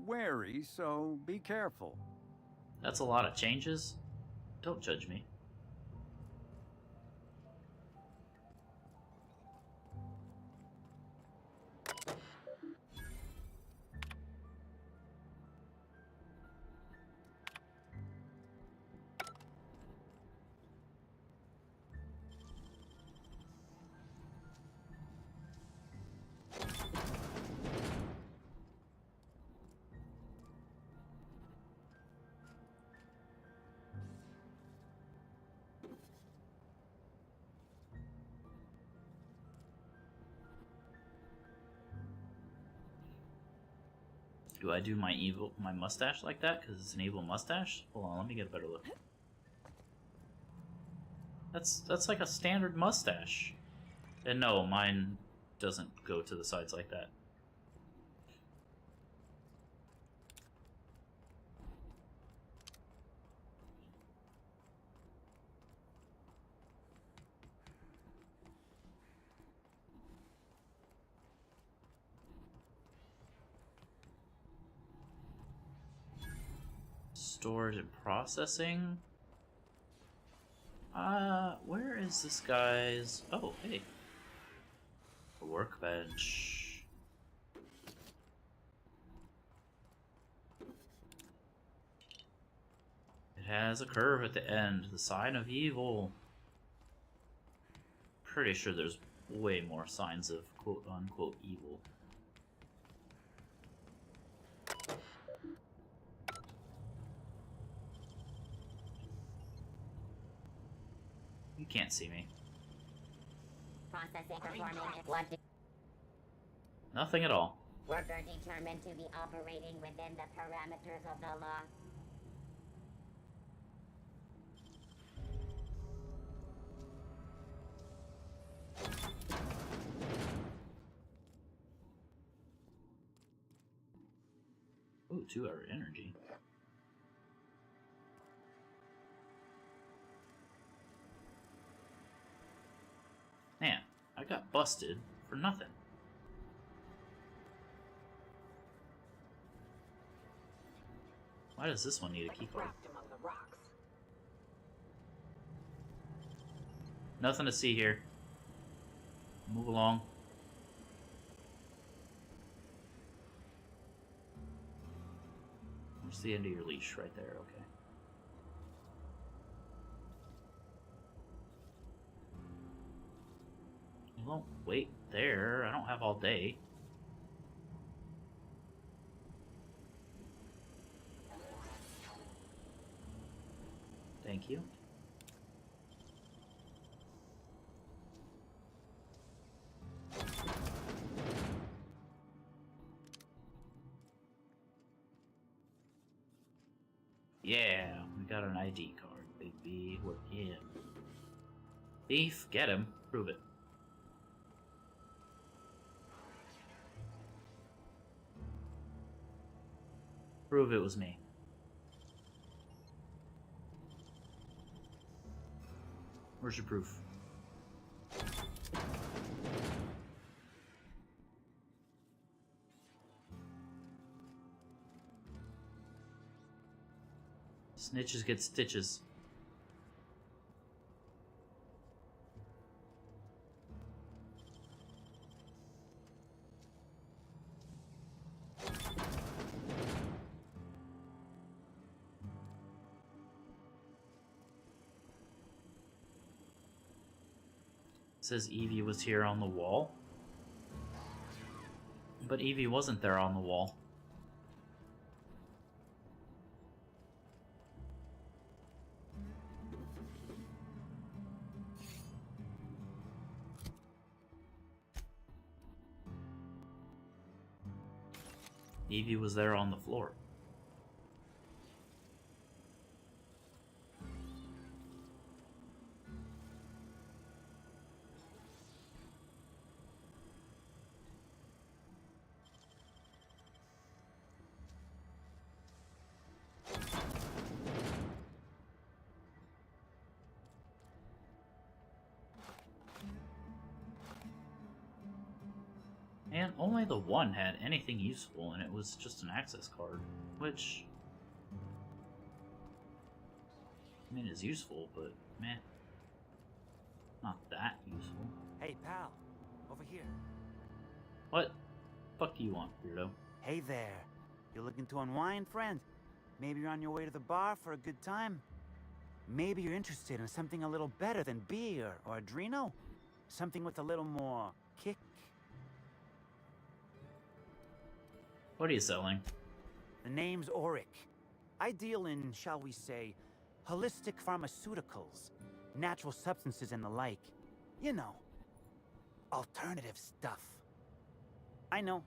wary, so be careful. That's a lot of changes. Don't judge me. Do I do my mustache like that because it's an evil mustache? Hold on, let me get a better look. That's like a standard mustache. And no, mine doesn't go to the sides like that. Storage and processing. Where is this guy's? Oh, hey. A workbench. It has a curve at the end, the sign of evil. Pretty sure there's way more signs of quote-unquote evil. You can't see me. Processing performing what? Nothing at all. Worker determined to be operating within the parameters of the law. Ooh, 2-hour energy. Man, I got busted for nothing. Why does this one need a keycard? Among the rocks. Nothing to see here. Move along. It's the end of your leash right there, okay. You won't wait there. I don't have all day. Thank you. Yeah, we got an ID card, baby. We're in. Thief, get him. Prove it. Prove it was me. Where's your proof? Snitches get stitches. It says Evie was here on the wall. But Evie wasn't there on the wall. Evie was there on the floor. And only the one had anything useful, and it was just an access card, which, I mean, is useful, but meh, not that useful. Hey, pal, over here. What? Fuck do you want, weirdo? Hey there. You looking to unwind, friend? Maybe you're on your way to the bar for a good time. Maybe you're interested in something a little better than beer or Adreno. Something with a little more kick. What are you selling? The name's Auric. I deal in, shall we say, holistic pharmaceuticals, natural substances and the like. You know, alternative stuff. I know.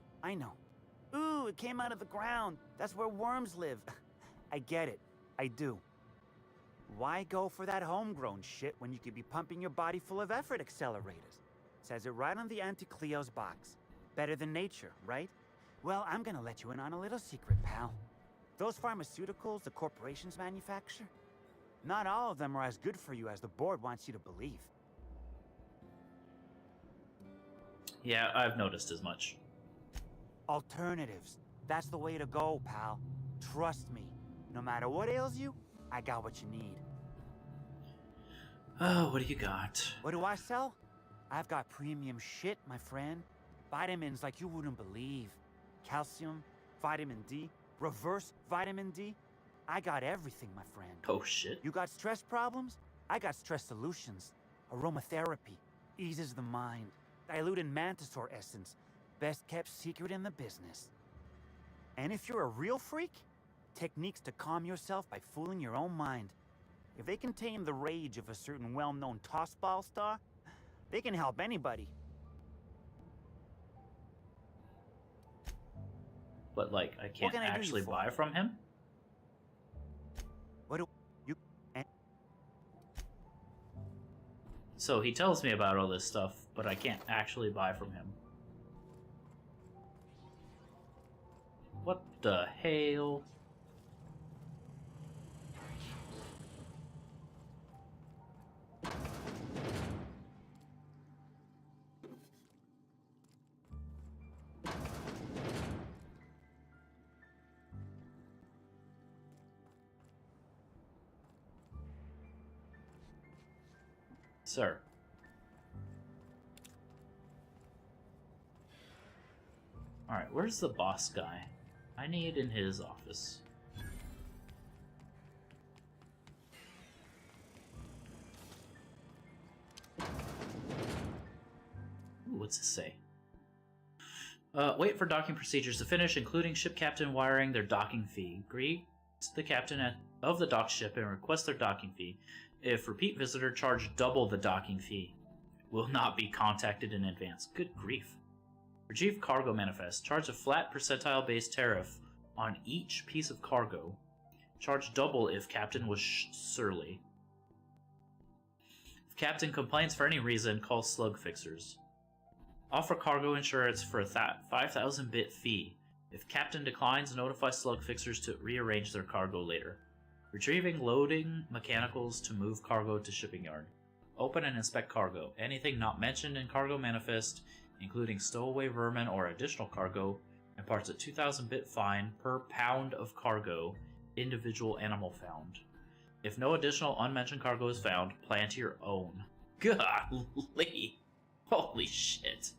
Ooh, it came out of the ground. That's where worms live. I get it. I do. Why go for that homegrown shit when you could be pumping your body full of effort accelerators? Says it right on the Anti-Cleo's box. Better than nature, right? Well, I'm gonna let you in on a little secret, pal. Those pharmaceuticals the corporations manufacture, not all of them are as good for you as the board wants you to believe. Yeah, I've noticed as much. Alternatives. That's the way to go, pal. Trust me. No matter what ails you, I got what you need. Oh, what do you got? What do I sell? I've got premium shit, my friend. Vitamins like you wouldn't believe. Calcium, vitamin D, reverse vitamin D. I got everything, my friend. Oh, shit. You got stress problems? I got stress solutions. Aromatherapy eases the mind. Diluted mantisaur essence. Best kept secret in the business. And if you're a real freak, techniques to calm yourself by fooling your own mind. If they contain the rage of a certain well-known tossball star, they can help anybody. But, like, I can't actually buy from him? What do you... So he tells me about all this stuff, but I can't actually buy from him. What the hell? Sir. Alright, where's the boss guy? I need in his office. what's it say? Wait for docking procedures to finish, including ship captain wiring their docking fee. Agree to the captain of the dock ship and request their docking fee. If repeat visitor, charge double the docking fee. Will not be contacted in advance. Good grief. Retrieve cargo manifest. Charge a flat percentile-based tariff on each piece of cargo. Charge double if captain was surly. If captain complains for any reason, call slug fixers. Offer cargo insurance for a 5,000 bit fee. If captain declines, notify slug fixers to rearrange their cargo later. Retrieving loading mechanicals to move cargo to shipping yard. Open and inspect cargo. Anything not mentioned in cargo manifest, including stowaway vermin or additional cargo, imparts a 2,000 bit fine per pound of cargo, individual animal found. If no additional unmentioned cargo is found, plant your own. Golly! Holy shit.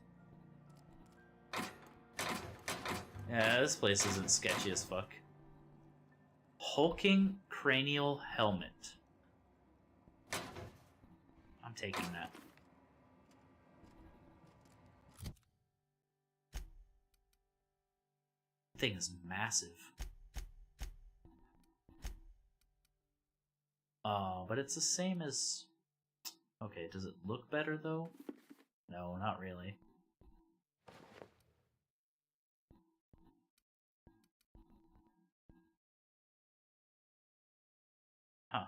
Yeah, this place isn't sketchy as fuck. Hulking cranial helmet. I'm taking that. Thing is massive. But it's the same as... Okay, does it look better though? No, not really. Huh.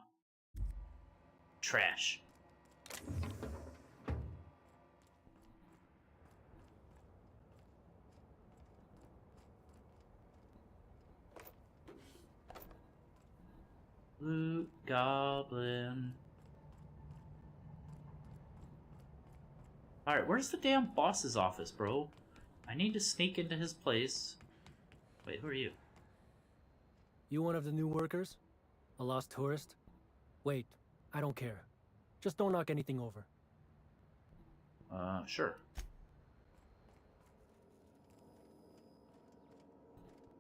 Trash. Loot goblin. Alright, where's the damn boss's office, bro? I need to sneak into his place. Wait, who are you? You one of the new workers? A lost tourist? Wait, I don't care. Just don't knock anything over. Sure.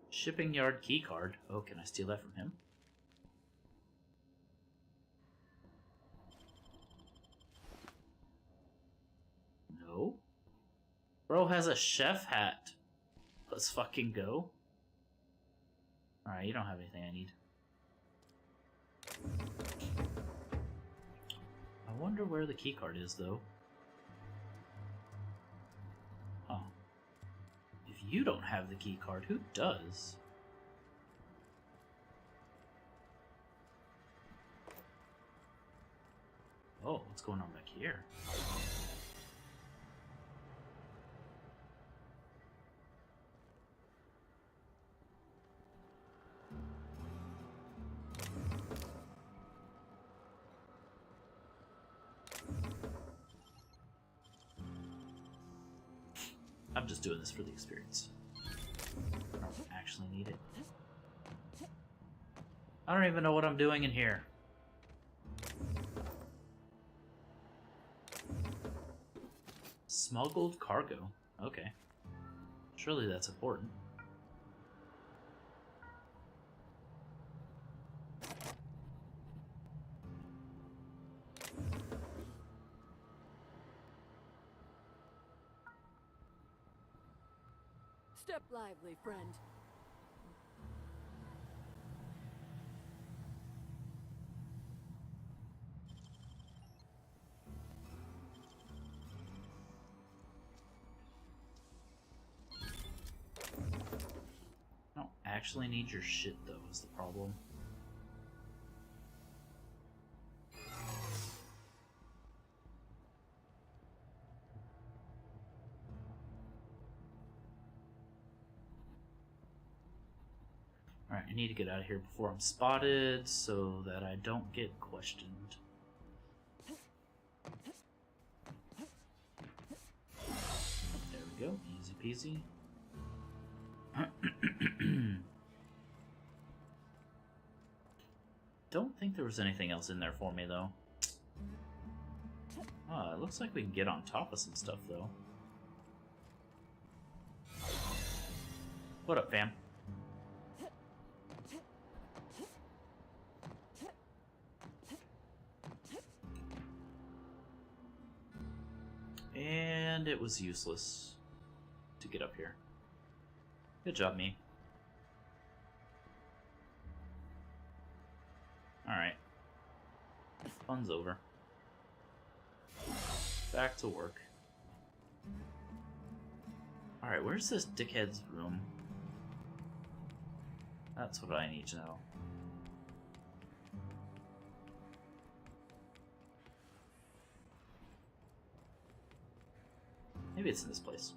Shipping yard keycard. Oh, can I steal that from him? No. Bro has a chef hat. Let's fucking go. Alright, you don't have anything I need. I wonder where the keycard is, though. Huh. If you don't have the keycard, who does? Oh, what's going on back here? I'm just doing this for the experience. I don't actually need it. I don't even know what I'm doing in here. Smuggled cargo. Okay. Surely that's important. Step lively, friend. I don't actually need your shit, though, is the problem. Alright, I need to get out of here before I'm spotted so that I don't get questioned. There we go, easy peasy. Don't think there was anything else in there for me, though. Oh, it looks like we can get on top of some stuff, though. What up, fam? And it was useless to get up here. Good job, me. Alright. Fun's over. Back to work. Alright, where's this dickhead's room? That's what I need to know. Maybe it's in this place.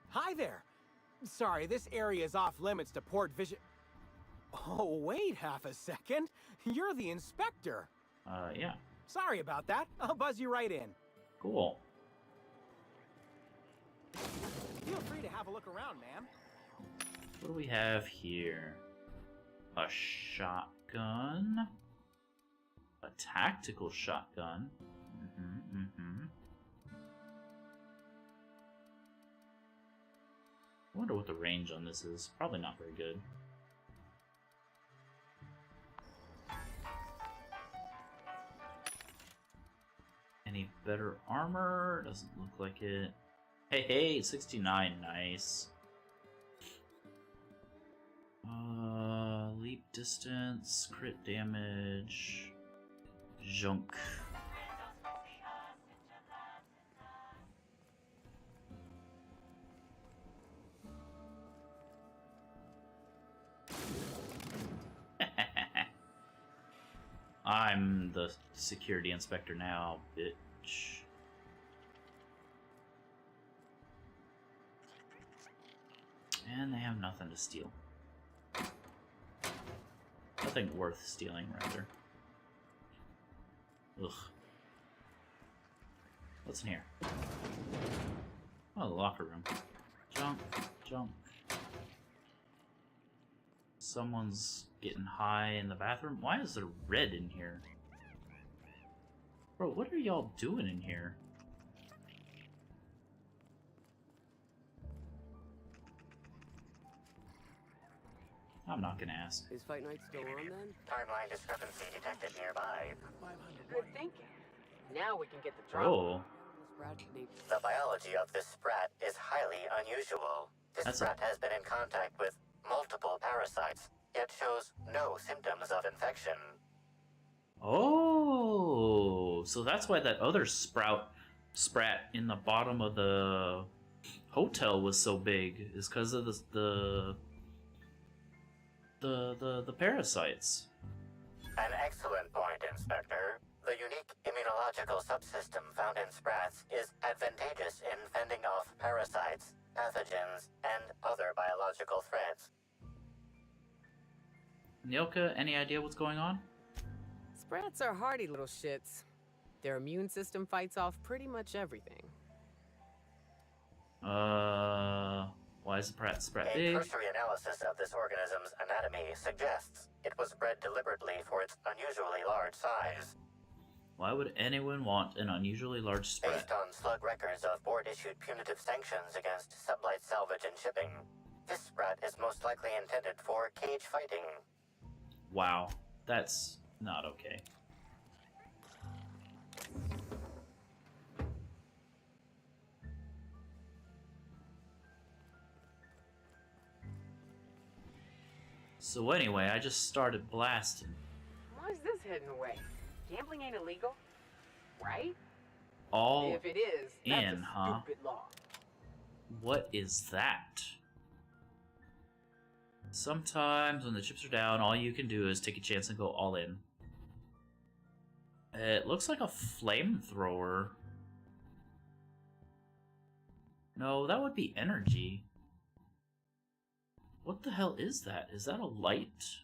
Hi there! Sorry, this area is off limits to port vision. Oh, wait half a second. You're the inspector. Yeah. Sorry about that. I'll buzz you right in. Cool. Feel free to have a look around, ma'am. What do we have here? A shotgun? A tactical shotgun? I wonder what the range on this is. Probably not very good. Any better armor? Doesn't look like it. Hey, 69, nice. Leap distance, crit damage, junk. I'm the security inspector now, bitch. And they have nothing to steal. Nothing worth stealing, rather. Ugh. What's in here? Oh, the locker room. Junk, junk. Someone's getting high in the bathroom. Why is there red in here? Bro, what are y'all doing in here? I'm not gonna ask. Is Fight Night still on then? Timeline discrepancy detected nearby. Good thinking. Now we can get the drop. Oh. The biology of this sprat is highly unusual. This sprat has been in contact with multiple parasites, yet shows no symptoms of infection. Oh, so that's why that other sprat in the bottom of the hotel was so big, is because of the parasites. An excellent point, Inspector. The unique immunological subsystem found in sprats is advantageous in fending off parasites, pathogens, and other biological threats. Nyoka, any idea what's going on? Sprats are hardy little shits. Their immune system fights off pretty much everything. Why is the sprat A big? cursory analysis of this organism's anatomy suggests it was bred deliberately for its unusually large size. Why would anyone want an unusually large sprat? Based on slug records of board-issued punitive sanctions against sublight salvage and shipping, this sprat is most likely intended for cage fighting. Wow, that's not okay. So anyway, I just started blasting. Why is this hidden away? Gambling ain't illegal, right? All If it is, that's in, a huh? stupid law. What is that? Sometimes when the chips are down, all you can do is take a chance and go all in. It looks like a flamethrower. No, that would be energy. What the hell is that? Is that a light?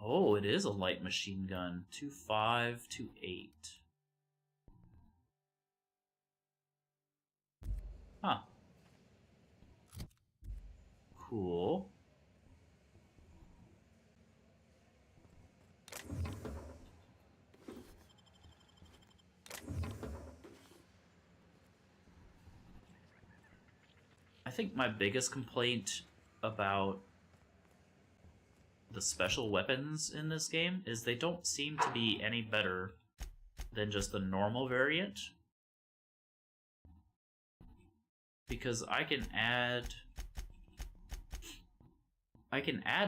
Oh, it is a light machine gun. 2528. Huh. Cool. I think my biggest complaint about the special weapons in this game is they don't seem to be any better than just the normal variant. Because I can add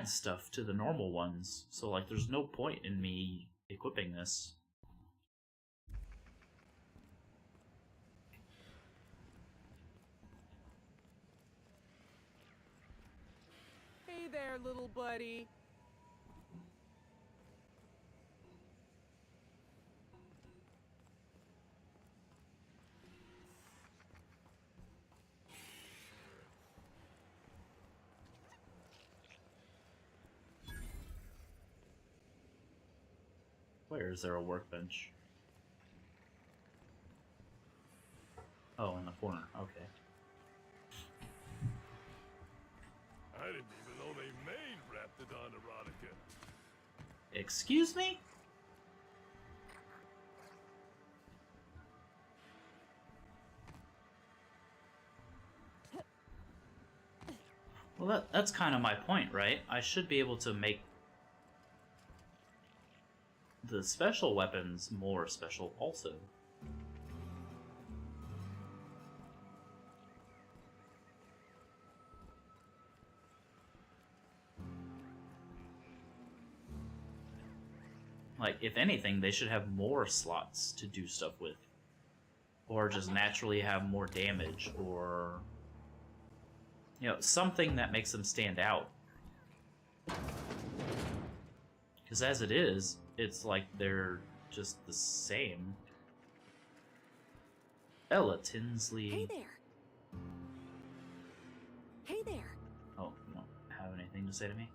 stuff to the normal ones, so like there's no point in me equipping this. Hey there, little buddy. Where is there a workbench? Oh, in the corner. Okay. I didn't even know they made Raptidon erotica. Excuse me? Well, that's kind of my point, right? I should be able to make the special weapons more special also. Like, if anything, they should have more slots to do stuff with. Or just naturally have more damage, or... you know, something that makes them stand out. Because as it is, it's like they're just the same. Ella Tinsley. Hey there. Hey there. Oh, you don't have anything to say to me?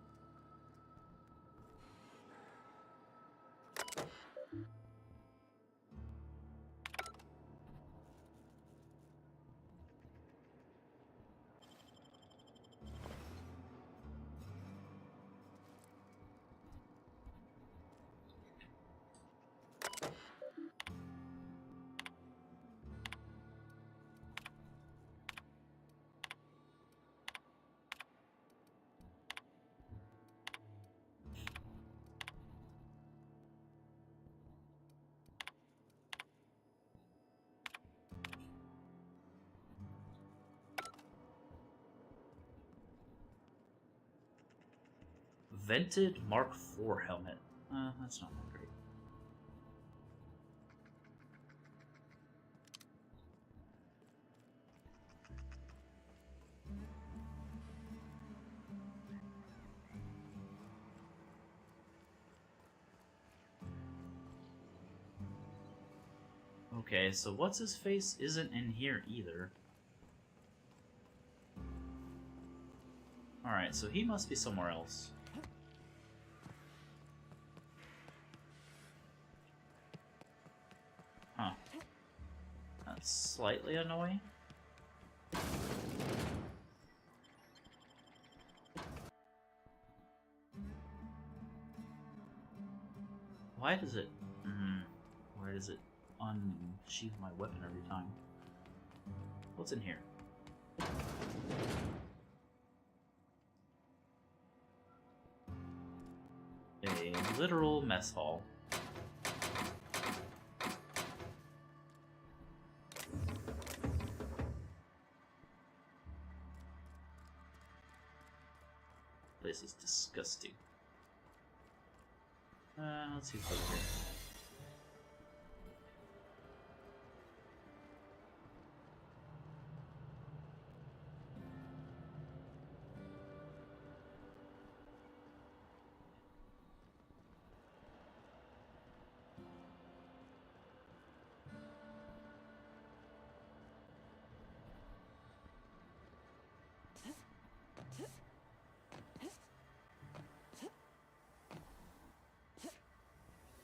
Vented Mark IV helmet. That's not that great. Okay, so what's his face isn't in here either. Alright, so he must be somewhere else. Huh. That's slightly annoying. Why does it... why does it unsheath my weapon every time? What's in here? A literal mess hall. This is disgusting. Let's see what's over here.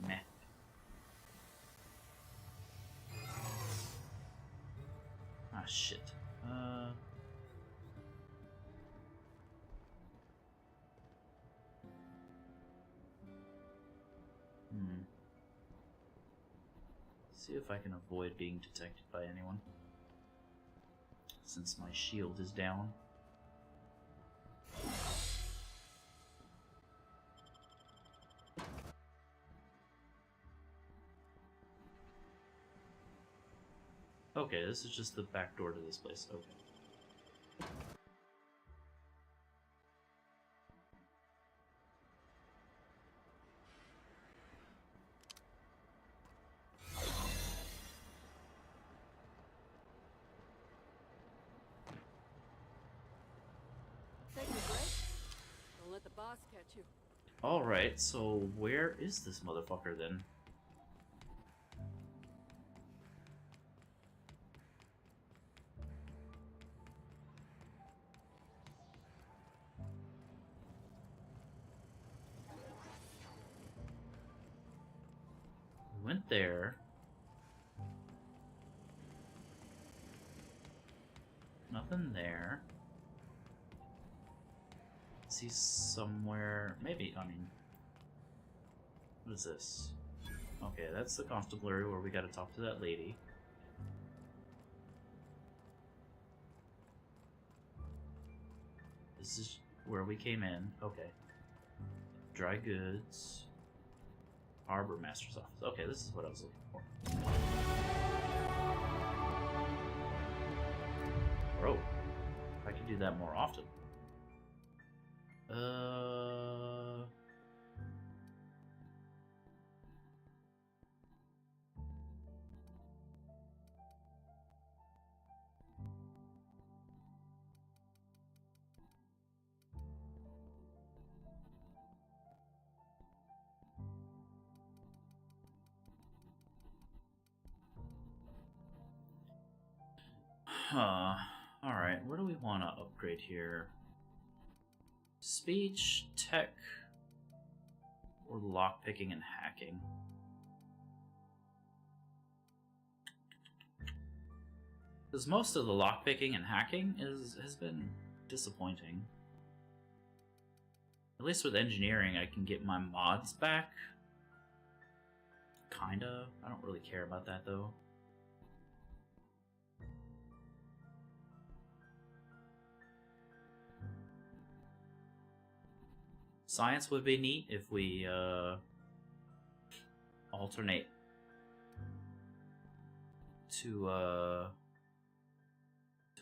Meh. Ah, shit. See if I can avoid being detected by anyone. Since my shield is down. Okay, this is just the back door to this place. Okay. Take a break. Don't let the boss catch you. Alright, so where is this motherfucker then? We went there. Nothing there. Is he somewhere? Maybe, I mean... What is this? Okay, that's the constabulary where we gotta talk to that lady. This is where we came in. Okay. Dry goods. Harbor Master's office. Okay, this is what I was looking for. Bro, I can do that more often. Alright, what do we want to upgrade here? Speech, tech, or lockpicking and hacking? Because most of the lockpicking and hacking has been disappointing. At least with engineering, I can get my mods back. Kinda. I don't really care about that though. Science would be neat if we alternate to a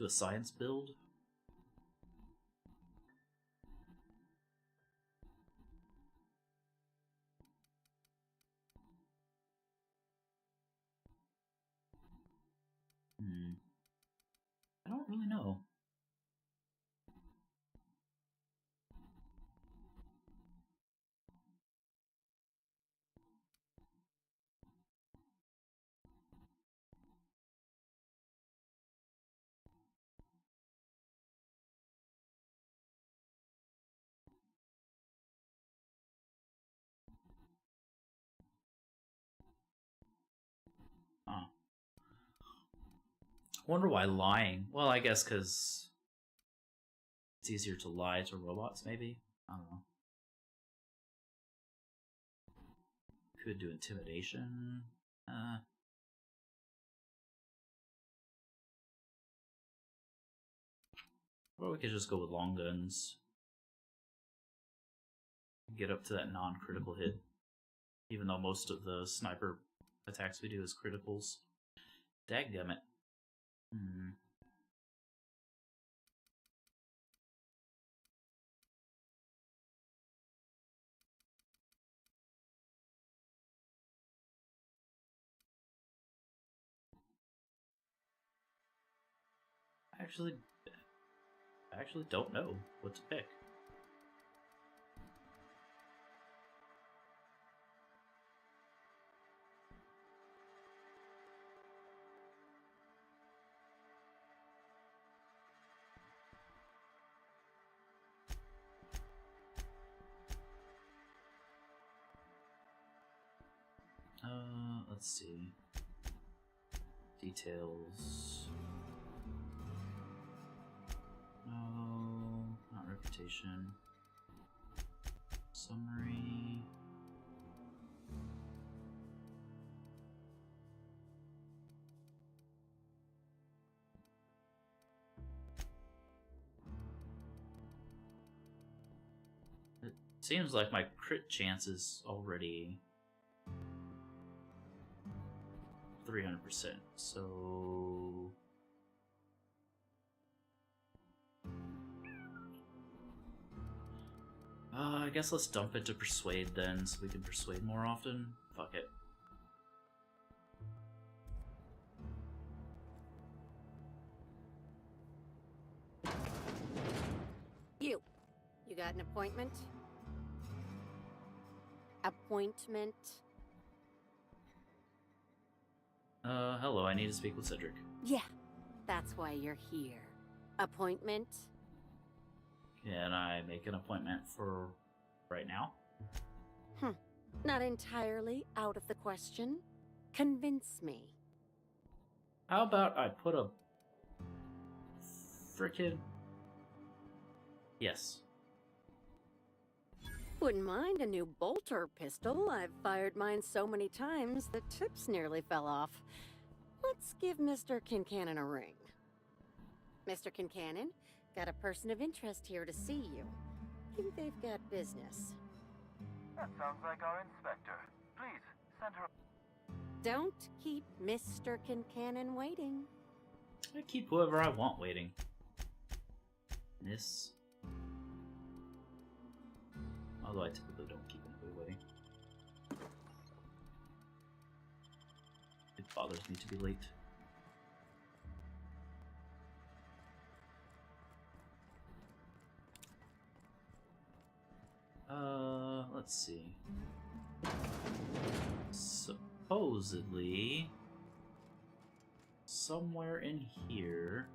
science build. I don't really know. Huh. Wonder why lying. Well, I guess because it's easier to lie to robots, maybe? I don't know. Could do intimidation. Or we could just go with long guns. Get up to that non-critical hit. Even though most of the sniper attacks we do is criticals. Dadgummit. I actually don't know what to pick. Let's see. Details. No, not reputation. Summary. It seems like my crit chance is already 300%. So I guess let's dump it to persuade then, so we can persuade more often. Fuck it. You got an appointment? Appointment? Hello, I need to speak with Cedric. Yeah, that's why you're here. Appointment? Can I make an appointment for right now? Not entirely out of the question. Convince me. How about I put a frickin' yes. Wouldn't mind a new bolter pistol. I've fired mine so many times the tips nearly fell off. Let's give Mr. Kincannon a ring. Mr. Kincannon, got a person of interest here to see you. Think they've got business. That sounds like our inspector. Please, send her... Don't keep Mr. Kincannon waiting. I keep whoever I want waiting. Miss. Although I typically don't keep anybody waiting. It bothers me to be late. Let's see. Supposedly, somewhere in here.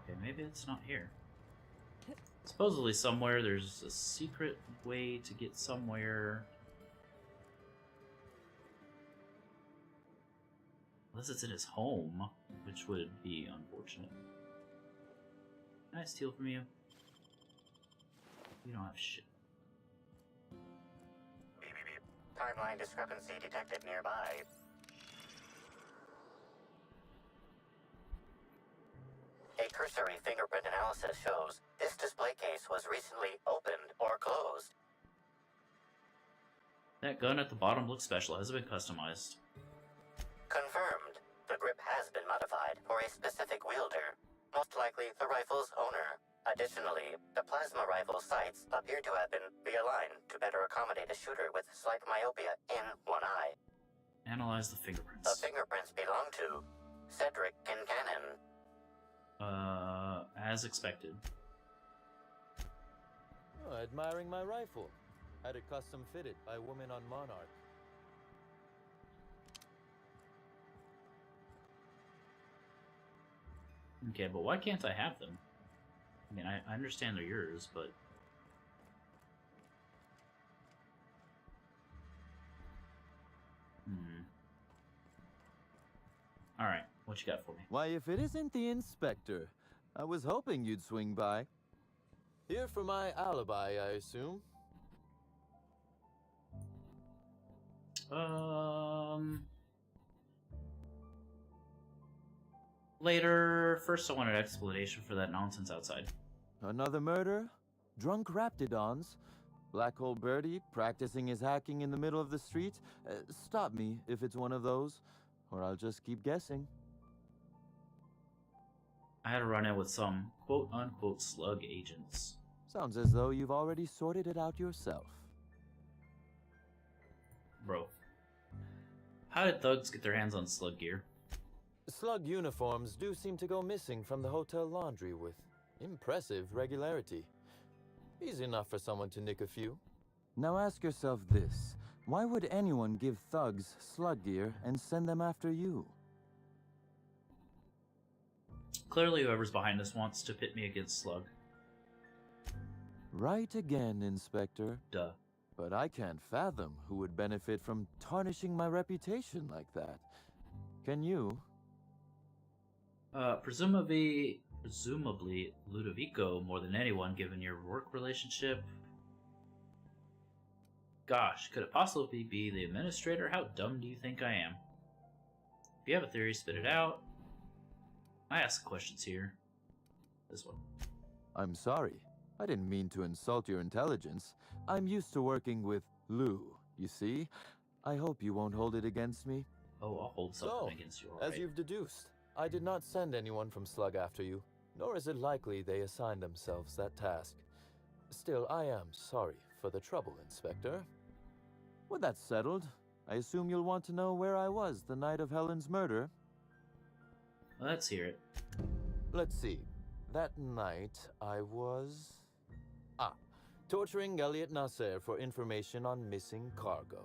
Okay, maybe it's not here. Supposedly somewhere there's a secret way to get somewhere. Unless it's in his home, which would be unfortunate. Can I steal from you? You don't have shit. Timeline discrepancy detected nearby. A cursory fingerprint analysis shows this display case was recently opened or closed. That gun at the bottom looks special. Has it been customized? Confirmed. The grip has been modified for a specific wielder, most likely the rifle's owner. Additionally, the plasma rifle sights appear to have been realigned to better accommodate a shooter with slight myopia in one eye. Analyze the fingerprints. The fingerprints belong to Cedric Kincannon. As expected. Oh, admiring my rifle. Had it custom fitted by a woman on Monarch. Okay, but why can't I have them? I mean, I understand they're yours, but... Alright, what you got for me? Why, if it isn't the inspector, I was hoping you'd swing by. Here for my alibi, I assume? Later. First I want an explanation for that nonsense outside. Another murder? Drunk Raptidons? Black Hole Birdie practicing his hacking in the middle of the street? Stop me if it's one of those, or I'll just keep guessing. I had a run-in with some quote-unquote slug agents. Sounds as though you've already sorted it out yourself. Bro. How did thugs get their hands on slug gear? Slug uniforms do seem to go missing from the hotel laundry with impressive regularity. Easy enough for someone to nick a few. Now ask yourself this. Why would anyone give thugs slug gear and send them after you? Clearly whoever's behind this wants to pit me against Slug. Right again, Inspector. Duh. But I can't fathom who would benefit from tarnishing my reputation like that. Can you? Presumably Ludovico more than anyone, given your work relationship. Gosh, could it possibly be the administrator? How dumb do you think I am? If you have a theory, spit it out. I ask questions here. This one. I'm sorry. I didn't mean to insult your intelligence. I'm used to working with Lou, you see? I hope you won't hold it against me. Oh, I'll hold something against you, alright. As you've deduced, I did not send anyone from Slug after you, nor is it likely they assigned themselves that task. Still, I am sorry for the trouble, Inspector. With that settled, I assume you'll want to know where I was the night of Helen's murder. Let's hear it. Let's see. That night, I was... torturing Elliot Nasser for information on missing cargo.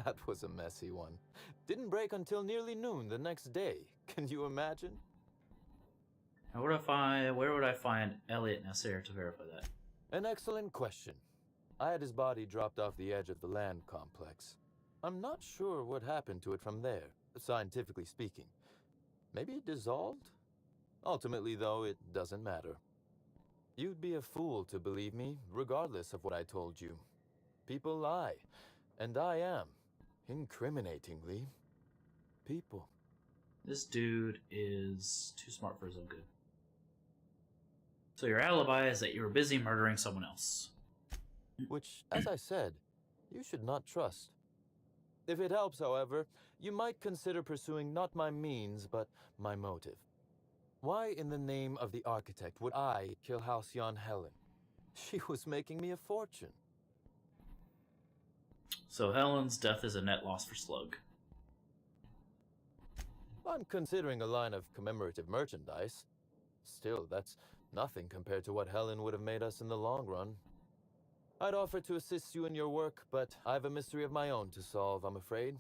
That was a messy one. Didn't break until nearly noon the next day. Can you imagine? Now, where would I find Elliot Nasser to verify that? An excellent question. I had his body dropped off the edge of the land complex. I'm not sure what happened to it from there, scientifically speaking. Maybe it dissolved? Ultimately, though, it doesn't matter. You'd be a fool to believe me, regardless of what I told you. People lie, and I am, incriminatingly, people. This dude is too smart for his own good. So your alibi is that you were busy murdering someone else. Which, as I said, you should not trust. If it helps, however, you might consider pursuing not my means, but my motive. Why in the name of the architect would I kill Halcyon Helen? She was making me a fortune. So Helen's death is a net loss for Slug. I'm considering a line of commemorative merchandise. Still, that's nothing compared to what Helen would have made us in the long run. I'd offer to assist you in your work, but I have a mystery of my own to solve, I'm afraid.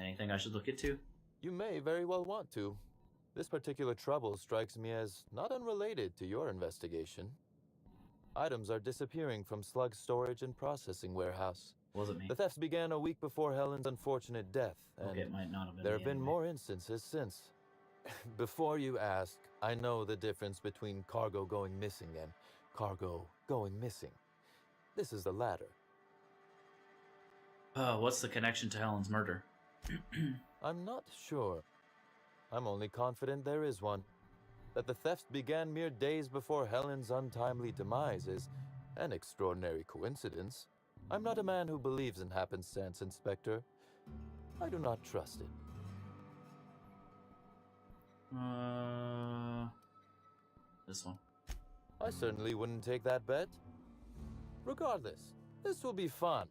Anything I should look into? You may very well want to. This particular trouble strikes me as not unrelated to your investigation. Items are disappearing from Slug's storage and processing warehouse. Wasn't me. The thefts began a week before Helen's unfortunate death, and okay, it might not have been there have been anyway. more instances since. Before you ask, I know the difference between cargo going missing and cargo going missing. This is the latter. What's the connection to Helen's murder? I'm not sure. I'm only confident there is one. That the thefts began mere days before Helen's untimely demise is an extraordinary coincidence. I'm not a man who believes in happenstance, Inspector. I do not trust it. This one. I certainly wouldn't take that bet. Regardless, this will be fun.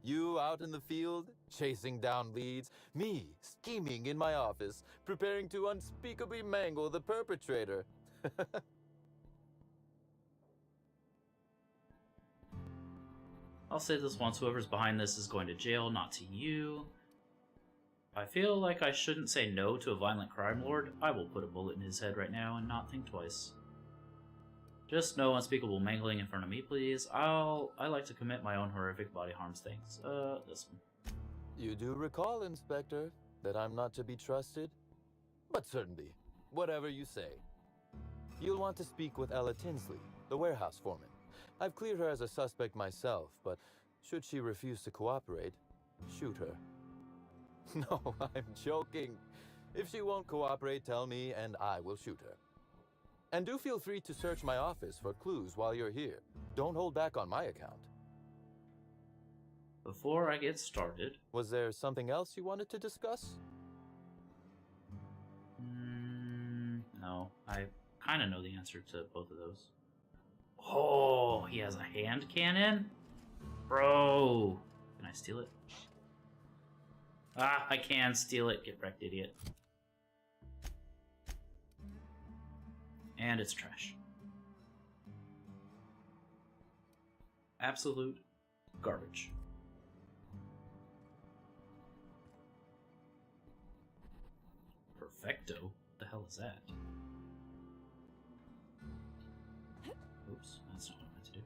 You out in the field, chasing down leads. Me, scheming in my office, preparing to unspeakably mangle the perpetrator. I'll say this once, whoever's behind this is going to jail, not to you. If I feel like I shouldn't say no to a violent crime lord, I will put a bullet in his head right now and not think twice. Just no unspeakable mangling in front of me, please. I like to commit my own horrific body harms things. This one. You do recall, Inspector, that I'm not to be trusted? But certainly, whatever you say. You'll want to speak with Ella Tinsley, the warehouse foreman. I've cleared her as a suspect myself, but should she refuse to cooperate, shoot her. No, I'm joking. If she won't cooperate, tell me and I will shoot her. And do feel free to search my office for clues while you're here. Don't hold back on my account. Before I get started... Was there something else you wanted to discuss? No. I kind of know the answer to both of those. Oh, he has a hand cannon? Bro! Can I steal it? Ah, I can steal it. Get wrecked, idiot. And it's trash. Absolute garbage. Perfecto? What the hell is that? Oops, that's not what I meant to do.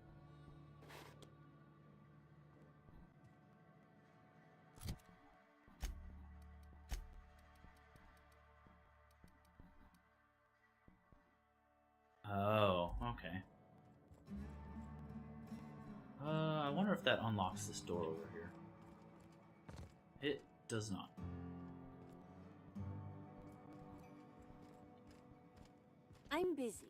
Oh, okay. I wonder if that unlocks this door over here. It does not. I'm busy.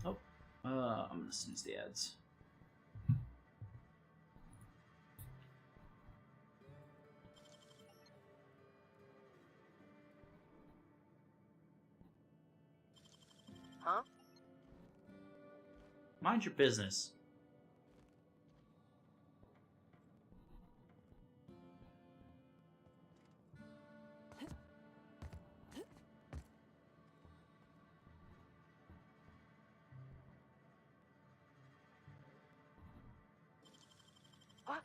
Oh, I'm gonna snooze the ads. Huh? Mind your business. What?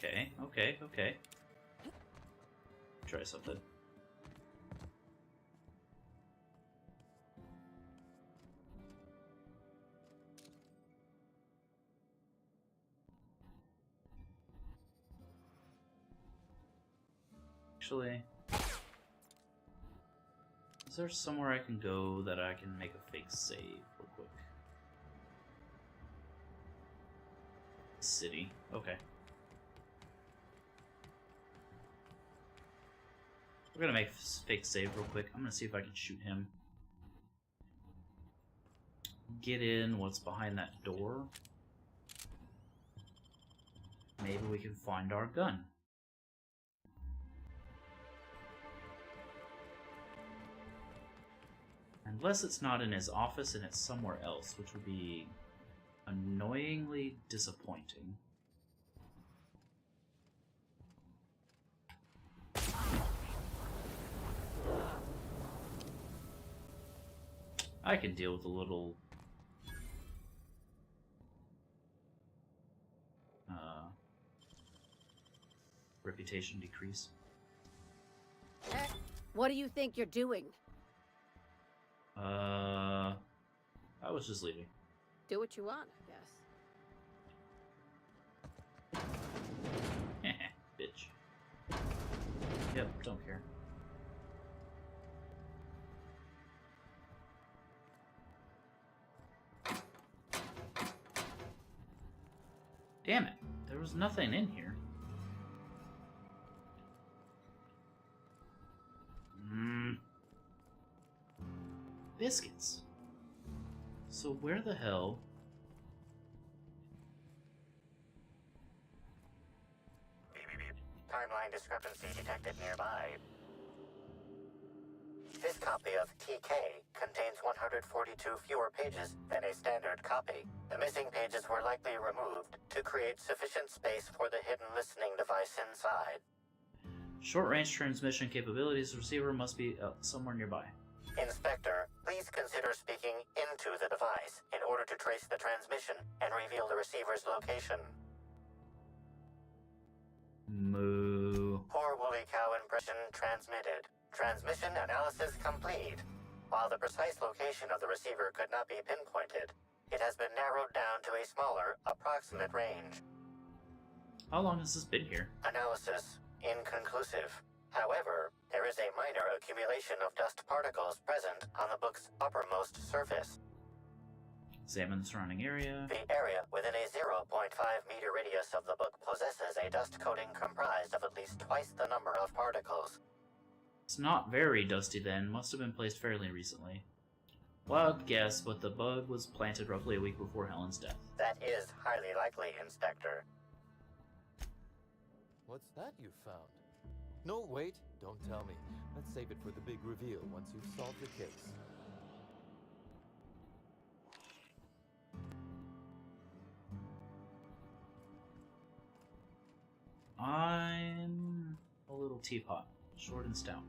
Okay. Try something. Actually, is there somewhere I can go that I can make a fake save real quick? City. Okay. We're gonna make a fake save real quick. I'm gonna see if I can shoot him. Get in what's behind that door. Maybe we can find our gun. Unless it's not in his office and it's somewhere else, which would be annoyingly disappointing. I can deal with a little reputation decrease. What do you think you're doing? I was just leaving. Do what you want, I guess. Bitch. Yep, don't care. Damn it, there was nothing in here. Biscuits. So where the hell? Timeline discrepancy detected nearby. This copy of TK contains 142 fewer pages than a standard copy. The missing pages were likely removed to create sufficient space for the hidden listening device inside. Short-range transmission capabilities. Receiver must be somewhere nearby. Inspector, please consider speaking into the device in order to trace the transmission and reveal the receiver's location. Moo. Poor woolly cow impression transmitted. Transmission analysis complete. While the precise location of the receiver could not be pinpointed, it has been narrowed down to a smaller, approximate range. How long has this been here? Analysis inconclusive. However, there is a minor accumulation of dust particles present on the book's uppermost surface. Examine the surrounding area. The area within a 0.5 meter radius of the book possesses a dust coating comprised of at least twice the number of particles. It's not very dusty then. Must have been placed fairly recently. Wild guess, but the bug was planted roughly a week before Helen's death. That is highly likely, Inspector. What's that you found? No, wait, don't tell me. Let's save it for the big reveal once you've solved the case. I'm a little teapot, short and stout.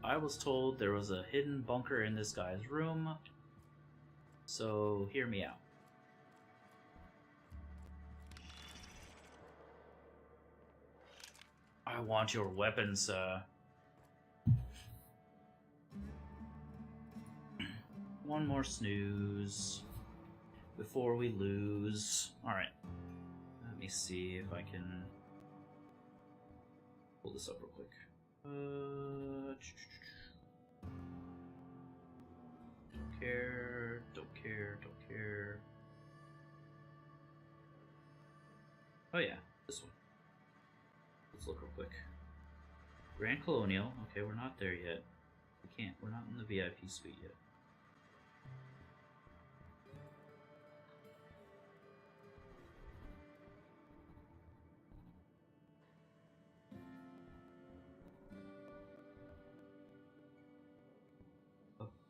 I was told there was a hidden bunker in this guy's room, so hear me out. I want your weapon, sir. One more snooze before we lose. Alright. Let me see if I can pull this up real quick. Don't care, don't care, don't care. Oh yeah, this one. Let's look real quick. Grand Colonial. Okay, we're not there yet. We can't. We're not in the VIP suite yet.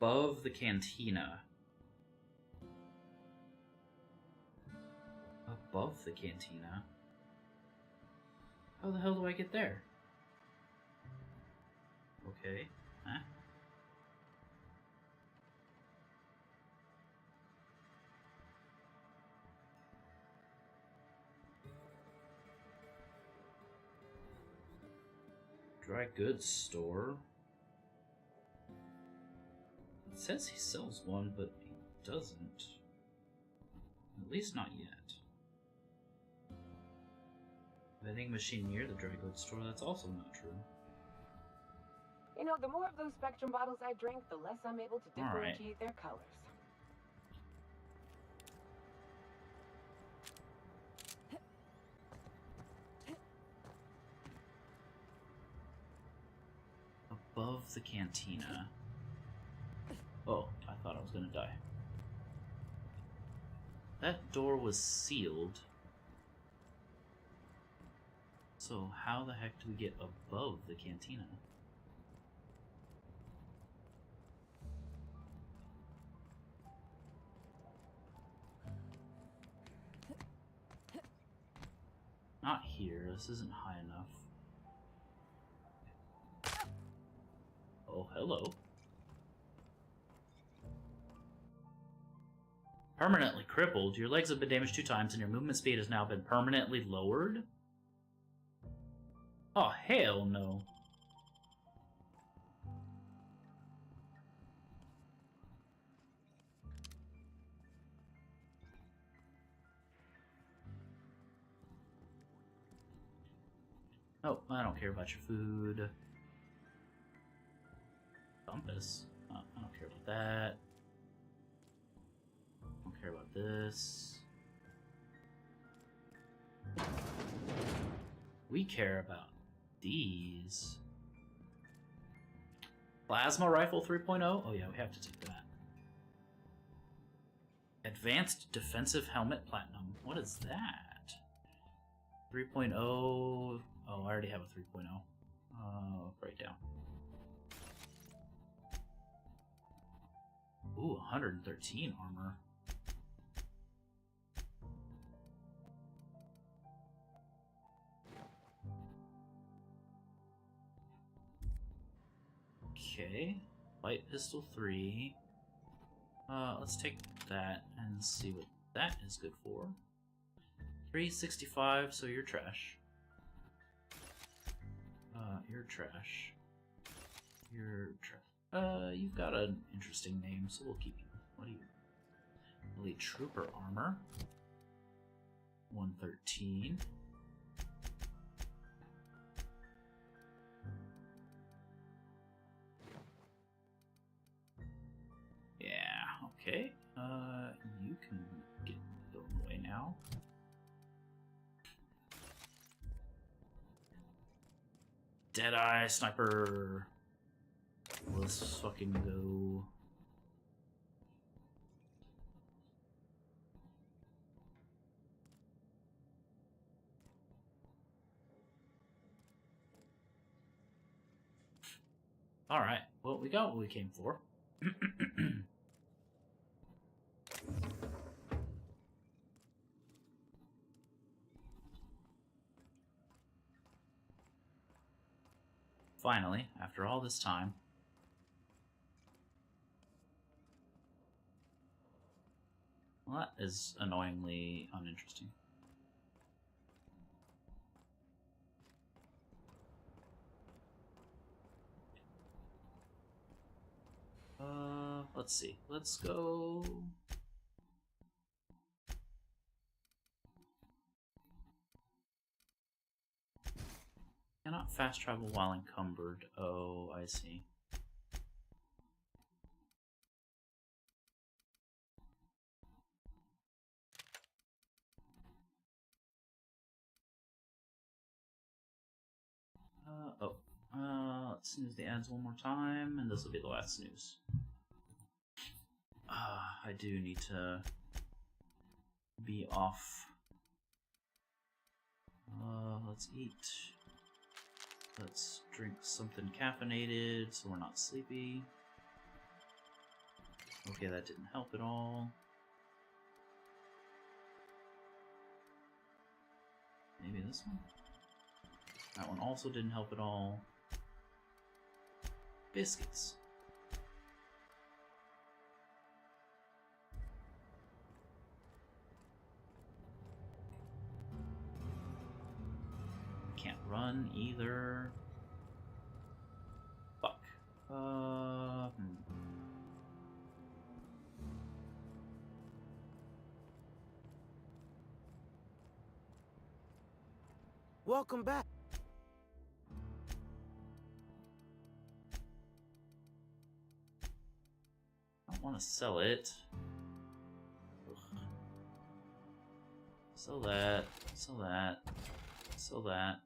Above the cantina. Above the cantina? How the hell do I get there? Okay. Huh? Dry goods store. It says he sells one, but he doesn't. At least not yet. Vending machine near the dry goods store, that's also not true. You know, the more of those Spectrum bottles I drink, the less I'm able to differentiate their colors. Above the cantina. Oh, I thought I was gonna die. That door was sealed. So how the heck do we get above the cantina? Not here, this isn't high enough. Oh, hello. Permanently crippled. Your legs have been damaged 2 times and your movement speed has now been permanently lowered? Oh, hell no. Oh, I don't care about your food. Compass. Oh, I don't care about that. Don't care about this. We care about these. Plasma rifle 3.0? Oh yeah, we have to take that. Advanced defensive helmet platinum. What is that? 3.0. Oh, I already have a 3.0. Breakdown. Ooh, 113 armor. Okay. Light pistol 3. Let's take that and see what that is good for. 365, so you're trash. You're trash. You're trash. You've got an interesting name, so we'll keep you. What are you? Elite Trooper armor. 113. Yeah, okay. You can get thrown away now. Deadeye sniper. Let's fucking go. Alright, well, we got what we came for. Finally, after all this time. Well, that is annoyingly uninteresting. let's see. Let's go. Cannot fast travel while encumbered. Oh, I see. Let's snooze the ads one more time, and this will be the last snooze. I do need to be off. Let's eat. Let's drink something caffeinated so we're not sleepy. Okay, that didn't help at all. Maybe this one? That one also didn't help at all. Biscuits. Can't run either. Fuck. Welcome back. I don't want to sell it. Ugh. Sell that. Sell that. Sell that.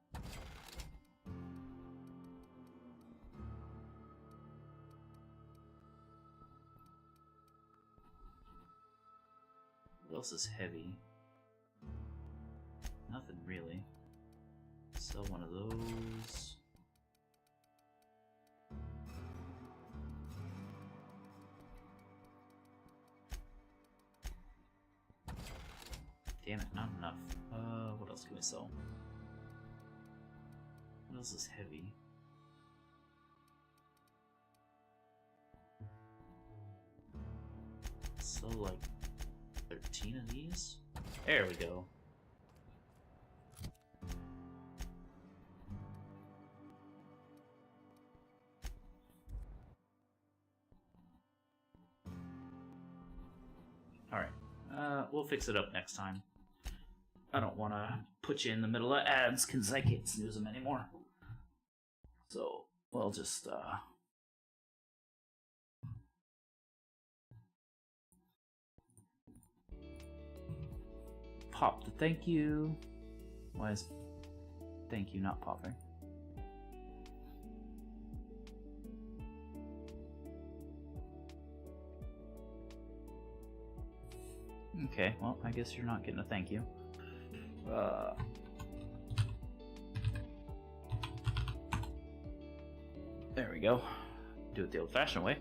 What else is heavy? Nothing really. Sell one of those. Damn it, not enough. What else can we sell? What else is heavy? Sell like 13 of these? There we go. Alright, we'll fix it up next time. I don't want to put you in the middle of ads because I can't snooze them anymore. So, we'll just, pop the thank you. Why is thank you not popping? Okay, well, I guess you're not getting a thank you. There we go. Do it the old-fashioned way.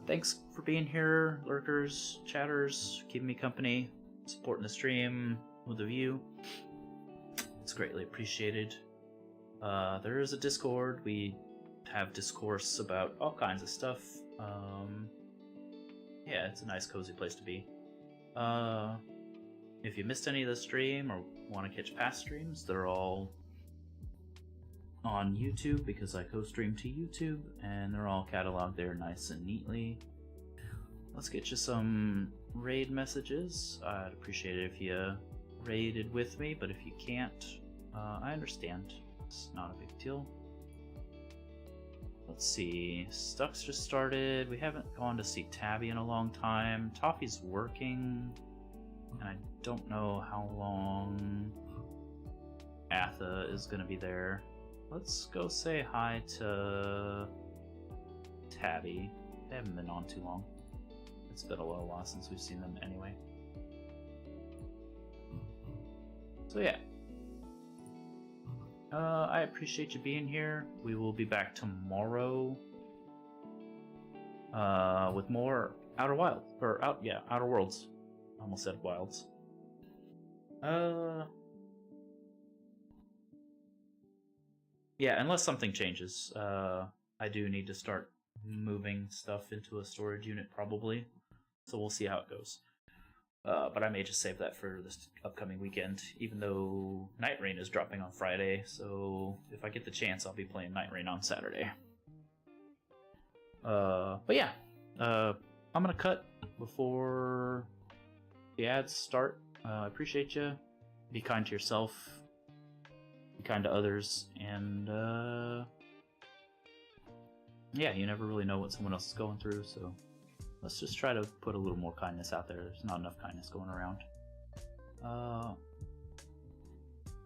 Thanks for being here, lurkers, chatters, keeping me company, supporting the stream with a view. It's greatly appreciated. There is a Discord. We have discourse about all kinds of stuff. Yeah, it's a nice, cozy place to be. If you missed any of the stream or want to catch past streams, they're all on YouTube because I co-stream to YouTube, and they're all cataloged there nice and neatly. Let's get you some raid messages. I'd appreciate it if you raided with me, but if you can't, I understand. It's not a big deal. Let's see, Stuck's just started. We haven't gone to see Tabby in a long time. Toffee's working, and I don't know how long Atha is going to be there. Let's go say hi to Tabby. They haven't been on too long. It's been a little while since we've seen them anyway. So yeah. I appreciate you being here. We will be back tomorrow with more Outer Worlds. I almost said Wilds. Yeah, unless something changes. I do need to start moving stuff into a storage unit probably. So we'll see how it goes. But I may just save that for this upcoming weekend, even though Night Rain is dropping on Friday, so if I get the chance, I'll be playing Night Rain on Saturday. But yeah, I'm gonna cut before the ads start. I appreciate you. Be kind to yourself. Be kind to others, and yeah, you never really know what someone else is going through, so let's just try to put a little more kindness out there. There's not enough kindness going around.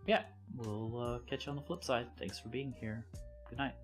Yeah, we'll catch you on the flip side. Thanks for being here. Good night.